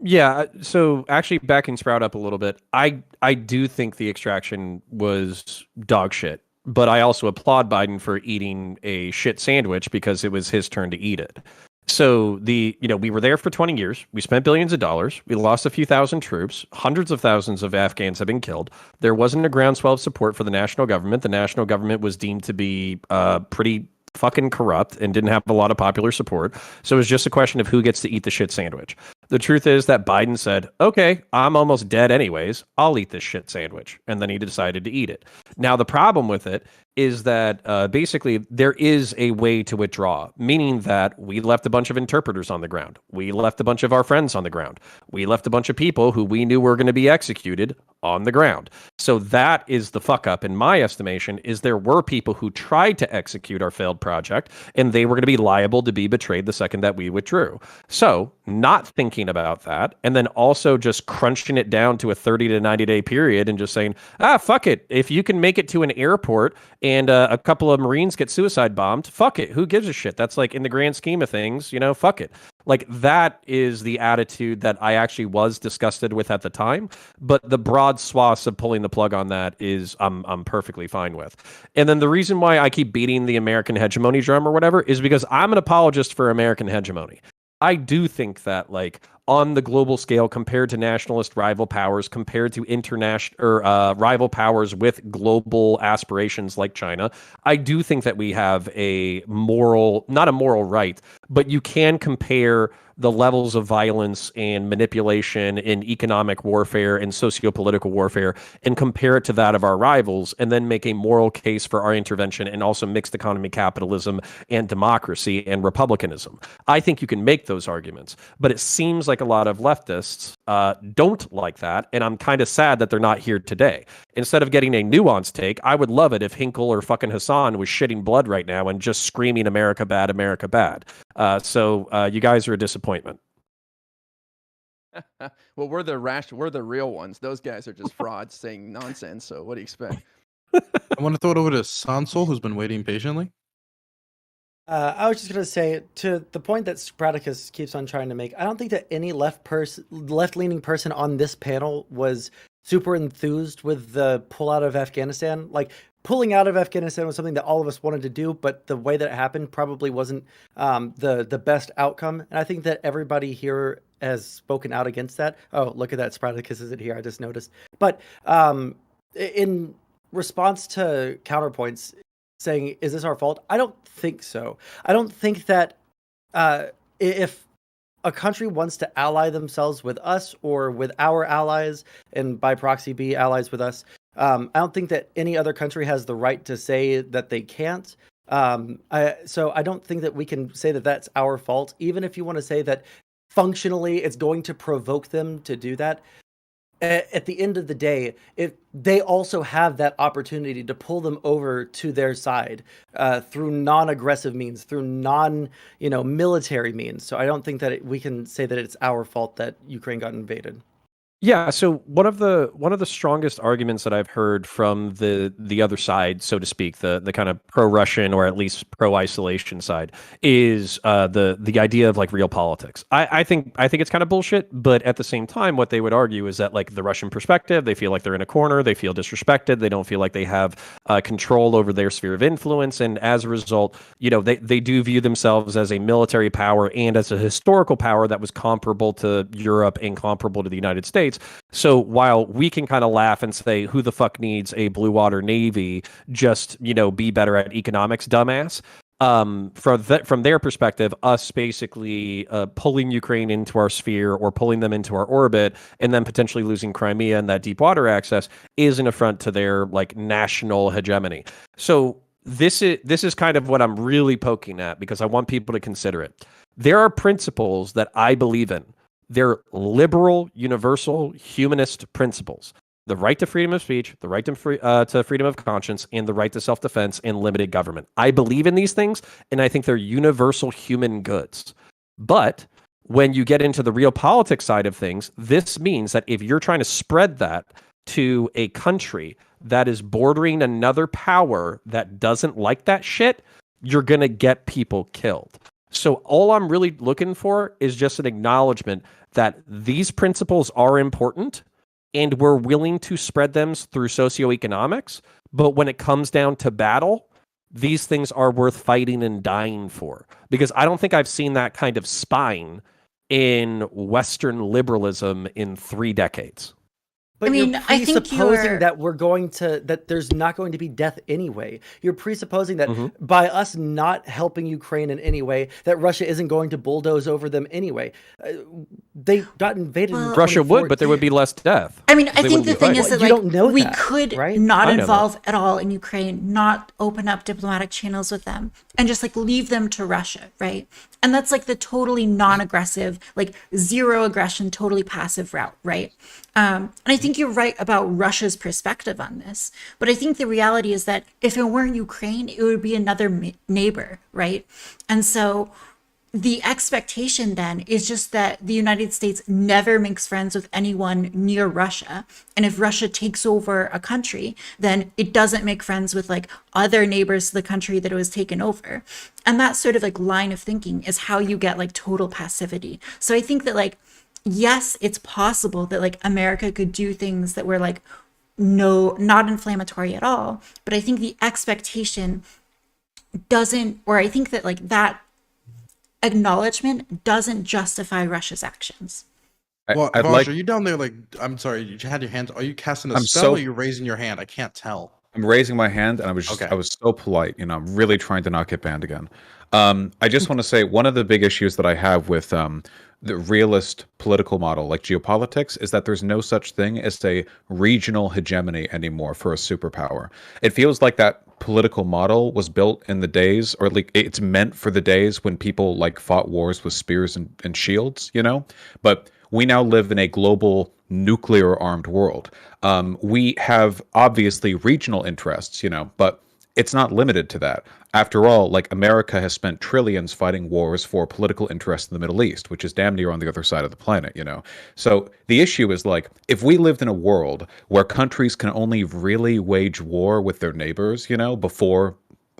Yeah, so actually backing Sprout up a little bit, I do think the extraction was dog shit, but I also applaud Biden for eating a shit sandwich because it was his turn to eat it. So we were there for 20 years. We spent billions of dollars. We lost a few thousand troops. Hundreds of thousands of Afghans have been killed. There wasn't a groundswell of support for the national government. The national government was deemed to be pretty fucking corrupt and didn't have a lot of popular support. So it was just a question of who gets to eat the shit sandwich. The truth is that Biden said, okay, I'm almost dead anyways. I'll eat this shit sandwich. And then he decided to eat it. Now, the problem with it is that basically there is a way to withdraw, meaning that we left a bunch of interpreters on the ground. We left a bunch of our friends on the ground. We left a bunch of people who we knew were going to be executed on the ground. So that is the fuck up, in my estimation, is there were people who tried to execute our failed project, and they were going to be liable to be betrayed the second that we withdrew. So not thinking about that, and then also just crunching it down to a 30 to 90 day period and just saying, fuck it. If you can make it to an airport and a couple of Marines get suicide bombed, fuck it. Who gives a shit? That's like, in the grand scheme of things, fuck it. Like, that is the attitude that I actually was disgusted with at the time. But the broad swaths of pulling the plug on that is I'm perfectly fine with. And then the reason why I keep beating the American hegemony drum or whatever is because I'm an apologist for American hegemony. I do think that, like, on the global scale, compared to nationalist rival powers, compared to international or rival powers with global aspirations like China, I do think that we have a moral, not a moral right, but you can compare the levels of violence and manipulation in economic warfare and socio-political warfare and compare it to that of our rivals, and then make a moral case for our intervention and also mixed economy capitalism and democracy and republicanism. I think you can make those arguments, but it seems like a lot of leftists don't like that, and I'm kind of sad that they're not here today. Instead of getting a nuanced take, I would love it if Hinkle or fucking Hassan was shitting blood right now and just screaming America bad, America bad. So you guys are a disappointment. Well, we're the real ones. Those guys are just frauds saying nonsense. So what do you expect? I want to throw it over to Sansol, who's been waiting patiently. I was just going to say, to the point that Spartacus keeps on trying to make, I don't think that any left-leaning person on this panel was super enthused with the pull out of Afghanistan. Like, pulling out of Afghanistan was something that all of us wanted to do, but the way that it happened probably wasn't the best outcome. And I think that everybody here has spoken out against that. Oh, look at that. Spartacus isn't here. I just noticed. But in response to counterpoints saying, is this our fault? I don't think so. I don't think that if a country wants to ally themselves with us or with our allies, and by proxy be allies with us, I don't think that any other country has the right to say that they can't. So I don't think that we can say that that's our fault, even if you want to say that functionally it's going to provoke them to do that. At the end of the day, they also have that opportunity to pull them over to their side through non-aggressive means, through military means. So I don't think that we can say that it's our fault that Ukraine got invaded. Yeah, so one of the strongest arguments that I've heard from the other side, so to speak, the kind of pro-Russian or at least pro-isolation side, is the idea of like real politics. I think it's kind of bullshit, but at the same time, what they would argue is that, like, the Russian perspective, they feel like they're in a corner, they feel disrespected, they don't feel like they have control over their sphere of influence, and as a result, they do view themselves as a military power and as a historical power that was comparable to Europe and comparable to the United States. So while we can kind of laugh and say, who the fuck needs a blue water navy, just, be better at economics, dumbass. From their perspective, us basically pulling Ukraine into our sphere or pulling them into our orbit and then potentially losing Crimea and that deep water access is an affront to their, like, national hegemony. So this is kind of what I'm really poking at, because I want people to consider it. There are principles that I believe in. They're liberal, universal, humanist principles. the right to freedom of speech, the right to freedom of conscience, and the right to self-defense and limited government. I believe in these things, and I think they're universal human goods. But when you get into the real politics side of things, this means that if you're trying to spread that to a country that is bordering another power that doesn't like that shit, you're going to get people killed. So all I'm really looking for is just an acknowledgement that these principles are important and we're willing to spread them through socioeconomics. But when it comes down to battle, these things are worth fighting and dying for. Because I don't think I've seen that kind of spine in Western liberalism in 3 decades. But I mean, you're I think presupposing you're- that there's not going to be death anyway. You're presupposing that Mm-hmm. by us not helping Ukraine in any way, that Russia isn't going to bulldoze over them anyway. They got invaded in Russia would, but there would be less death. I mean, I They think wouldn't the be thing fighting. is that You don't know we that, could right? not I know that. involve at all in Ukraine, not open up diplomatic channels with them, and just like leave them to Russia, right? And that's like the totally non-aggressive, like zero aggression, totally passive route, right? And I think you're right about Russia's perspective on this, but I think the reality is that if it weren't Ukraine, it would be another neighbor, right? And so the expectation then is just that the United States never makes friends with anyone near Russia. And if Russia takes over a country, then it doesn't make friends with like other neighbors to the country that it was taken over. And that sort of like line of thinking is how you get like total passivity. So I think that like, yes, it's possible that like America could do things that were like not inflammatory at all. But I think the expectation doesn't, or I think that like that acknowledgement doesn't justify Russia's actions. Well, I'd Vaj, like- are you down there like, I'm sorry, you had your hands, are you casting a I'm spell so- or are you raising your hand? I can't tell. I'm raising my hand, and I was just, Okay. I was so polite. You know, I'm really trying to not get banned again. I just want to say one of the big issues that I have with the realist political model, like geopolitics, is that there's no such thing as a regional hegemony anymore for a superpower. It feels like that political model was built in the days, or like it's meant for the days when people like fought wars with spears and shields, you know? But we now live in a global nuclear armed world. We have obviously regional interests, you know, but it's not limited to that. After all, like America has spent trillions fighting wars for political interest in the Middle East, which is damn near on the other side of the planet, you know? So the issue is like, if we lived in a world where countries can only really wage war with their neighbors, you know, before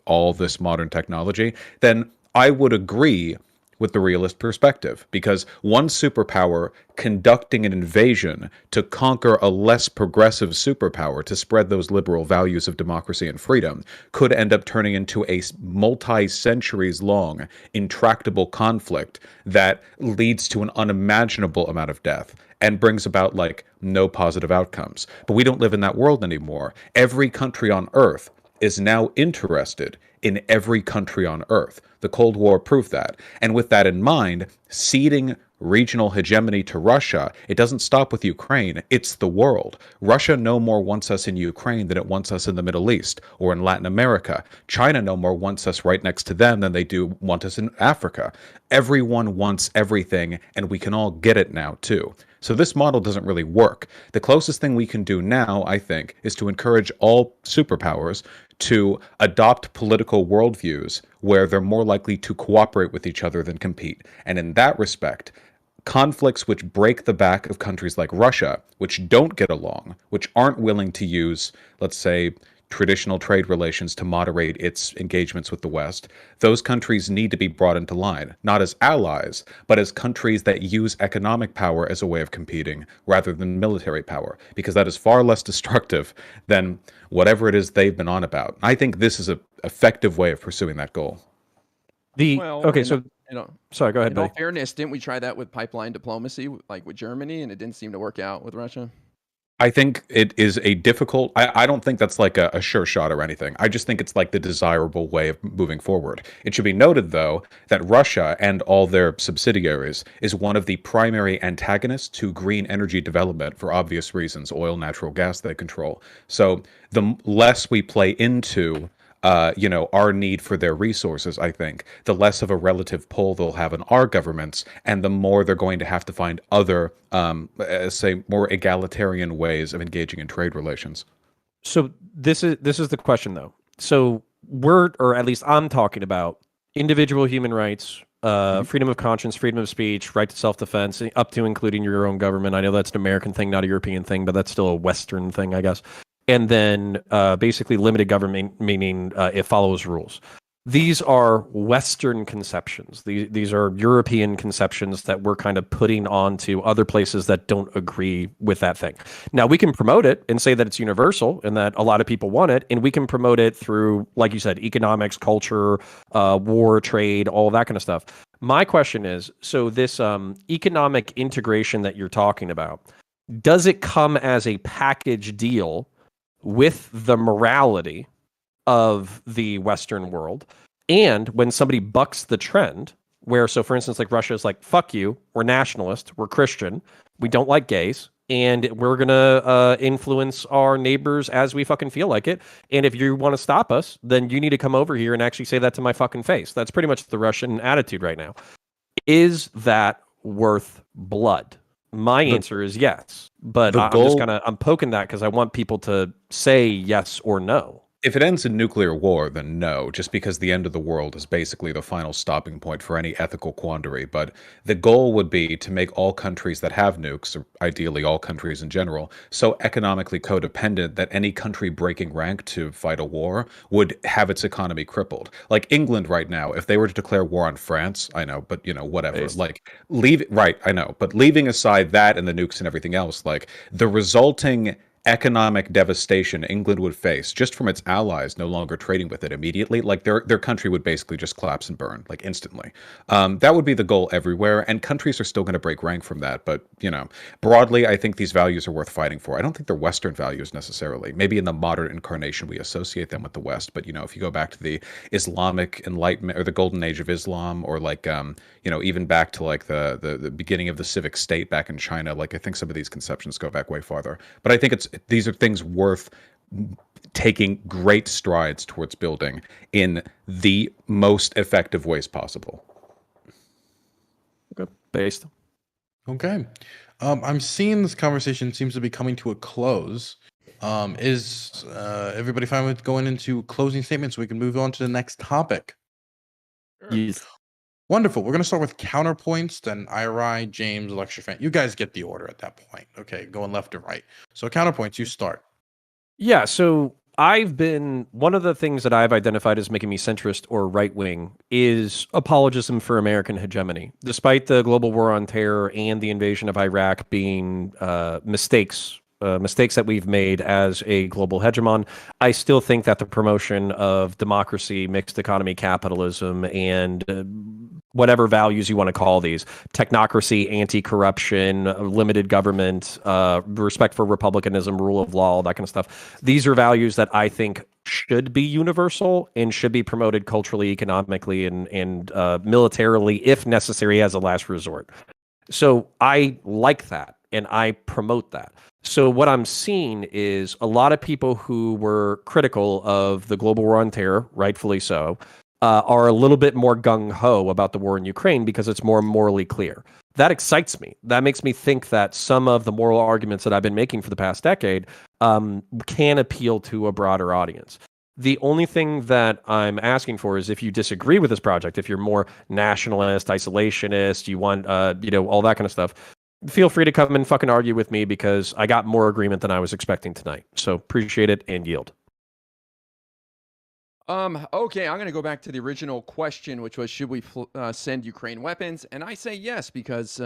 all this modern technology, then I would agree with the realist perspective, because one superpower conducting an invasion to conquer a less progressive superpower to spread those liberal values of democracy and freedom could end up turning into a multi-centuries long intractable conflict that leads to an unimaginable amount of death and brings about like no positive outcomes. But we don't live in that world anymore. Every country on earth is now interested in every country on earth. The Cold War proved that. And with that in mind, ceding regional hegemony to Russia, it doesn't stop with Ukraine, it's the world. Russia no more wants us in Ukraine than it wants us in the Middle East or in Latin America. China no more wants us right next to them than they do want us in Africa. Everyone wants everything, and we can all get it now too. So this model doesn't really work. The closest thing we can do now, I think, is to encourage all superpowers to adopt political worldviews where they're more likely to cooperate with each other than compete. And in that respect, conflicts which break the back of countries like Russia, which don't get along, which aren't willing to use, let's say, traditional trade relations to moderate its engagements with the West, those countries need to be brought into line, not as allies, but as countries that use economic power as a way of competing rather than military power, because that is far less destructive than whatever it is they've been on about. I think this is an effective way of pursuing that goal. Sorry, go ahead, In all buddy. fairness, didn't we try that with pipeline diplomacy, like with Germany, and it didn't seem to work out with Russia? I think it is a difficult, I don't think that's like a sure shot or anything. I just think it's like the desirable way of moving forward. It should be noted, though, that Russia and all their subsidiaries is one of the primary antagonists to green energy development for obvious reasons, oil, natural gas they control. So the less we play into our need for their resources, I think, the less of a relative pull they'll have on our governments, and the more they're going to have to find other, say, more egalitarian ways of engaging in trade relations. So this is the question, though. So or at least I'm talking about individual human rights, freedom of conscience, freedom of speech, right to self-defense, up to including your own government. I know that's an American thing, not a European thing, but that's still a Western thing, I guess. And then basically limited government, meaning it follows rules. These are Western conceptions. These are European conceptions that we're kind of putting onto other places that don't agree with that thing. Now, we can promote it and say that it's universal and that a lot of people want it, and we can promote it through, like you said, economics, culture, war, trade, all that kind of stuff. My question is, so this economic integration that you're talking about, does it come as a package deal with the morality of the Western world? And when somebody bucks the trend, where, so for instance, like Russia is like, fuck you, we're nationalist, we're Christian, we don't like gays, and we're going to influence our neighbors as we fucking feel like it. And if you want to stop us, then you need to come over here and actually say that to my fucking face. That's pretty much the Russian attitude right now. Is that worth blood? My answer is yes, but I'm poking that because I want people to say yes or no. If it ends in nuclear war, then no, just because the end of the world is basically the final stopping point for any ethical quandary. But the goal would be to make all countries that have nukes, or ideally all countries in general, so economically codependent that any country breaking rank to fight a war would have its economy crippled. Like England right now, if they were to declare war on France, I know, but whatever. I know, but leaving aside that and the nukes and everything else, like the resulting economic devastation England would face just from its allies no longer trading with it immediately, like their country would basically just collapse and burn like instantly. That would be the goal everywhere, and countries are still going to break rank from that. But broadly, I think these values are worth fighting for. I don't think they're Western values necessarily. Maybe in the modern incarnation we associate them with the West, but if you go back to the Islamic Enlightenment or the Golden Age of Islam, or like even back to like the beginning of the civic state back in China, like I think some of these conceptions go back way farther. But I think these are things worth taking great strides towards building in the most effective ways possible. Okay, based. Okay. I'm seeing this conversation seems to be coming to a close. Is everybody fine with going into closing statements so we can move on to the next topic? Yes. Wonderful. We're going to start with counterpoints, then Iri, James, Lecture Fan. You guys get the order at that point. Okay, going left to right. So counterpoints, you start. Yeah, so one of the things that I've identified as making me centrist or right-wing is apologism for American hegemony. Despite the global war on terror and the invasion of Iraq being mistakes that we've made as a global hegemon, I still think that the promotion of democracy, mixed economy, capitalism, and whatever values you want to call these, technocracy, anti-corruption, limited government, respect for republicanism, rule of law, all that kind of stuff. These are values that I think should be universal and should be promoted culturally, economically, and militarily, if necessary, as a last resort. So I like that, and I promote that. So what I'm seeing is a lot of people who were critical of the global war on terror, rightfully so, are a little bit more gung-ho about the war in Ukraine because it's more morally clear. That excites me. That makes me think that some of the moral arguments that I've been making for the past decade can appeal to a broader audience. The only thing that I'm asking for is if you disagree with this project, if you're more nationalist, isolationist, you want, all that kind of stuff, feel free to come and fucking argue with me because I got more agreement than I was expecting tonight. So appreciate it and yield. Okay, I'm going to go back to the original question, which was, should we send Ukraine weapons? And I say yes, because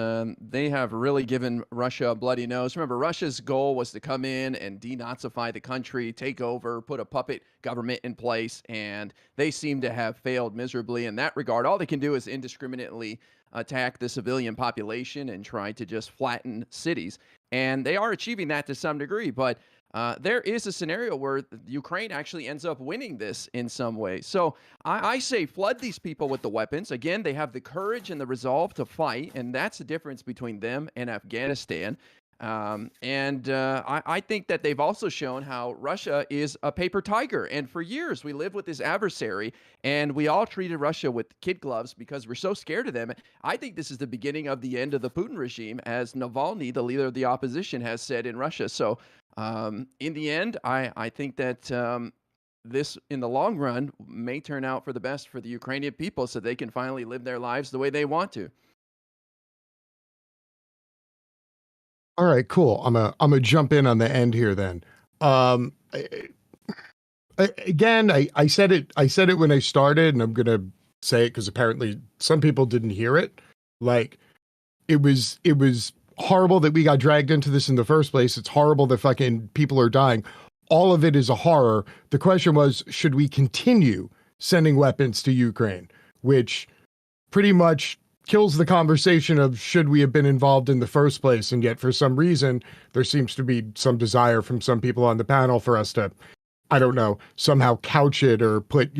they have really given Russia a bloody nose. Remember, Russia's goal was to come in and denazify the country, take over, put a puppet government in place, and they seem to have failed miserably in that regard. All they can do is indiscriminately attack the civilian population and try to just flatten cities. And they are achieving that to some degree, but there is a scenario where Ukraine actually ends up winning this in some way. So I say flood these people with the weapons. Again, they have the courage and the resolve to fight, and that's the difference between them and Afghanistan. I think that they've also shown how Russia is a paper tiger. And for years, we lived with this adversary, and we all treated Russia with kid gloves because we're so scared of them. I think this is the beginning of the end of the Putin regime, as Navalny, the leader of the opposition, has said in Russia. So in the end, I think that this, in the long run, may turn out for the best for the Ukrainian people so they can finally live their lives the way they want to. All right, cool. I'm a jump in on the end here then. Again, I said it when I started, and I'm gonna say it because apparently some people didn't hear it. Like, it was horrible that we got dragged into this in the first place. It's horrible that fucking people are dying. All of it is a horror. The question was, should we continue sending weapons to Ukraine? Which pretty much kills the conversation of should we have been involved in the first place. And yet for some reason, there seems to be some desire from some people on the panel for us to, I don't know, somehow couch it or put,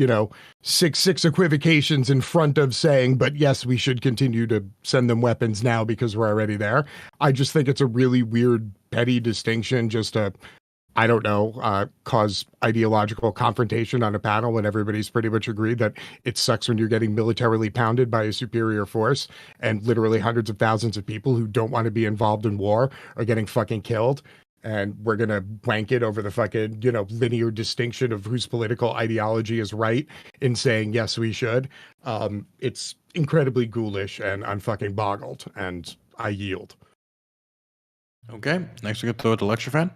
six equivocations in front of saying, but yes, we should continue to send them weapons now because we're already there. I just think it's a really weird, petty distinction just to, I don't know, cause ideological confrontation on a panel when everybody's pretty much agreed that it sucks when you're getting militarily pounded by a superior force and literally hundreds of thousands of people who don't want to be involved in war are getting fucking killed. And we're going to wank it over the fucking, linear distinction of whose political ideology is right in saying, yes, we should. It's incredibly ghoulish, and I'm fucking boggled, and I yield. Okay, next we get to the lecture fan.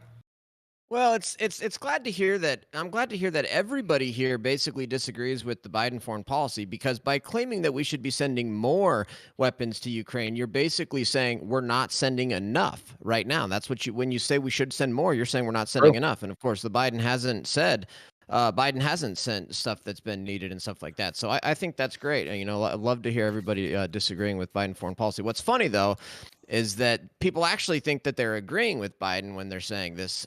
Well, it's glad to hear that. I'm glad to hear that everybody here basically disagrees with the Biden foreign policy, because by claiming that we should be sending more weapons to Ukraine, you're basically saying we're not sending enough right now. That's what when you say we should send more, you're saying we're not sending enough. And of course, the Biden hasn't sent stuff that's been needed and stuff like that. So I think that's great. I'd love to hear everybody disagreeing with Biden foreign policy. What's funny, though, is that people actually think that they're agreeing with Biden when they're saying this,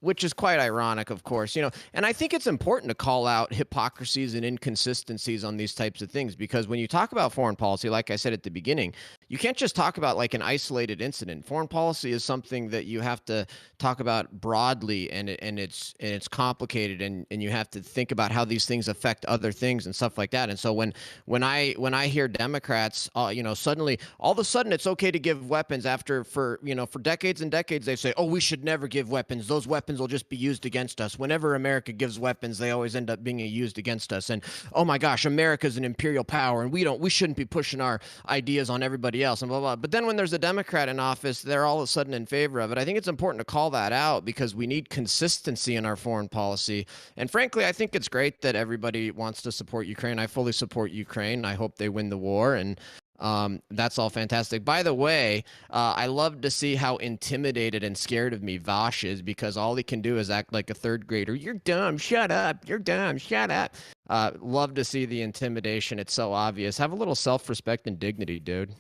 which is quite ironic, of course. And I think it's important to call out hypocrisies and inconsistencies on these types of things, because when you talk about foreign policy, like I said at the beginning, you can't just talk about like an isolated incident. Foreign policy is something that you have to talk about broadly, and it's complicated, and you have to think about how these things affect other things and stuff like that. And so when I hear Democrats, suddenly all of a sudden it's okay to give weapons after for decades and decades they say, oh, we should never give weapons. Those weapons will just be used against us. Whenever America gives weapons, they always end up being used against us. And oh my gosh, America's an imperial power, and we shouldn't be pushing our ideas on everybody else, and blah, blah. But then when there's a Democrat in office, they're all of a sudden in favor of it. I think it's important to call that out because we need consistency in our foreign policy. And frankly, I think it's great that everybody wants to support Ukraine. I fully support Ukraine. I hope they win the war, and that's all fantastic. By the way, I love to see how intimidated and scared of me Vosh is, because all he can do is act like a third grader. You're dumb. Shut up. You're dumb. Shut up. Love to see the intimidation. It's so obvious. Have a little self-respect and dignity, dude.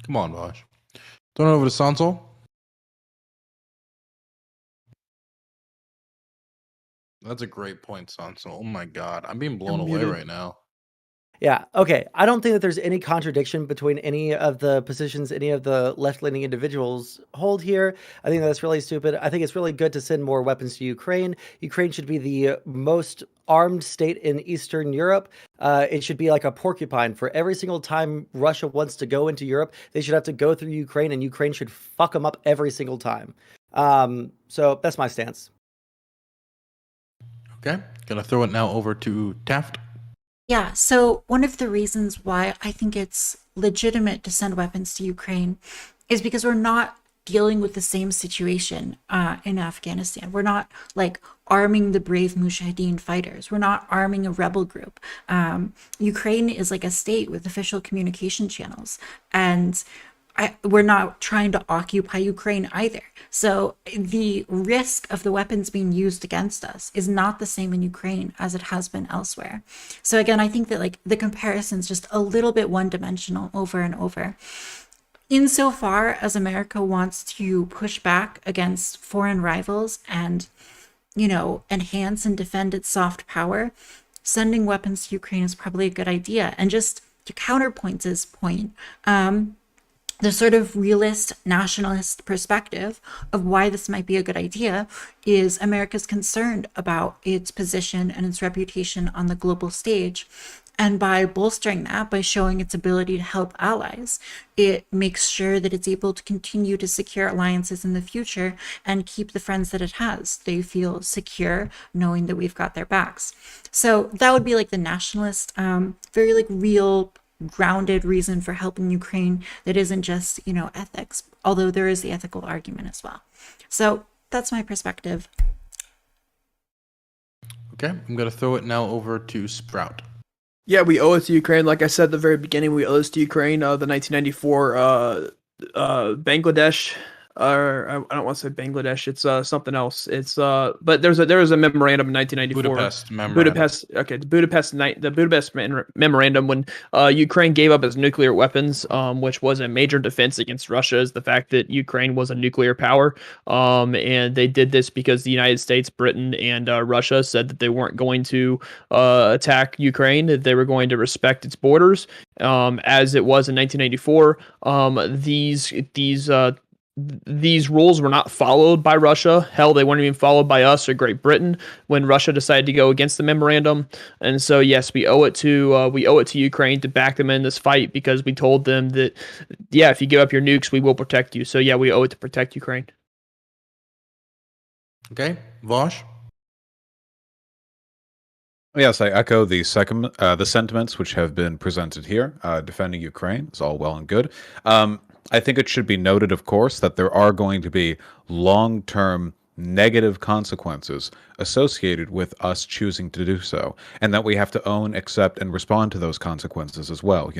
Come on, Vosh. Turn it over to Sanso. That's a great point, Sanso. Oh my God. I'm being blown away right now. Yeah, okay. I don't think that there's any contradiction between any of the positions any of the left-leaning individuals hold here. I think that's really stupid. I think it's really good to send more weapons to Ukraine. Ukraine should be the most armed state in Eastern Europe. It should be like a porcupine. For every single time Russia wants to go into Europe, they should have to go through Ukraine, and Ukraine should fuck them up every single time. So that's my stance. Okay, gonna throw it now over to Taft. Yeah, so one of the reasons why I think it's legitimate to send weapons to Ukraine is because we're not dealing with the same situation in Afghanistan. We're not like arming the brave Mujahideen fighters. We're not arming a rebel group. Ukraine is like a state with official communication channels, and we're not trying to occupy Ukraine either. So the risk of the weapons being used against us is not the same in Ukraine as it has been elsewhere. So again, I think that like the comparison is just a little bit one-dimensional over and over. Insofar as America wants to push back against foreign rivals and, enhance and defend its soft power, sending weapons to Ukraine is probably a good idea. And just to counterpoint his point, the sort of realist nationalist perspective of why this might be a good idea is America's concerned about its position and its reputation on the global stage. And by bolstering that, by showing its ability to help allies, it makes sure that it's able to continue to secure alliances in the future and keep the friends that it has. They feel secure knowing that we've got their backs. So that would be like the nationalist, very like real, grounded reason for helping Ukraine that isn't just, ethics, although there is the ethical argument as well. So that's my perspective. Okay, I'm going to throw it now over to Sprout. Yeah, we owe it to Ukraine. Like I said at the very beginning, we owe this to Ukraine. The 1994 Bangladesh, or I don't want to say Bangladesh. It's something else. It's but there was a memorandum in 1994. Budapest memorandum. The Budapest memorandum when Ukraine gave up its nuclear weapons, which was a major defense against Russia, is the fact that Ukraine was a nuclear power. And they did this because the United States, Britain, and Russia said that they weren't going to attack Ukraine, that they were going to respect its borders, as it was in 1984. These rules were not followed by Russia. Hell, they weren't even followed by us or Great Britain when Russia decided to go against the memorandum. And so, yes, we owe it to Ukraine to back them in this fight, because we told them that, yeah, if you give up your nukes, we will protect you. So, yeah, we owe it to protect Ukraine. Okay, Vosh? Yes, I echo the sentiments which have been presented here. Defending Ukraine is all well and good. I think it should be noted, of course, that there are going to be long-term negative consequences associated with us choosing to do so, and that we have to own, accept, and respond to those consequences as well.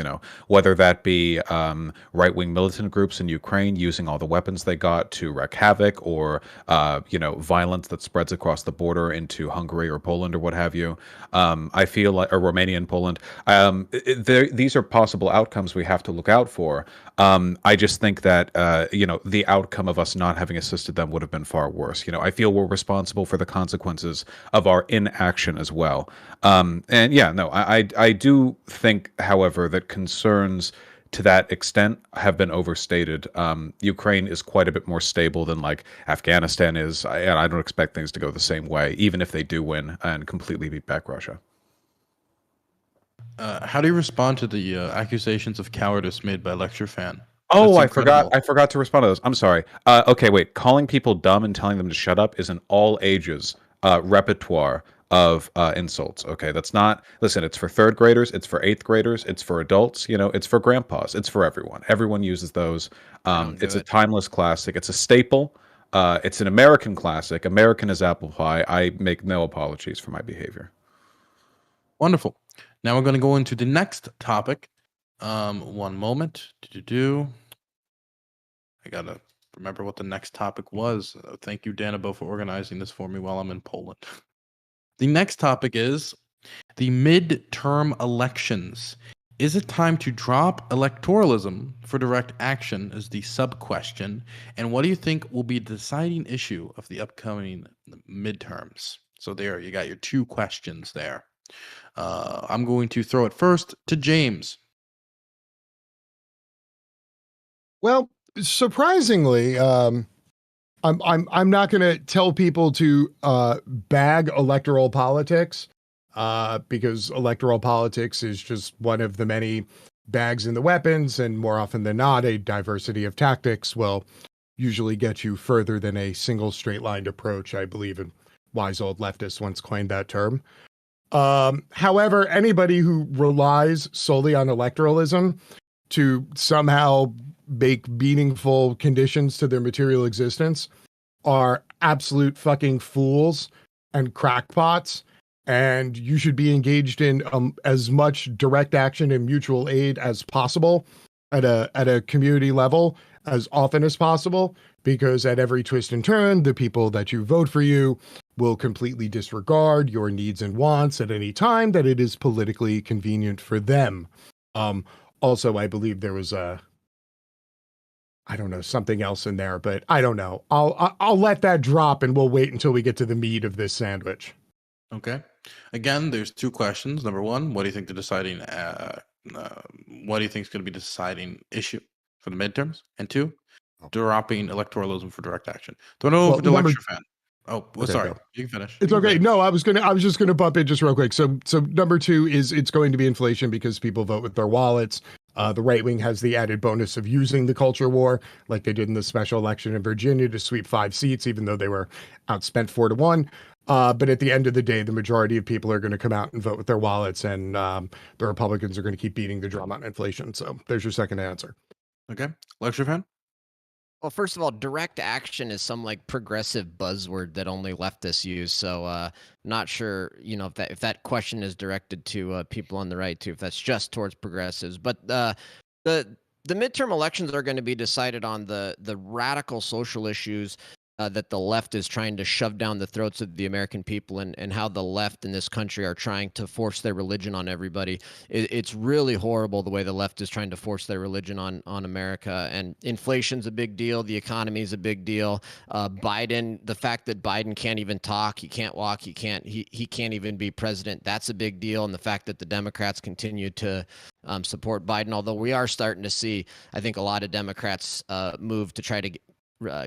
Whether that be right-wing militant groups in Ukraine using all the weapons they got to wreak havoc, or violence that spreads across the border into Hungary or Poland or what have you. I feel like, or Romania and Poland. These are possible outcomes we have to look out for. I just think that the outcome of us not having assisted them would have been far worse. I feel we're responsible for the consequences of our inaction as well. I do think, however, that concerns to that extent have been overstated. Ukraine is quite a bit more stable than like Afghanistan is, and I don't expect things to go the same way, even if they do win and completely beat back Russia. How do you respond to the accusations of cowardice made by Lecture Fan? Oh, That's incredible. I forgot to respond to those. I'm sorry. Okay, wait. Calling people dumb and telling them to shut up is an all ages repertoire of insults. Okay, that's not. Listen, it's for third graders, it's for eighth graders, it's for adults. It's for grandpas. It's for everyone. Everyone uses those. It's a timeless classic. It's a staple. It's an American classic. American as apple pie. I make no apologies for my behavior. Wonderful. Now we're going to go into the next topic. One moment. I gotta remember what the next topic was. Thank you, Danabo, for organizing this for me while I'm in Poland. The next topic is the midterm elections. Is it time to drop electoralism for direct action as the sub-question? And what do you think will be the deciding issue of the upcoming midterms? So there, you got your two questions there. I'm going to throw it first to James. Well, surprisingly, I'm not going to tell people to bag electoral politics because electoral politics is just one of the many bags in the weapons, and more often than not, a diversity of tactics will usually get you further than a single straight-lined approach. I believe in wise old leftists once coined that term. However, anybody who relies solely on electoralism to somehow make meaningful conditions to their material existence are absolute fucking fools and crackpots, and you should be engaged in as much direct action and mutual aid as possible at a community level as often as possible, because at every twist and turn, the people that you vote for you will completely disregard your needs and wants at any time that it is politically convenient for them. Also, I believe there was something else in there, but I don't know. I'll let that drop, and we'll wait until we get to the meat of this sandwich. Okay. Again, there's two questions. Number one, what do you think the deciding? What do you think is going to be the deciding issue for the midterms, and 2, dropping electoralism for direct action. Don't know Well, if the number- lecture fan. Oh, well, Okay, sorry. go. You can finish. It's You can okay. finish. No, I was just gonna bump in just real quick. So number 2 is it's going to be inflation because people vote with their wallets. The right wing has the added bonus of using the culture war, like they did in the special election in Virginia to sweep 5 seats, even though they were outspent 4-1. But at the end of the day, the majority of people are going to come out and vote with their wallets, and the Republicans are going to keep beating the drum on inflation. So there's your second answer. Okay, lecture fan. Well, first of all, direct action is some like progressive buzzword that only leftists use. So, not sure, if that question is directed to people on the right too, if that's just towards progressives. But the midterm elections are going to be decided on the radical social issues that the left is trying to shove down the throats of the American people, and how the left in this country are trying to force their religion on everybody. It's really horrible the way the left is trying to force their religion on America. And inflation's a big deal. The economy's a big deal. Biden, the fact that Biden can't even talk, he can't walk, he can't even be president. That's a big deal. And the fact that the Democrats continue to support Biden, although we are starting to see, I think, a lot of Democrats move to try to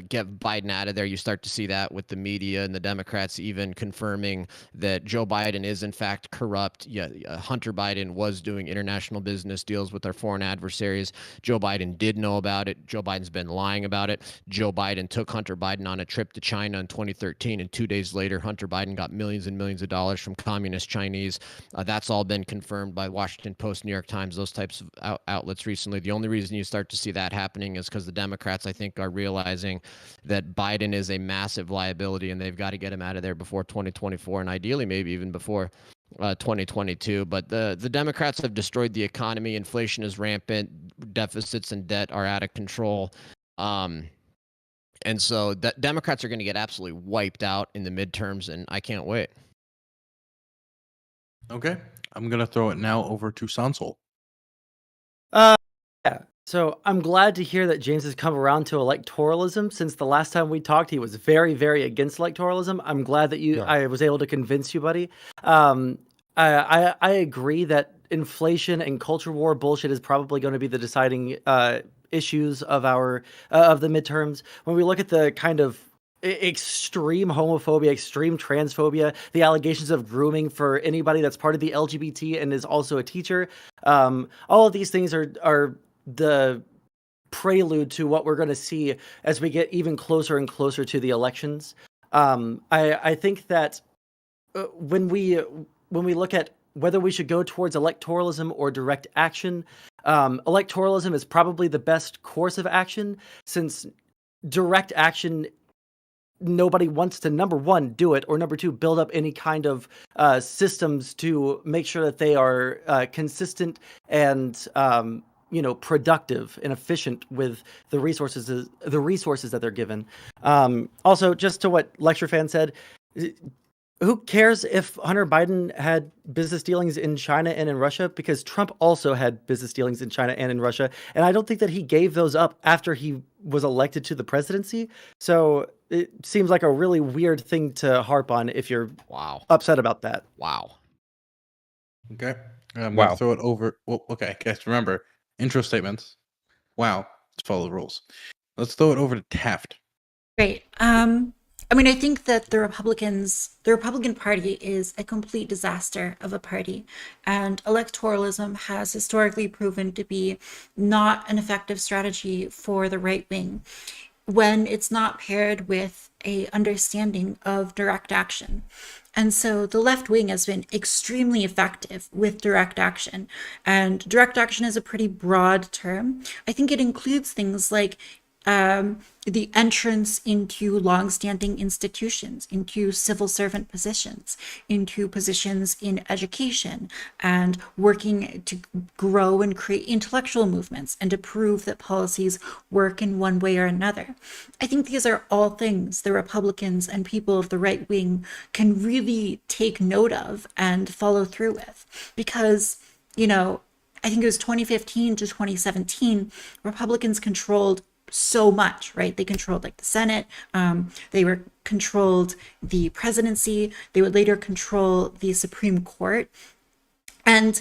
get Biden out of there. You start to see that with the media and the Democrats even confirming that Joe Biden is in fact corrupt. Yeah, Hunter Biden was doing international business deals with our foreign adversaries. Joe Biden did know about it. Joe Biden's been lying about it. Joe Biden took Hunter Biden on a trip to China in 2013, and 2 days later, Hunter Biden got millions and millions of dollars from communist Chinese. That's all been confirmed by Washington Post, New York Times, those types of outlets recently. The only reason you start to see that happening is because the Democrats, I think, are realizing that Biden is a massive liability, and they've got to get him out of there before 2024, and ideally maybe even before 2022. But the Democrats have destroyed the economy. Inflation is rampant. Deficits and debt are out of control. And so Democrats are going to get absolutely wiped out in the midterms, and I can't wait. Okay, I'm going to throw it now over to Sowell. Yeah. So I'm glad to hear that James has come around to electoralism. Since the last time we talked, he was very, very against electoralism. I'm glad that I was able to convince you, buddy. I agree that inflation and culture war bullshit is probably going to be the deciding issues of the midterms. When we look at the kind of extreme homophobia, extreme transphobia, the allegations of grooming for anybody that's part of the LGBT and is also a teacher, all of these things are the prelude to what we're going to see as we get even closer and closer to the elections. I think that when we look at whether we should go towards electoralism or direct action, electoralism is probably the best course of action, since direct action, nobody wants to, number one, do it, or number two, build up any kind of systems to make sure that they are consistent and productive and efficient with the resources that they're given. Also, just to what Lecture Fan said, who cares if Hunter Biden had business dealings in China and in Russia? Because Trump also had business dealings in China and in Russia, and I don't think that he gave those up after he was elected to the presidency. So it seems like a really weird thing to harp on if you're upset about that. Wow. Okay, I'm going to throw it over. Well, okay, guys, remember, intro statements. Wow, let's follow the rules. Let's throw it over to Taft. Great. I think that the Republican Party is a complete disaster of a party, and electoralism has historically proven to be not an effective strategy for the right wing when it's not paired with a understanding of direct action. And so the left wing has been extremely effective with direct action, and direct action is a pretty broad term. I think it includes things like the entrance into longstanding institutions, into civil servant positions, into positions in education, and working to grow and create intellectual movements and to prove that policies work in one way or another. I think these are all things the Republicans and people of the right wing can really take note of and follow through with, because, I think it was 2015 to 2017, Republicans controlled so much, right? They controlled the Senate, they controlled the presidency, they would later control the Supreme Court. And,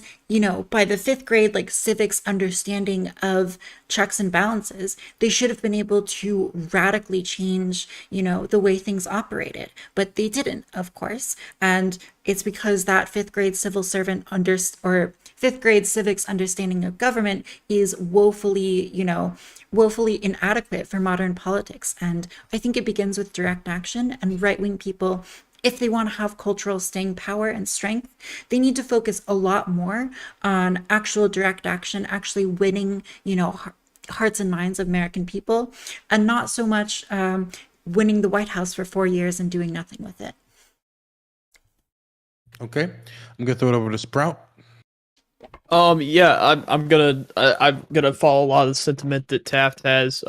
by the fifth grade, like civics understanding of checks and balances, they should have been able to radically change, the way things operated. But they didn't, of course. And it's because that fifth grade civil servant or fifth grade civics understanding of government is woefully inadequate for modern politics. And I think it begins with direct action, and right-wing people, if they want to have cultural staying power and strength, they need to focus a lot more on actual direct action, actually winning, hearts and minds of American people, and not so much winning the White House for 4 years and doing nothing with it. Okay, I'm gonna throw it over to Sprout. Yeah, I'm gonna follow a lot of the sentiment that Taft has.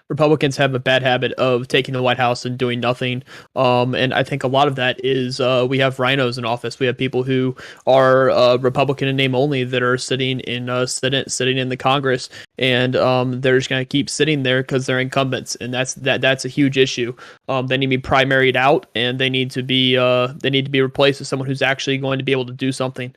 Republicans have a bad habit of taking the White House and doing nothing. And I think a lot of that is we have rhinos in office. We have people who are Republican in name only that are sitting in Senate, sitting in the Congress, and they're just gonna keep sitting there because they're incumbents, and that's a huge issue. They need to be primaried out, and they need to be replaced with someone who's actually going to be able to do something.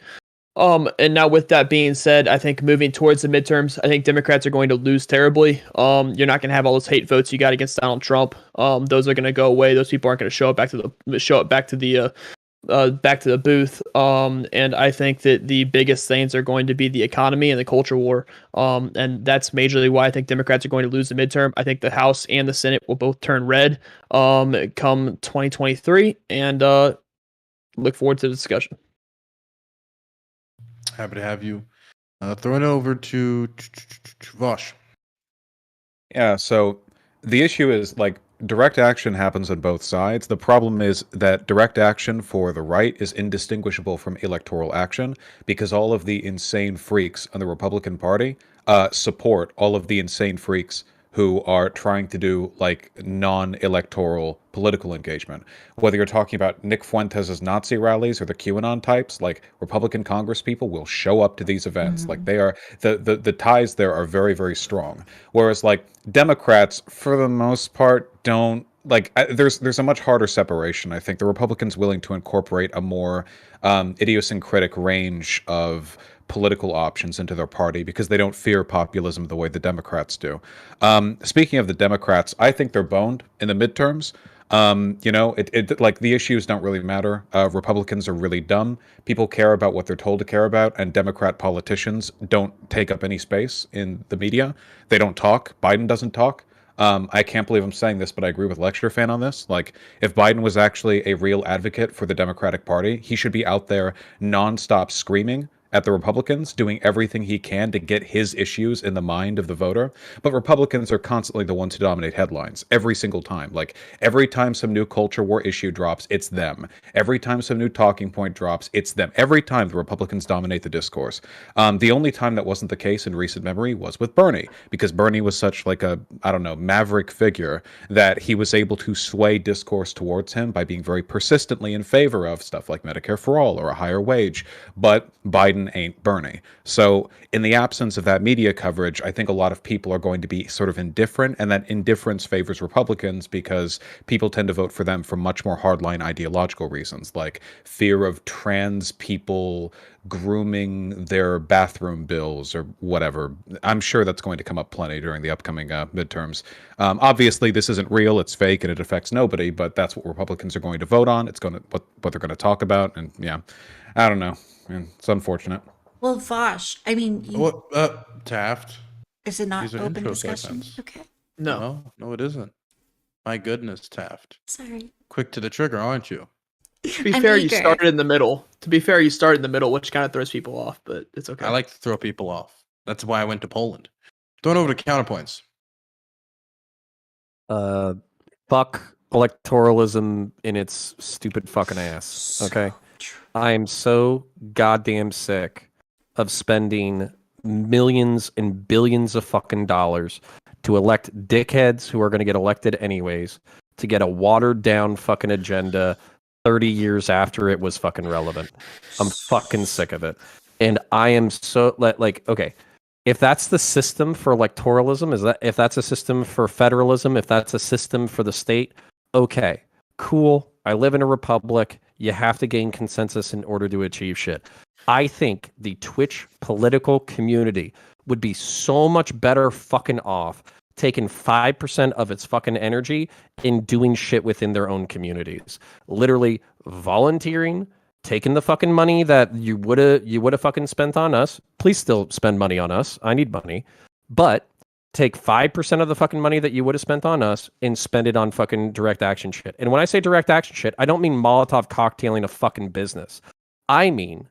And now with that being said, I think moving towards the midterms, I think Democrats are going to lose terribly. You're not going to have all those hate votes you got against Donald Trump. Those are going to go away. Those people aren't going to show up back to the booth. And I think that the biggest things are going to be the economy and the culture war. And that's majorly why I think Democrats are going to lose the midterm. I think the House and the Senate will both turn red come 2023, and look forward to the discussion. Happy to have you. Throw it over to Vosh. Yeah, so the issue is like direct action happens on both sides. The problem is that direct action for the right is indistinguishable from electoral action because all of the insane freaks on the Republican Party support all of the insane freaks who are trying to do like non-electoral political engagement. Whether you're talking about Nick Fuentes' Nazi rallies or the QAnon types, like Republican Congress people will show up to these events. Like they are the ties there are very, very strong. Whereas like Democrats, for the most part, don't there's a much harder separation. I think the Republicans willing to incorporate a more idiosyncratic range of political options into their party because they don't fear populism the way the Democrats do. Speaking of the Democrats, I think they're boned in the midterms. Like the issues don't really matter. Republicans are really dumb. People care about what they're told to care about, and Democrat politicians don't take up any space in the media. They don't talk. Biden doesn't talk. I can't believe I'm saying this, but I agree with Lecture Fan on this. Like, if Biden was actually a real advocate for the Democratic Party, he should be out there nonstop screaming at the Republicans, doing everything he can to get his issues in the mind of the voter. But Republicans are constantly the ones who dominate headlines every single time. Like, every time some new culture war issue drops, it's them. Every time some new talking point drops, it's them. Every time the Republicans dominate the discourse. The only time that wasn't the case in recent memory was with Bernie, because Bernie was such like a, maverick figure that he was able to sway discourse towards him by being very persistently in favor of stuff like Medicare for all or a higher wage. But Biden ain't Bernie. So in the absence of that media coverage, I think a lot of people are going to be sort of indifferent, and that indifference favors Republicans because people tend to vote for them for much more hardline ideological reasons, like fear of trans people grooming their bathroom bills or whatever. I'm sure that's going to come up plenty during the upcoming midterms. Obviously, this isn't real, it's fake, and it affects nobody, but that's what Republicans are going to vote on. It's going to what they're going to talk about, and yeah, I don't know. It's unfortunate. Well, Vosh, I mean, Taft. Is it not These are open intro discussion? segments. Okay. No, it isn't. My goodness, Taft. Sorry. Quick to the trigger, aren't you? To be fair, you started in the middle. Which kind of throws people off, but it's okay. I like to throw people off. That's why I went to Poland. Throwing over to counterpoints. Fuck electoralism in its stupid fucking ass. Okay. I am so goddamn sick of spending millions and billions of fucking dollars to elect dickheads who are going to get elected anyways, to get a watered down fucking agenda 30 years after it was fucking relevant. I'm fucking sick of it. And I am so like, okay, if that's the system for electoralism, if that's a system for federalism, if that's a system for the state, okay, cool. I live in a republic. You have to gain consensus in order to achieve shit. I think the Twitch political community would be so much better fucking off taking 5% of its fucking energy in doing shit within their own communities. Literally volunteering, taking the fucking money that you would have fucking spent on us. Please still spend money on us. I need money. But take 5% of the fucking money that you would have spent on us and spend it on fucking direct action shit. And when I say direct action shit, I don't mean Molotov cocktailing a fucking business. I mean,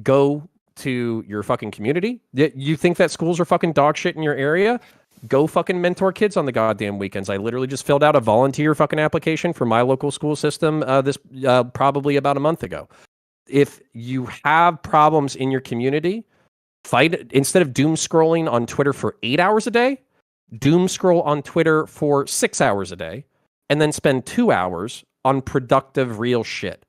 go to your fucking community. You think that schools are fucking dog shit in your area? Go fucking mentor kids on the goddamn weekends. I literally just filled out a volunteer fucking application for my local school system this probably about a month ago. If you have problems in your community, fight instead of doom scrolling on Twitter for 8 hours a day, doom scroll on Twitter for 6 hours a day, and then spend 2 hours on productive real shit.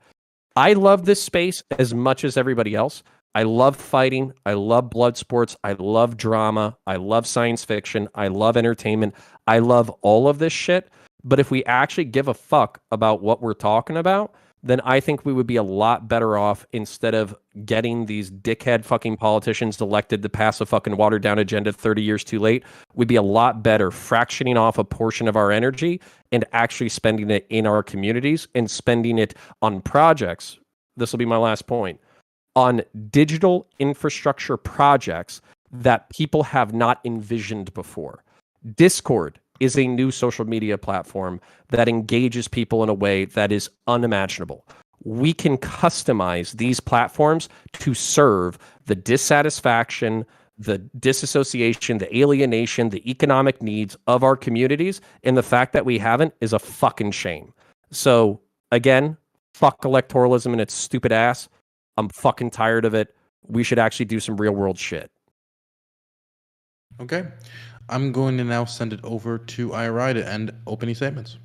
I love this space as much as everybody else. I love fighting. I love blood sports. I love drama. I love science fiction. I love entertainment. I love all of this shit. But if we actually give a fuck about what we're talking about, then I think we would be a lot better off instead of getting these dickhead fucking politicians elected to pass a fucking watered down agenda 30 years too late. We'd be a lot better fractioning off a portion of our energy and actually spending it in our communities and spending it on projects. This will be my last point. On digital infrastructure projects that people have not envisioned before. Discord is a new social media platform that engages people in a way that is unimaginable. We can customize these platforms to serve the dissatisfaction, the disassociation, the alienation, the economic needs of our communities, and the fact that we haven't is a fucking shame. So, again, fuck electoralism and its stupid ass. I'm fucking tired of it. We should actually do some real world shit. Okay. I'm going to now send it over to Ira to end opening statements.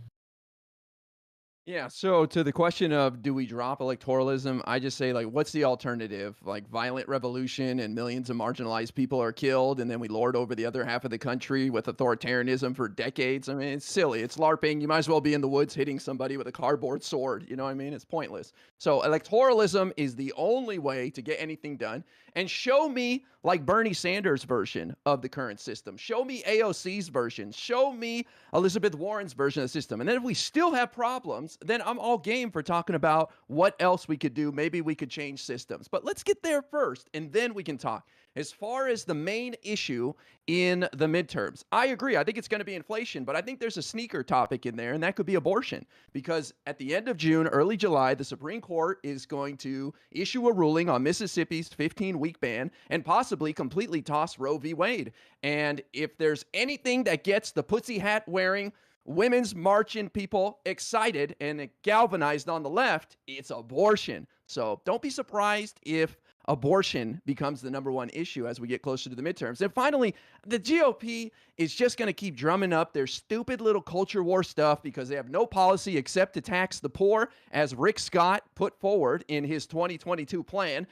Yeah, so to the question of do we drop electoralism, I just say, like, what's the alternative? Like, violent revolution and millions of marginalized people are killed, and then we lord over the other half of the country with authoritarianism for decades. I mean, it's silly. It's LARPing. You might as well be in the woods hitting somebody with a cardboard sword. You know what I mean? It's pointless. So electoralism is the only way to get anything done. And show me, like, Bernie Sanders' version of the current system. Show me AOC's version. Show me Elizabeth Warren's version of the system. And then if we still have problems, then I'm all game for talking about what else we could do. Maybe we could change systems. But let's get there first, and then we can talk. As far as the main issue in the midterms, I agree. I think it's going to be inflation, but I think there's a sneaker topic in there, and that could be abortion. Because at the end of June, early July, the Supreme Court is going to issue a ruling on Mississippi's 15-week ban and possibly completely toss Roe v. Wade. And if there's anything that gets the pussy hat wearing, women's marching people excited and galvanized on the left, it's abortion. So don't be surprised if abortion becomes the number one issue as we get closer to the midterms. And finally, the GOP is just going to keep drumming up their stupid little culture war stuff because they have no policy except to tax the poor, as Rick Scott put forward in his 2022 plan,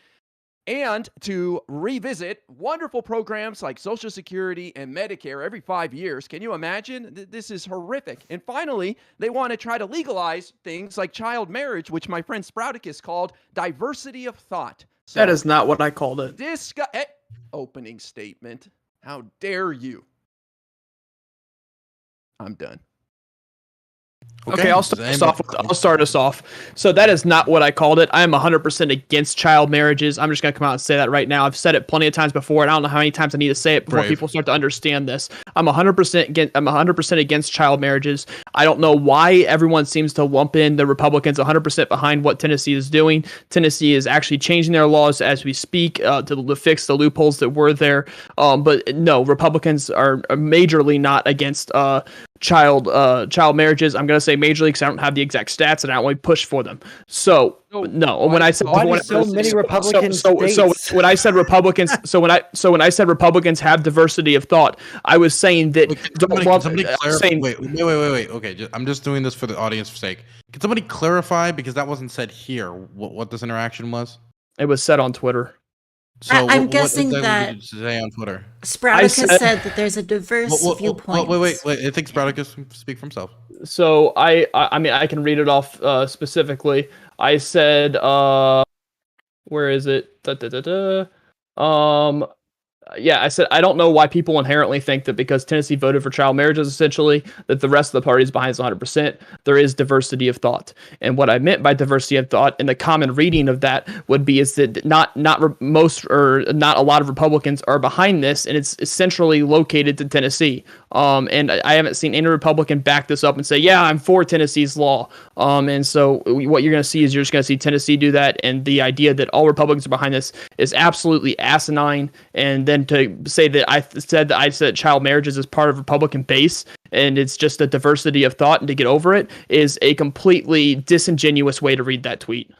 and to revisit wonderful programs like Social Security and Medicare every 5 years. Can you imagine? This is horrific. And finally, they want to try to legalize things like child marriage, which my friend Sprouticus called diversity of thought. So, that is not what I called it. Opening statement. How dare you? I'm done. Okay, I'll start us off. So that is not what I called it. I am 100% against child marriages. I'm just going to come out and say that right now. I've said it plenty of times before, and I don't know how many times I need to say it before people start to understand this. I'm 100% against child marriages. I don't know why everyone seems to lump in the Republicans 100% behind what Tennessee is doing. Tennessee is actually changing their laws as we speak to fix the loopholes that were there. But no, Republicans are majorly not against child marriages. I'm going to say majorly because I don't have the exact stats and I only push for them. So no, when I said so many Republican states? So when I said Republicans, so when I said Republicans have diversity of thought, I was saying that. Somebody clarify. Wait. Okay, I'm just doing this for the audience's sake. Can somebody clarify, because that wasn't said here, what this interaction was? It was said on Twitter. So I'm guessing that today on Twitter. Sprouticus said that there's a diverse viewpoint. Wait. I think Sprouticus can speak for himself. So I mean, I can read it off specifically. I said, Where is it? Yeah, I said I don't know why people inherently think that because Tennessee voted for child marriages, essentially, that the rest of the party is behind us 100%. There is diversity of thought, and what I meant by diversity of thought, and the common reading of that would be, is that not a lot of Republicans are behind this, and it's centrally located to Tennessee. And I haven't seen any Republican back this up and say, yeah, I'm for Tennessee's law. And so what you're going to see is you're just going to see Tennessee do that, and the idea that all Republicans are behind this is absolutely asinine. And then to say that I said child marriages is part of Republican base and it's just a diversity of thought and to get over it is a completely disingenuous way to read that tweet.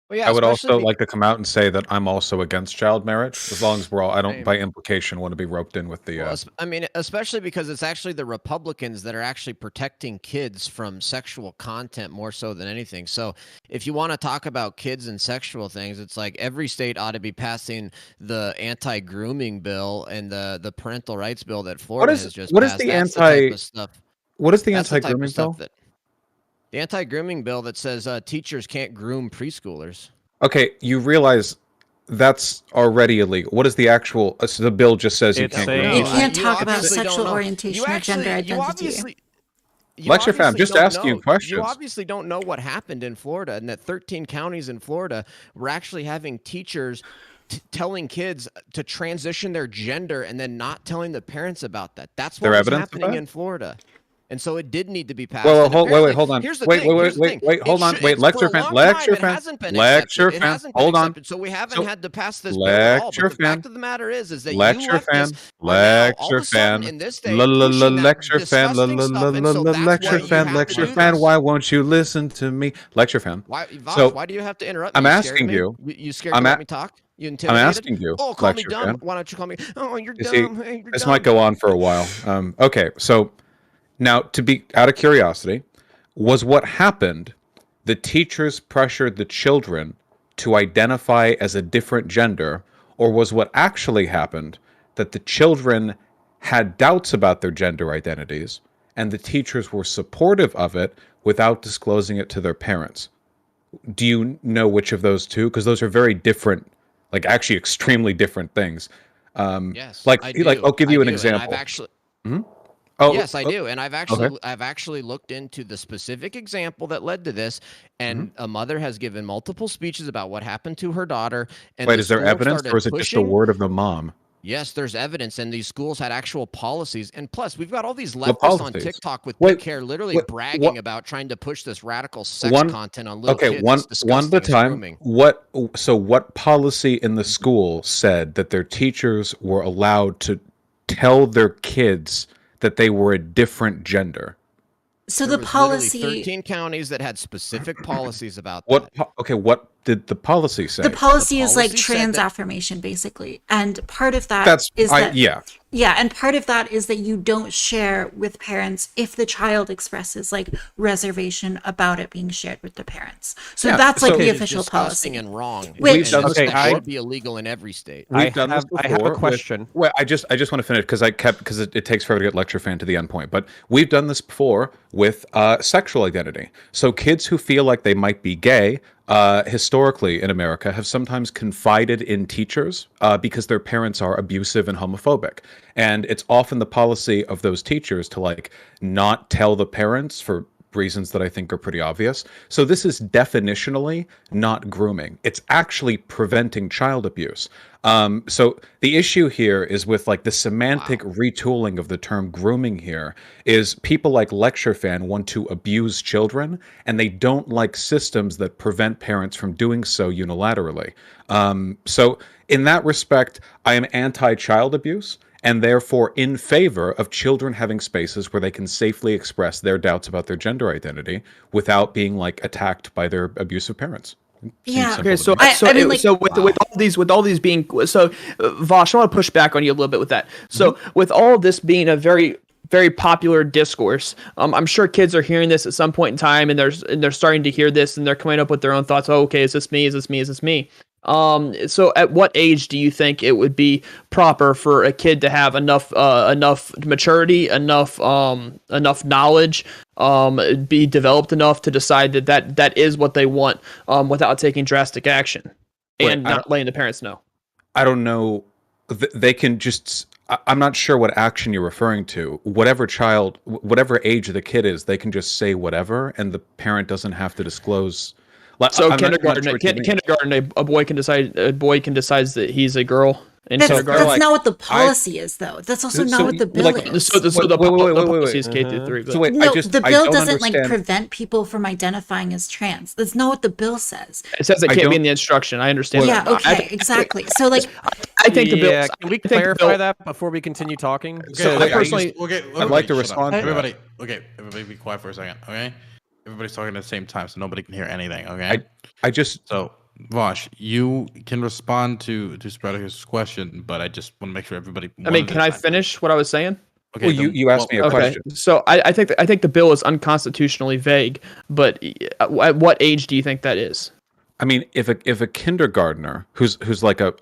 Well, yeah, I would especially also like to come out and say that I'm also against child marriage, as long as we're all, I don't, by implication, want to be roped in with the. Well, I mean, especially because it's actually the Republicans that are actually protecting kids from sexual content more so than anything. So if you want to talk about kids and sexual things, it's like every state ought to be passing the anti-grooming bill and the parental rights bill that Florida has just what passed. is the That's the anti? type of stuff. What is the That's the type of anti-grooming stuff bill? the anti-grooming bill that says teachers can't groom preschoolers. Okay, you realize that's already illegal. What is the actual? So the bill just says you can't. You can't talk about obviously don't sexual know. orientation You or gender actually- you identity. obviously- You Lecture fam, obviously just don't asking know. questions. You obviously don't know what happened in Florida, and that 13 counties in Florida were actually having teachers telling kids to transition their gender and then not telling the parents about that. That's what There was evidence of happening that? in Florida. And so it did need to be passed. Well, And wait, apparently- hold on. Here's the Wait, thing, wait, here's the wait, thing. wait, hold It on. should- Wait, it's lecture for a fan, long lecture time, fan, it hasn't been lecture accepted. It fan, hasn't been hold on. accepted, so we haven't So- had to pass this bill at all. Lecture But the fan, fact of the matter is that you lecture fan, leftists are now all lecture of a sudden fan, in this state pushing that lecture fan, disgusting stuff, and so that's lecture why you fan, have to lecture do fan. this. Why won't you listen to me, lecture fan? Why, Vosh, So why do you have to interrupt me? I'm You scared asking me? you. You scared I'm to a- let me talk? You I'm intimidated? asking you, Oh, call me lecture dumb. fan. Why don't you call me? Oh, you're You see, dumb. Hey, you're this dumb. might go on for a while. Okay, so now to be out of curiosity, was what happened the teachers pressured the children to identify as a different gender, or was what actually happened that the children had doubts about their gender identities and the teachers were supportive of it without disclosing it to their parents? Do you know which of those two? Because those are very different, like actually extremely different things. Yes, like I do. I'll give you I an do, and example. I've actually. Mhm. Oh, Yes, I do, and I've okay. actually looked into the specific example that led to this, and Mm-hmm. a mother has given multiple speeches about what happened to her daughter. And Wait, the is there school evidence, started or is it just a pushing- word of the mom? Yes, there's evidence, and these schools had actual policies. And plus, we've got all these What leftists on policies? TikTok with Wait, big hair literally wait, bragging what- about trying to push this radical sex One, content on little okay, kids. one, It's one at a disgusting. It's time. grooming. What policy in the school said that their teachers were allowed to tell their kids that they were a different gender? So There the was literally policy, 13 counties that had specific policies about that. What? Okay, what did the policy say? the policy is like policy said trans that- affirmation, basically, and part of that That's is that yeah. yeah, and part of that is that you don't share with parents if the child expresses like reservation about it being shared with the parents. So Yeah, that's like so- the Which is official disgusting policy. and wrong. Which- We've done this that before. should be illegal in every state. We've done this I have a before with- question. Well, I just want to finish because it takes forever to get lecture fan to the end point. But we've done this before with sexual identity. So kids who feel like they might be gay, historically in America, have sometimes confided in teachers because their parents are abusive and homophobic. And it's often the policy of those teachers to like not tell the parents for reasons that I think are pretty obvious. So this is definitionally not grooming. It's actually preventing child abuse. So the issue here is with like the semantic retooling of the term grooming here is people like Lecture Fan want to abuse children and they don't like systems that prevent parents from doing so unilaterally. So in that respect, I am anti-child abuse and therefore in favor of children having spaces where they can safely express their doubts about their gender identity without being like attacked by their abusive parents. Yeah. Okay, so I mean, like- with all these being so, Vosh, I want to push back on you a little bit with that. So with all of this being a very popular discourse, I'm sure kids are hearing this at some point in time, and they're starting to hear this, and they're coming up with their own thoughts. Oh, okay, is this me? Is this me? Is this me? So at what age do you think it would be proper for a kid to have enough maturity, enough knowledge, be developed enough to decide that is what they want, without taking drastic action? and not letting the parents know. I don't know. They can just. I'm not sure what action you're referring to. Whatever child, whatever age the kid is, they can just say whatever, and the parent doesn't have to disclose. So I'm not kindergarten, sure what you mean. kindergarten, a boy can decide that he's a girl in kindergarten. That's not what the policy is, though. That's also not what the bill is. So the policy is K through 3. So wait, No, the bill doesn't understand. prevent people from identifying as trans. That's not what the bill says. It says it can't be in the instruction. I understand. Yeah, that. okay, exactly. So like, I think the bill. Yeah, can we clarify that before we continue talking? So I personally, I'd like to respond to everybody. Okay, everybody, be quiet for a second. Okay, everybody's talking at the same time, so nobody can hear anything. Okay. I just so Vosh, you can respond to Spreader's question, but I just want to make sure everybody. I mean, can I finish what I was saying? Okay, well, you asked me a question. So I think the bill is unconstitutionally vague. But at what age do you think that is? I mean, if a kindergartner who's like a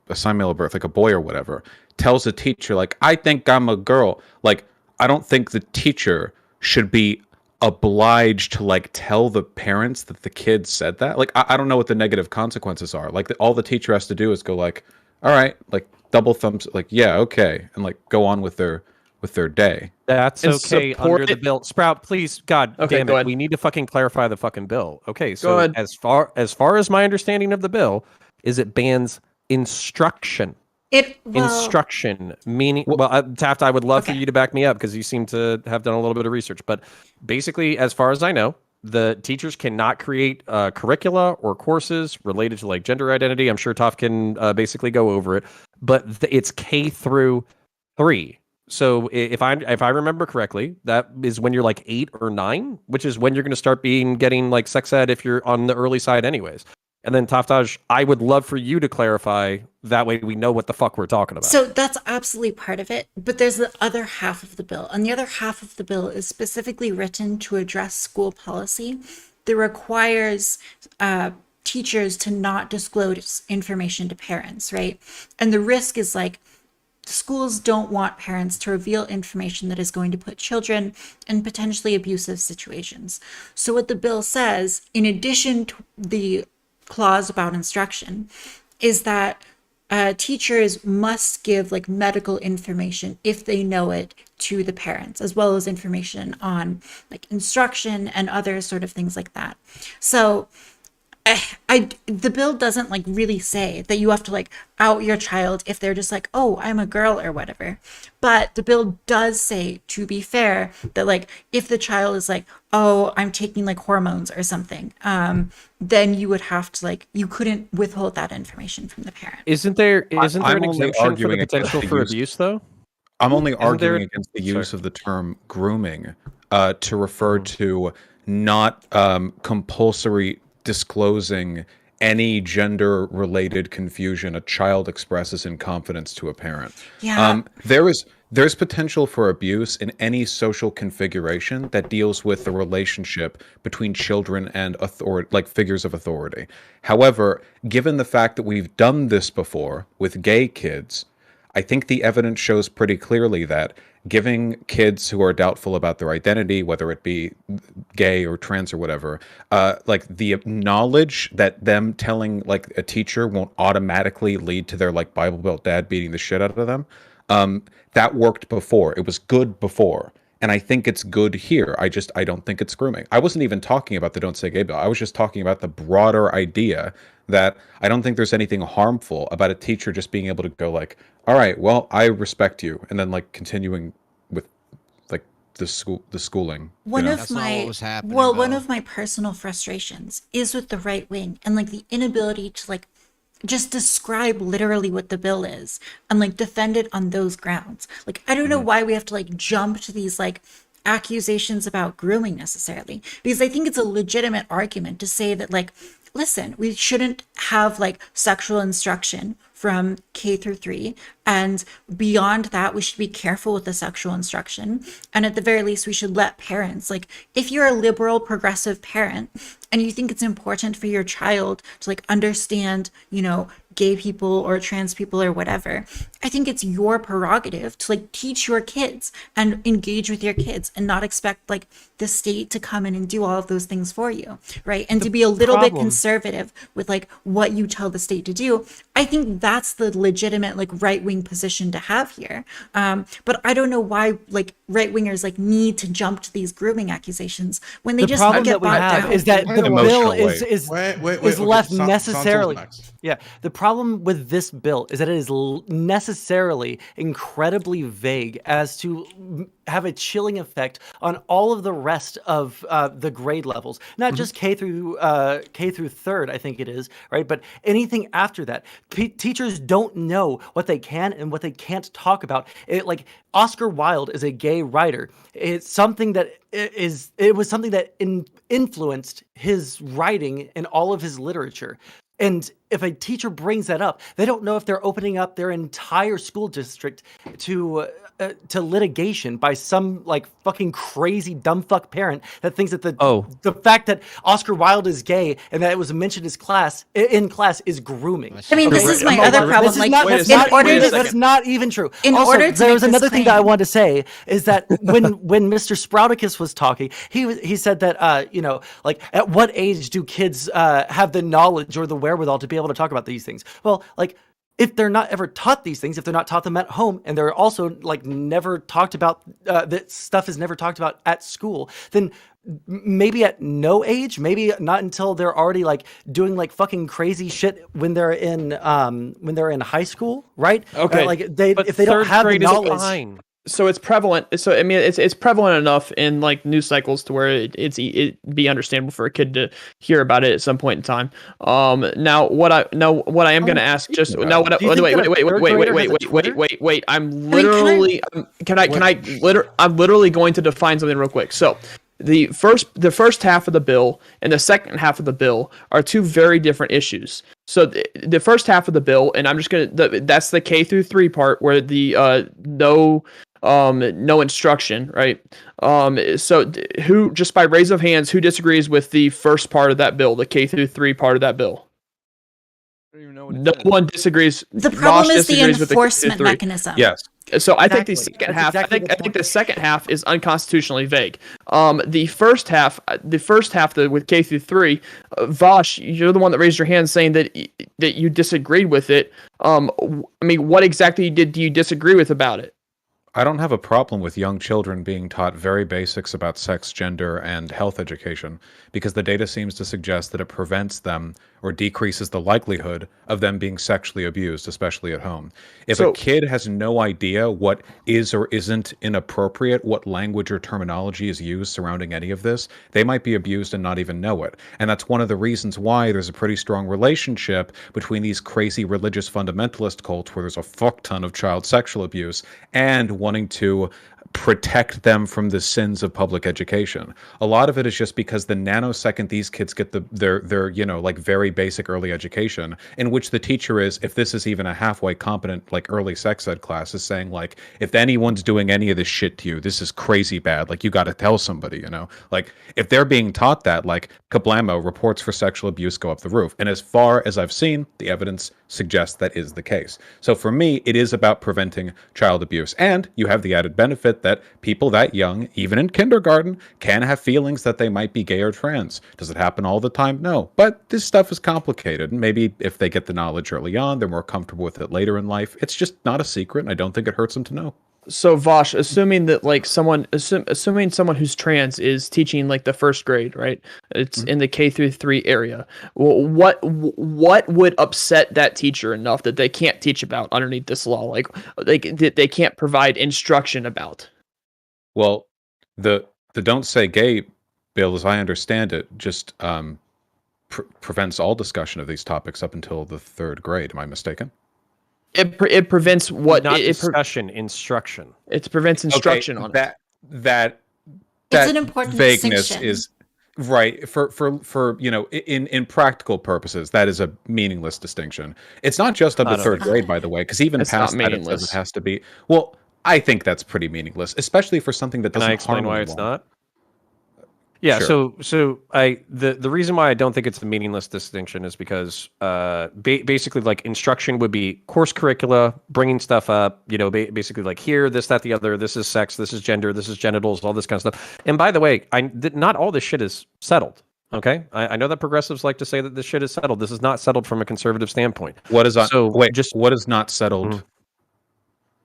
assigned male at birth, like a boy or whatever, tells a teacher like, "I think I'm a girl," like I don't think the teacher should be obliged to like tell the parents that the kid said that. Like I don't know what the negative consequences are. Like all the teacher has to do is go like, "All right," like double thumbs, like yeah, okay, and like go on with their day. That's And okay support under the bill. Sprout, please, God Okay, damn go it, ahead. we need to fucking clarify the fucking bill. Okay, Go so ahead. as far as my understanding of the bill is, it bans instruction. Instruction, meaning, Taft, I would love for you to back me up because you seem to have done a little bit of research. But basically, as far as I know, the teachers cannot create curricula or courses related to like gender identity. I'm sure Taft can basically go over it, but it's K through 3. So if I remember correctly, that is when you're like 8 or 9, which is when you're going to start getting like sex ed if you're on the early side anyways. And then Taftaj, I would love for you to clarify. That way we know what the fuck we're talking about. so that's absolutely part of it. But there's the other half of the bill. And the other half of the bill is specifically written to address school policy that requires teachers to not disclose information to parents, right? And the risk is like, schools don't want parents to reveal information that is going to put children in potentially abusive situations. So what the bill says, in addition to the clause about instruction, is that teachers must give like medical information if they know it to the parents, as well as information on like instruction and other sort of things like that. So the bill doesn't like really say that you have to like out your child if they're just like, oh, I'm a girl or whatever. But the bill does say, to be fair, that like if the child is like, oh, I'm taking like hormones or something, then you would have to like, you couldn't withhold that information from the parent. Isn't there I'm an only exemption for the arguing against potential the for use- abuse though? I'm only Isn't there- arguing against the use of the term grooming to refer to not compulsory disclosing any gender-related confusion a child expresses in confidence to a parent. Yeah. There's potential for abuse in any social configuration that deals with the relationship between children and like figures of authority. However, given the fact that we've done this before with gay kids, I think the evidence shows pretty clearly that giving kids who are doubtful about their identity, whether it be gay or trans or whatever, like the knowledge that them telling like a teacher won't automatically lead to their like Bible Belt dad beating the shit out of them, that worked before. It was good before. And I think it's good here. I don't think it's grooming. I wasn't even talking about the Don't Say Gay bill. I was just talking about the broader idea that I don't think there's anything harmful about a teacher just being able to go like, all right, well, I respect you. And then like continuing with like the schooling. One you know? of my one of my personal frustrations is with the right wing and like the inability to like just describe literally what the bill is and like defend it on those grounds. Like I don't know why we have to like jump to these like accusations about grooming necessarily, because I think it's a legitimate argument to say that like, listen, we shouldn't have like sexual instruction from K through 3, and beyond that we should be careful with the sexual instruction, and at the very least we should let parents, like if you're a liberal progressive parent and you think it's important for your child to like understand, you know, gay people or trans people or whatever. I think it's your prerogative to like teach your kids and engage with your kids and not expect like the state to come in and do all of those things for you, right? And to be a little bit conservative with like what you tell the state to do. I think that's the legitimate like right-wing position to have here. But I don't know why like right-wingers like need to jump to these grooming accusations when they The just problem get that we bogged have down. is that the bill is okay, left Santo's necessarily. next. Yeah, the problem with this bill is that it is necessarily incredibly vague as to have a chilling effect on all of the rest of the grade levels, not just K through third, I think it is, right? But anything after that, teachers don't know what they can and what they can't talk about. Like Oscar Wilde is a gay writer. It's something that it was something that influenced his writing and all of his literature. And if a teacher brings that up, they don't know if they're opening up their entire school district to litigation by some like fucking crazy dumb fuck parent that thinks that the fact that Oscar Wilde is gay and that it was mentioned in class is grooming. I mean, this is my other problem. That's not even true. There was another thing that I wanted to say is that when Mr. Sprouticus was talking, he said that like at what age do kids have the knowledge or the wherewithal to be able to talk about these things? Well, like if they're not ever taught these things, if they're not taught them at home, and they're also like never talked about, that stuff is never talked about at school, then maybe at no age, maybe not until they're already like doing like fucking crazy shit when they're in high school, right? Okay, if they don't have the knowledge. So it's prevalent. So I mean, it's prevalent enough in like news cycles to where it'd be understandable for a kid to hear about it at some point in time. Now what I am going to ask just now. Wait. I'm literally going to define something real quick. So the first half of the bill and the second half of the bill are two very different issues. So the first half of the bill, and I'm just that's the K through 3 part where the no instruction, right? So who, just by raise of hands, who disagrees with the first part of that bill, the K through 3 part of that bill? No one disagrees. The problem is the enforcement mechanism. Yes. So I think the second half. I think the second half is unconstitutionally vague. The first half with K through 3, Vosh, you're the one that raised your hand saying that you disagreed with it. I mean, what exactly do you disagree with about it? I don't have a problem with young children being taught very basics about sex, gender, and health education, because the data seems to suggest that it prevents them or decreases the likelihood of them being sexually abused, especially at home. If a kid has no idea what is or isn't inappropriate, what language or terminology is used surrounding any of this, they might be abused and not even know it. And that's one of the reasons why there's a pretty strong relationship between these crazy religious fundamentalist cults where there's a fuck ton of child sexual abuse and wanting to protect them from the sins of public education. A lot of it is just because the nanosecond these kids get their like very basic early education, in which the teacher is, if this is even a halfway competent like early sex ed class, is saying like, if anyone's doing any of this shit to you, this is crazy bad, like you got to tell somebody, like if they're being taught that, like kablamo, reports for sexual abuse go up the roof. And as far as I've seen, the evidence suggests that is the case. So for me, it is about preventing child abuse. And you have the added benefit that people that young, even in kindergarten, can have feelings that they might be gay or trans. Does it happen all the time? No. But this stuff is complicated. And maybe if they get the knowledge early on, they're more comfortable with it later in life. It's just not a secret, and I don't think it hurts them to know. So Vosh, assuming that like assuming someone who's trans is teaching like the first grade, right? It's in the K through 3 area. Well, what would upset that teacher enough that they can't teach about underneath this law? Like they can't provide instruction about? Well, the Don't Say Gay bill, as I understand it, just prevents all discussion of these topics up until the 3rd grade. Am I mistaken? It prevents what? Not discussion, instruction. It prevents instruction on it. That it's an important vagueness distinction. is right for in practical purposes. That is a meaningless distinction. It's not just up to 3rd grade, by the way, because even past that, it says it has to be. Well, I think that's pretty meaningless, especially for something that doesn't. Can I explain harm why anyone. it's not? Yeah, Sure. so the reason why I don't think it's a meaningless distinction is because basically like instruction would be course curricula, bringing stuff up, basically like here, this, that, the other, this is sex, this is gender, this is genitals, all this kind of stuff. And by the way, not all this shit is settled. Okay, I know that progressives like to say that this shit is settled. This is not settled from a conservative standpoint. What is what is not settled?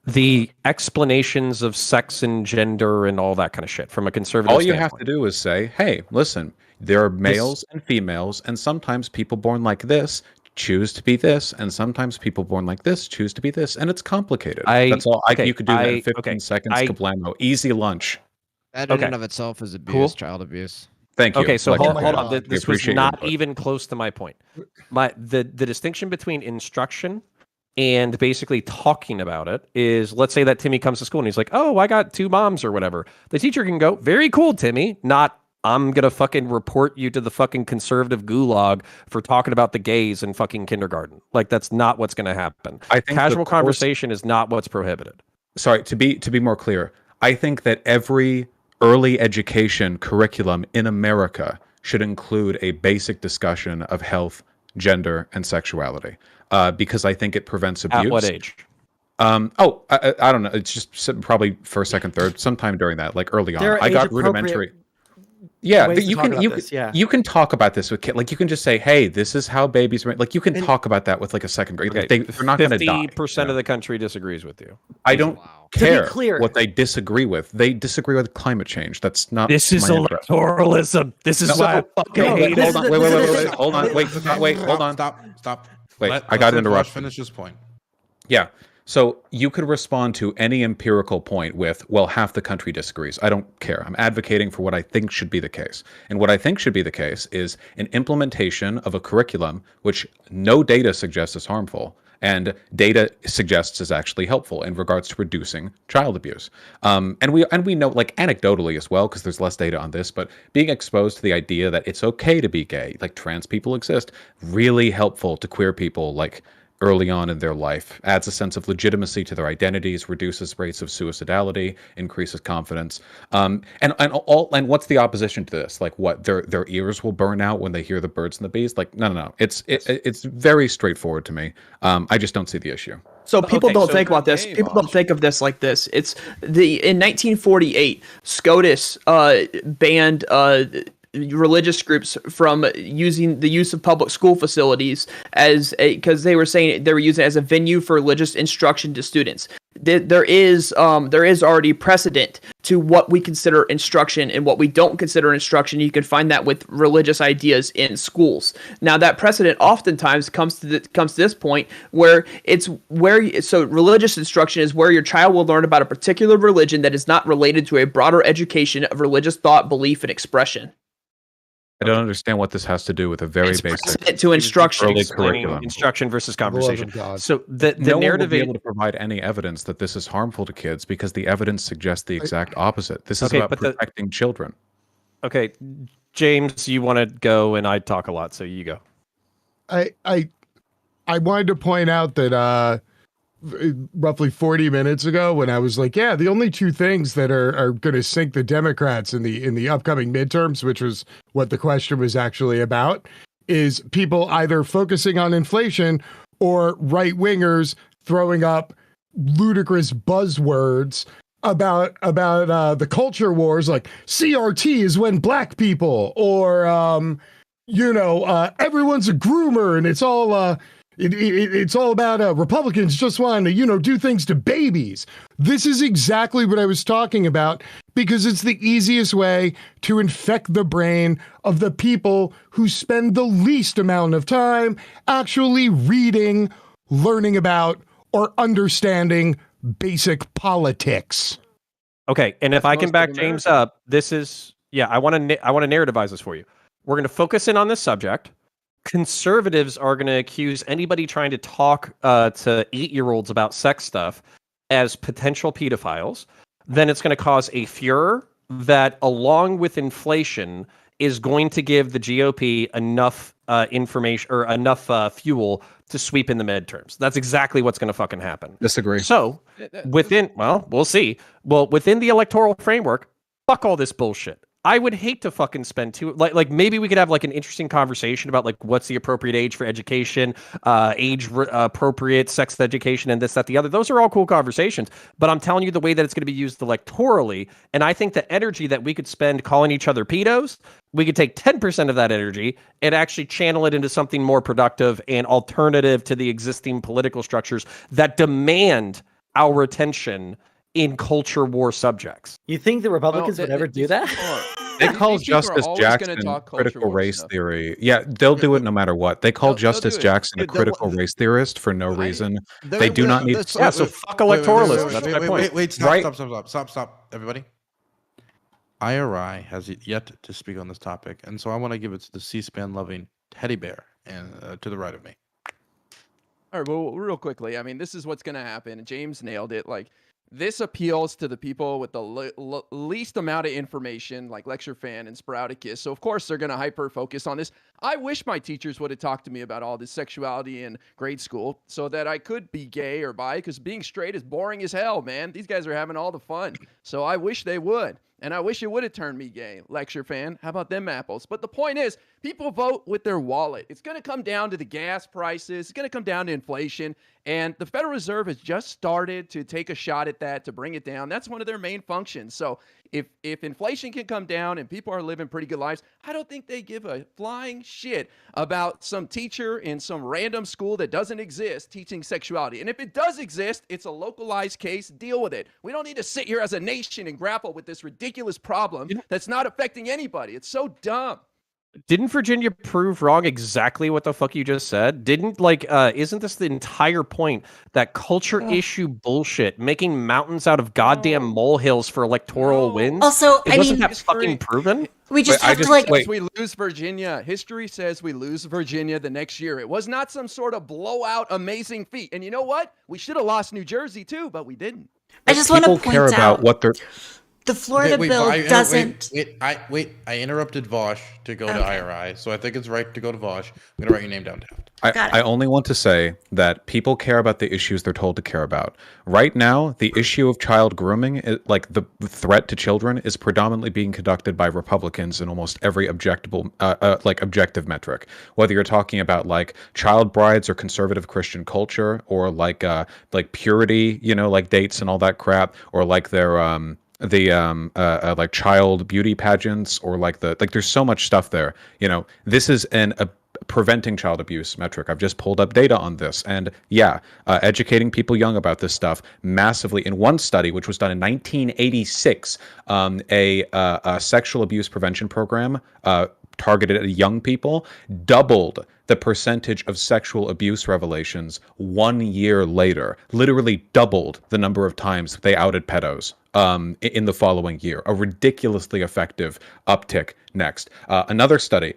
The explanations of sex and gender and all that kind of shit from a conservative All you standpoint. have to do is say, hey, listen, there are males and females, and sometimes people born like this choose to be this, and sometimes people born like this choose to be this, and it's complicated. That's all. You could do that in 15 seconds, kablamo. Easy lunch. That in and of itself is abuse, child abuse. Thank you. Okay, so hold on. We This was appreciate your not input. even close to my point. The distinction between instruction and basically talking about it is, let's say that Timmy comes to school and he's like, oh, I got 2 moms or whatever. The teacher can go, very cool, Timmy. Not, I'm going to fucking report you to the fucking conservative gulag for talking about the gays in fucking kindergarten. Like, that's not what's going to happen. I think Casual conversation is not what's prohibited. Sorry, to be more clear, I think that every early education curriculum in America should include a basic discussion of health, gender, and sexuality, because I think it prevents abuse. At what age? I don't know. It's just probably first, second, third, sometime during that, like early on. There are I got age-appropriate rudimentary. Yeah, ways but to you talk can about you this, can, yeah. you can talk about this with kids. Like you can just say, "Hey, this is how babies." Like you can talk about that with like a second grade. Like, they're not going to die. 50% of the country disagrees with you. I don't To be care clear- what they disagree with. They disagree with climate change. That's not. This is my interest. electoralism. This is why I fucking hate it. Hold on. Wait. Hold on. Wait. Hold on. Stop. Wait. I got interrupted. Finish this point. Yeah. So you could respond to any empirical point with, well, half the country disagrees. I don't care. I'm advocating for what I think should be the case. And what I think should be the case is an implementation of a curriculum which no data suggests is harmful and data suggests is actually helpful in regards to reducing child abuse. And we know, like anecdotally as well, because there's less data on this, but being exposed to the idea that it's okay to be gay, like trans people exist, really helpful to queer people, like early on in their life, adds a sense of legitimacy to their identities, reduces rates of suicidality, increases confidence. And what's the opposition to this? Like what, their ears will burn out when they hear the birds and the bees? Like no. It's very straightforward to me. I just don't see the issue. So people don't think about this. People don't think of this like this. It's in 1948, SCOTUS banned religious groups from using the use of public school facilities because they were saying they were using it as a venue for religious instruction to students. There is already precedent to what we consider instruction and what we don't consider instruction. You can find that with religious ideas in schools. Now that precedent oftentimes comes to this point where so religious instruction is where your child will learn about a particular religion that is not related to a broader education of religious thought, belief, and expression. I don't understand what this has to do with a very basic to instruction, early curriculum. Instruction versus conversation. So The the no narrative one will be able to provide any evidence that this is harmful to kids because the evidence suggests the exact opposite. This is Okay, about but protecting children. Okay, James, you want to go, and I talk a lot, so you go. I wanted to point out that roughly 40 minutes ago, when I was like, yeah, the only 2 things that are going to sink the Democrats in the upcoming midterms, which was what the question was actually about, is people either focusing on inflation or right wingers throwing up ludicrous buzzwords about the culture wars, like CRT is when black people, or everyone's a groomer and it's all it's all about Republicans just wanting to do things to babies. This is exactly what I was talking about, because it's the easiest way to infect the brain of the people who spend the least amount of time actually reading, learning about, or understanding basic politics. Okay, and if I can back James up, this is I want to narrativize this for you. We're going to focus in on this subject. Conservatives are going to accuse anybody trying to talk to 8-year-olds about sex stuff as potential pedophiles. Then it's going to cause a furor that, along with inflation, is going to give the GOP enough information or enough fuel to sweep in the midterms. That's exactly what's going to fucking happen. Disagree. So we'll see. Well, within the electoral framework, fuck all this bullshit. I would hate to fucking spend like maybe we could have like an interesting conversation about like what's the appropriate age for education, appropriate sex education, and this, that, the other. Those are all cool conversations. But I'm telling you the way that it's going to be used electorally, and I think the energy that we could spend calling each other pedos, we could take 10% of that energy and actually channel it into something more productive and alternative to the existing political structures that demand our attention in culture war subjects. You think the Republicans would ever do that? They call These people are Justice always gonna Jackson talk culture critical war race stuff. theory. Yeah, they'll do it no matter what. They call Justice do it. Jackson a Dude, critical race theorist for no reason. They do not need. Yeah, so fuck electoralism. That's my point. Wait, stop, everybody. IRI has yet to speak on this topic, and so I want to give it to the C-SPAN loving teddy bear and to the right of me. All right, well, real quickly, I mean, this is what's going to happen. James nailed it. Like, this appeals to the people with the least amount of information, like Lecture Fan and Sprouticus. So, of course, they're going to hyper-focus on this. I wish my teachers would have talked to me about all this sexuality in grade school so that I could be gay or bi, because being straight is boring as hell, man. These guys are having all the fun. So I wish they would. And I wish it would have turned me gay, Lecture Fan. How about them apples? But the point is, people vote with their wallet. It's going to come down to the gas prices. It's going to come down to inflation. And the Federal Reserve has just started to take a shot at that, to bring it down. That's one of their main functions. So if inflation can come down and people are living pretty good lives, I don't think they give a flying shit about some teacher in some random school that doesn't exist teaching sexuality. And if it does exist, it's a localized case. Deal with it. We don't need to sit here as a nation and grapple with this ridiculous problem that's not affecting anybody. It's so dumb. Didn't Virginia prove wrong exactly what the fuck you just said? Didn't isn't this the entire point that culture issue bullshit, making mountains out of goddamn molehills for electoral wins? Also, I wasn't mean, that fucking proven? We just have to like. We lose Virginia. History says we lose Virginia the next year. It was not some sort of blowout, amazing feat. And you know what? We should have lost New Jersey too, but we didn't. I just want to People care point about out what they're. the Florida bill doesn't. I interrupted Vosh to go to IRI, so I think it's right to go to Vosh. I'm gonna write your name down. I only want to say that people care about the issues they're told to care about. Right now, the issue of child grooming, like the threat to children, is predominantly being conducted by Republicans in almost every objective metric. Whether you're talking about like child brides or conservative Christian culture, or like purity, like dates and all that crap, or like their like child beauty pageants, or like there's so much stuff there. This is a preventing child abuse metric. I've just pulled up data on this, and educating people young about this stuff massively. In one study, which was done in 1986, a sexual abuse prevention program targeted at young people doubled the percentage of sexual abuse revelations 1 year later. Literally doubled the number of times they outed pedos in the following year. A ridiculously effective uptick next. Another study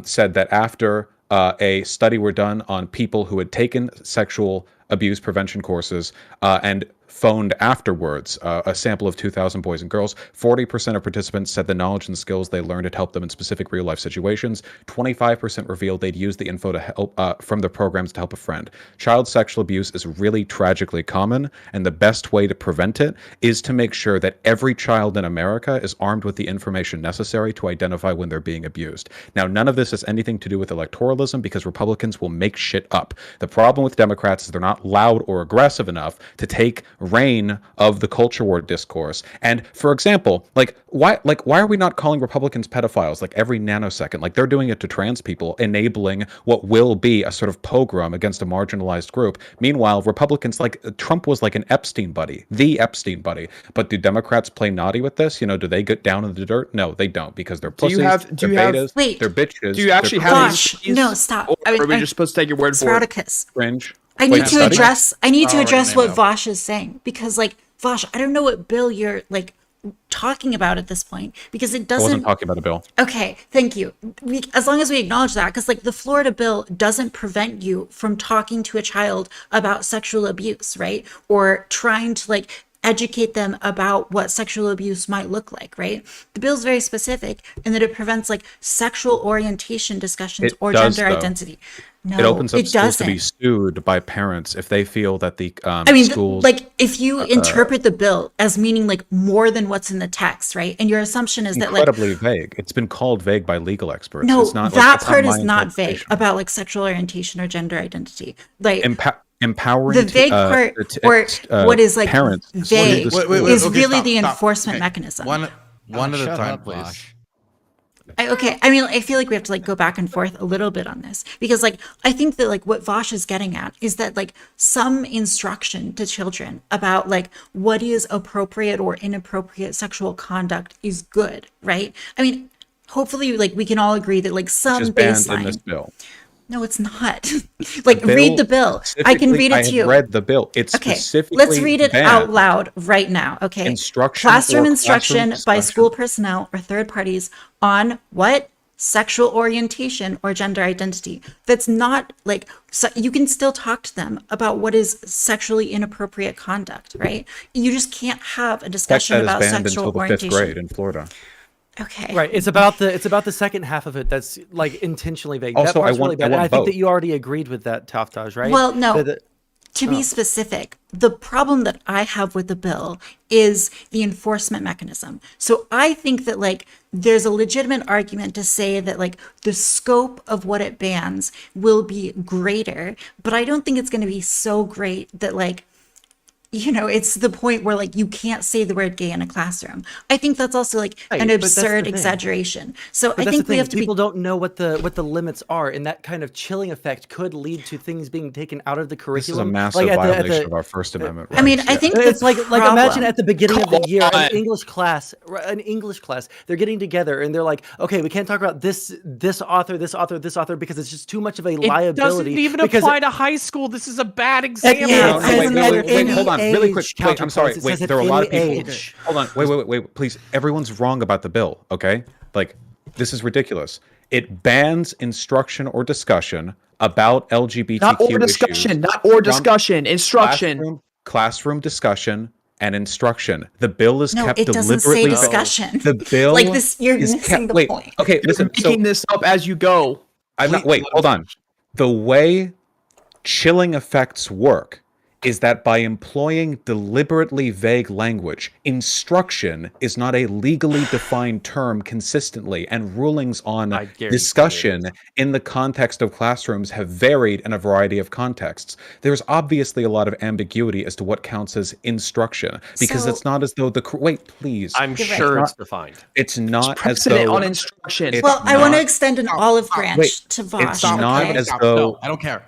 said that after a study were done on people who had taken sexual abuse prevention courses and phoned afterwards, a sample of 2,000 boys and girls, 40% of participants said the knowledge and skills they learned had helped them in specific real-life situations. 25% revealed they'd used the info to help from the programs to help a friend. Child sexual abuse is really tragically common, and the best way to prevent it is to make sure that every child in America is armed with the information necessary to identify when they're being abused. Now, none of this has anything to do with electoralism, because Republicans will make shit up. The problem with Democrats is they're not loud or aggressive enough to take reign of the culture war discourse. And for example, why are we not calling Republicans pedophiles like every nanosecond? Like, they're doing it to trans people, enabling what will be a sort of pogrom against a marginalized group. Meanwhile, Republicans, like Trump was like an Epstein buddy, the Epstein buddy. But do Democrats play naughty with this? Do they get down in the dirt? No, they don't, because they're pussies, they're betas, they're bitches. Do you actually have Gosh, no, stop. Or are we just supposed to take your word for it? Spartacus. Cringe. I need to address what Vosh. Vosh is saying, because Vosh, I don't know what bill you're talking about at this point, because it doesn't. I wasn't talking about a bill. Okay, thank you. As long as we acknowledge that, because the Florida bill doesn't prevent you from talking to a child about sexual abuse, right? Or trying to educate them about what sexual abuse might look like, right? The bill's very specific in that it prevents sexual orientation discussions or gender identity. No, it opens up it schools to be doesn't. sued by parents if they feel that the I mean, schools like if you interpret the bill as meaning like more than what's in the text, right? And your assumption is that like incredibly vague. It's been called vague by legal experts. no, It's not like that that's not part my is not vague interpretation. about like sexual orientation or gender identity. Like Empowering the vague part, or what is like parents to sue vague, the school. is okay, really stop, the stop. enforcement Okay, mechanism. One at a shut time, up, please. Vosh. Okay, I mean, I feel like we have to like go back and forth a little bit on this because like I think that like what Vosh is getting at is that like some instruction to children about like what is appropriate or inappropriate sexual conduct is good, right? I mean, hopefully like we can all agree that like some Which is banned baseline. in this bill. No, it's not. Like read the bill. I can read it to you. I have read the bill. It's Okay, specifically let's read it banned. out loud right now. Okay. Instruction Classroom or instruction classroom by discussion. school personnel or third parties on what? Sexual orientation or gender identity. That's not like, so you can still talk to them about what is sexually inappropriate conduct, right? You just can't have a Text discussion that is about banned sexual until the orientation. 5th grade in Florida. Okay. Right. It's about the second half of it that's like intentionally vague. Also, that part's I want- really bad. I And want I think that both. you already agreed with that, Taftaj, right? Well, no. That- To be specific, the problem that I have with the bill is the enforcement mechanism. So I think that like there's a legitimate argument to say that like the scope of what it bans will be greater, but I don't think it's going to be so great that like, you know, it's the point where like you can't say the word gay in a classroom. I think that's also like Right, an but that's the absurd thing. exaggeration. So But I that's think the we thing. have to be People don't know what the limits are, and that kind of chilling effect could lead to things being taken out of the This is a curriculum. massive at violation of our First Amendment rights. I mean, I yeah. think It's the like imagine problem- at the beginning of the Come year, on. an English class, they're getting together and they're like, okay, we can't talk about this author because it's just too much of a It liability. doesn't even because apply to high school. This is a bad example. Yeah, No, wait, hold on, really quick. age Wait, I'm sorry. counterpoints. It Wait, says there are a at lot of any people. age. Hold on, wait, please. Everyone's wrong about the bill, okay? Like, this is ridiculous. It bans instruction or discussion about LGBTQ Not or issues discussion, not or from discussion, instruction. classroom discussion and instruction. The bill is No, kept it doesn't say deliberately. discussion. The bill Like this, you're is missing kept. the Wait, point. okay, listen. You're making this up as you go. I'm not. Wait, hold on. The way chilling effects work is that by employing deliberately vague language, instruction is not a legally defined term consistently, and rulings on discussion in the context of classrooms have varied in a variety of contexts. There's obviously a lot of ambiguity as to what counts as instruction, because So- it's not as though wait, please. I'm You're right. sure It's it's defined. It's not as Precedent though on instruction. it's Well, I want to not- extend an olive branch Wait, to Vosh. it's not okay? as though No, I don't care.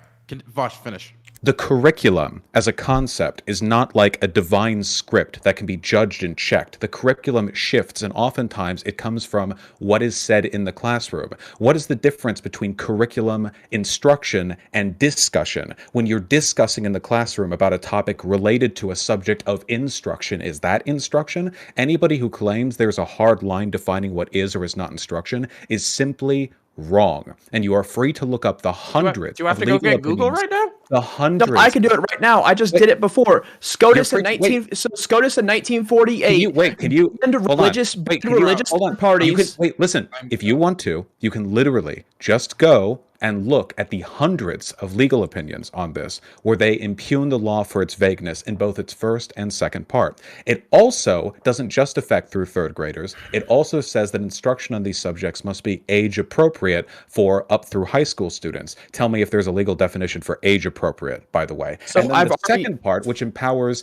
Vosh, finish. the curriculum as a concept is not like a divine script that can be judged and checked. The curriculum shifts, and oftentimes it comes from what is said in the classroom. What is the difference between curriculum, instruction, and discussion? When you're discussing in the classroom about a topic related to a subject of instruction, is that instruction? Anybody who claims there's a hard line defining what is or is not instruction is simply wrong, and you are free to look up the hundreds. Do you have of to go legal get Google opinions. right now? The hundreds. No, I can do it right now. I just did it before. SCOTUS in You're free- 19 so SCOTUS in 1948. Can you and hold on. religious Wait, to can you- religious hold on. parties. You can, wait, listen. If you want to, you can literally just go and look at the hundreds of legal opinions on this where they impugn the law for its vagueness in both its first and second part. It also doesn't just affect through third graders. It also says that instruction on these subjects must be age appropriate for up through high school students. Tell me if there's a legal definition for age appropriate, by the way. So and then I've the already- second part, which empowers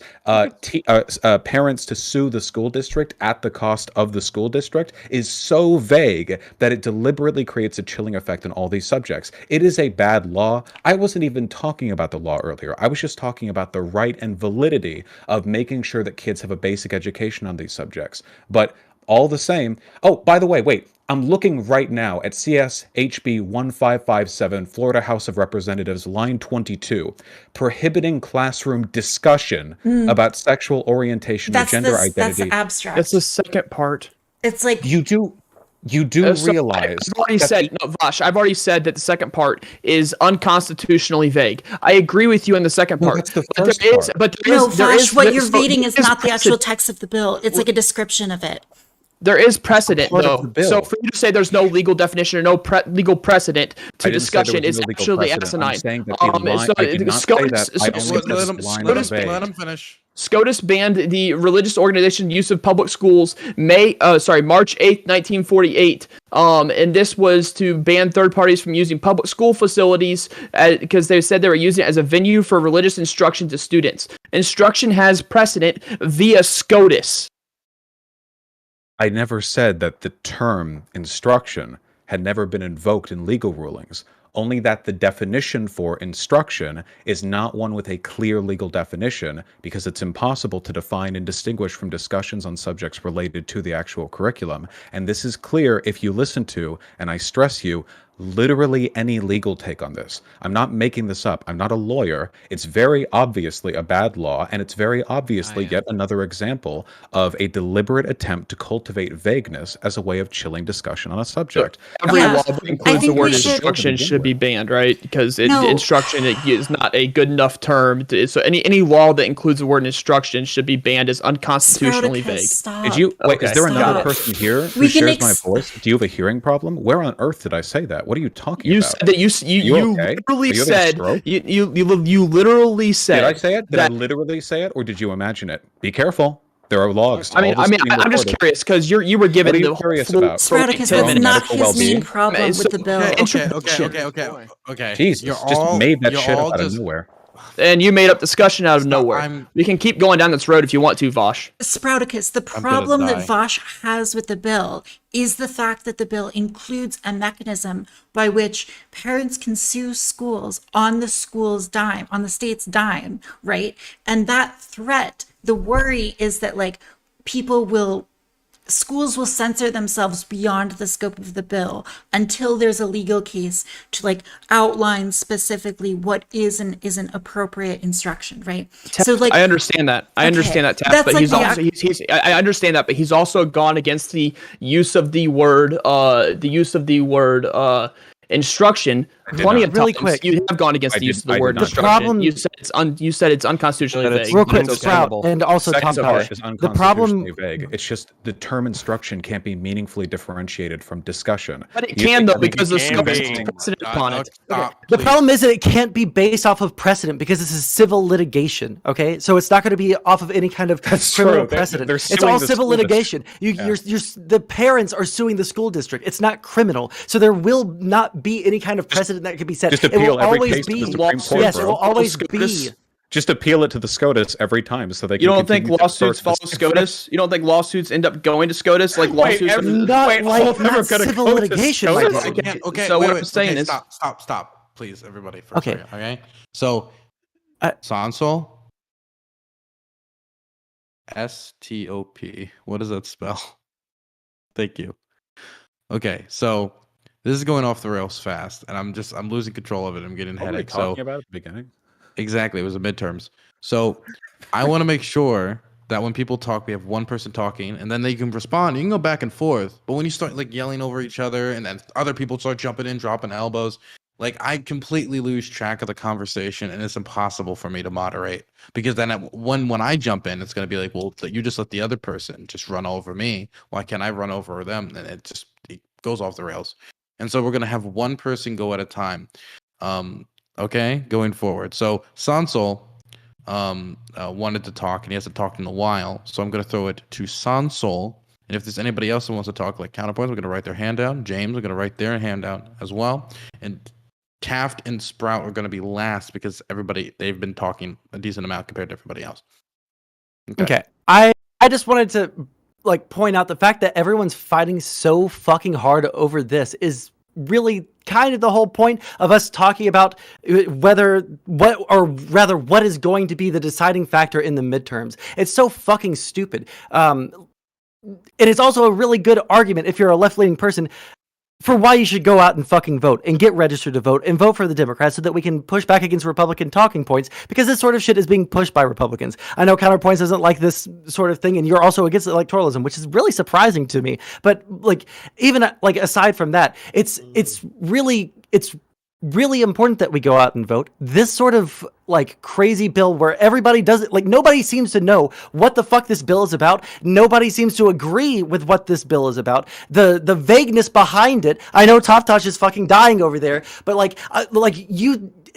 parents to sue the school district at the cost of the school district, is so vague that it deliberately creates a chilling effect on all these subjects. It is a bad law. I wasn't even talking about the law earlier. I was just talking about the right and validity of making sure that kids have a basic education on these subjects. But all the same, oh, by the way, wait, I'm looking right now at CSHB 1557, Florida House of Representatives, line 22, prohibiting classroom discussion about sexual orientation or That's gender that's identity. abstract. That's the second part. It's like You do So realize I've already that said no, Vosh. I've already said that the second part is unconstitutionally vague. I agree with you in the second No, part. that's the But first there is, part. but there no, is, there Vosh. is What there- you're so reading there is not the actual precedent. text of the bill. It's like a description of it. There is precedent, part of though. the bill. So for you to say there's no legal definition or no legal precedent to I didn't say there discussion was is no legal actually precedent. I'm asinine. saying that the line, I did not say that. I only said that the line is vague. Let him finish. SCOTUS banned the religious organization use of public schools March 8th, 1948. And this was to ban third parties from using public school facilities because they said they were using it as a venue for religious instruction to students. Instruction has precedent via SCOTUS. I never said that the term instruction had never been invoked in legal rulings, only that the definition for instruction is not one with a clear legal definition because it's impossible to define and distinguish from discussions on subjects related to the actual curriculum. And this is clear if you listen to, and I stress you, literally any legal take on this. I'm not making this up. I'm not a lawyer. It's very obviously a bad law, and it's very obviously yet another example of a deliberate attempt to cultivate vagueness as a way of chilling discussion on a subject. Every law that includes the word instruction should be banned, right? Because instruction is not a good enough term. So any law that includes the word instruction should be banned as unconstitutionally vague. Did you wait? Is there another person here who shares my voice? Do you have a hearing problem? Where on earth did I say that? What are you talking about? You said that you okay? literally Are you having a said stroke? you literally said. Did I say it? Did I literally say it, or did you imagine it? Be careful. There are logs. I'm just curious because you were given the curious full about? Sproticus, that's not his main problem with the bill. Okay. Jeez, just made that shit up out of nowhere. And you made up discussion out of nowhere. We can keep going down this road if you want to, Vosh. Sproticus, the problem that Vosh has with the bill is the fact that the bill includes a mechanism by which parents can sue schools on the school's dime, on the state's dime, right? And that threat, the worry is that schools will censor themselves beyond the scope of the bill until there's a legal case to outline specifically what is and isn't appropriate instruction, right? So I understand that. I understand that, Taff, but I understand that, but he's also gone against the use of the word instruction. Plenty of really times quick. you have gone against the use of the word instruction. Problem, you said it's unconstitutionally vague. Real quick, Sprout, and also Tom Power. Is The problem, vague. It's just the term instruction can't be meaningfully differentiated from discussion. But it can though because the scope is precedent upon it. The problem is that it can't be based off of precedent because this is civil litigation. Okay, so it's not going to be off of any kind of criminal precedent. It's all civil litigation. The parents are suing the school district. It's not criminal, so there will not be any kind of precedent that can be set. Just it appeal will every always case to be. the Supreme Court, Yes, it bro. will always be. Just appeal it to the SCOTUS every time, so they can. You don't think continue to lawsuits assert follow SCOTUS? You don't think lawsuits end up going to SCOTUS? Like Wait, lawsuits? not civil litigation. Okay. So wait, what I'm saying is, stop, please, everybody. For a Okay. second, okay. So, Sonsol, STOP. What does that spell? Thank you. Okay, so this is going off the rails fast, and I'm losing control of it. I'm getting What were we headache. talking So about at the beginning? exactly, it was the midterms. So I want to make sure that when people talk, we have one person talking, and then they can respond. You can go back and forth, but when you start yelling over each other, and then other people start jumping in, dropping elbows, I completely lose track of the conversation, and it's impossible for me to moderate. Because then when I jump in, it's going to be well, you just let the other person just run over me. Why can't I run over them? And it goes off the rails. And so we're going to have one person go at a time. Okay, going forward. So Sonsol wanted to talk, and he hasn't talked in a while. So I'm going to throw it to Sonsol. And if there's anybody else who wants to talk counterpoints, we're going to write their hand down. James, we're going to write their hand down as well. And Taft and Sprout are going to be last because they've been talking a decent amount compared to everybody else. Okay. I just wanted to point out the fact that everyone's fighting so fucking hard over this is really kind of the whole point of us talking about what is going to be the deciding factor in the midterms. It's so fucking stupid. And it's also a really good argument if you're a left-leaning person for why you should go out and fucking vote and get registered to vote and vote for the Democrats so that we can push back against Republican talking points, because this sort of shit is being pushed by Republicans. I know Counterpoints doesn't like this sort of thing, and you're also against electoralism, which is really surprising to me. But even aside from that, it's really really important that we go out and vote. This sort of like crazy bill where everybody does it, like nobody seems to know what the fuck this bill is about. Nobody seems to agree with what this bill is about. The vagueness behind it. I know Top Touch is fucking dying over there, but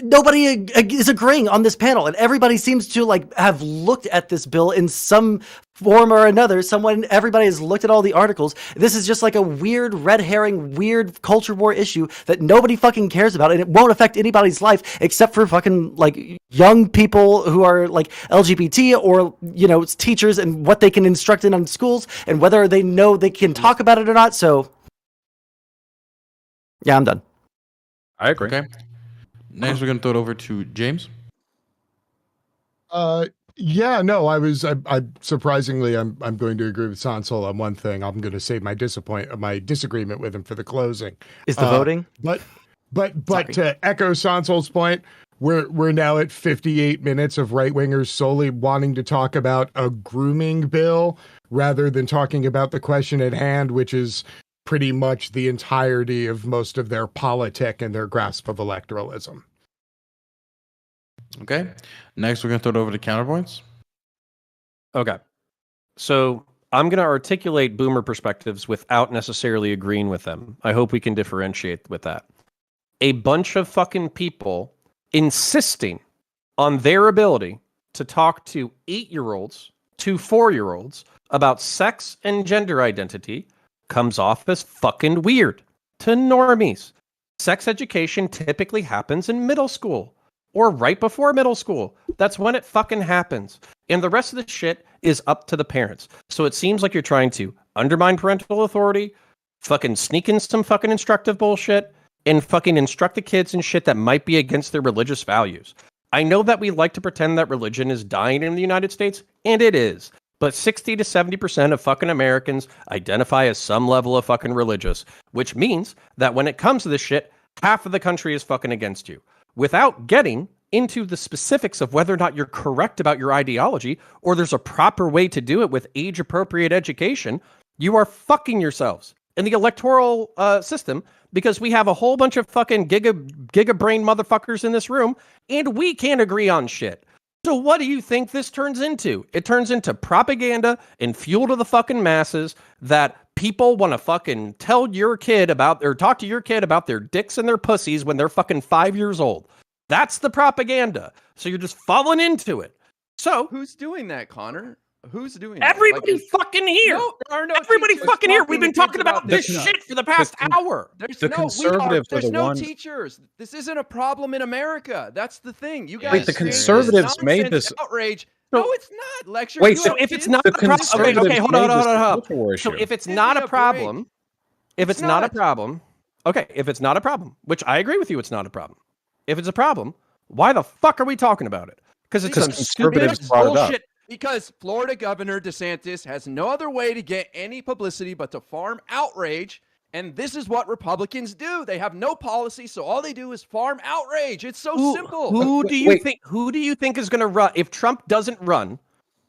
nobody is agreeing on this panel, and everybody seems to like have looked at this bill in some form or another. Everybody has looked at all the articles. This is just like a weird red herring, weird culture war issue that nobody fucking cares about, and it won't affect anybody's life except for fucking like young people who are like LGBT or, you know, teachers and what they can instruct in on schools and whether they know they can talk about it or not. So yeah, I'm done. I agree. Okay. Next, we're going to throw it over to James. Yeah, no, I surprisingly, I'm going to agree with Sowell on one thing. I'm going to save my disagreement with him for the closing. Is the voting? But to echo Sowell's point, we're now at 58 minutes of right wingers solely wanting to talk about a grooming bill rather than talking about the question at hand, which is pretty much the entirety of most of their politic and their grasp of electoralism. Okay. Next, we're going to throw it over to counterpoints. Okay. So I'm going to articulate boomer perspectives without necessarily agreeing with them. I hope we can differentiate with that. A bunch of fucking people insisting on their ability to talk to 8-year-olds to 4-year-olds about sex and gender identity comes off as fucking weird to normies. Sex education typically happens in middle school or right before middle school. That's when it fucking happens. And the rest of the shit is up to the parents. So it seems like you're trying to undermine parental authority, fucking sneak in some fucking instructive bullshit, and fucking instruct the kids in shit that might be against their religious values. I know that we like to pretend that religion is dying in the United States, and it is. But 60 to 70% of fucking Americans identify as some level of fucking religious, which means that when it comes to this shit, half of the country is fucking against you. Without getting into the specifics of whether or not you're correct about your ideology, or there's a proper way to do it with age-appropriate education, you are fucking yourselves in the electoral system, because we have a whole bunch of fucking giga brain motherfuckers in this room, and we can't agree on shit. So what do you think this turns into? It turns into propaganda and fuel to the fucking masses that people want to fucking tell your kid about, or talk to your kid about their dicks and their pussies when they're fucking 5 years old. That's the propaganda. So you're just falling into it. So who's doing that, Connor? Who's doing that? Everybody fucking here. No, there are no everybody teachers fucking here. talking We've been to kids talking about this shit for the past hour. There's The conservatives are there's the no ones- teachers. This isn't a problem in America. That's the thing. You guys Wait, the created this conservatives made nonsense this- outrage. No, it's not. Lecture. Wait, you so have if it's kids- not The a problem, conservatives okay, hold made on. this a culture war So issue. if it's Give not me a a problem, if It's it's not a not. problem, okay, if it's not a problem, which I agree with you, it's not a problem. If it's a problem, why the fuck are we talking about it? Because it's some stupid conservatives brought it up. bullshit. Because Florida Governor DeSantis has no other way to get any publicity but to farm outrage. And this is what Republicans do. They have no policy, so all they do is farm outrage. It's so simple. Who do you think? Who do you think is going to run if Trump doesn't run?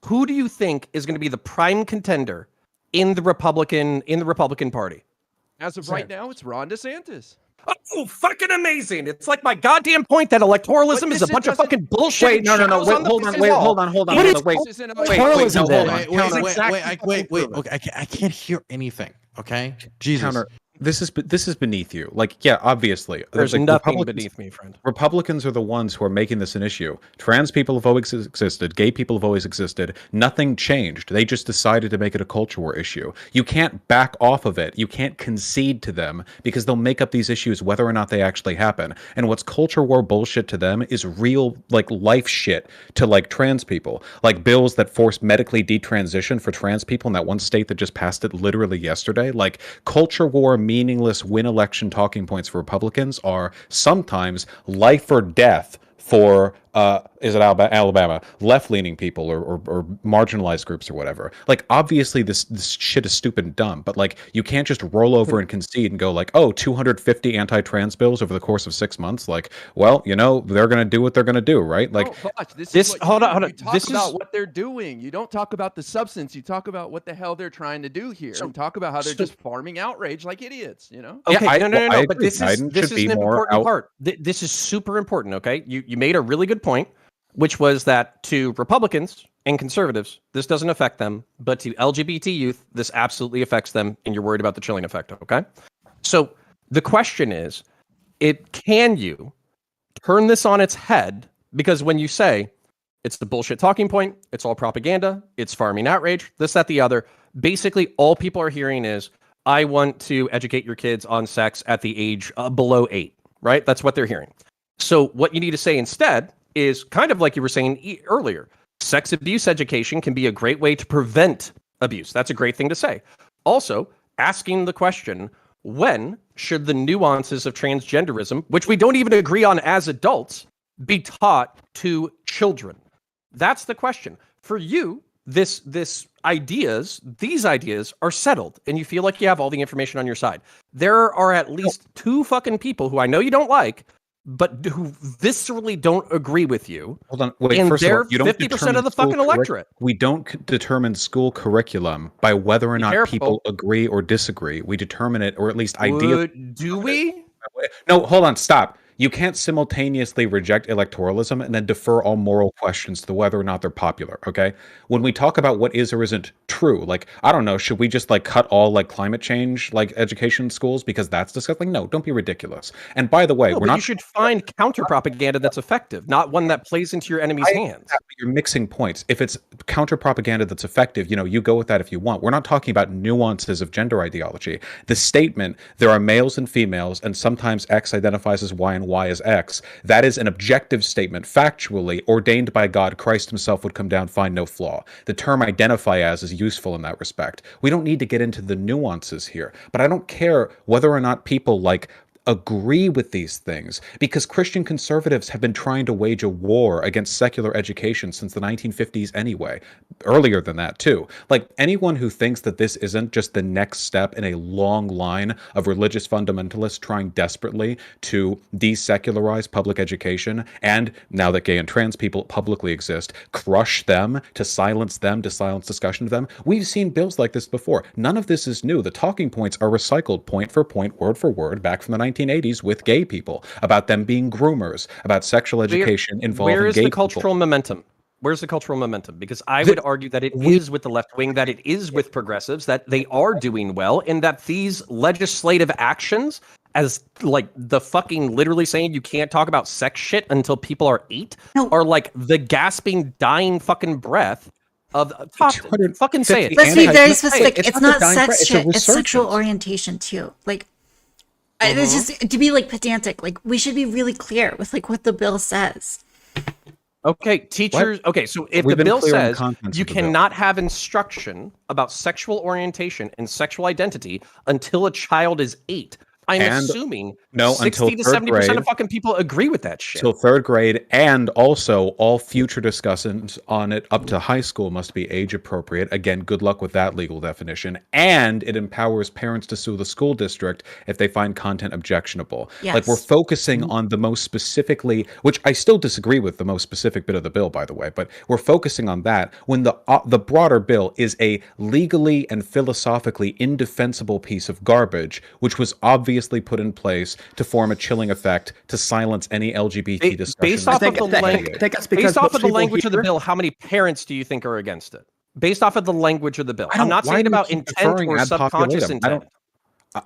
Who do you think is going to be the prime contender in the Republican Party? As of right now, it's Ron DeSantis. Oh, fucking amazing! It's like my goddamn point that electoralism is a bunch of fucking bullshit. Wait, no. Hold on. Wait. Okay, I can't hear anything. Okay, Jesus. Counter. This is beneath you. Like, yeah, obviously. There's like, nothing beneath me, friend. Republicans are the ones who are making this an issue. Trans people have always existed. Gay people have always existed. Nothing changed. They just decided to make it a culture war issue. You can't back off of it. You can't concede to them because they'll make up these issues whether or not they actually happen. And what's culture war bullshit to them is real, like, life shit to, like, trans people. Like bills that force medically detransition for trans people in that one state that just passed it literally yesterday. Like, culture war, meaningless win election talking points for Republicans are sometimes life or death for is it Alabama, left-leaning people or marginalized groups or whatever. Like, obviously this shit is stupid and dumb, but like, you can't just roll over and concede and go like, oh, 250 anti-trans bills over the course of 6 months. Like, well, you know, they're gonna do what they're gonna do, right? Like, hold on. You talk about what they're doing. You don't talk about the substance. You talk about what the hell they're trying to do here, and talk about how they're just farming outrage like idiots. You know? Okay, yeah, no. But this is an important part. This is super important. Okay, you made a really good point, which was that to Republicans and conservatives, this doesn't affect them, but to LGBT youth, this absolutely affects them, and you're worried about the chilling effect. Okay, so the question is, can you turn this on its head? Because when you say it's the bullshit talking point, it's all propaganda, it's farming outrage, this, that, the other, basically all people are hearing is, I want to educate your kids on sex at the age below 8, right? That's what they're hearing. So what you need to say instead is kind of like you were saying earlier. Sex abuse education can be a great way to prevent abuse. That's a great thing to say. Also, asking the question, when should the nuances of transgenderism, which we don't even agree on as adults, be taught to children? That's the question. For you, these ideas are settled, and you feel like you have all the information on your side. There are at least 2 fucking people who I know you don't like, but who viscerally don't agree with you. Hold on, wait. And First they're of all, you don't 50% of the fucking electorate. We don't determine school curriculum by whether or not people agree or disagree. We determine it, or at least ideally. Do we? No, hold on, stop. You can't simultaneously reject electoralism and then defer all moral questions to whether or not they're popular, okay? When we talk about what is or isn't true, like, I don't know, should we just like cut all like climate change like education in schools because that's disgusting? No, don't be ridiculous. And by the way, No, we're but not. you should find counter propaganda that's effective, not one that plays into your enemy's hands. You're mixing points. If it's counter propaganda that's effective, you know, you go with that if you want. We're not talking about nuances of gender ideology. The statement, there are males and females, and sometimes X identifies as Y and Y as X, that is an objective statement, factually ordained by God. Christ himself would come down, find no flaw. The term identify as is useful in that respect. We don't need to get into the nuances here, but I don't care whether or not people like agree with these things, because Christian conservatives have been trying to wage a war against secular education since the 1950s anyway, earlier than that too. Like, anyone who thinks that this isn't just the next step in a long line of religious fundamentalists trying desperately to desecularize public education, and now that gay and trans people publicly exist, crush them, to silence discussion of them. We've seen bills like this before. None of this is new. The talking points are recycled point for point, word for word, back from the 1980s with gay people, about them being groomers, about sexual education involving gay people. Where is the cultural momentum? Where's the cultural momentum? Because I would argue that it is with the left wing, that it is with progressives, that they are doing well, and that these legislative actions, as like the fucking literally saying you can't talk about sex shit until people are 8, are like the gasping, dying fucking breath of fucking say it. Let's be very specific. It's It's not dying breath, sex it's a shit. It's sexual resurgence. orientation too. Like, it's just to be like pedantic. Like, we should be really clear with like what the bill says. Okay, teachers. Okay, so if We've the been bill clear on the says contents you of the bill. cannot have instruction about sexual orientation and sexual identity until a child is 8, I'm And- assuming no, 60 until to third 70% grade. of fucking people agree with that shit. Till 3rd grade, and also all future discussions on it up to high school must be age appropriate. Again, good luck with that legal definition. And it empowers parents to sue the school district if they find content objectionable. Yes. Like, we're focusing on the most specifically, which I still disagree with the most specific bit of the bill, by the way, but we're focusing on that when the broader bill is a legally and philosophically indefensible piece of garbage, which was obviously put in place to form a chilling effect to silence any LGBT discussion. Based off of the language of the bill, how many parents do you think are against it? Based off of the language of the bill. I'm not saying about intent or subconscious intent.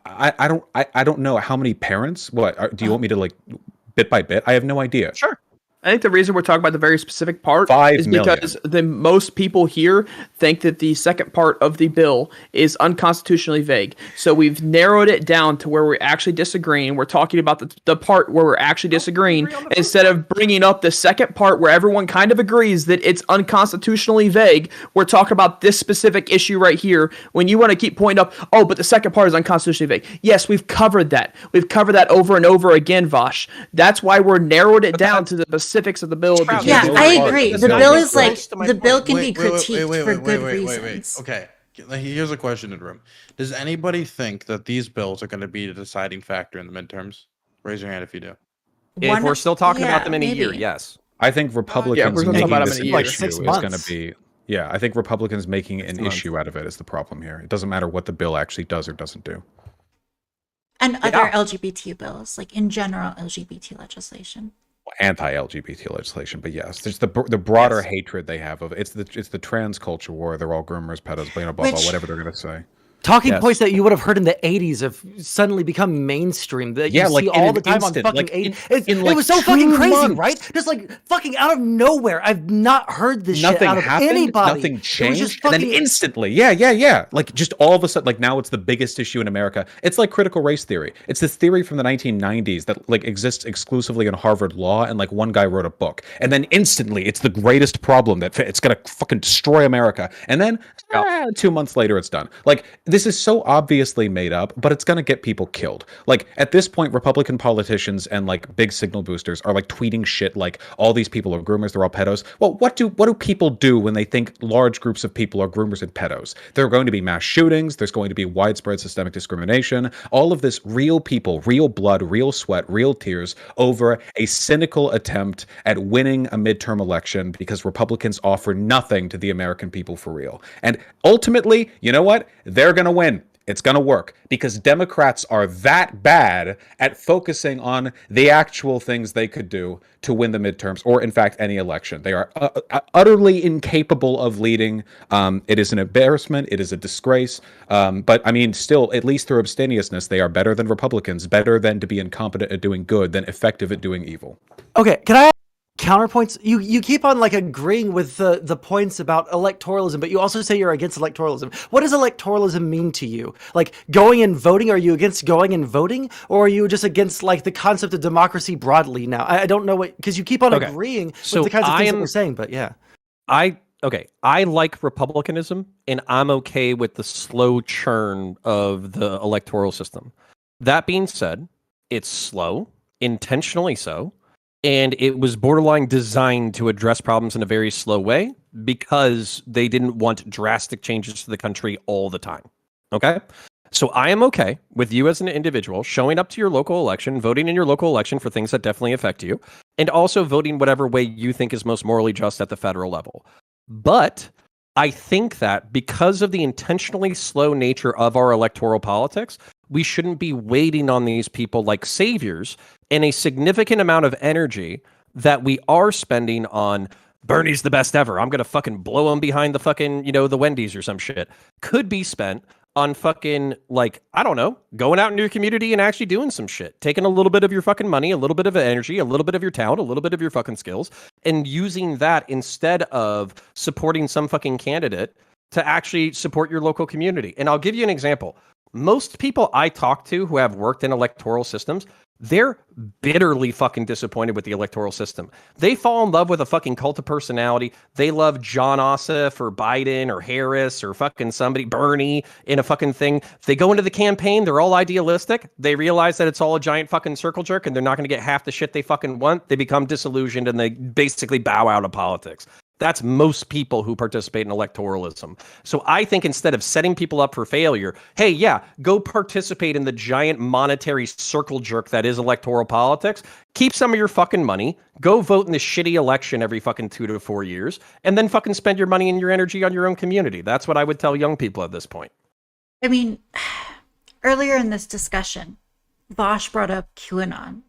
I don't know how many parents. Do you want me to like bit by bit? I have no idea. Sure. I think the reason we're talking about the very specific part 5 is million. because the most people here think that the second part of the bill is unconstitutionally vague. So we've narrowed it down to where we're actually disagreeing. We're talking about the part where we're actually disagreeing instead of bringing up the second part where everyone kind of agrees that it's unconstitutionally vague. We're talking about this specific issue right here. When you want to keep pointing up, oh, but the second part is unconstitutionally vague. Yes, we've covered that. We've covered that over and over again, Vosh. That's why we're narrowed it down to the specifics of the bill. Yeah, I agree. The bill is like the bill can be critiqued for good reasons. Okay, here's a question in the room. Does anybody think that these bills are going to be the deciding factor in the midterms? Raise your hand if you do. If we're still talking about them in a year, yes. I think Republicans we're gonna talk making about this them an in a year. issue is going to be. Yeah, I think Republicans making an issue out of it is the problem here. It doesn't matter what the bill actually does or doesn't do. And other LGBT bills, like in general LGBT legislation. Anti-LGBT legislation, but yes, there's the broader hatred they have of it's the trans culture war. They're all groomers, pedos, blah, blah, blah, whatever they're gonna say. Talking points that you would have heard in the 80s have suddenly become mainstream. That you see all the time on fucking 80s. It was so fucking crazy, right? Just like fucking out of nowhere. I've not heard this shit out of anybody. Nothing changed, and then instantly, yeah. Like just all of a sudden, like now it's the biggest issue in America. It's like critical race theory. It's this theory from the 1990s that like exists exclusively in Harvard Law, and like one guy wrote a book, and then instantly it's the greatest problem that it's gonna fucking destroy America, and then 2 months later it's done. Like this is so obviously made up, but it's going to get people killed. Like at this point, Republican politicians and like big signal boosters are like tweeting shit like all these people are groomers, they're all pedos. Well, what do people do when they think large groups of people are groomers and pedos? There are going to be mass shootings. There's going to be widespread systemic discrimination. All of this real people, real blood, real sweat, real tears over a cynical attempt at winning a midterm election because Republicans offer nothing to the American people for real. And ultimately, you know what? They're going to win. It's going to work because Democrats are that bad at focusing on the actual things they could do to win the midterms or, in fact, any election. They are utterly incapable of leading. It is an embarrassment. It is a disgrace. But, I mean, still, at least through abstemiousness, they are better than Republicans, better than to be incompetent at doing good, than effective at doing evil. Okay, can I counterpoints? You keep on like agreeing with the points about electoralism, but you also say you're against electoralism. What does electoralism mean to you? Like going and voting? Are you against going and voting, or are you just against like the concept of democracy broadly? Now I don't know what, because you keep on agreeing with the kinds of things that we're saying. But yeah, I like republicanism, and I'm okay with the slow churn of the electoral system. That being said, it's slow, intentionally so. And it was borderline designed to address problems in a very slow way because they didn't want drastic changes to the country all the time. Okay? So I am okay with you as an individual showing up to your local election, voting in your local election for things that definitely affect you, and also voting whatever way you think is most morally just at the federal level. But I think that because of the intentionally slow nature of our electoral politics, we shouldn't be waiting on these people like saviors, and a significant amount of energy that we are spending on Bernie's the best ever, I'm going to fucking blow him behind the fucking, the Wendy's or some shit, could be spent on fucking, like, I don't know, going out into your community and actually doing some shit, taking a little bit of your fucking money, a little bit of energy, a little bit of your talent, a little bit of your fucking skills, and using that instead of supporting some fucking candidate to actually support your local community. And I'll give you an example. Most people I talk to who have worked in electoral systems, they're bitterly fucking disappointed with the electoral system. They fall in love with a fucking cult of personality. They love John Ossoff or Biden or Harris or fucking somebody, Bernie, in a fucking thing. They go into the campaign, they're all idealistic. They realize that it's all a giant fucking circle jerk and they're not going to get half the shit they fucking want. They become disillusioned and they basically bow out of politics. That's most people who participate in electoralism. So I think instead of setting people up for failure, hey, yeah, go participate in the giant monetary circle jerk that is electoral politics. Keep some of your fucking money. Go vote in the shitty election every fucking 2 to 4 years, and then fucking spend your money and your energy on your own community. That's what I would tell young people at this point. I mean, earlier in this discussion, Vosh brought up QAnon.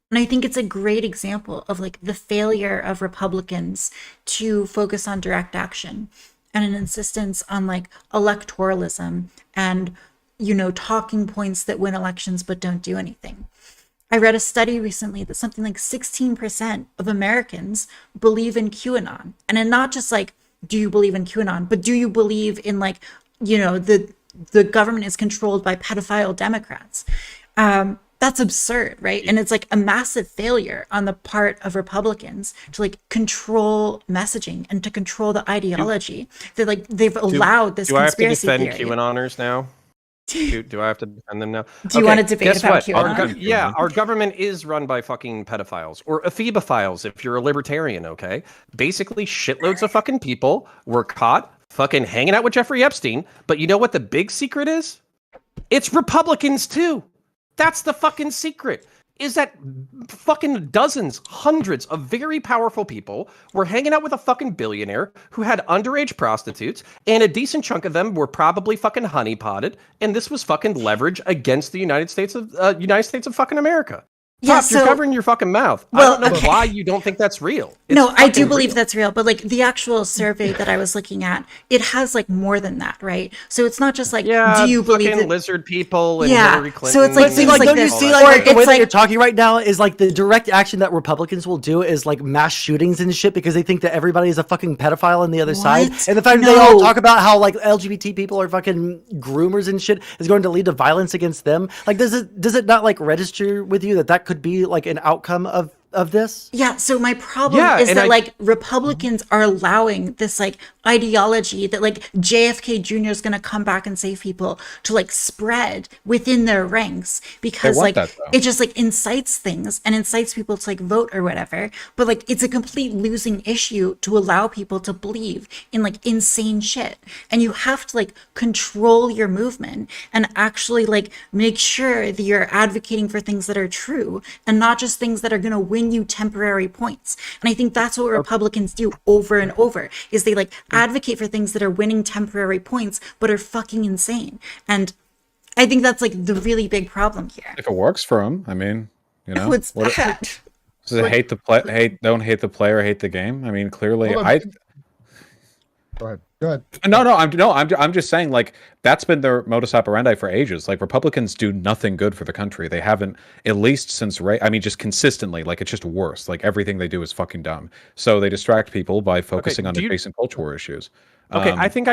And I think it's a great example of like the failure of Republicans to focus on direct action and an insistence on like electoralism and, talking points that win elections but don't do anything. I read a study recently that something like 16% of Americans believe in QAnon. And not just like, do you believe in QAnon, but do you believe in like, the government is controlled by pedophile Democrats? That's absurd, right? And it's like a massive failure on the part of Republicans to like control messaging and to control the ideology. They've allowed this conspiracy theory. Do I have to defend QAnoners now? Do I have to defend them now? Do you want to debate guess about what? QAnon? Our government is run by fucking pedophiles or ephebophiles if you're a libertarian, okay? Basically, shitloads of fucking people were caught fucking hanging out with Jeffrey Epstein, but you know what the big secret is? It's Republicans too. That's the fucking secret. Is that fucking dozens, hundreds of very powerful people were hanging out with a fucking billionaire who had underage prostitutes, and a decent chunk of them were probably fucking honeypotted, and this was fucking leverage against the United States of fucking America. Yeah, Top, you're covering your fucking mouth. Well, I don't know okay. why you don't think that's real. It's No, I do fucking believe real. that's real, but like the actual survey that I was looking at, it has like more than that, right? So it's not just like, do you believe fucking that lizard people and Yeah, Hillary Clinton? so it's like and things Like, like don't you this. see, Or like the way it's that like- you're talking right now is like the direct action that Republicans will do is like mass shootings and shit because they think that everybody is a fucking pedophile on the other side. What? And the fact that they all No. talk about how like LGBT people are fucking groomers and shit is going to lead to violence against them. Like, does it not like register with you that that could be like an outcome of this? Yeah, so my problem is that like Republicans are allowing this like ideology that like JFK Jr. is going to come back and save people to like spread within their ranks because want like that, though. it just like incites things and incites people to like vote or whatever. But like it's a complete losing issue to allow people to believe in like insane shit. And you have to like control your movement and actually like make sure that you're advocating for things that are true and not just things that are going to win you temporary points. And I think that's what Republicans do over and over is they like advocate for things that are winning temporary points but are fucking insane. And I think that's like the really big problem here. If it works for them, I mean, you know, What's what- that? Does it hate the play? Don't hate the player, hate the game. I mean, clearly, Hold on. Go ahead. Go ahead. I'm just saying, like, that's been their modus operandi for ages. Like, Republicans do nothing good for the country. They haven't, at least since I mean, just consistently. Like, it's just worse. Like, everything they do is fucking dumb. So they distract people by focusing on do you- adjacent cultural issues. Okay, I think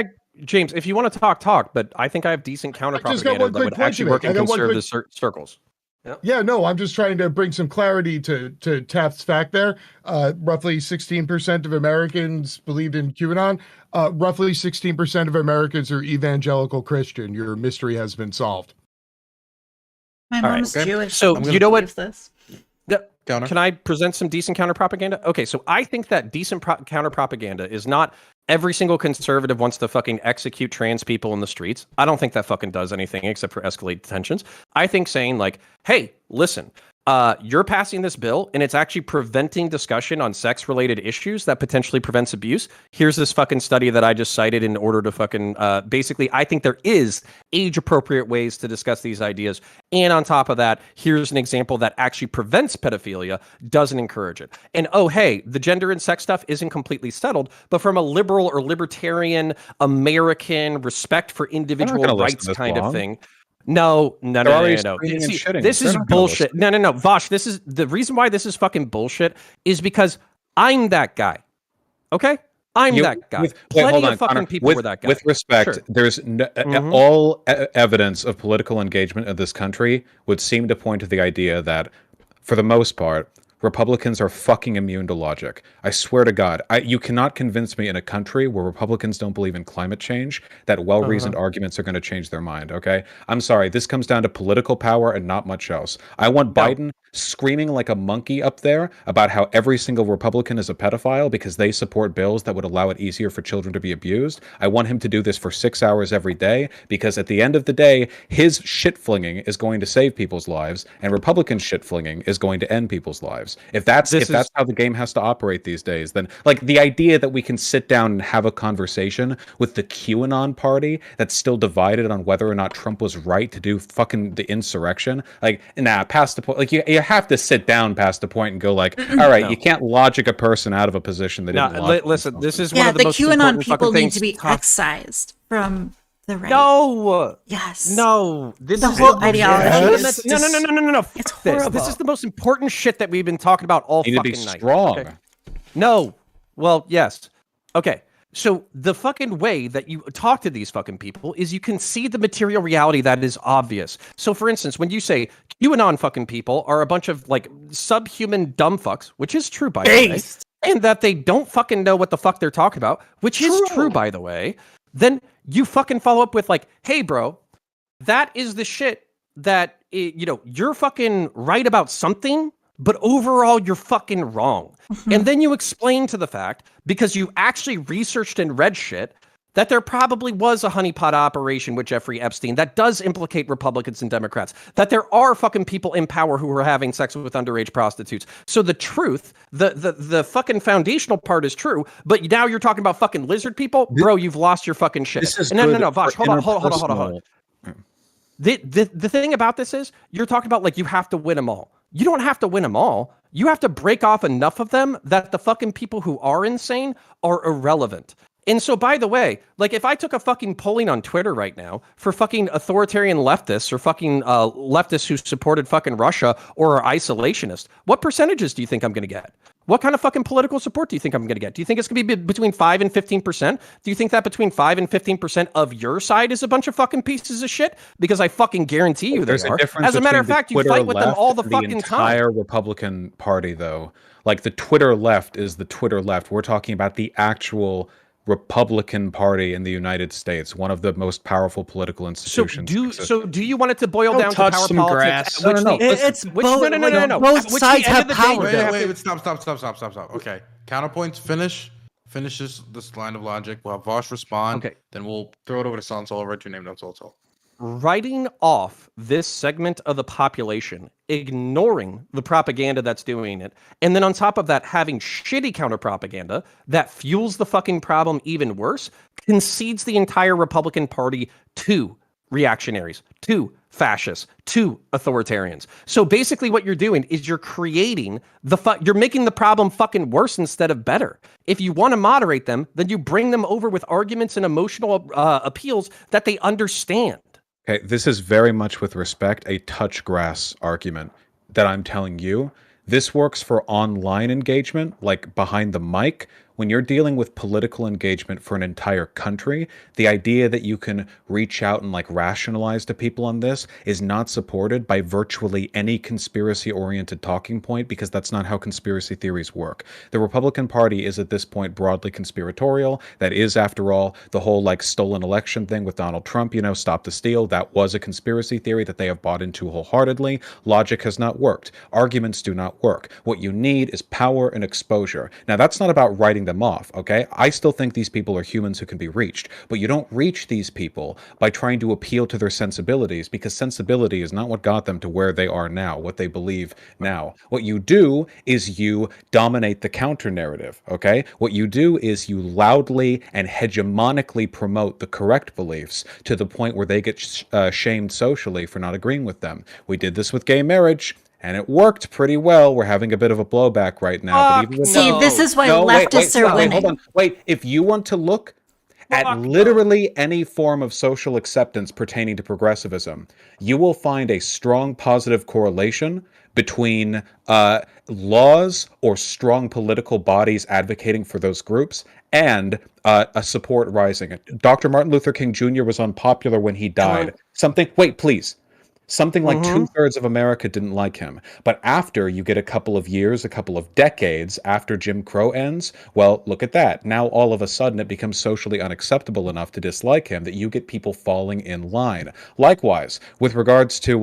James, if you want to talk, but I think I have decent counter just got propaganda one that quick would point actually to work make. in I got one conservative circles. Yeah, no, I'm just trying to bring some clarity to Taft's fact there. Roughly 16% of Americans believed in QAnon. Roughly 16% of Americans are evangelical Christian. Your mystery has been solved. My All right, mom's okay. Jewish. So she you know what? believes This. Can I present some decent counter propaganda? Okay, so I think that decent counter propaganda is not every single conservative wants to fucking execute trans people in the streets. I don't think that fucking does anything except for escalate tensions. I think saying like, hey, listen, you're passing this bill and it's actually preventing discussion on sex-related issues that potentially prevents abuse. Here's this fucking study that I just cited in order to fucking basically, I think there is age-appropriate ways to discuss these ideas. And on top of that, here's an example that actually prevents pedophilia, doesn't encourage it. And oh, hey, the gender and sex stuff isn't completely settled, but from a liberal or libertarian American respect for individual gonna listen rights this kind of long. thing. No. They're already screaming and See, shitting. this They're is not gonna bullshit. No, Vosh, this is the reason why this is fucking bullshit is because I'm that guy. Okay? I'm that guy. Plenty of fucking Connor. people were that guy. With respect, Sure. there's all evidence of political engagement of this country would seem to point to the idea that, for the most part, Republicans are fucking immune to logic. I swear to God, you cannot convince me in a country where Republicans don't believe in climate change that well-reasoned arguments are going to change their mind, okay? I'm sorry, this comes down to political power and not much else. I want Biden screaming like a monkey up there about how every single Republican is a pedophile because they support bills that would allow it easier for children to be abused. I want him to do this for 6 hours every day because at the end of the day, his shit-flinging is going to save people's lives and Republican shit-flinging is going to end people's lives. If that's how the game has to operate these days, then like the idea that we can sit down and have a conversation with the QAnon party that's still divided on whether or not Trump was right to do fucking the insurrection, like past the point. Like you have to sit down past the point and go like, all right, you can't logic a person out of a position they didn't. Listen, this is one Yeah, of the the most QAnon important people fucking need things to be excised from the right. No. Yes. No. This The is whole ideology. No. It's Fuck this. horrible. This is the most important shit that we've been talking about all You need to fucking be night. strong. Okay? No. Well, yes. Okay. So the fucking way that you talk to these fucking people is you can see the material reality that is obvious. So for instance, when you say QAnon fucking people are a bunch of like subhuman dumb fucks, which is true by the way, and that they don't fucking know what the fuck they're talking about, which is true by the way, then you fucking follow up with like, hey bro, That is the shit that, you're fucking right about something, but overall you're fucking wrong. And then you explain to the fact, because you actually researched and read shit, that there probably was a honeypot operation with Jeffrey Epstein that does implicate Republicans and Democrats, that there are fucking people in power who are having sex with underage prostitutes. So the truth, the fucking foundational part is true, but now you're talking about fucking lizard people? Bro, you've lost your fucking shit. This is No, Vosh, for hold on. The thing about this is, you're talking about like you have to win them all. You don't have to win them all. You have to break off enough of them that the fucking people who are insane are irrelevant. And so, by the way, like if I took a fucking polling on Twitter right now for fucking authoritarian leftists or fucking leftists who supported fucking Russia or are isolationists, what percentages do you think I'm going to get? What kind of fucking political support do you think I'm going to get? Do you think it's going to be between 5 and 15%? Do you think that between 5 and 15% of your side is a bunch of fucking pieces of shit? Because I fucking guarantee you There's they a are. difference As a matter of between fact, you Twitter fight with them left all the and fucking the time. entire Republican Party, though. Like the Twitter left is the Twitter left. We're talking about the actual Republican Party in the United States, one of the most powerful political institutions. So do you want it to boil Go down to touch power some politics? grass. No. It's both. No. Both Which sides the end have of the day, power. you have to- Wait, stop. Okay. Counterpoints, finishes this line of logic. We'll have Vosh respond. Okay. Then we'll throw it over to Sonsol. I'll write your name down, Sonsol. Writing off this segment of the population, ignoring the propaganda that's doing it, and then on top of that, having shitty counter propaganda that fuels the fucking problem even worse, concedes the entire Republican Party to reactionaries, to fascists, to authoritarians. So basically what you're doing is you're creating you're making the problem fucking worse instead of better. If you want to moderate them, then you bring them over with arguments and emotional appeals that they understand. Okay, this is very much with respect a touch grass argument that I'm telling you. This works for online engagement, like behind the mic. When you're dealing with political engagement for an entire country, the idea that you can reach out and like rationalize to people on this is not supported by virtually any conspiracy-oriented talking point, because that's not how conspiracy theories work. The Republican Party is at this point broadly conspiratorial. That is, after all, the whole like stolen election thing with Donald Trump, stop the steal. That was a conspiracy theory that they have bought into wholeheartedly. Logic has not worked. Arguments do not work. What you need is power and exposure. Now, that's not about writing them off, okay? I still think these people are humans who can be reached, but you don't reach these people by trying to appeal to their sensibilities, because sensibility is not what got them to where they are now, what they believe now. What you do is you dominate the counter narrative, okay? What you do is you loudly and hegemonically promote the correct beliefs to the point where they get shamed socially for not agreeing with them. We did this with gay marriage, and it worked pretty well. We're having a bit of a blowback right now. But even See, this is why leftists are winning. Hold on. Wait, if you want to look at literally any form of social acceptance pertaining to progressivism, you will find a strong positive correlation between laws or strong political bodies advocating for those groups and a support rising. Dr. Martin Luther King Jr. was unpopular when he died. Something like 2/3 of America didn't like him. But after you get a couple of years, a couple of decades after Jim Crow ends, well, look at that. Now all of a sudden it becomes socially unacceptable enough to dislike him that you get people falling in line. Likewise, with regards to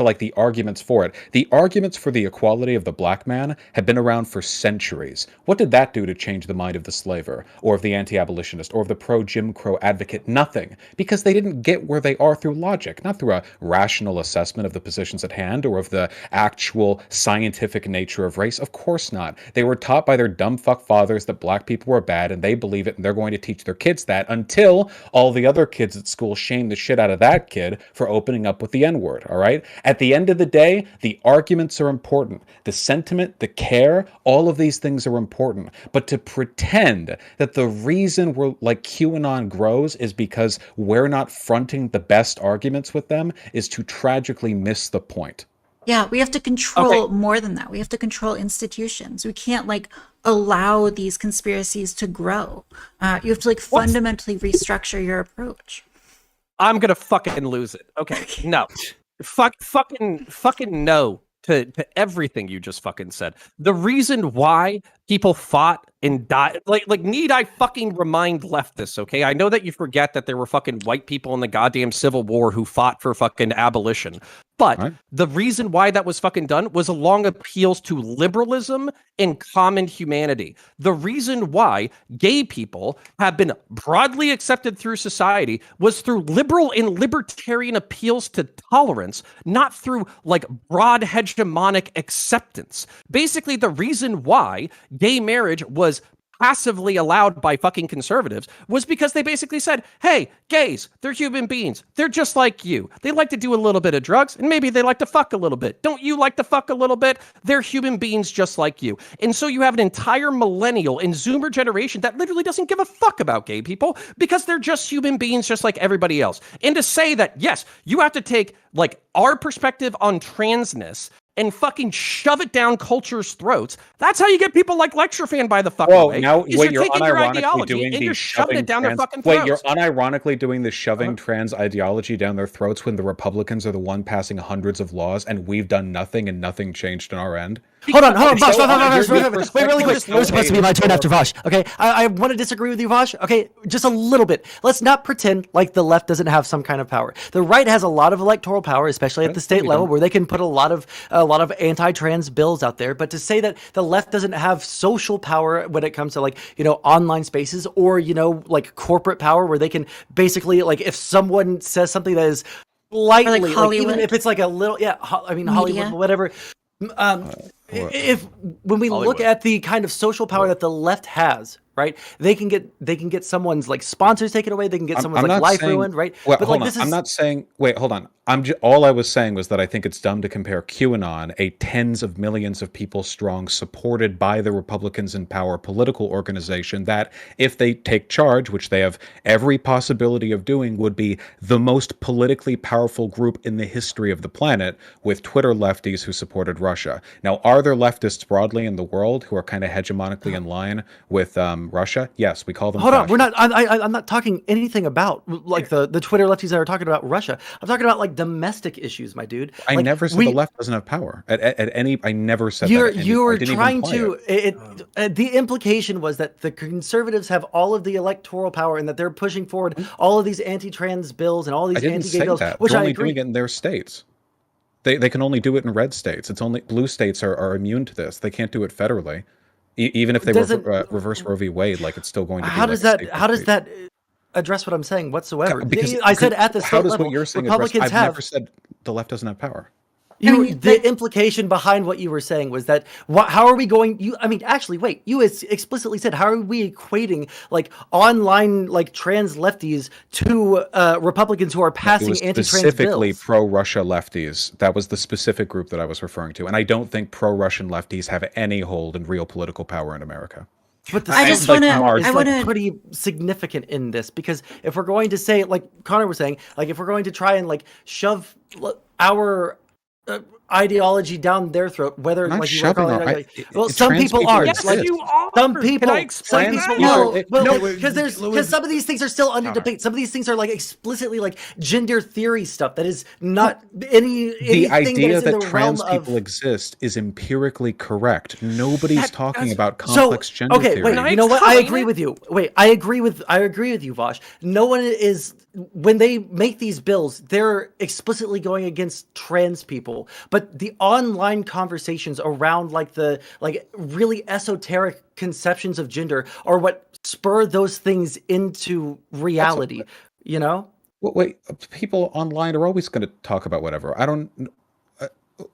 like the arguments for it, the arguments for the equality of the black man have been around for centuries. What did that do to change the mind of the slaver, or of the anti-abolitionist, or of the pro-Jim Crow advocate? Nothing, because they didn't get where they are through logic, not through a rational assessment of the positions at hand or of the actual scientific nature of race. Of course not. They were taught by their dumb fuck fathers that black people were bad, and they believe it, and they're going to teach their kids that until all the other kids at school shame the shit out of that kid for opening up with the N-word. All right. At the end of the day, the arguments are important. The sentiment, the care, all of these things are important. But to pretend that the reason we're like QAnon grows is because we're not fronting the best arguments with them is to tragically miss the point. Yeah, we have to control more than that. We have to control institutions. We can't like allow these conspiracies to grow. You have to like fundamentally restructure your approach. I'm gonna fucking lose it. Okay, no. Fucking no to everything you just fucking said. The reason why people fought and died. Like need I fucking remind leftists, okay? I know that you forget that there were fucking white people in the goddamn Civil War who fought for fucking abolition. But the reason why that was fucking done was along appeals to liberalism and common humanity. The reason why gay people have been broadly accepted through society was through liberal and libertarian appeals to tolerance, not through like broad hegemonic acceptance. Basically, the reason why gay marriage was passively allowed by fucking conservatives was because they basically said, hey, gays, they're human beings. They're just like you. They like to do a little bit of drugs and maybe they like to fuck a little bit. Don't you like to fuck a little bit? They're human beings just like you. And so you have an entire millennial and Zoomer generation that literally doesn't give a fuck about gay people because they're just human beings just like everybody else. And to say that, yes, you have to take like our perspective on transness and fucking shove it down culture's throats. That's how you get people like Lecture Fan by the fucking way. Now Is wait, you're you're taking your unironically ideology doing and the you're shoving it down their fucking Wait, throats. you're unironically doing the shoving trans ideology down their throats when the Republicans are the one passing hundreds of laws and we've done nothing and nothing changed on our end. Hold on, Vosh, Vosh, wait, really quick. It was supposed to be my turn after Vosh. Okay, I want to disagree with you, Vosh. Okay, just a little bit. Let's not pretend like the left doesn't have some kind of power. The right has a lot of electoral power, especially at the state level, where they can put a lot of anti-trans bills out there. But to say that the left doesn't have social power when it comes to like online spaces or like corporate power, where they can basically like if someone says something that is slightly like even if it's like a little Hollywood, whatever. If when we look at the kind of social power that the left has, right? They can get someone's like sponsors taken away. They can get someone's like life ruined, right? But hold on. I'm not saying. Wait, hold on. All I was saying was that I think it's dumb to compare QAnon, a tens of millions of people strong, supported by the Republicans in power political organization that, if they take charge, which they have every possibility of doing, would be the most politically powerful group in the history of the planet, with Twitter lefties who supported Russia. Now, are there leftists broadly in the world who are kind of hegemonically in line with Russia? Yes, we call them. Hold on, we're not. I'm not talking anything about like the Twitter lefties that are talking about Russia. I'm talking about like domestic issues, my dude. I like, never said the left doesn't have power at any. I never said that. You were trying to. The implication was that the conservatives have all of the electoral power and that they're pushing forward all of these anti-trans bills and all these anti-gay bills, which they're I only agree. doing it in their states. They can only do it in red states. It's only blue states are immune to this. They can't do it federally. Even if they reverse Roe v. Wade, like it's still going to be. How does that address what I'm saying whatsoever? I said at the state level, Republicans I've never said the left doesn't have power. The implication behind what you were saying was that how are we going? Actually, wait. You explicitly said how are we equating like online like trans lefties to Republicans who are passing anti-trans bills? Specifically pro-Russia lefties. That was the specific group that I was referring to, and I don't think pro-Russian lefties have any hold in real political power in America. But the I just want to. Pretty significant in this because if we're going to say, like Connor was saying, like if we're going to try and like shove our ideology down their throat, whether like you some people are. Yes, you are. Some people are. No, because some of these things are still under debate. Some of these things are like explicitly like gender theory stuff that is not the idea that trans people exist is empirically correct. Nobody's talking about complex gender theory. Wait, you know what? I agree with you. Wait, I agree with you, Vosh. No one is. When they make these bills, they're explicitly going against trans people. But the online conversations around like the really esoteric conceptions of gender are what spur those things into reality. Well, wait, people online are always going to talk about whatever. I don't.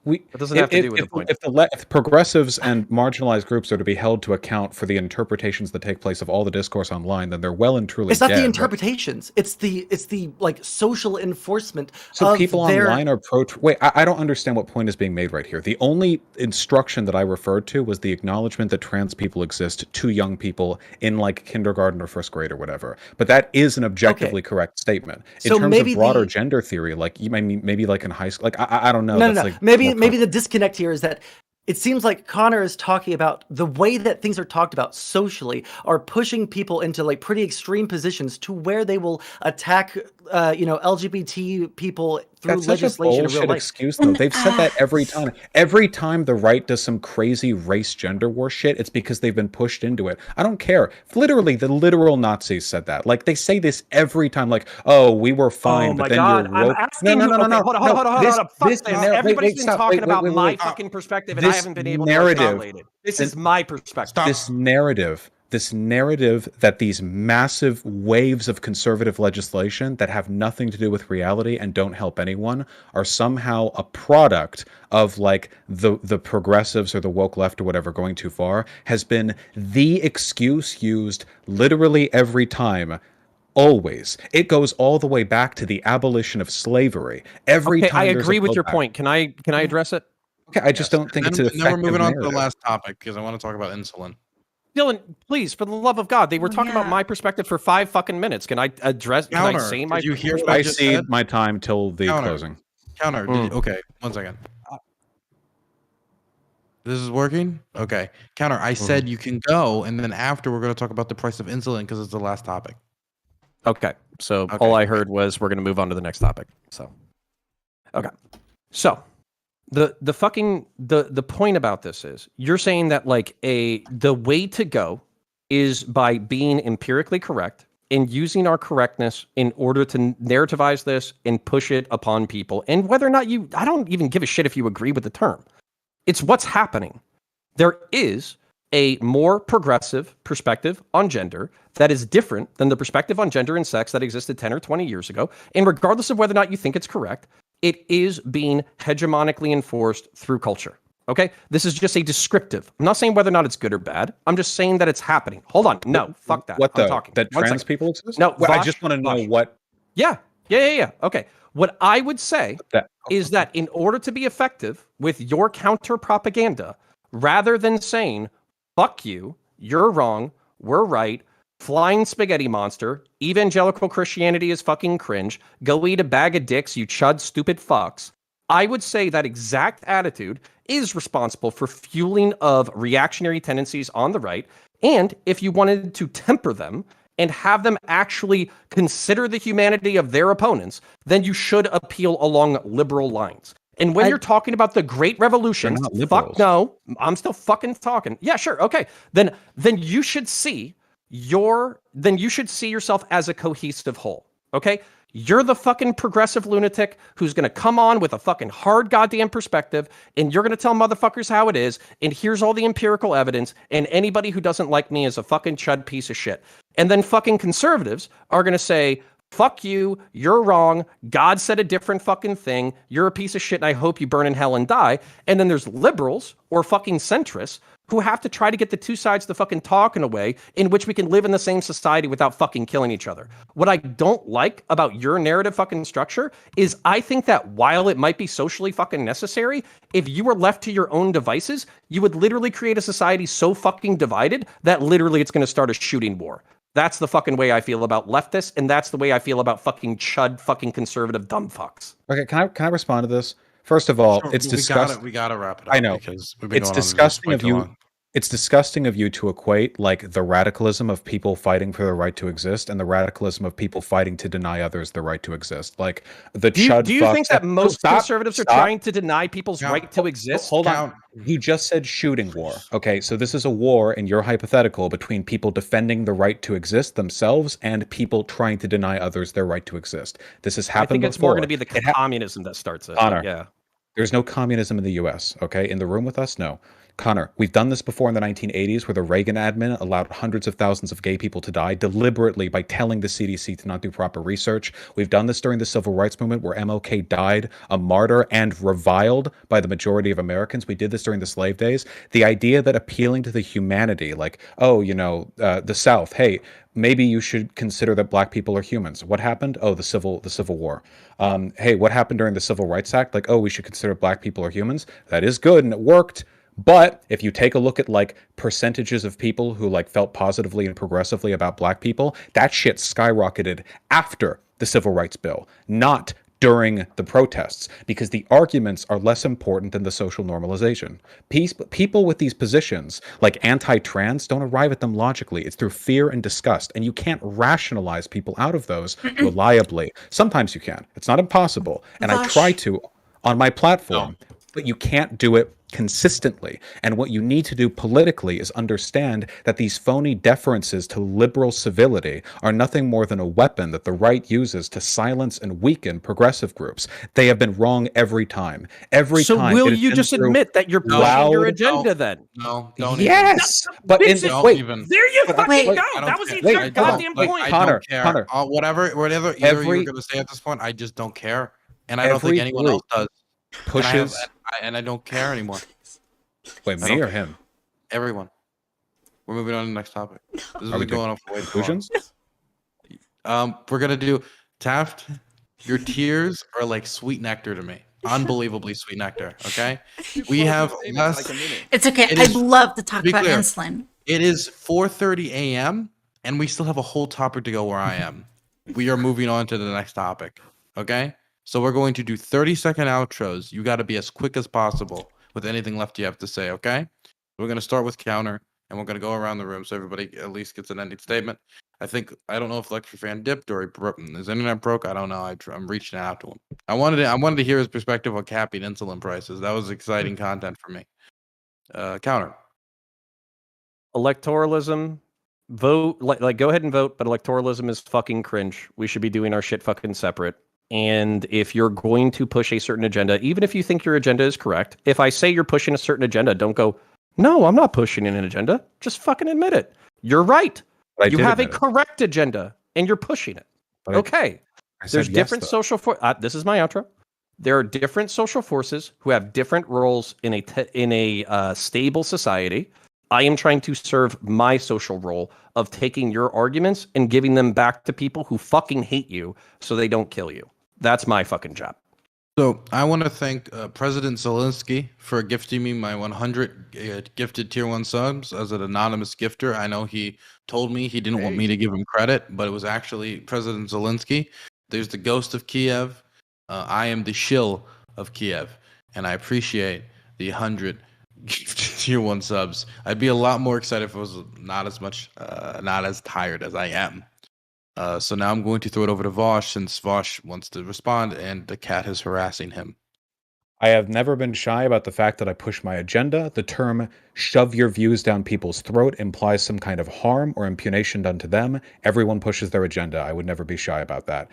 It doesn't have to do with the point. If progressives and marginalized groups are to be held to account for the interpretations that take place of all the discourse online, then they're well and truly. It's not dead, the interpretations. Right? It's the like social enforcement. So people online are pro. Wait, I don't understand what point is being made right here. The only instruction that I referred to was the acknowledgement that trans people exist to young people in like kindergarten or first grade or whatever. But that is an objectively correct statement. In terms of broader gender theory, like you maybe like in high school, like I don't know. No. Maybe the disconnect here is that it seems like Connor is talking about the way that things are talked about socially are pushing people into like pretty extreme positions to where they will attack, LGBT people That's such a legislation in real bullshit life. excuse, though. They've said that every time. Every time the right does some crazy race gender war shit, it's because they've been pushed into it. I don't care. Literally, the literal Nazis said that. Like, they say this every time. Like, oh, we were fine, Oh but my then God! you're I'm woke. asking No, you. no, no, Okay, no, hold on, no. hold on, hold on. Fuck this. Wait, Everybody's been stop. talking Wait, about wait, my wait. fucking perspective, and I This haven't been able to narrative. articulate it. This is my perspective. This narrative that these massive waves of conservative legislation that have nothing to do with reality and don't help anyone are somehow a product of like the progressives or the woke left or whatever going too far has been the excuse used literally every time. Always. It goes all the way back to the abolition of slavery. Every Okay, time I there's agree a with your blowback. point. Can I address it? Okay, I just don't think it's an And then we're effective moving on to narrative. the last topic because I want to talk about insulin. Dylan, please, for the love of God, they were talking about yeah. my perspective for 5 fucking minutes. Can I address? Can I Counter, say did my? you hear what I I just cede said? my time till the Counter. closing. Counter. Okay, 1 second. This is working? Okay. Counter, I said you can go, and then after we're going to talk about the price of insulin because it's the last topic. Okay, so all I heard was we're going to move on to the next topic. So, okay, so the fucking the point about this is you're saying that like the way to go is by being empirically correct and using our correctness in order to narrativize this and push it upon people, and whether or not I don't even give a shit if you agree with the term. It's what's happening. There is a more progressive perspective on gender that is different than the perspective on gender and sex that existed 10 or 20 years ago. And regardless of whether or not you think it's correct, it is being hegemonically enforced through culture. Okay? This is just a descriptive. I'm not saying whether or not it's good or bad. I'm just saying that it's happening. Hold on. No, fuck that. What I'm though? talking. That 1 trans second. people exist? No, Well, I Vosh, just want to know Vosh. what. Yeah. Okay. What I would say is that in order to be effective with your counter propaganda, rather than saying, fuck you, you're wrong, we're right, flying spaghetti monster, evangelical Christianity is fucking cringe, go eat a bag of dicks, you chud stupid fucks, I would say that exact attitude is responsible for fueling of reactionary tendencies on the right. And if you wanted to temper them and have them actually consider the humanity of their opponents, then you should appeal along liberal lines. And when you're talking about the Great Revolution, fuck no, I'm still fucking talking. Yeah, sure, okay. Then you should see yourself as a cohesive whole. Okay? You're the fucking progressive lunatic who's going to come on with a fucking hard goddamn perspective, and you're going to tell motherfuckers how it is, and here's all the empirical evidence, and anybody who doesn't like me is a fucking chud piece of shit. And then fucking conservatives are going to say, fuck you, you're wrong, God said a different fucking thing, you're a piece of shit, and I hope you burn in hell and die. And then there's liberals or fucking centrists who have to try to get the two sides to fucking talk in a way in which we can live in the same society without fucking killing each other. What I don't like about your narrative fucking structure is I think that while it might be socially fucking necessary, if you were left to your own devices, you would literally create a society so fucking divided that literally it's going to start a shooting war. That's the fucking way I feel about leftists, and that's the way I feel about fucking chud fucking conservative dumb fucks. Okay, can I respond to this? First of all, Sure, it's disgusting. We gotta wrap it up. I know because we've been it's going on this disgusting way of too you. long. It's disgusting of you to equate like the radicalism of people fighting for the right to exist and the radicalism of people fighting to deny others the right to exist. Like the Do you fucks think that most Stop, conservatives are stop. trying to deny people's right to exist? Hold on. You just said shooting war. Okay, so this is a war in your hypothetical between people defending the right to exist themselves and people trying to deny others their right to exist. This has I happened think before. it's more going to be the communism that starts it. Connor, Yeah. there's no communism in the US, okay? In the room with us, no. Connor, we've done this before in the 1980s where the Reagan admin allowed hundreds of thousands of gay people to die deliberately by telling the CDC to not do proper research. We've done this during the Civil Rights Movement where MLK died a martyr and reviled by the majority of Americans. We did this during the slave days. The idea that appealing to the humanity, like, oh, the South, hey, maybe you should consider that black people are humans. What happened? Oh, the Civil War. Hey, what happened during the Civil Rights Act? Like, oh, we should consider black people are humans. That is good and it worked. But if you take a look at like percentages of people who like felt positively and progressively about black people, that shit skyrocketed after the Civil Rights Bill, not during the protests because the arguments are less important than the social normalization. People with these positions, like anti-trans, don't arrive at them logically. It's through fear and disgust, and you can't rationalize people out of those reliably. Sometimes you can. It's not impossible, and I try to on my platform, but you can't do it consistently. And what you need to do politically is understand that these phony deferences to liberal civility are nothing more than a weapon that the right uses to silence and weaken progressive groups. They have been wrong every time. Every So time. will it has you been just through admit that you're pushing your agenda then? No, don't Yes, even. but in Don't wait, even. There you But fucking go. I don't That was care. the entire goddamn Like, point. I Connor, don't care. Connor. Whatever either Every- you're going to say at this point, I just don't care, and I don't think every anyone else group does. pushes. And I don't care anymore. Wait, I me don't or care. him? Everyone. We're moving on to the next topic. This is Are we going doing on for way too long. conclusions? We're gonna do Taft. Your tears are like sweet nectar to me. Unbelievably sweet nectar. Okay. We have less. It's okay. It I'd is- love to talk be about clear, insulin. It is 4:30 a.m. and we still have a whole topic to go where I am. We are moving on to the next topic. Okay. So we're going to do 30-second outros. You got to be as quick as possible with anything left you have to say. Okay. We're gonna start with counter, and we're gonna go around the room so everybody at least gets an ending statement. I don't know if Lecture Fan dipped or he broke. His internet broke. I don't know. I'm reaching out to him. I wanted to hear his perspective on capping insulin prices. That was exciting content for me. Counter. Electoralism, vote like go ahead and vote, but electoralism is fucking cringe. We should be doing our shit fucking separate. And if you're going to push a certain agenda, even if you think your agenda is correct, if I say you're pushing a certain agenda, don't go, no, I'm not pushing an agenda. Just fucking admit it. You're right. But I You did have a admit it. correct agenda and you're pushing it. But I Okay. said There's yes, different though. social this is my outro. There are different social forces who have different roles in a stable society. I am trying to serve my social role of taking your arguments and giving them back to people who fucking hate you so they don't kill you. That's my fucking job. So I want to thank President Zelensky for gifting me my 100 gifted tier 1 subs as an anonymous gifter. I know he told me he didn't want me to give him credit, but it was actually President Zelensky. There's the ghost of Kiev. I am the shill of Kiev, and I appreciate the 100 tier 1 subs. I'd be a lot more excited if it was not as tired as I am. So now I'm going to throw it over to Vosh since Vosh wants to respond and the cat is harassing him. I have never been shy about the fact that I push my agenda. The term shove your views down people's throat implies some kind of harm or impunation done to them. Everyone pushes their agenda. I would never be shy about that.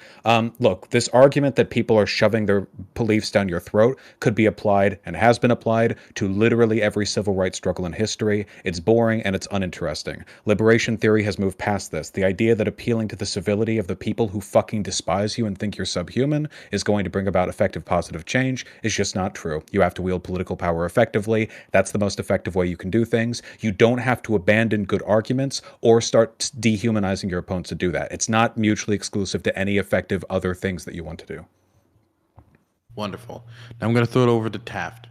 Look, this argument that people are shoving their beliefs down your throat could be applied and has been applied to literally every civil rights struggle in history. It's boring and it's uninteresting. Liberation theory has moved past this. The idea that appealing to the civility of the people who fucking despise you and think you're subhuman is going to bring about effective positive change is just not true. You have to wield political power effectively. That's the most effective way you can do things. You don't have to abandon good arguments or start dehumanizing your opponents to do that. It's not mutually exclusive to any effective other things that you want to do. Wonderful. Now I'm going to throw it over to Taft.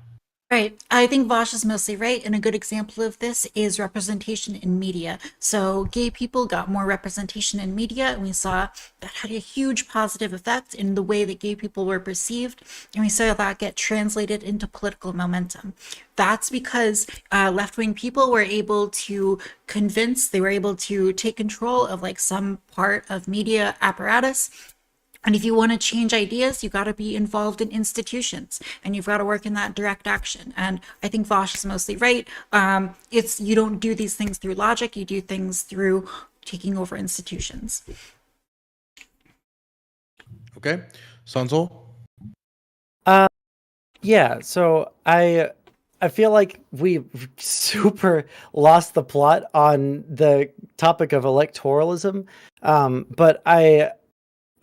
Right. I think Vosh is mostly right. And a good example of this is representation in media. So gay people got more representation in media, and we saw that had a huge positive effect in the way that gay people were perceived. And we saw that get translated into political momentum. That's because left-wing people were able to convince, they were able to take control of like some part of media apparatus. And if you want to change ideas, you got to be involved in institutions, and you've got to work in that direct action. And I think Vosh is mostly right. You don't do these things through logic; you do things through taking over institutions. Okay, Sunzel. Yeah. So I feel like we super lost the plot on the topic of electoralism, but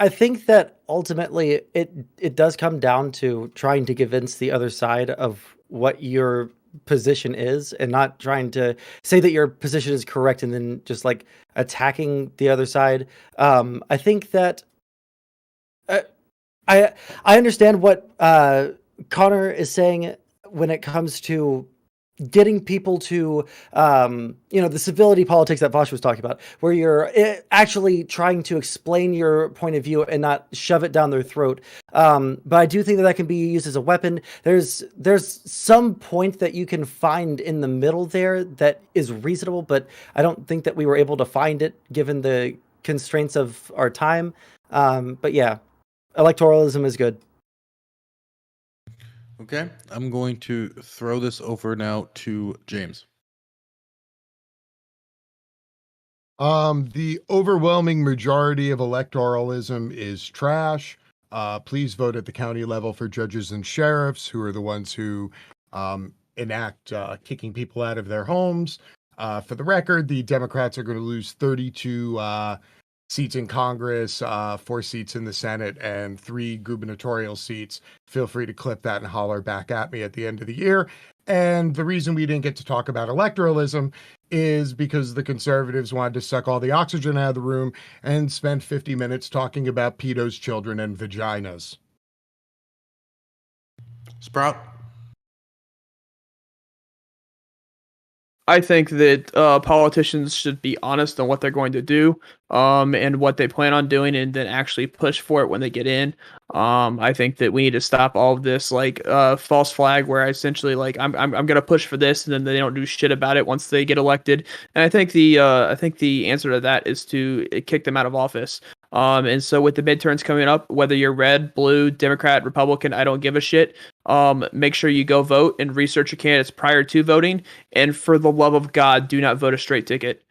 I think that ultimately it does come down to trying to convince the other side of what your position is and not trying to say that your position is correct and then just like attacking the other side. I think that I understand what Connor is saying when it comes to getting people to, the civility politics that Vosh was talking about, where you're actually trying to explain your point of view and not shove it down their throat. But I do think that can be used as a weapon. There's some point that you can find in the middle there that is reasonable, but I don't think that we were able to find it given the constraints of our time. But yeah, electoralism is good. Okay, I'm going to throw this over now to James. The overwhelming majority of electoralism is trash. Please vote at the county level for judges and sheriffs, who are the ones who enact kicking people out of their homes. For the record, the Democrats are going to lose 32 seats in Congress, 4 seats in the Senate, and 3 gubernatorial seats. Feel free to clip that and holler back at me at the end of the year. And the reason we didn't get to talk about electoralism is because the conservatives wanted to suck all the oxygen out of the room and spend 50 minutes talking about pedos, children, and vaginas. Sprout? I think that politicians should be honest on what they're going to do, and what they plan on doing, and then actually push for it when they get in. I think that we need to stop all of this false flag, where essentially I'm gonna push for this, and then they don't do shit about it once they get elected. And I think the answer to that is to kick them out of office. And so with the midterms coming up, whether you're red, blue, Democrat, Republican, I don't give a shit. Make sure you go vote and research your candidates prior to voting. And for the love of God, do not vote a straight ticket.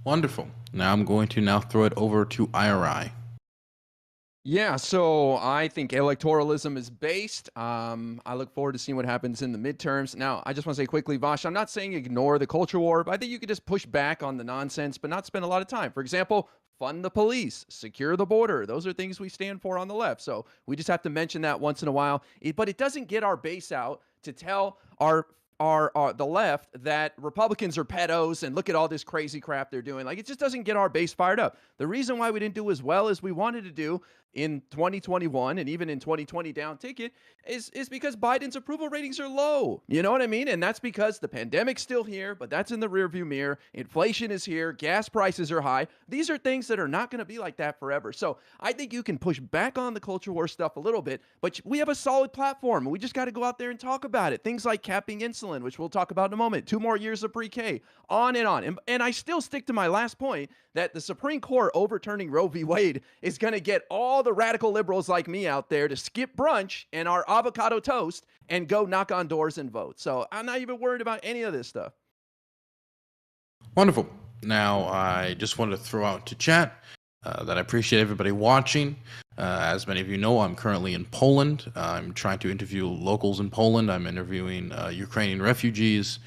Wonderful. Now I'm going to throw it over to IRI. Yeah, so I think electoralism is based. I look forward to seeing what happens in the midterms. Now, I just want to say quickly, Vosh, I'm not saying ignore the culture war, but I think you could just push back on the nonsense, but not spend a lot of time. For example, fund the police, secure the border. Those are things we stand for on the left. So we just have to mention that once in a while. But it doesn't get our base out to tell the left that Republicans are pedos and look at all this crazy crap they're doing. It just doesn't get our base fired up. The reason why we didn't do as well as we wanted to do in 2021 and even in 2020 down ticket is because Biden's approval ratings are low. You know what I mean? And that's because the pandemic's still here, but that's in the rearview mirror. Inflation is here. Gas prices are high. These are things that are not going to be like that forever. So I think you can push back on the culture war stuff a little bit, but we have a solid platform and we just got to go out there and talk about it. Things like capping insulin, which we'll talk about in a moment, 2 more years of pre-K, on and on. And I still stick to my last point that the Supreme Court overturning Roe v. Wade is going to get all the radical liberals like me out there to skip brunch and our avocado toast and go knock on doors and vote. So I'm not even worried about any of this stuff. Wonderful. Now, I just wanted to throw out to chat that I appreciate everybody watching. As many of you know, I'm currently in Poland. I'm trying to interview locals in Poland. I'm interviewing Ukrainian refugees.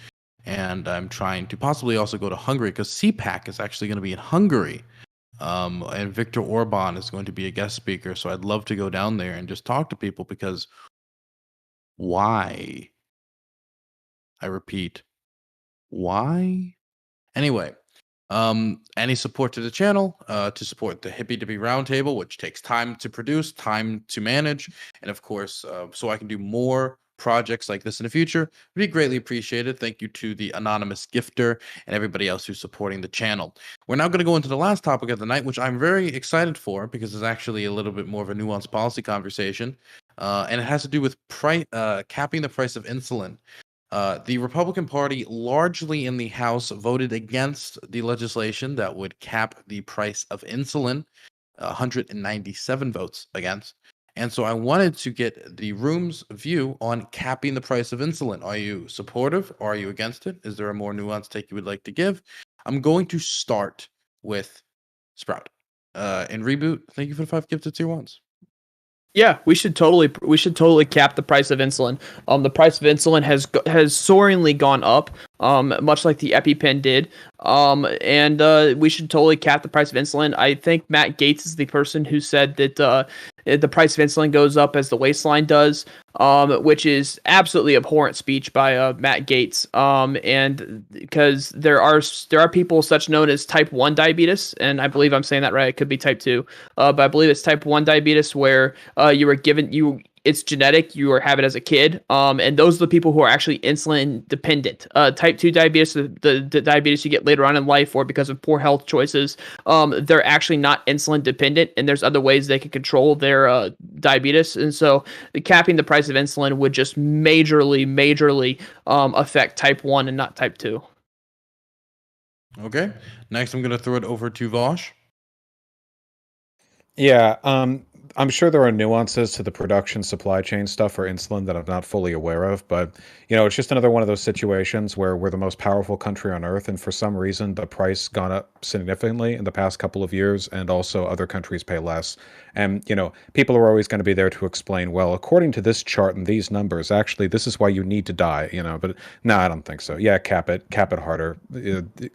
And I'm trying to possibly also go to Hungary because CPAC is actually going to be in Hungary. And Viktor Orban is going to be a guest speaker. So I'd love to go down there and just talk to people because why? I repeat, why? Anyway, any support to the channel, to support the Hippy Dippy Roundtable, which takes time to produce, time to manage, and of course, so I can do more projects like this in the future, would be greatly appreciated. Thank you to the anonymous gifter and everybody else who's supporting the channel. We're now going to go into the last topic of the night, which I'm very excited for because it's actually a little bit more of a nuanced policy conversation, and it has to do with capping the price of insulin. The Republican Party, largely in the House, voted against the legislation that would cap the price of insulin, 197 votes against. And so I wanted to get the room's view on capping the price of insulin. Are you supportive or are you against it? Is there a more nuanced take you would like to give? I'm going to start with Sprout. And Reboot, thank you for the 5 gifted tier 1s. Yeah, we should totally cap the price of insulin. The price of insulin has soaringly gone up, much like the EpiPen did. And we should totally cap the price of insulin. I think Matt Gaetz is the person who said that the price of insulin goes up as the waistline does, which is absolutely abhorrent speech by Matt Gaetz. And because there are people such known as type 1 diabetes, and I believe I'm saying that right. It could be type 2, but I believe it's type 1 diabetes where you it's genetic, you have it as a kid. And those are the people who are actually insulin dependent. Type 2 diabetes, the diabetes you get later on in life or because of poor health choices, they're actually not insulin dependent, and there's other ways they can control their diabetes. And so capping the price of insulin would just majorly affect type 1 and not type 2. Okay. Next, I'm going to throw it over to Vosh. Yeah, I'm sure there are nuances to the production supply chain stuff for insulin that I'm not fully aware of, but it's just another one of those situations where we're the most powerful country on earth, and for some reason the price gone up significantly in the past couple of years, and also other countries pay less. And people are always going to be there to explain, well, according to this chart and these numbers, actually this is why you need to die. But no, I don't think so. Yeah, cap it harder,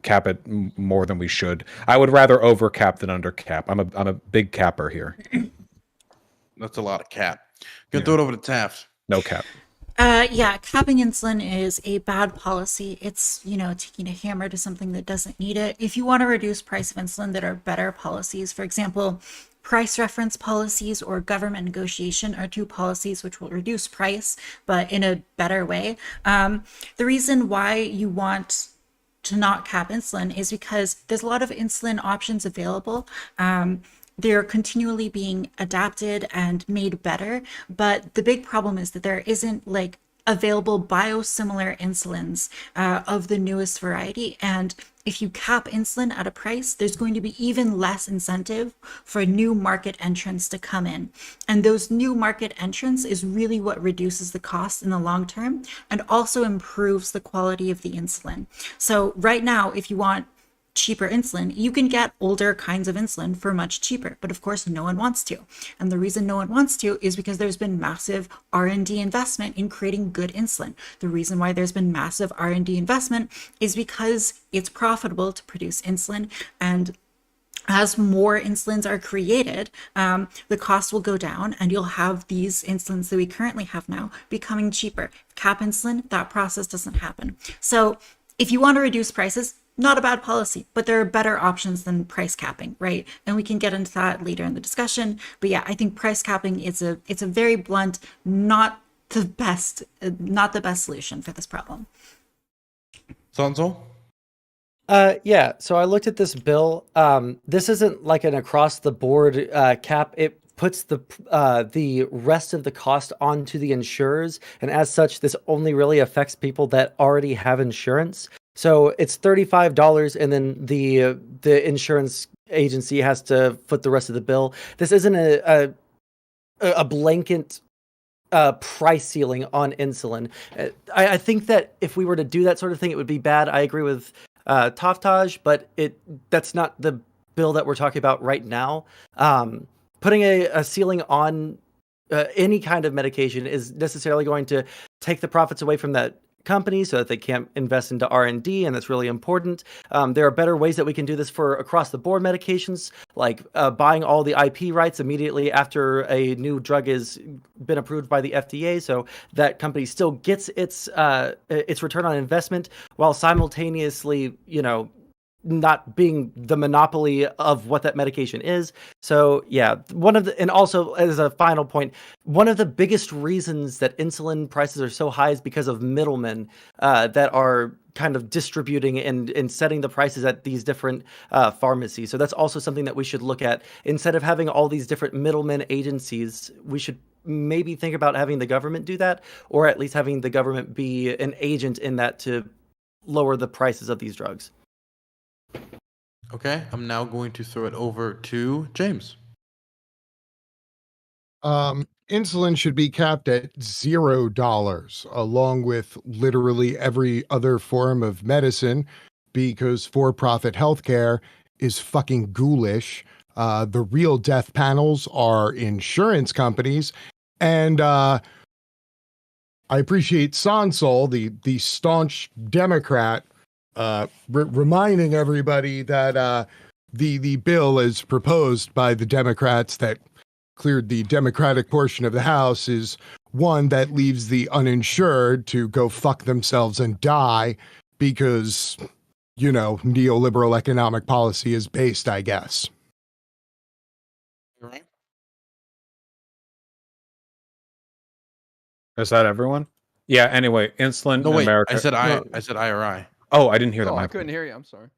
cap it more than we should. I would rather over cap than under cap. I'm a big capper here. That's a lot of cap. Gonna throw it over to Taft. No cap. Yeah, capping insulin is a bad policy. It's, taking a hammer to something that doesn't need it. If you want to reduce price of insulin, there are better policies. For example, price reference policies or government negotiation are two policies which will reduce price, but in a better way. The reason why you want to not cap insulin is because there's a lot of insulin options available. They're continually being adapted and made better, but the big problem is that there isn't available biosimilar insulins of the newest variety. And if you cap insulin at a price, there's going to be even less incentive for new market entrants to come in. And those new market entrants is really what reduces the cost in the long term and also improves the quality of the insulin. So right now, if you want cheaper insulin, you can get older kinds of insulin for much cheaper, but of course no one wants to. And the reason no one wants to is because there's been massive R&D investment in creating good insulin. The reason why there's been massive R&D investment is because it's profitable to produce insulin, and as more insulins are created, the cost will go down and you'll have these insulins that we currently have now becoming cheaper. Cap insulin, that process doesn't happen. So if you want to reduce prices, not a bad policy, but there are better options than price capping, right? And we can get into that later in the discussion. But yeah, I think price capping it's a very blunt, not the best solution for this problem. Sonso? Yeah, so I looked at this bill. This isn't like an across the board cap. It puts the rest of the cost onto the insurers, and as such, this only really affects people that already have insurance. So it's $35, and then the insurance agency has to foot the rest of the bill. This isn't a blanket price ceiling on insulin. I think that if we were to do that sort of thing, it would be bad. I agree with Taftaj, but that's not the bill that we're talking about right now. Putting a ceiling on any kind of medication is necessarily going to take the profits away from that company so that they can't invest into R&D, and that's really important. There are better ways that we can do this for across the board medications, like buying all the IP rights immediately after a new drug has been approved by the FDA, so that company still gets its return on investment while simultaneously, not being the monopoly of what that medication is. So yeah, and also as a final point, one of the biggest reasons that insulin prices are so high is because of middlemen that are kind of distributing and setting the prices at these different pharmacies. So that's also something that we should look at. Instead of having all these different middlemen agencies, we should maybe think about having the government do that, or at least having the government be an agent in that to lower the prices of these drugs. Okay, I'm now going to throw it over to James. Insulin should be capped at $0, along with literally every other form of medicine, because for-profit healthcare is fucking ghoulish. The real death panels are insurance companies, and I appreciate Sowell, the staunch Democrat, reminding everybody that the bill as proposed by the Democrats that cleared the Democratic portion of the House is one that leaves the uninsured to go fuck themselves and die because, neoliberal economic policy is based, I guess. Is that everyone? Yeah. Anyway, insulin No, in wait. America. I said IRI. Oh, I didn't hear that. Oh, My I couldn't hear you. I'm sorry.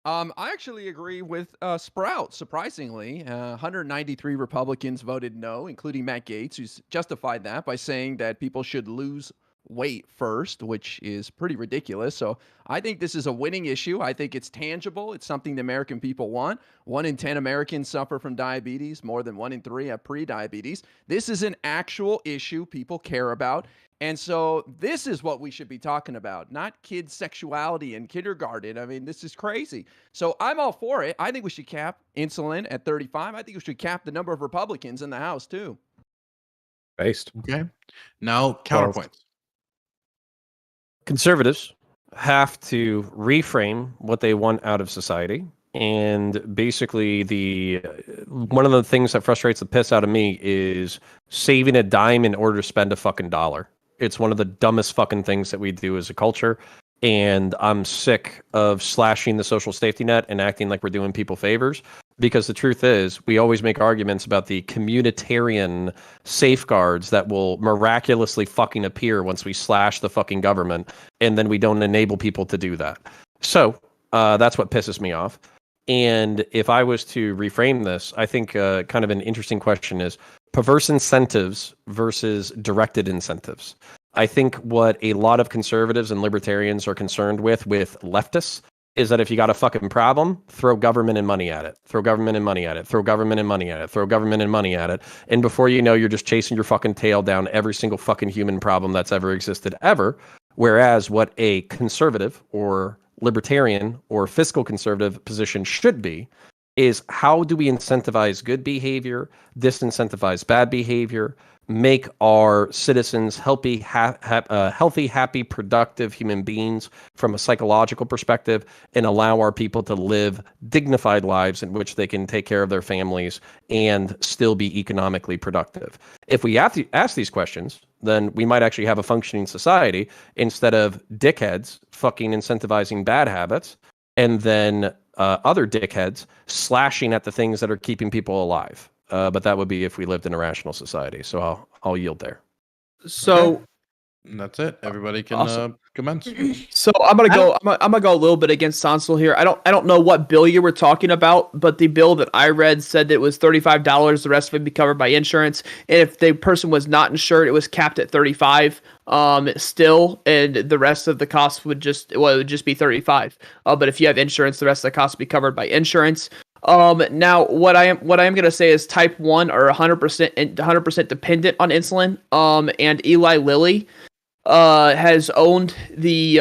I actually agree with Sprout. Surprisingly, 193 Republicans voted no, including Matt Gaetz, who's justified that by saying that people should lose weight first, which is pretty ridiculous. So I think this is a winning issue. I think it's tangible. It's something the American people want. 1 in 10 Americans suffer from diabetes. More than 1 in 3 have pre-diabetes. This is an actual issue people care about. And so this is what we should be talking about, not kids' sexuality in kindergarten. I mean, this is crazy. So I'm all for it. I think we should cap insulin at 35. I think we should cap the number of Republicans in the House, too. Based. Okay. Now, counterpoints. Conservatives have to reframe what they want out of society. And basically, one of the things that frustrates the piss out of me is saving a dime in order to spend a fucking dollar. It's one of the dumbest fucking things that we do as a culture. And I'm sick of slashing the social safety net and acting like we're doing people favors. Because the truth is, we always make arguments about the communitarian safeguards that will miraculously fucking appear once we slash the fucking government. And then we don't enable people to do that. So that's what pisses me off. And if I was to reframe this, I think kind of an interesting question is perverse incentives versus directed incentives. I think what a lot of conservatives and libertarians are concerned with leftists is that if you got a fucking problem, throw government and money at it. Throw government and money at it. Throw government and money at it. Throw government and money at it. And before you know, you're just chasing your fucking tail down every single fucking human problem that's ever existed ever. Whereas what a conservative or libertarian or fiscal conservative position should be is how do we incentivize good behavior, disincentivize bad behavior, make our citizens healthy, happy, productive human beings from a psychological perspective, and allow our people to live dignified lives in which they can take care of their families and still be economically productive. If we have to ask these questions, then we might actually have a functioning society instead of dickheads fucking incentivizing bad habits and then other dickheads slashing at the things that are keeping people alive. But that would be if we lived in a rational society. So I'll yield there. So Okay. And that's it. Everybody can Awesome. commence. So I'm gonna go a little bit against Sonsel here. I don't know what bill you were talking about, but the bill that I read said that it was $35. The rest of it would be covered by insurance, and if the person was not insured, it was capped at $35. Still, and the rest of the cost would just be $35. But if you have insurance, the rest of the cost would be covered by insurance. Now what I am going to say is type 1 are 100% dependent on insulin. And Eli Lilly has owned the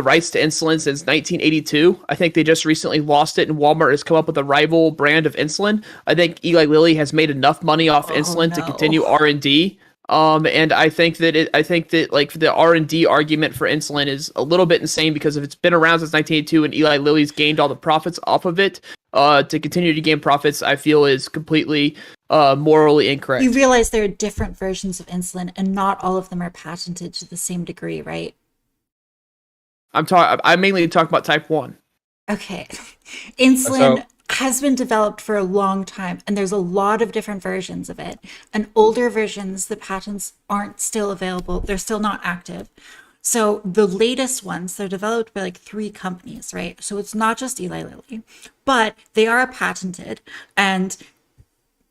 rights to insulin since 1982. I think they just recently lost it, and Walmart has come up with a rival brand of insulin. I think Eli Lilly has made enough money off insulin to continue R&D. And I think that like the R&D argument for insulin is a little bit insane, because if it's been around since 1982 and Eli Lilly's gained all the profits off of it, to continue to gain profits, I feel is completely morally incorrect. You realize there are different versions of insulin, and not all of them are patented to the same degree, right? I'm mainly talking about type 1. Okay. Insulin has been developed for a long time, and there's a lot of different versions of it. And older versions, the patents aren't still available. They're still not active. So the latest ones, they're developed by like 3 companies, right? So it's not just Eli Lilly, but they are patented. And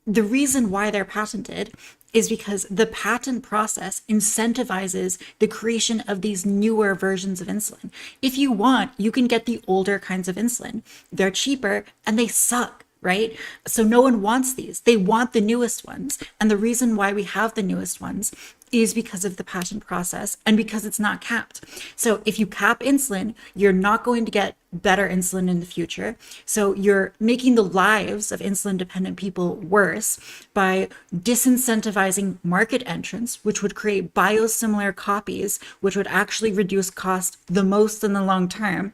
the reason why they're patented is because the patent process incentivizes the creation of these newer versions of insulin. If you want, you can get the older kinds of insulin. They're cheaper and they suck, right? So no one wants these. They want the newest ones. And the reason why we have the newest ones is because of the patent process and because it's not capped. So if you cap insulin, you're not going to get better insulin in the future. So you're making the lives of insulin dependent people worse by disincentivizing market entrants, which would create biosimilar copies, which would actually reduce cost the most in the long term.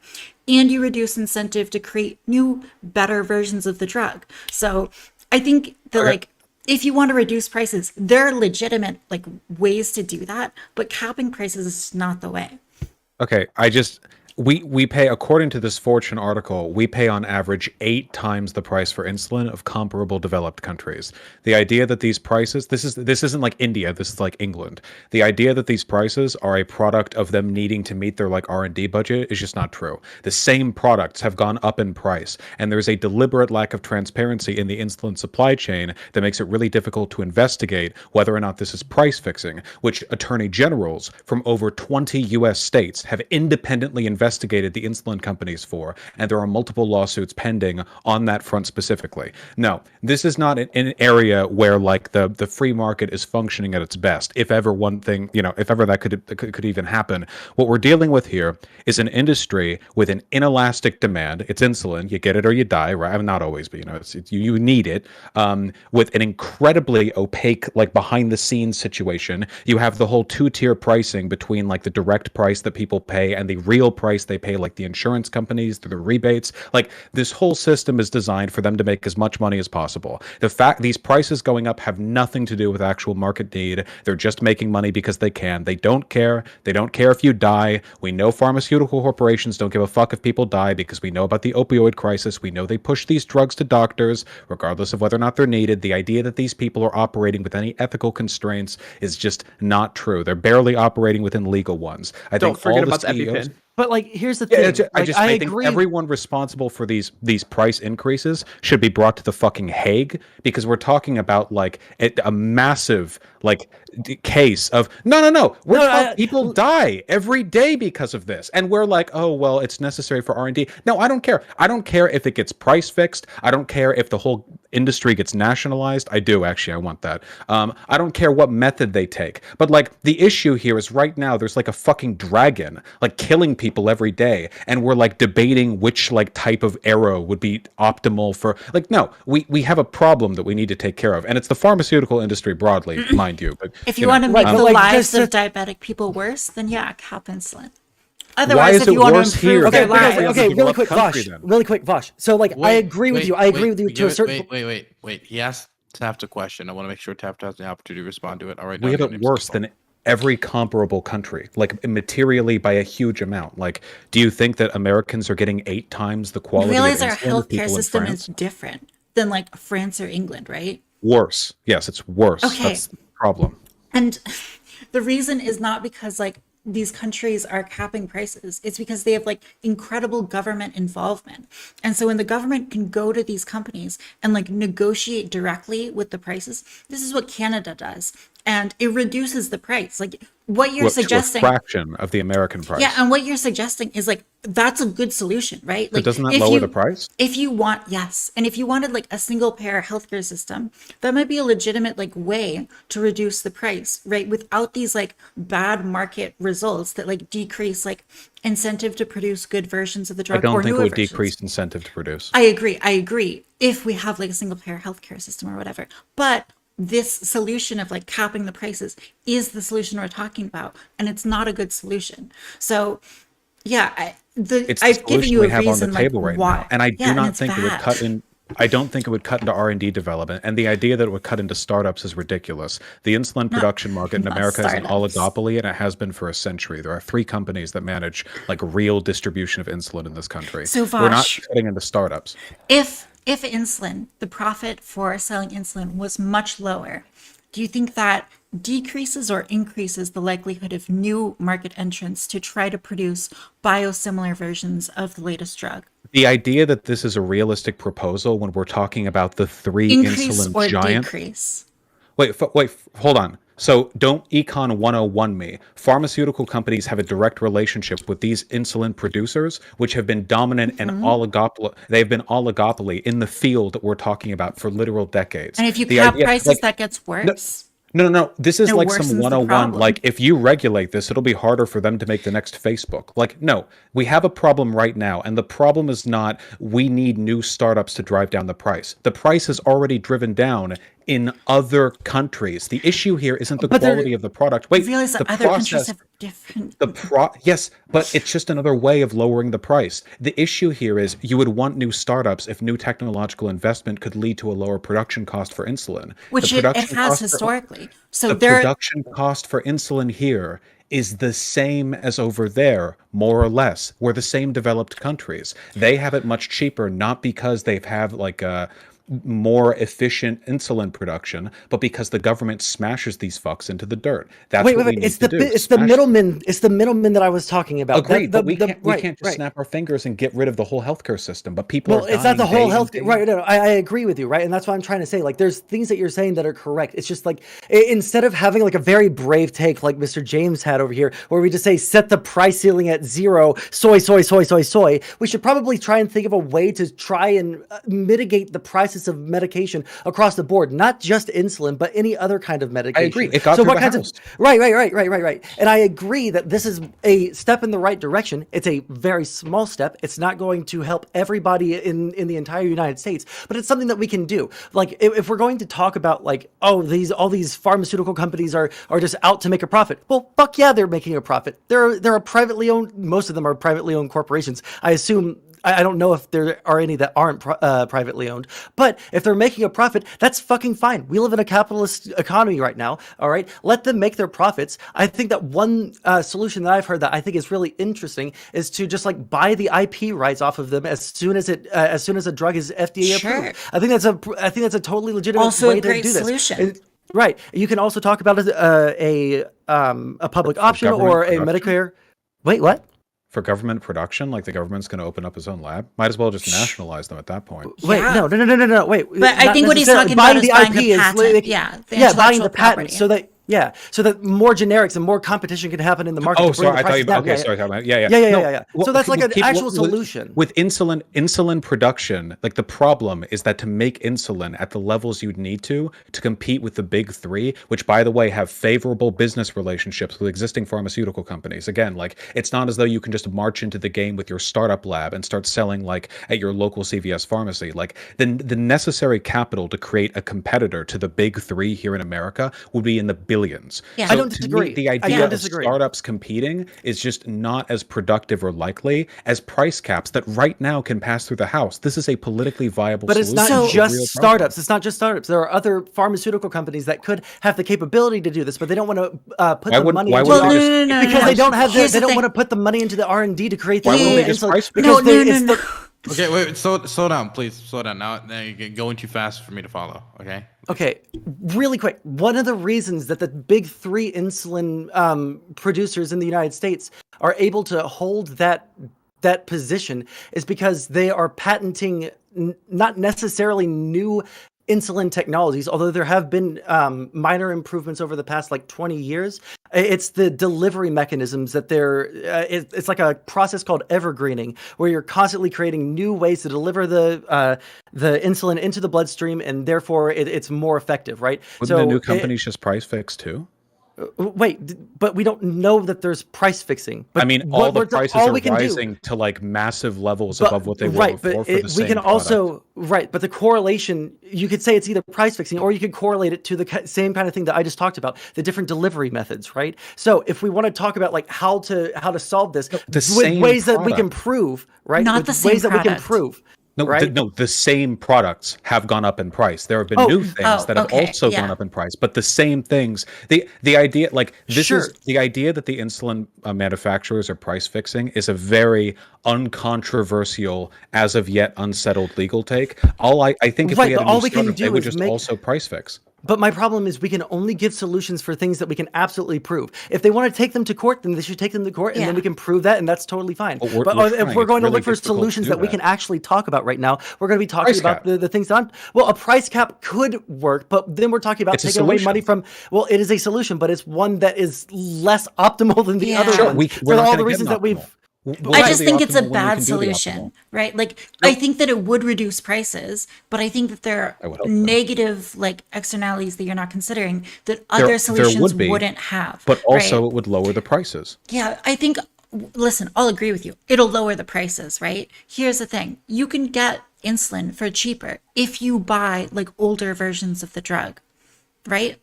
And you reduce incentive to create new, better versions of the drug. So I think that if you want to reduce prices, there are legitimate ways to do that, but capping prices is not the way. Okay, we pay, according to this Fortune article, we pay on average 8 times the price for insulin of comparable developed countries. The idea that these prices, this isn't like India, this is like England. The idea that these prices are a product of them needing to meet their like R&D budget is just not true. The same products have gone up in price, and there's a deliberate lack of transparency in the insulin supply chain that makes it really difficult to investigate whether or not this is price fixing, which attorney generals from over 20 US states have independently investigated the insulin companies for, and there are multiple lawsuits pending on that front specifically. No, this is not an area where like the free market is functioning at its best. If ever one thing, if ever that could even happen, what we're dealing with here is an industry with an inelastic demand. It's insulin, you get it or you die, right? I mean, not always, but you need it. With an incredibly opaque, like behind the scenes situation. You have the whole 2-tier pricing between like the direct price that people pay and the real price they pay, like the insurance companies through the rebates. Like this whole system is designed for them to make as much money as possible. The fact these prices going up have nothing to do with actual market need. They're just making money because they can. They don't care. They don't care if you die. We know pharmaceutical corporations don't give a fuck if people die because we know about the opioid crisis. We know they push these drugs to doctors regardless of whether or not they're needed. The idea that these people are operating with any ethical constraints is just not true. They're barely operating within legal ones. Don't forget about the EpiPen. But like, here's the thing. I think everyone responsible for these price increases should be brought to the fucking Hague, because we're talking about like a massive like case of no. People die every day because of this, and we're like, oh well, it's necessary for R&D. No, I don't care. I don't care if it gets price fixed. I don't care if the whole industry gets nationalized. I do actually. I want that. I don't care what method they take. But like the issue here is right now there's like a fucking dragon like killing people every day, and we're like debating which like type of arrow would be optimal for like no. We have a problem that we need to take care of, and it's the pharmaceutical industry broadly, mind you. But if you want to make the like, lives just of diabetic people worse, then yeah, cap insulin. Why Otherwise, is if it you want to worse improve here? their Okay, lives, really quick, Vosh. So like, I agree with you. I agree with you to a certain. Wait. He asked Taft a question. I want to make sure Taft has the opportunity to respond to it. All right. We have it worse than every comparable country, like materially by a huge amount. Like, do you think that Americans are getting 8 times the you quality realize of our insulin as people healthcare in system France? is different than like France or England, right? Worse. Yes, it's worse. Okay. That's the problem. And the reason is not because like these countries are capping prices. It's because they have like incredible government involvement. And so when the government can go to these companies and like negotiate directly with the prices, this is what Canada does. And it reduces the price. Like what you're suggesting. To a fraction of the American price. Yeah, and what you're suggesting is like that's a good solution, right? Like, but doesn't that lower the price? If you want, yes, and if you wanted like a single payer healthcare system, that might be a legitimate like way to reduce the price, right? Without these like bad market results that like decrease like incentive to produce good versions of the drug. I don't or think it newer would versions. decrease incentive to produce. I agree. If we have like a single payer healthcare system or whatever, but this solution of like capping the prices is the solution we're talking about, and it's not a good solution. So yeah, I've given you a we have reason on the table like right why. now, and I do not think it would bad. cut in. I don't think it would cut into R&D development, and the idea that it would cut into startups is ridiculous. The insulin production market in not America is an startups. oligopoly, and it has been for a century. There are 3 companies that manage like real distribution of insulin in this country. So we're not Vosh, cutting into startups. If insulin, the profit for selling insulin was much lower, do you think that decreases or increases the likelihood of new market entrants to try to produce biosimilar versions of the latest drug? The idea that this is a realistic proposal when we're talking about the 3 Increase insulin or giant. decrease? Wait, hold on. So don't Econ 101 me. Pharmaceutical companies have a direct relationship with these insulin producers, which have been dominant and oligopoly. They've been oligopoly in the field that we're talking about for literal decades. And if you The cap idea- prices, like, that gets worse. No. This is It like worsens some the 101. problem. Like, if you regulate this, it'll be harder for them to make the next Facebook. Like, no, we have a problem right now. And the problem is not we need new startups to drive down the price. The price is already driven down in other countries. The issue here isn't the quality of the product. Wait, You realize that the other countries process. have different. Yes, but it's just another way of lowering the price. The issue here is you would want new startups if new technological investment could lead to a lower production cost for insulin. Which The it production has cost for- historically. So the there. production cost for insulin here is the same as over there, more or less. We're the same developed countries. They have it much cheaper, not because they have like a more efficient insulin production, but because the government smashes these fucks into the dirt. That's what we need It's to the do. it's the middleman. It's the middleman that I was talking about. Agreed, but we Right, can't just right. snap our fingers and get rid of the whole healthcare system. But people Well, are it's not the dying whole day in, health. day out. Right. No, I agree with you. Right. And that's what I'm trying to say. Like, there's things that you're saying that are correct. It's just like, instead of having like a very brave take like Mr. James had over here, where we just say, set the price ceiling at 0, soy, we should probably try and think of a way to try and mitigate the prices of medication across the board, not just insulin, but any other kind of medication. I agree. It got so through what the kinds house. of Right. And I agree that this is a step in the right direction. It's a very small step. It's not going to help everybody in the entire United States, but it's something that we can do. Like, if we're going to talk about like, oh, all these pharmaceutical companies are just out to make a profit. Well, fuck yeah, they're making a profit. They're a privately owned. Most of them are privately owned corporations. I assume. I don't know if there are any that aren't privately owned, but if they're making a profit, that's fucking fine. We live in a capitalist economy right now. All right, let them make their profits. I think that one solution that I've heard that I think is really interesting is to just like buy the IP rights off of them as soon as a drug is FDA approved. I think that's a totally legitimate Also way a great to do this. solution. Right. You can also talk about a public option government or a production? Medicare. Wait, what? For government production, like the government's going to open up its own lab. Might as well just nationalize them at that point. Wait, no. Wait. But I not think what he's necessarily. talking about is the buying the IP patent. like, Yeah, the buying intellectual the patent property. so that more generics and more competition can happen in the market. Oh, to bring sorry. the I thought you. prices down. Okay, sorry. Talking about, yeah. Yeah. No, So that's like an actual with- solution. With insulin production, like the problem is that to make insulin at the levels you'd need to compete with the big three, which by the way have favorable business relationships with existing pharmaceutical companies. Again, like it's not as though you can just march into the game with your startup lab and start selling like at your local CVS pharmacy. Like the necessary capital to create a competitor to the big three here in America would be in the billions. Yeah. I don't to disagree. me, the I idea don't of disagree. startups competing is just not as productive or likely as price caps that right now can pass through the House. This is a politically viable But it's solution. not to a just real startups. problem. It's not just startups. There are other pharmaceutical companies that could have the capability to do this, but they don't want to put Why the wouldn't- money why into wouldn't the they R&D just- because they don't have Here's they the don't thing. want to put the money into the R&D to create the Why wouldn't they insulin just price fix because it? they Okay, wait, slow down, please. Slow down. Now you're going too fast for me to follow. Okay. Okay, really quick. One of the reasons that the big three insulin producers in the United States are able to hold that position is because they are patenting not necessarily new insulin technologies, although there have been minor improvements over the past like 20 years. It's the delivery mechanisms that it's like a process called evergreening, where you're constantly creating new ways to deliver the insulin into the bloodstream, and therefore it's more effective, right? Wouldn't the new companies just price fix too? Wait, but we don't know that there's price fixing. But I mean, what all the we're- prices all are we can do- rising to like massive levels But- above what they were right, before but for the we same can product. also but the correlation, you could say it's either price fixing or you could correlate it to the same kind of thing that I just talked about, the different delivery methods, right? So if we want to talk about like how to solve this with same ways that we can product. prove, right? Not with the same ways that we can product. prove. No, right? the same products have gone up in price. There have been Oh, new things that have okay, also yeah. gone up in price, but the same things. The idea, like this Sure. is the idea that the insulin manufacturers are price fixing is a very uncontroversial, as of yet unsettled legal take. I think if Right, we had but a new all we can startup, they do would is just make- also price fix. But my problem is we can only give solutions for things that we can absolutely prove. If they want to take them to court, then they should take them to court, and then Yeah. we can prove that, and that's totally fine. But we're if trying. we're It's going to really look for difficult to solutions do that we that. can actually talk about right now, we're going to be talking Price about cap. the things on. Well, a price cap could work, but then we're talking about It's a taking away solution. money from. Well, it is a solution, but it's one that is less optimal than the Yeah. other Sure, ones we're for not all gonna the get reasons an that we've. optimal. We'll I do just the think it's a optimal when we bad can do the solution, optimal. right? Like, I think that it would reduce prices, but I think that there I would are hope so. negative like externalities that you're not considering that There other solutions would be, wouldn't have. But also right? it would lower the prices. Yeah, I think listen, I'll agree with you. It'll lower the prices, right? Here's the thing. You can get insulin for cheaper if you buy like older versions of the drug, right?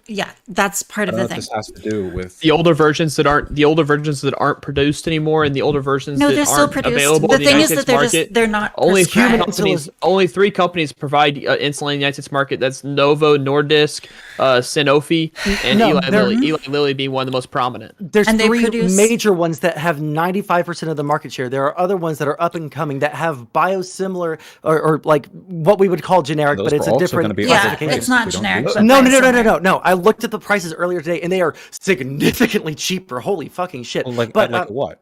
Yeah, that's part I of don't the know if thing. this has to do with the older versions that aren't produced anymore, and the older versions No, that they're still aren't produced. available The in the thing United is that States they're market. just they're not Only prescribed. only three companies provide insulin in the United States market. That's Novo Nordisk, Sanofi, and No, Eli they're- Lilly. Eli Lilly being one of the most prominent. There's And they three produce- major ones that have 95% of the market share. There are other ones that are up and coming that have biosimilar or like what we would call generic, Those but it's are a also different gonna be classification. it's not generic. But No. biosimilar. No. I looked at the prices earlier today, and they are significantly cheaper. Holy fucking shit! like but what?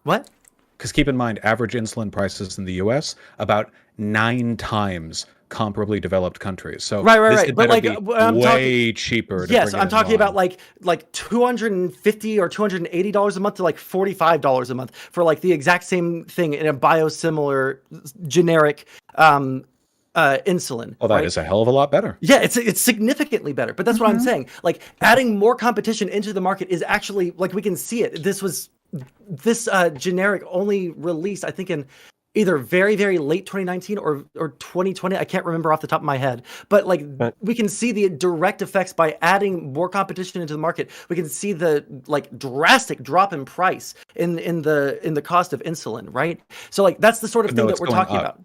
What? Because keep in mind, average insulin prices in the U.S. about 9 times comparably developed countries. So Right. this But had better like, be I'm way talking, cheaper. To yes, bring it I'm in talking line. about like $250 or $280 a month to like $45 a month for like the exact same thing in a biosimilar generic insulin. Well, that is a hell of a lot better. Yeah, it's significantly better. But that's what I'm saying. Like adding more competition into the market is actually like we can see it. This generic only released, I think, in either very, very late 2019 or 2020. I can't remember off the top of my head. But like we can see the direct effects by adding more competition into the market. We can see the like drastic drop in price in the cost of insulin, right? So like that's the sort of No, thing that it's we're going talking up. about.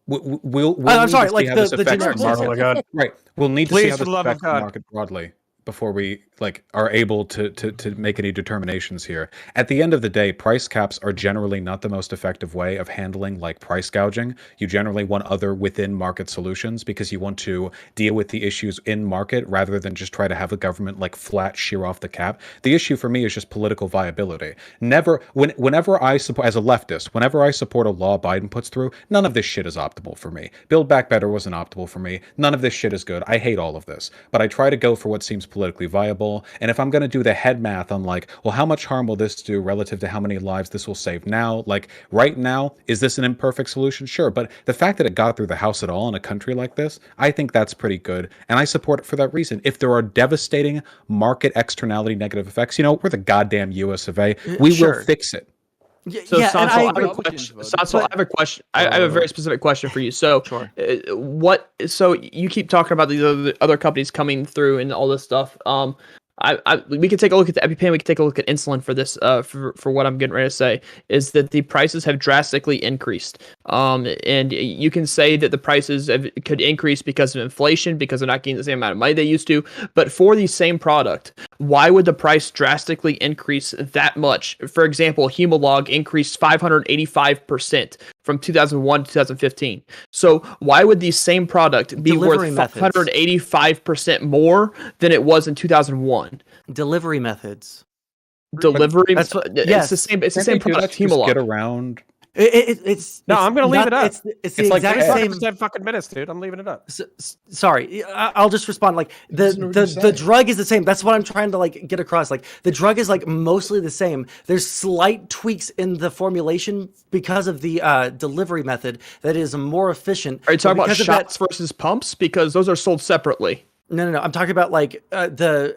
We'll I'm need sorry, to see like how the this affects generic the market. ones. Oh my God. Right. We'll need to see Please, how for this the love of affects the God. market broadly before we like are able to make any determinations here. At the end of the day, price caps are generally not the most effective way of handling like price gouging. You generally want other within market solutions because you want to deal with the issues in market rather than just try to have the government like flat shear off the cap. The issue for me is just political viability. Whenever I support, as a leftist, whenever I support a law Biden puts through, none of this shit is optimal for me. Build Back Better wasn't optimal for me. None of this shit is good. I hate all of this, but I try to go for what seems politically viable. And if I'm going to do the head math on like, well, how much harm will this do relative to how many lives this will save now? Like right now, is this an imperfect solution? Sure. But the fact that it got through the House at all in a country like this, I think that's pretty good. And I support it for that reason. If there are devastating market externality negative effects, you know, we're the goddamn US of A. We Sure. will fix it. So yeah, and Sansel, I have agree. a question. Sansel, I have a question. I have a very specific question for you. So, Sure. So you keep talking about these other companies coming through and all this stuff. We can take a look at the EpiPen. We can take a look at insulin for this. For what I'm getting ready to say is that the prices have drastically increased. And you can say that the prices could increase because of inflation, because they're not getting the same amount of money they used to. But for the same product, why would the price drastically increase that much? For example, Humalog increased 585% from 2001 to 2015. So why would the same product be Delivery worth methods. 585% more than it was in 2001? Delivery methods. Delivery. That's what- It's yes. the same. It's the Can't same they do that product. to just get Humalog. around. It's No, I'm gonna leave it up. It's the It's like exact that. same. 10 fucking minutes, dude. I'm leaving it up. Sorry, I'll just respond. Like the drug is the same. That's what I'm trying to like get across. Like the drug is like mostly the same. There's slight tweaks in the formulation because of the delivery method that is more efficient. Are you talking But about because of that- shots versus pumps? Because those are sold separately. No. I'm talking about like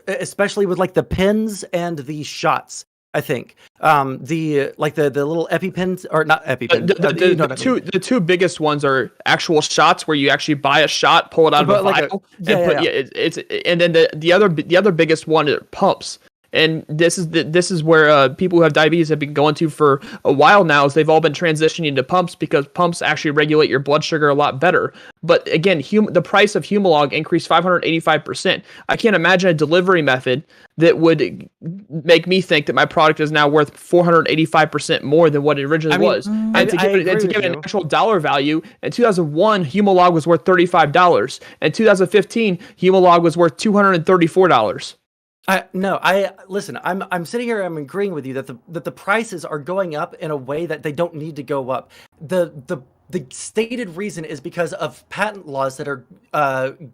especially with like the pens and the shots. I think the little EpiPens or not EpiPens. You know what I mean. The two biggest ones are actual shots where you actually buy a shot, pull it out of a vial, and then the other biggest one are pumps. And this is where people who have diabetes have been going to for a while now. Is they've all been transitioning to pumps because pumps actually regulate your blood sugar a lot better. But again, the price of Humalog increased 585%. I can't imagine a delivery method that would make me think that my product is now worth 485% more than what it originally was. And to give it an actual dollar value, in 2001, Humalog was worth $35. In 2015, Humalog was worth $234. Listen. I'm sitting here. I'm agreeing with you that the prices are going up in a way that they don't need to go up. The stated reason is because of patent laws that are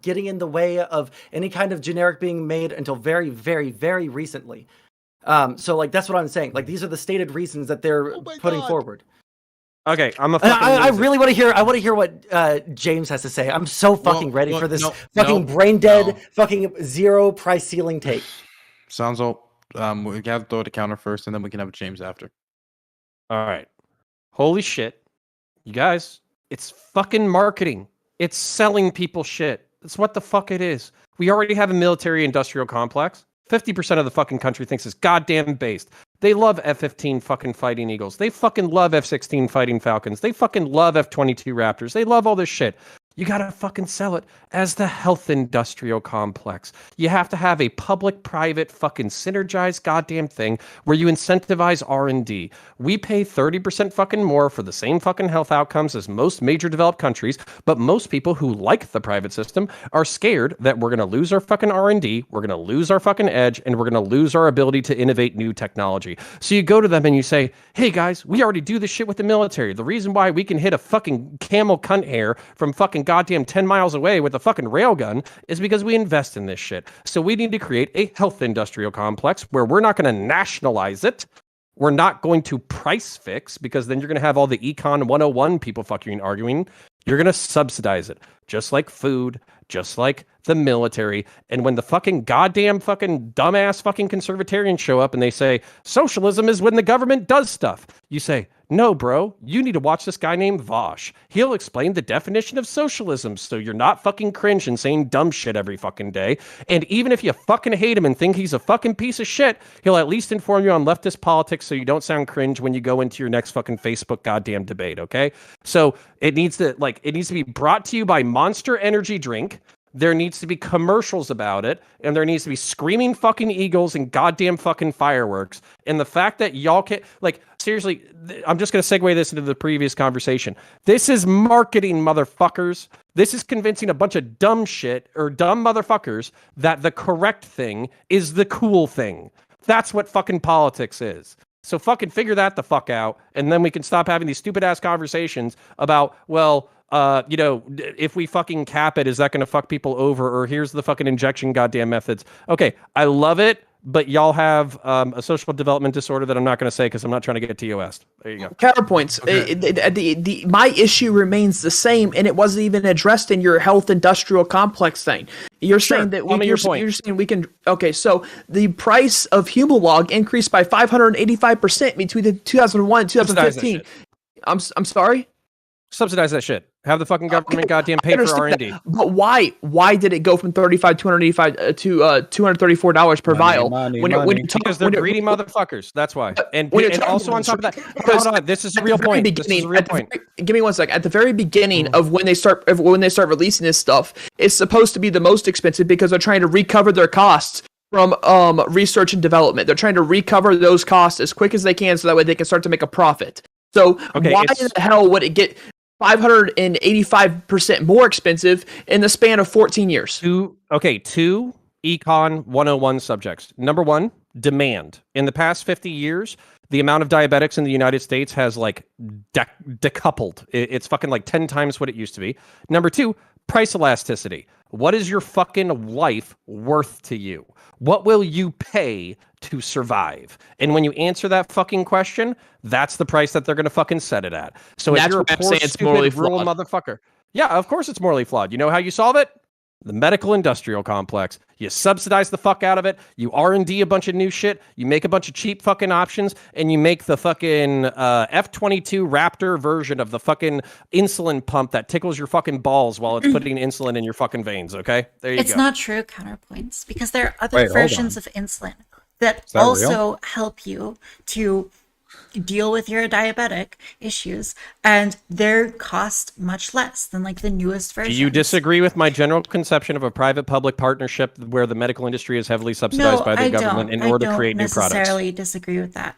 getting in the way of any kind of generic being made until very, very, very recently. So like that's what I'm saying. Like these are the stated reasons that they're putting forward. Okay, I'm a And fucking I loser. really want to hear. I want to hear what James has to say. I'm so fucking ready well, for this no, fucking no, brain dead, no. fucking zero price ceiling take. Sanzo, We gotta throw the counter first, and then we can have James after. All right. Holy shit. You guys, it's fucking marketing. It's selling people shit. That's what the fuck it is. We already have a military industrial complex. 50% of the fucking country thinks it's goddamn based. They love F-15 fucking fighting Eagles. They fucking love F-16 fighting Falcons. They fucking love F-22 Raptors. They love all this shit. You gotta fucking sell it as the health industrial complex. You have to have a public-private fucking synergized goddamn thing where you incentivize R&D. We pay 30% fucking more for the same fucking health outcomes as most major developed countries, but most people who like the private system are scared that we're gonna lose our fucking R&D, we're gonna lose our fucking edge, and we're gonna lose our ability to innovate new technology. So you go to them and you say, hey guys, we already do this shit with the military. The reason why we can hit a fucking camel cunt hair from fucking goddamn 10 miles away with a fucking railgun is because we invest in this shit. So we need to create a health industrial complex where we're not going to nationalize it. We're not going to price fix, because then you're going to have all the Econ 101 people fucking arguing. You're going to subsidize it, just like food, just like the military. And when the fucking goddamn fucking dumbass fucking conservatarians show up and they say, socialism is when the government does stuff, you say, no, bro, you need to watch this guy named Vosh. He'll explain the definition of socialism so you're not fucking cringe and saying dumb shit every fucking day. And even if you fucking hate him and think he's a fucking piece of shit, he'll at least inform you on leftist politics so you don't sound cringe when you go into your next fucking Facebook goddamn debate, okay? So it needs to be brought to you by Monster Energy Drink. There needs to be commercials about it, and there needs to be screaming fucking eagles and goddamn fucking fireworks. And the fact that y'all can't, like, seriously, I'm just going to segue this into the previous conversation. This is marketing, motherfuckers. This is convincing a bunch of dumb shit or dumb motherfuckers that the correct thing is the cool thing. That's what fucking politics is. So fucking figure that the fuck out, and then we can stop having these stupid ass conversations about, well, if we fucking cap it, is that going to fuck people over? Or here's the fucking injection goddamn methods. Okay, I love it, but y'all have a social development disorder that I'm not going to say because I'm not trying to get TOS. There you go. Counterpoints. Okay. My issue remains the same, and it wasn't even addressed in your health industrial complex thing. You're saying that you're saying we can. Okay, so the price of Humalog increased by 585% between the 2001 and 2015. I'm sorry. Subsidize that shit. Have the fucking government goddamn pay for R&D. But why? Why did it go from $285 to $234 per vial? Because they're greedy motherfuckers. That's why. And also on top of that, hold on. This is a real point. This is a real point. Give me 1 second. At the very beginning of when they start releasing this stuff, it's supposed to be the most expensive because they're trying to recover their costs from research and development. They're trying to recover those costs as quick as they can so that way they can start to make a profit. So why in the hell would it get 585% more expensive in the span of 14 years? Two Econ 101 subjects. Number one, demand. In the past 50 years, the amount of diabetics in the United States has like decoupled. It's fucking like 10 times what it used to be. Number two, price elasticity. What is your fucking life worth to you? What will you pay to survive? And when you answer that fucking question, that's the price that they're going to fucking set it at. So if you're a poor, stupid, rural motherfucker. Yeah, of course it's morally flawed. You know how you solve it? The medical industrial complex. You subsidize the fuck out of it. You R&D a bunch of new shit. You make a bunch of cheap fucking options, and you make the fucking F-22 Raptor version of the fucking insulin pump that tickles your fucking balls while it's putting insulin in your fucking veins. Okay, there you go. It's not true, counterpoints, because there are other versions of insulin that also help you to deal with your diabetic issues, and their cost much less than like the newest version. Do you disagree with my general conception of a private-public partnership where the medical industry is heavily subsidized by the government in order to create new products? I don't necessarily disagree with that.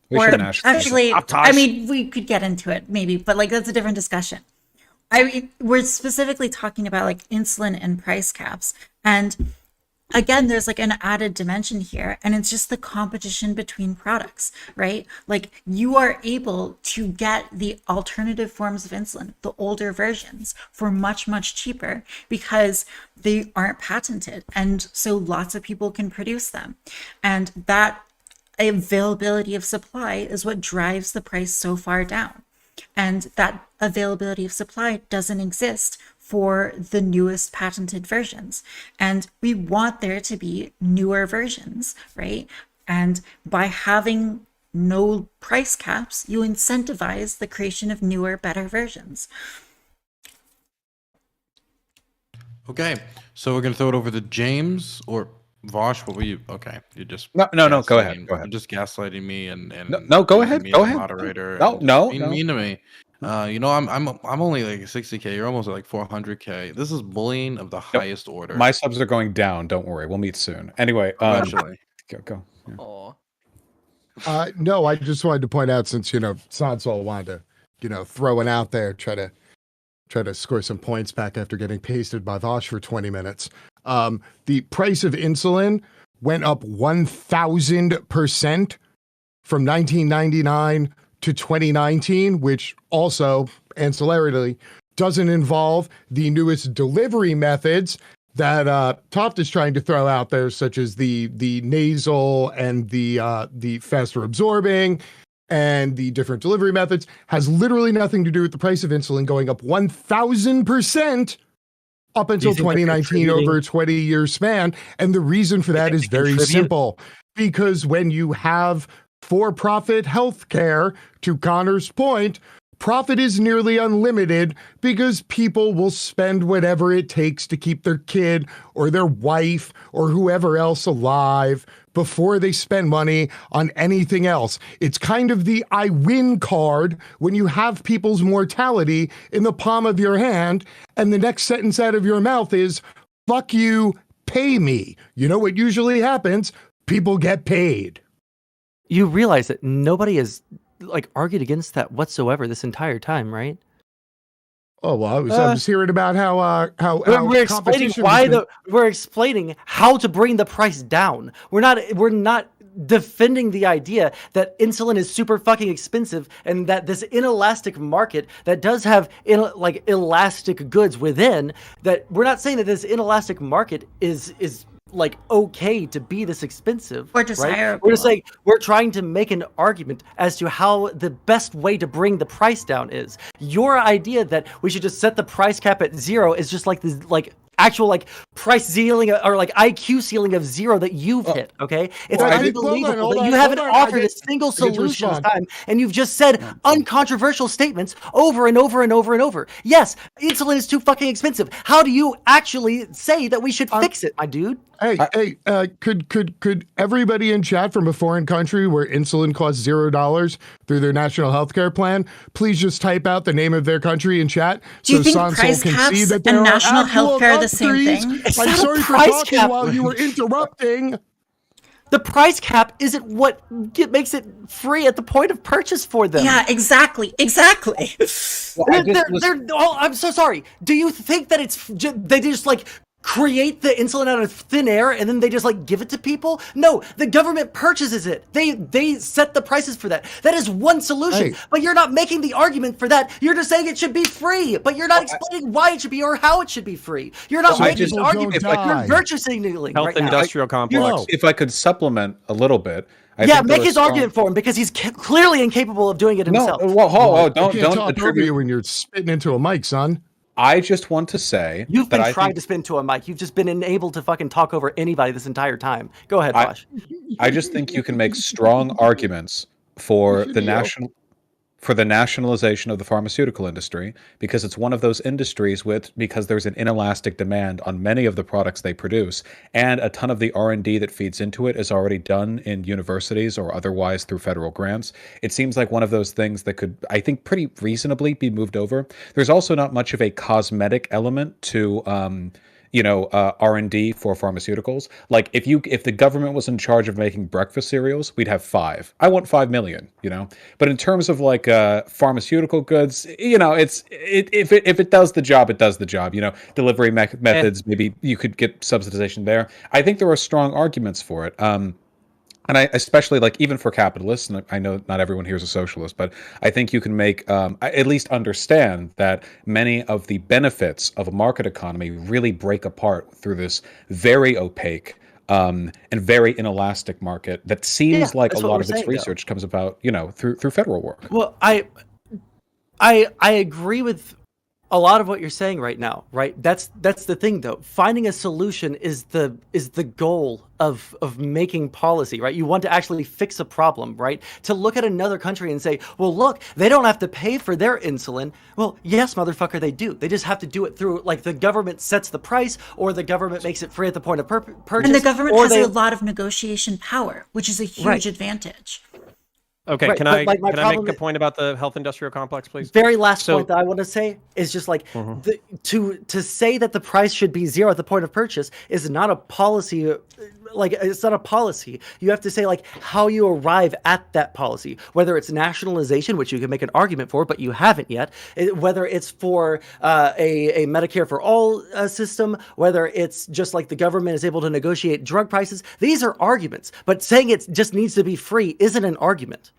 Or actually, I mean, we could get into it maybe, but like that's a different discussion. I mean, we're specifically talking about like insulin and price caps, and again, there's like an added dimension here, and it's just the competition between products, right? Like you are able to get the alternative forms of insulin, the older versions, for much, much cheaper because they aren't patented. And so lots of people can produce them. And that availability of supply is what drives the price so far down. And that availability of supply doesn't exist for the newest patented versions. And we want there to be newer versions, right? And by having no price caps, you incentivize the creation of newer, better versions. Okay, so we're gonna throw it over to James or Vosh. What were you? Okay, you're just No, go ahead. gaslighting- Go ahead. You're just gaslighting me and No, go using ahead. me Go as a ahead. moderator. No, and no, being no. mean to me. I'm only like 60K. You're almost at like 400K. This is bullying of the highest order. My subs are going down. Don't worry. We'll meet soon. Anyway, Eventually. go. Yeah. Aw. No, I just wanted to point out, since Sowell wanted to, throw it out there, try to score some points back after getting pasted by Vosh for 20 minutes. The price of insulin went up 1,000% from 1999 to 2019, which also, ancillarily, doesn't involve the newest delivery methods that Toft is trying to throw out there, such as the nasal and the faster absorbing and the different delivery methods. Has literally nothing to do with the price of insulin going up 1,000% up until 2019 over a 20-year span. And the reason for that is very simple. Because when you have for-profit healthcare, to Connor's point, profit is nearly unlimited because people will spend whatever it takes to keep their kid or their wife or whoever else alive before they spend money on anything else. It's kind of the I win card when you have people's mortality in the palm of your hand and the next sentence out of your mouth is, fuck you, pay me. You know what usually happens? People get paid. You realize that nobody has argued against that whatsoever this entire time, right? Oh well, I was hearing about how we're explaining we're explaining how to bring the price down. We're not defending the idea that insulin is super fucking expensive and that this inelastic market that does have elastic goods within, that we're not saying that this inelastic market is okay to be this expensive or desirable. Right? We're just like, we're trying to make an argument as to how the best way to bring the price down is. Your idea that we should just set the price cap at 0 is just like this actual price ceiling or IQ ceiling of 0 that you've hit. Okay, it's unbelievable that you haven't offered a single solution this time, and you've just said uncontroversial statements over and over and over and over. Yes, insulin is too fucking expensive. How do you actually say that we should fix it, my dude? Hey, could everybody in chat from a foreign country where insulin costs $0 through their national healthcare plan, please just type out the name of their country in chat Do you so think Sowell price can caps see that and there are national actual healthcare are the same countries. thing? It's I'm not a sorry for price talking cap. while you were interrupting. The price cap isn't what makes it free at the point of purchase for them. Yeah, exactly. I'm so sorry. Do you think that they just create the insulin out of thin air and then they just give it to people? No, the government purchases it. They set the prices for that. That is one solution. Hey. But you're not making the argument for that. You're just saying it should be free, but you're not explaining why it should be or how it should be free. You're not making an argument. You're virtue signaling Health right now. industrial complex. If I could supplement a little bit. Make his argument for him because he's clearly incapable of doing it himself. I can't talk over you when you're spitting into a mic, son. I just want to say you've been trying to spin to a mic. You've just been unable to fucking talk over anybody this entire time. Go ahead, Josh. I just think you can make strong arguments for the nationalization of the pharmaceutical industry because it's one of those industries because there's an inelastic demand on many of the products they produce, and a ton of the R&D that feeds into it is already done in universities or otherwise through federal grants. It seems like one of those things that could, I think, pretty reasonably be moved over. There's also not much of a cosmetic element to R&D for pharmaceuticals. Like if the government was in charge of making breakfast cereals, we'd have 5. I want 5 million, But in terms of pharmaceutical goods, if it does the job, it does the job. Delivery methods, maybe you could get subsidization there. I think there are strong arguments for it. And I especially even for capitalists, and I know not everyone here is a socialist, but I think you can make at least understand that many of the benefits of a market economy really break apart through this very opaque and very inelastic market that seems like a lot of its research comes about, through federal work. Well, I agree with a lot of what you're saying right now, right? That's the thing though. Finding a solution is the goal of making policy, right? You want to actually fix a problem, right? To look at another country and say, well, look, they don't have to pay for their insulin. Well, yes, motherfucker, they do. They just have to do it through, like, the government sets the price, or the government makes it free at the point of purchase. And the government or has they... a lot of negotiation power, which is a huge advantage. Okay, Right, can but, I like, my can I problem make a point about the health industrial complex, please? Very last So- point that I want to say is just like to say that the price should be zero at the point of purchase is not a policy. Like, it's not a policy. You have to say, like, how you arrive at that policy, whether it's nationalization, which you can make an argument for, but you haven't yet, whether it's for a Medicare for all system, whether it's just like the government is able to negotiate drug prices. These are arguments, but saying it just needs to be free isn't an argument.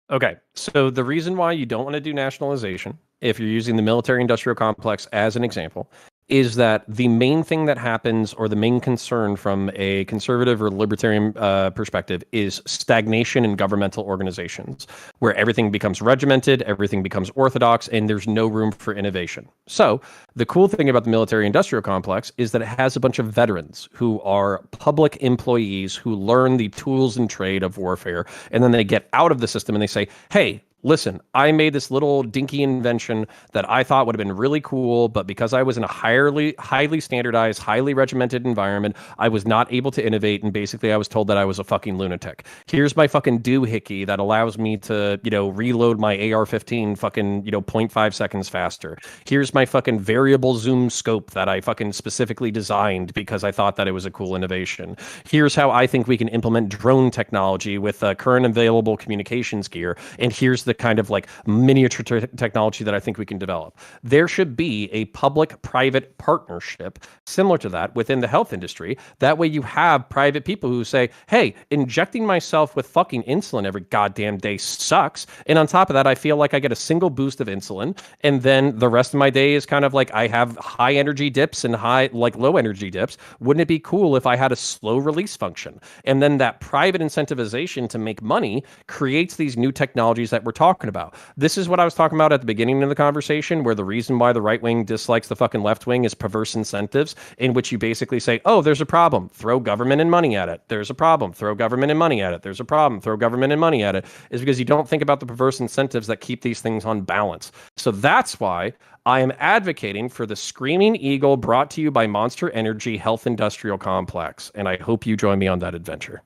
Okay, so the reason why you don't want to do nationalization, if you're using the military-industrial complex as an example, is that the main thing that happens, or the main concern from a conservative or libertarian perspective, is stagnation in governmental organizations, where everything becomes regimented, everything becomes orthodox, and there's no room for innovation. So the cool thing about the military-industrial complex is that it has a bunch of veterans who are public employees who learn the tools and trade of warfare, and then they get out of the system and they say, hey, listen, I made this little dinky invention that I thought would have been really cool, but because I was in a highly standardized, highly regimented environment, I was not able to innovate, and basically I was told that I was a fucking lunatic. Here's my fucking doohickey that allows me to, reload my AR-15 fucking, 0.5 seconds faster. Here's my fucking variable zoom scope that I fucking specifically designed because I thought that it was a cool innovation. Here's how I think we can implement drone technology with current available communications gear, and here's the kind of like miniature technology that I think we can develop. There should be a public-private partnership similar to that within the health industry. That way you have private people who say, hey, injecting myself with fucking insulin every goddamn day sucks. And on top of that, I feel like I get a single boost of insulin. And then the rest of my day is kind of like I have high energy dips and low energy dips. Wouldn't it be cool if I had a slow release function? And then that private incentivization to make money creates these new technologies that we're talking about. This is what I was talking about at the beginning of the conversation, where the reason why the right wing dislikes the fucking left wing is perverse incentives, in which you basically say, oh, there's a problem, throw government and money at it. There's a problem, throw government and money at it. There's a problem, throw government and money at it. Is because you don't think about the perverse incentives that keep these things on balance. So that's why I am advocating for the Screaming Eagle, brought to you by Monster Energy Health Industrial Complex. And I hope you join me on that adventure.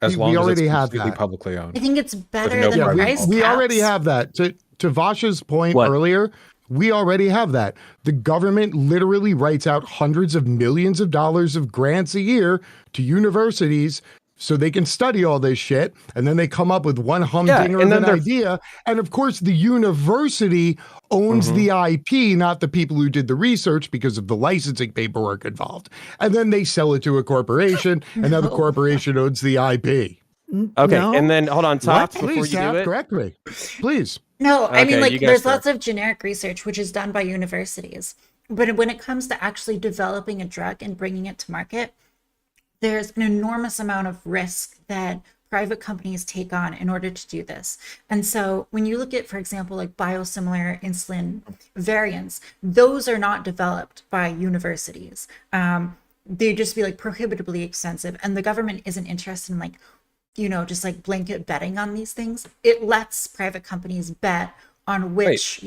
As We long as already it's have completely that. publicly owned. I think it's better no than private price we caps. already have that. To Vasha's point earlier, we already have that. The government literally writes out hundreds of millions of dollars of grants a year to universities so they can study all this shit, and then they come up with one humdinger of an idea. And of course, the university owns the IP, not the people who did the research, because of the licensing paperwork involved. And then they sell it to a corporation, and now the corporation owns the IP. Okay, and then hold on, Tots, before Please, you do Taft, it. correct me. Please. No, I mean, Okay, like, you guys there's start. lots of generic research which is done by universities. But when it comes to actually developing a drug and bringing it to market, there's an enormous amount of risk that private companies take on in order to do this. And so when you look at, for example, like biosimilar insulin variants, those are not developed by universities. They'd just be like prohibitively expensive. And the government isn't interested in like, just like blanket betting on these things. It lets private companies bet on which,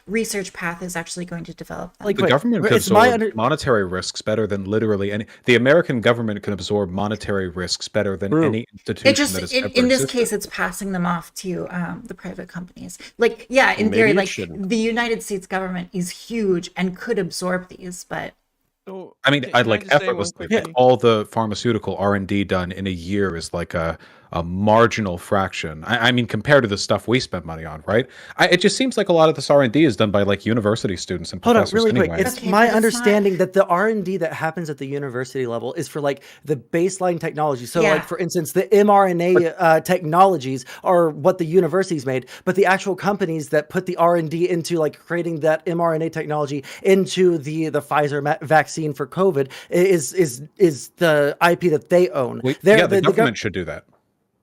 research path is actually going to develop them. The government can absorb monetary risks better than literally any. The American government can absorb monetary risks better than any institution It just, that has ever in this existed. case, it's passing them off to the private companies. Like, yeah, in Maybe theory, it like shouldn't. the United States government is huge and could absorb these, but I mean, I'd like just say one effortlessly. quick Like, thing? all the pharmaceutical R&D done in a year is like a marginal fraction. I mean, compared to the stuff we spend money on, right? It just seems like a lot of this R&D is done by like university students and Hold on, professors really quick. anyway. It's my understanding that the R&D that happens at the university level is for like the baseline technology. So Yeah. like, for instance, the mRNA technologies are what the universities made, but the actual companies that put the R&D into like creating that mRNA technology into the Pfizer vaccine for COVID is the IP that they own. The government should do that.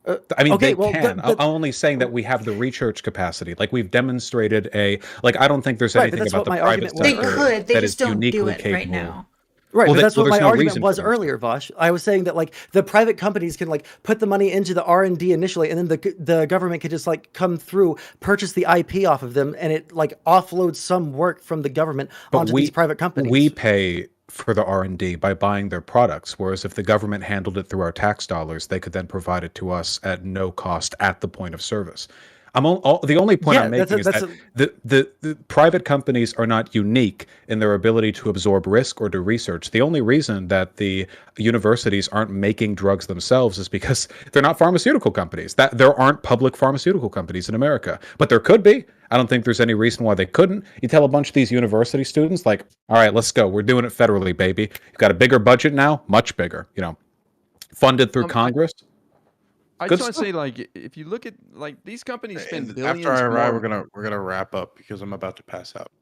I mean, okay, they well, can. I'm only saying that we have the research capacity. Like we've demonstrated I don't think there's Right, but anything that's about what the my private argument was sector earlier. They that just is don't do uniquely it capable. right now. Right, Well, but that's what there's my no argument reason was for them to. earlier, Vosh. I was saying that like the private companies can like put the money into the R&D initially, and then the government could just like come through, purchase the IP off of them, and it like offloads some work from the government But onto these private companies. we pay for the R&D by buying their products, whereas if the government handled it through our tax dollars, they could then provide it to us at no cost at the point of service. The only point I'm making is that the private companies are not unique in their ability to absorb risk or do research. The only reason that the universities aren't making drugs themselves is because they're not pharmaceutical companies. That there aren't public pharmaceutical companies in America, but there could be. I don't think there's any reason why they couldn't. You tell a bunch of these university students, like, all right, let's go. We're doing it federally, baby. You've got a bigger budget now, much bigger, funded through Congress. I Good just want to stuff. say, like, if you look at like these companies spend billions After I arrive, more. we're gonna wrap up because I'm about to pass out.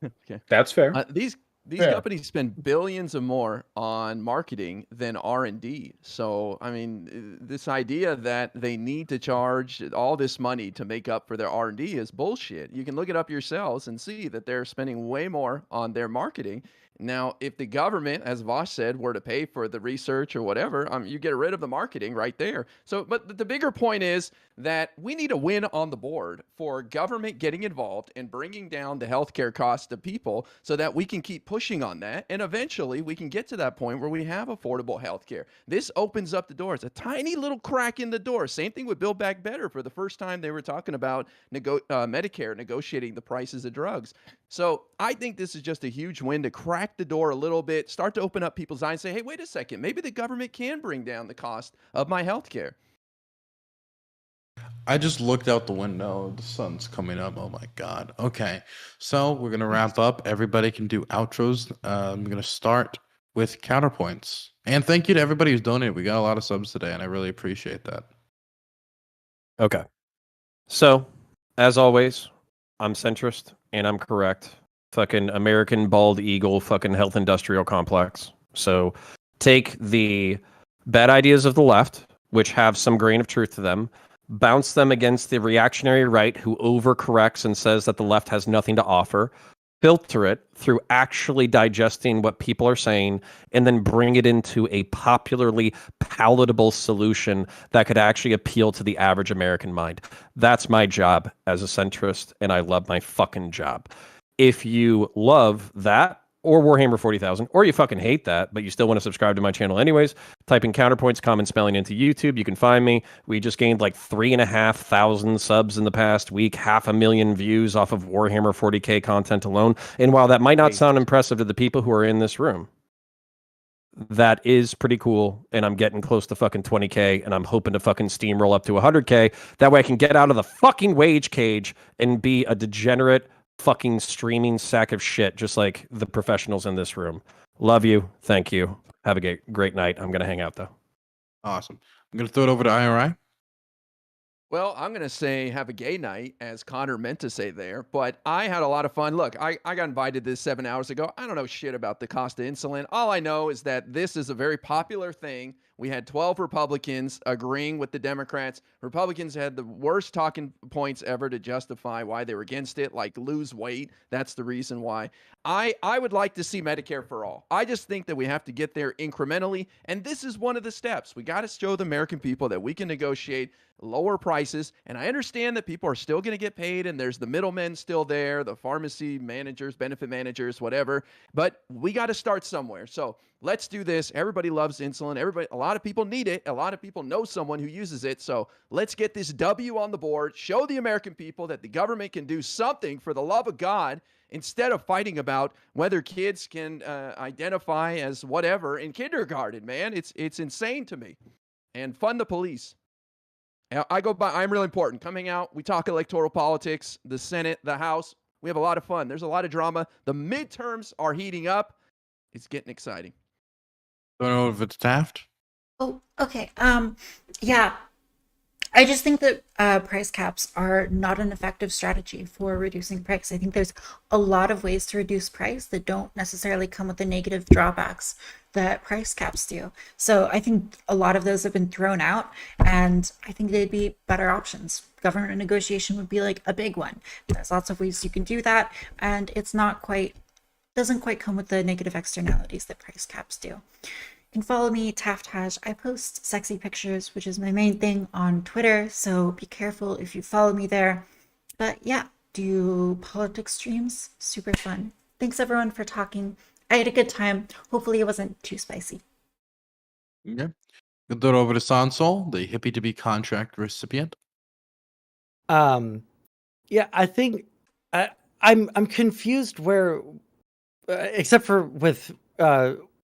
Okay, that's fair. These Yeah. companies spend billions or more on marketing than R&D. So I mean, this idea that they need to charge all this money to make up for their R&D is bullshit. You can look it up yourselves and see that they're spending way more on their marketing. Now, if the government, as Vosh said, were to pay for the research or whatever, you get rid of the marketing right there. So, but the bigger point is that we need a win on the board for government getting involved and bringing down the healthcare costs to people so that we can keep pushing on that. And eventually we can get to that point where we have affordable healthcare. This opens up the doors, a tiny little crack in the door. Same thing with Build Back Better. For the first time, they were talking about Medicare negotiating the prices of drugs. So I think this is just a huge win to crack the door a little bit, start to open up people's eyes and say, hey, wait a second, maybe the government can bring down the cost of my healthcare. I just looked out the window. The sun's coming up. Oh my god. Okay. So we're gonna wrap up. Everybody can do outros. I'm gonna start with counterpoints. And thank you to everybody who's donated. We got a lot of subs today, and I really appreciate that. Okay. So, as always, I'm centrist and I'm correct. Fucking American bald eagle, fucking health industrial complex. So, take the bad ideas of the left, which have some grain of truth to them, bounce them against the reactionary right who overcorrects and says that the left has nothing to offer, filter it through actually digesting what people are saying, and then bring it into a popularly palatable solution that could actually appeal to the average American mind. That's my job as a centrist, and I love my fucking job. If you love that, or Warhammer 40,000, or you fucking hate that, but you still want to subscribe to my channel anyways, type in Counterpoints, common spelling into YouTube. You can find me. We just gained like 3,500 subs in the past week, 500,000 views off of Warhammer 40K content alone. And while that might not sound impressive to the people who are in this room, that is pretty cool. And I'm getting close to fucking 20K, and I'm hoping to fucking steamroll up to 100K. That way I can get out of the fucking wage cage and be a degenerate fucking streaming sack of shit, just like the professionals in this room. Love you. Thank you. Have a great night. I'm going to hang out, though. Awesome. I'm going to throw it over to IRI. Well, I'm going to say have a gay night, as Connor meant to say there, but I had a lot of fun. Look, I got invited to this 7 hours ago. I don't know shit about the cost of insulin. All I know is that this is a very popular thing. We had 12 Republicans agreeing with the Democrats. Republicans had the worst talking points ever to justify why they were against it, like lose weight. That's the reason why. I would like to see Medicare for all. I just think that we have to get there incrementally, and this is one of the steps. We got to show the American people that we can negotiate lower prices, and I understand that people are still going to get paid, and there's the middlemen still there, the pharmacy managers, benefit managers, whatever, but we got to start somewhere. So let's do this. Everybody loves insulin. A lot of people need it. A lot of people know someone who uses it. So let's get this W on the board, show the American people that the government can do something for the love of God, instead of fighting about whether kids can identify as whatever in kindergarten, man. It's insane to me. And fund the police. I go by, I'm really important. Coming out, we talk electoral politics, the Senate, the House. We have a lot of fun. There's a lot of drama. The midterms are heating up. It's getting exciting. Don't know if it's Taft. Oh, okay. Yeah. I just think that price caps are not an effective strategy for reducing price. I think there's a lot of ways to reduce price that don't necessarily come with the negative drawbacks that price caps do. So I think a lot of those have been thrown out, and I think they'd be better options. Government negotiation would be like a big one. There's lots of ways you can do that, and it's not quite, doesn't quite come with the negative externalities that price caps do. You can follow me, Tafthash. I post sexy pictures, which is my main thing, on Twitter, so be careful if you follow me there. But yeah, do politics streams, super fun. Thanks everyone for talking. I had a good time. Hopefully it wasn't too spicy. Yeah. Good throw over to Sansol, the Hippy to be contract recipient. Yeah, I think I'm confused where, except for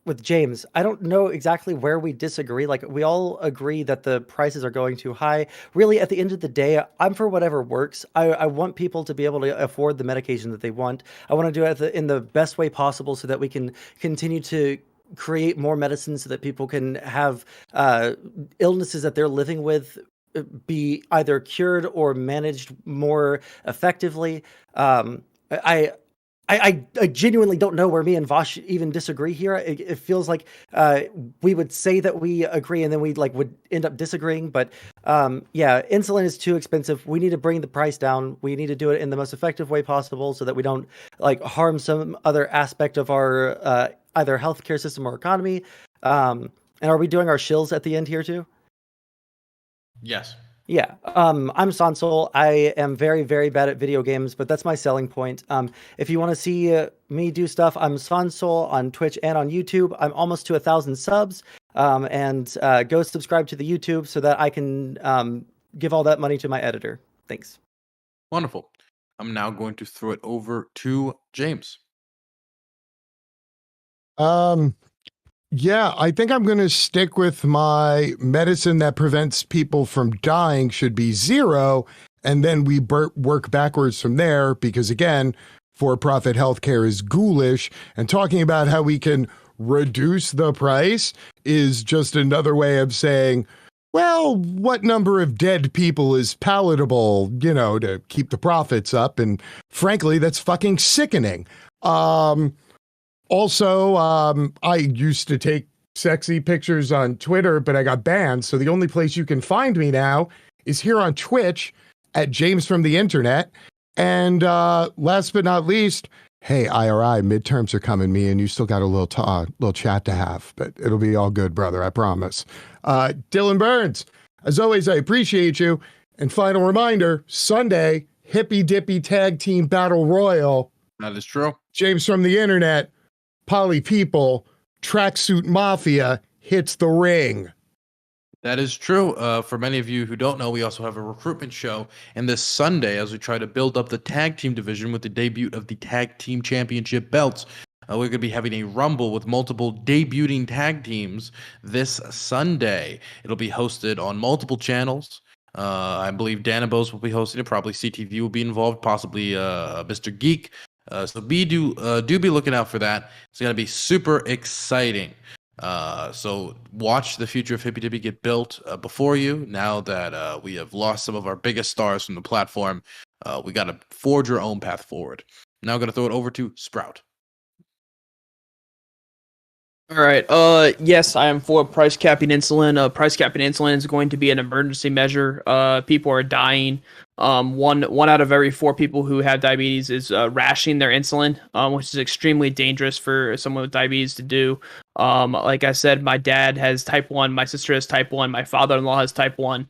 with James, I don't know exactly where we disagree. Like, we all agree that the prices are going too high. Really, at the end of the day, I'm for whatever works. I want people to be able to afford the medication that they want. I want to do it in the best way possible so that we can continue to create more medicine so that people can have illnesses that they're living with be either cured or managed more effectively. I genuinely don't know where me and Vosh even disagree here. It feels like we would say that we agree and then we would end up disagreeing. But yeah, insulin is too expensive. We need to bring the price down. We need to do it in the most effective way possible so that we don't harm some other aspect of our either healthcare system or economy. And are we doing our shills at the end here too? Yes. Yeah, I'm Sansol. I am very, very bad at video games, but that's my selling point. If you want to see me do stuff, I'm Sansol on Twitch and on YouTube. I'm almost to 1,000 subs, and go subscribe to the YouTube so that I can give all that money to my editor. Thanks. Wonderful. I'm now going to throw it over to James. Yeah, I think I'm going to stick with my medicine that prevents people from dying should be 0, and then we work backwards from there because, again, for-profit healthcare is ghoulish, and talking about how we can reduce the price is just another way of saying, well, what number of dead people is palatable, to keep the profits up, and frankly, that's fucking sickening. Also, I used to take sexy pictures on Twitter, but I got banned. So the only place you can find me now is here on Twitch at James from the Internet. And last but not least, hey, IRI, midterms are coming, me, and you still got a little chat to have, but it'll be all good, brother, I promise. Dylan Burns, as always, I appreciate you. And final reminder, Sunday, Hippy Dippy Tag Team Battle Royal. That is true. James from the Internet, Poly People, Tracksuit Mafia hits the ring. That is true. For many of you who don't know, we also have a recruitment show. And this Sunday, as we try to build up the tag team division with the debut of the tag team championship belts, we're going to be having a rumble with multiple debuting tag teams this Sunday. It'll be hosted on multiple channels. I believe Danabos will be hosting it. Probably CTV will be involved, possibly Mr. Geek. So do be looking out for that. It's going to be super exciting. So watch the future of Hippy Dippy get built before you. Now that we have lost some of our biggest stars from the platform, we got to forge our own path forward. Now I'm going to throw it over to Sprout. All right. Yes, I am for price capping insulin. Price capping insulin is going to be an emergency measure. People are dying. One out of every 4 people who have diabetes is rationing their insulin, which is extremely dangerous for someone with diabetes to do. Like I said, my dad has type 1, my sister has type 1, my father-in-law has type 1.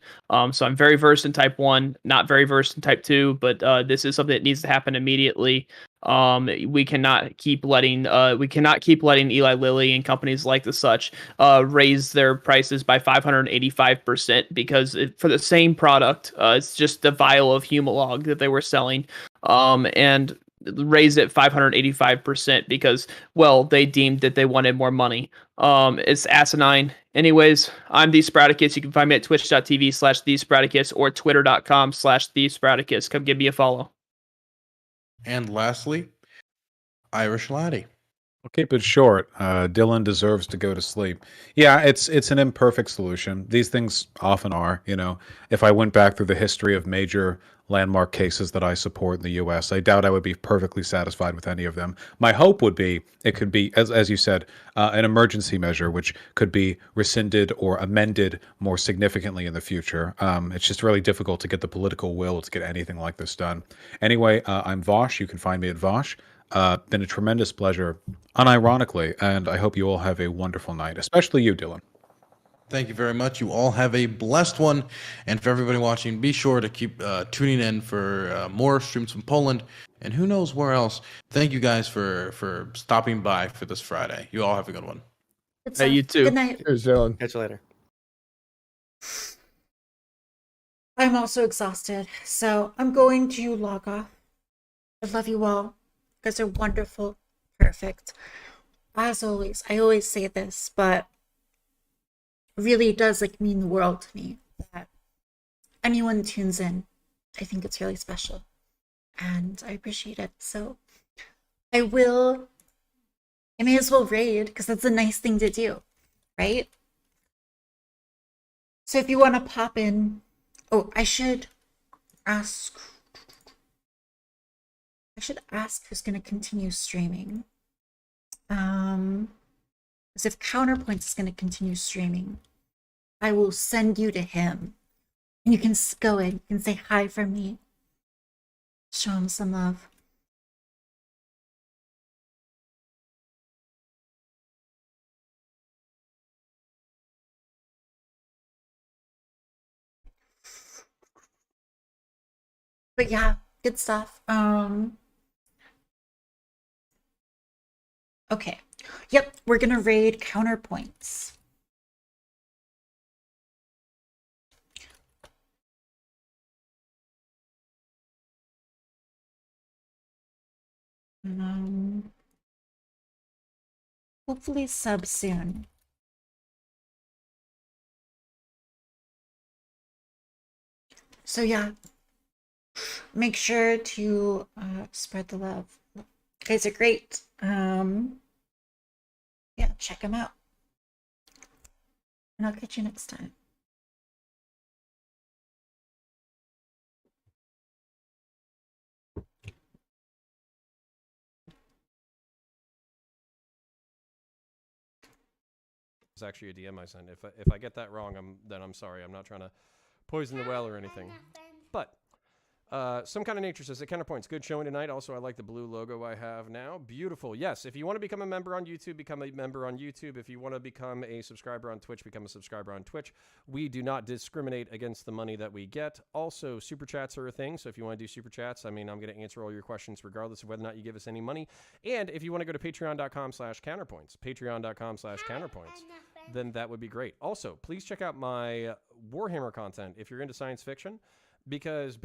So I'm very versed in type 1, not very versed in type 2, but this is something that needs to happen immediately. We cannot keep letting Eli Lilly and companies like the such raise their prices by 585% because for the same product, it's just the vial of Humalog that they were selling, and raise it 585% because, well, they deemed that they wanted more money. It's asinine. Anyways, I'm the Sprouticus. You can find me at twitch.tv/thesprouticus or twitter.com/thesprouticus. Come give me a follow. And lastly, Irish Laddie. I'll keep it short. Dylan deserves to go to sleep. Yeah, it's an imperfect solution. These things often are. You know, if I went back through the history of major landmark cases that I support in the U.S., I doubt I would be perfectly satisfied with any of them. My hope would be it could be, as you said, an emergency measure which could be rescinded or amended more significantly in the future. It's just really difficult to get the political will to get anything like this done. Anyway, I'm Vosh. You can find me at Vosh. Been a tremendous pleasure, unironically, and I hope you all have a wonderful night, especially you, Dylan. Thank you very much. You all have a blessed one. And for everybody watching, be sure to keep tuning in for more streams from Poland and who knows where else. Thank you guys for stopping by for this Friday. You all have a good one. Good Hey, you stuff. too. Good night. Cheers, Dylan. Catch you later. I'm also exhausted, so I'm going to log off. I love you all. You guys are wonderful. Perfect. As always, I always say this, but really it does like mean the world to me that anyone tunes in. I think it's really special and I appreciate it. So I may as well raid because that's a nice thing to do, right? So if you want to pop in, I should ask who's going to continue streaming. Because if Counterpoint is going to continue streaming, I will send you to him. And you can go in, you can say hi from me. Show him some love. But yeah, good stuff. Okay. Yep, we're gonna raid Counterpoints. Hopefully sub soon. So yeah, make sure to spread the love. You guys are great. Yeah, check them out. And I'll catch you next time. It's actually a DM I sent. If I get that wrong, I'm sorry. I'm not trying to poison the well or anything. But Some Kind of Nature says, at Counterpoints, good showing tonight. Also, I like the blue logo I have now. Beautiful. Yes, if you want to become a member on YouTube, become a member on YouTube. If you want to become a subscriber on Twitch, become a subscriber on Twitch. We do not discriminate against the money that we get. Also, Super Chats are a thing, so if you want to do Super Chats, I mean, I'm going to answer all your questions regardless of whether or not you give us any money. And if you want to go to patreon.com/counterpoints, patreon.com/counterpoints, then that would be great. Also, please check out my Warhammer content if you're into science fiction, because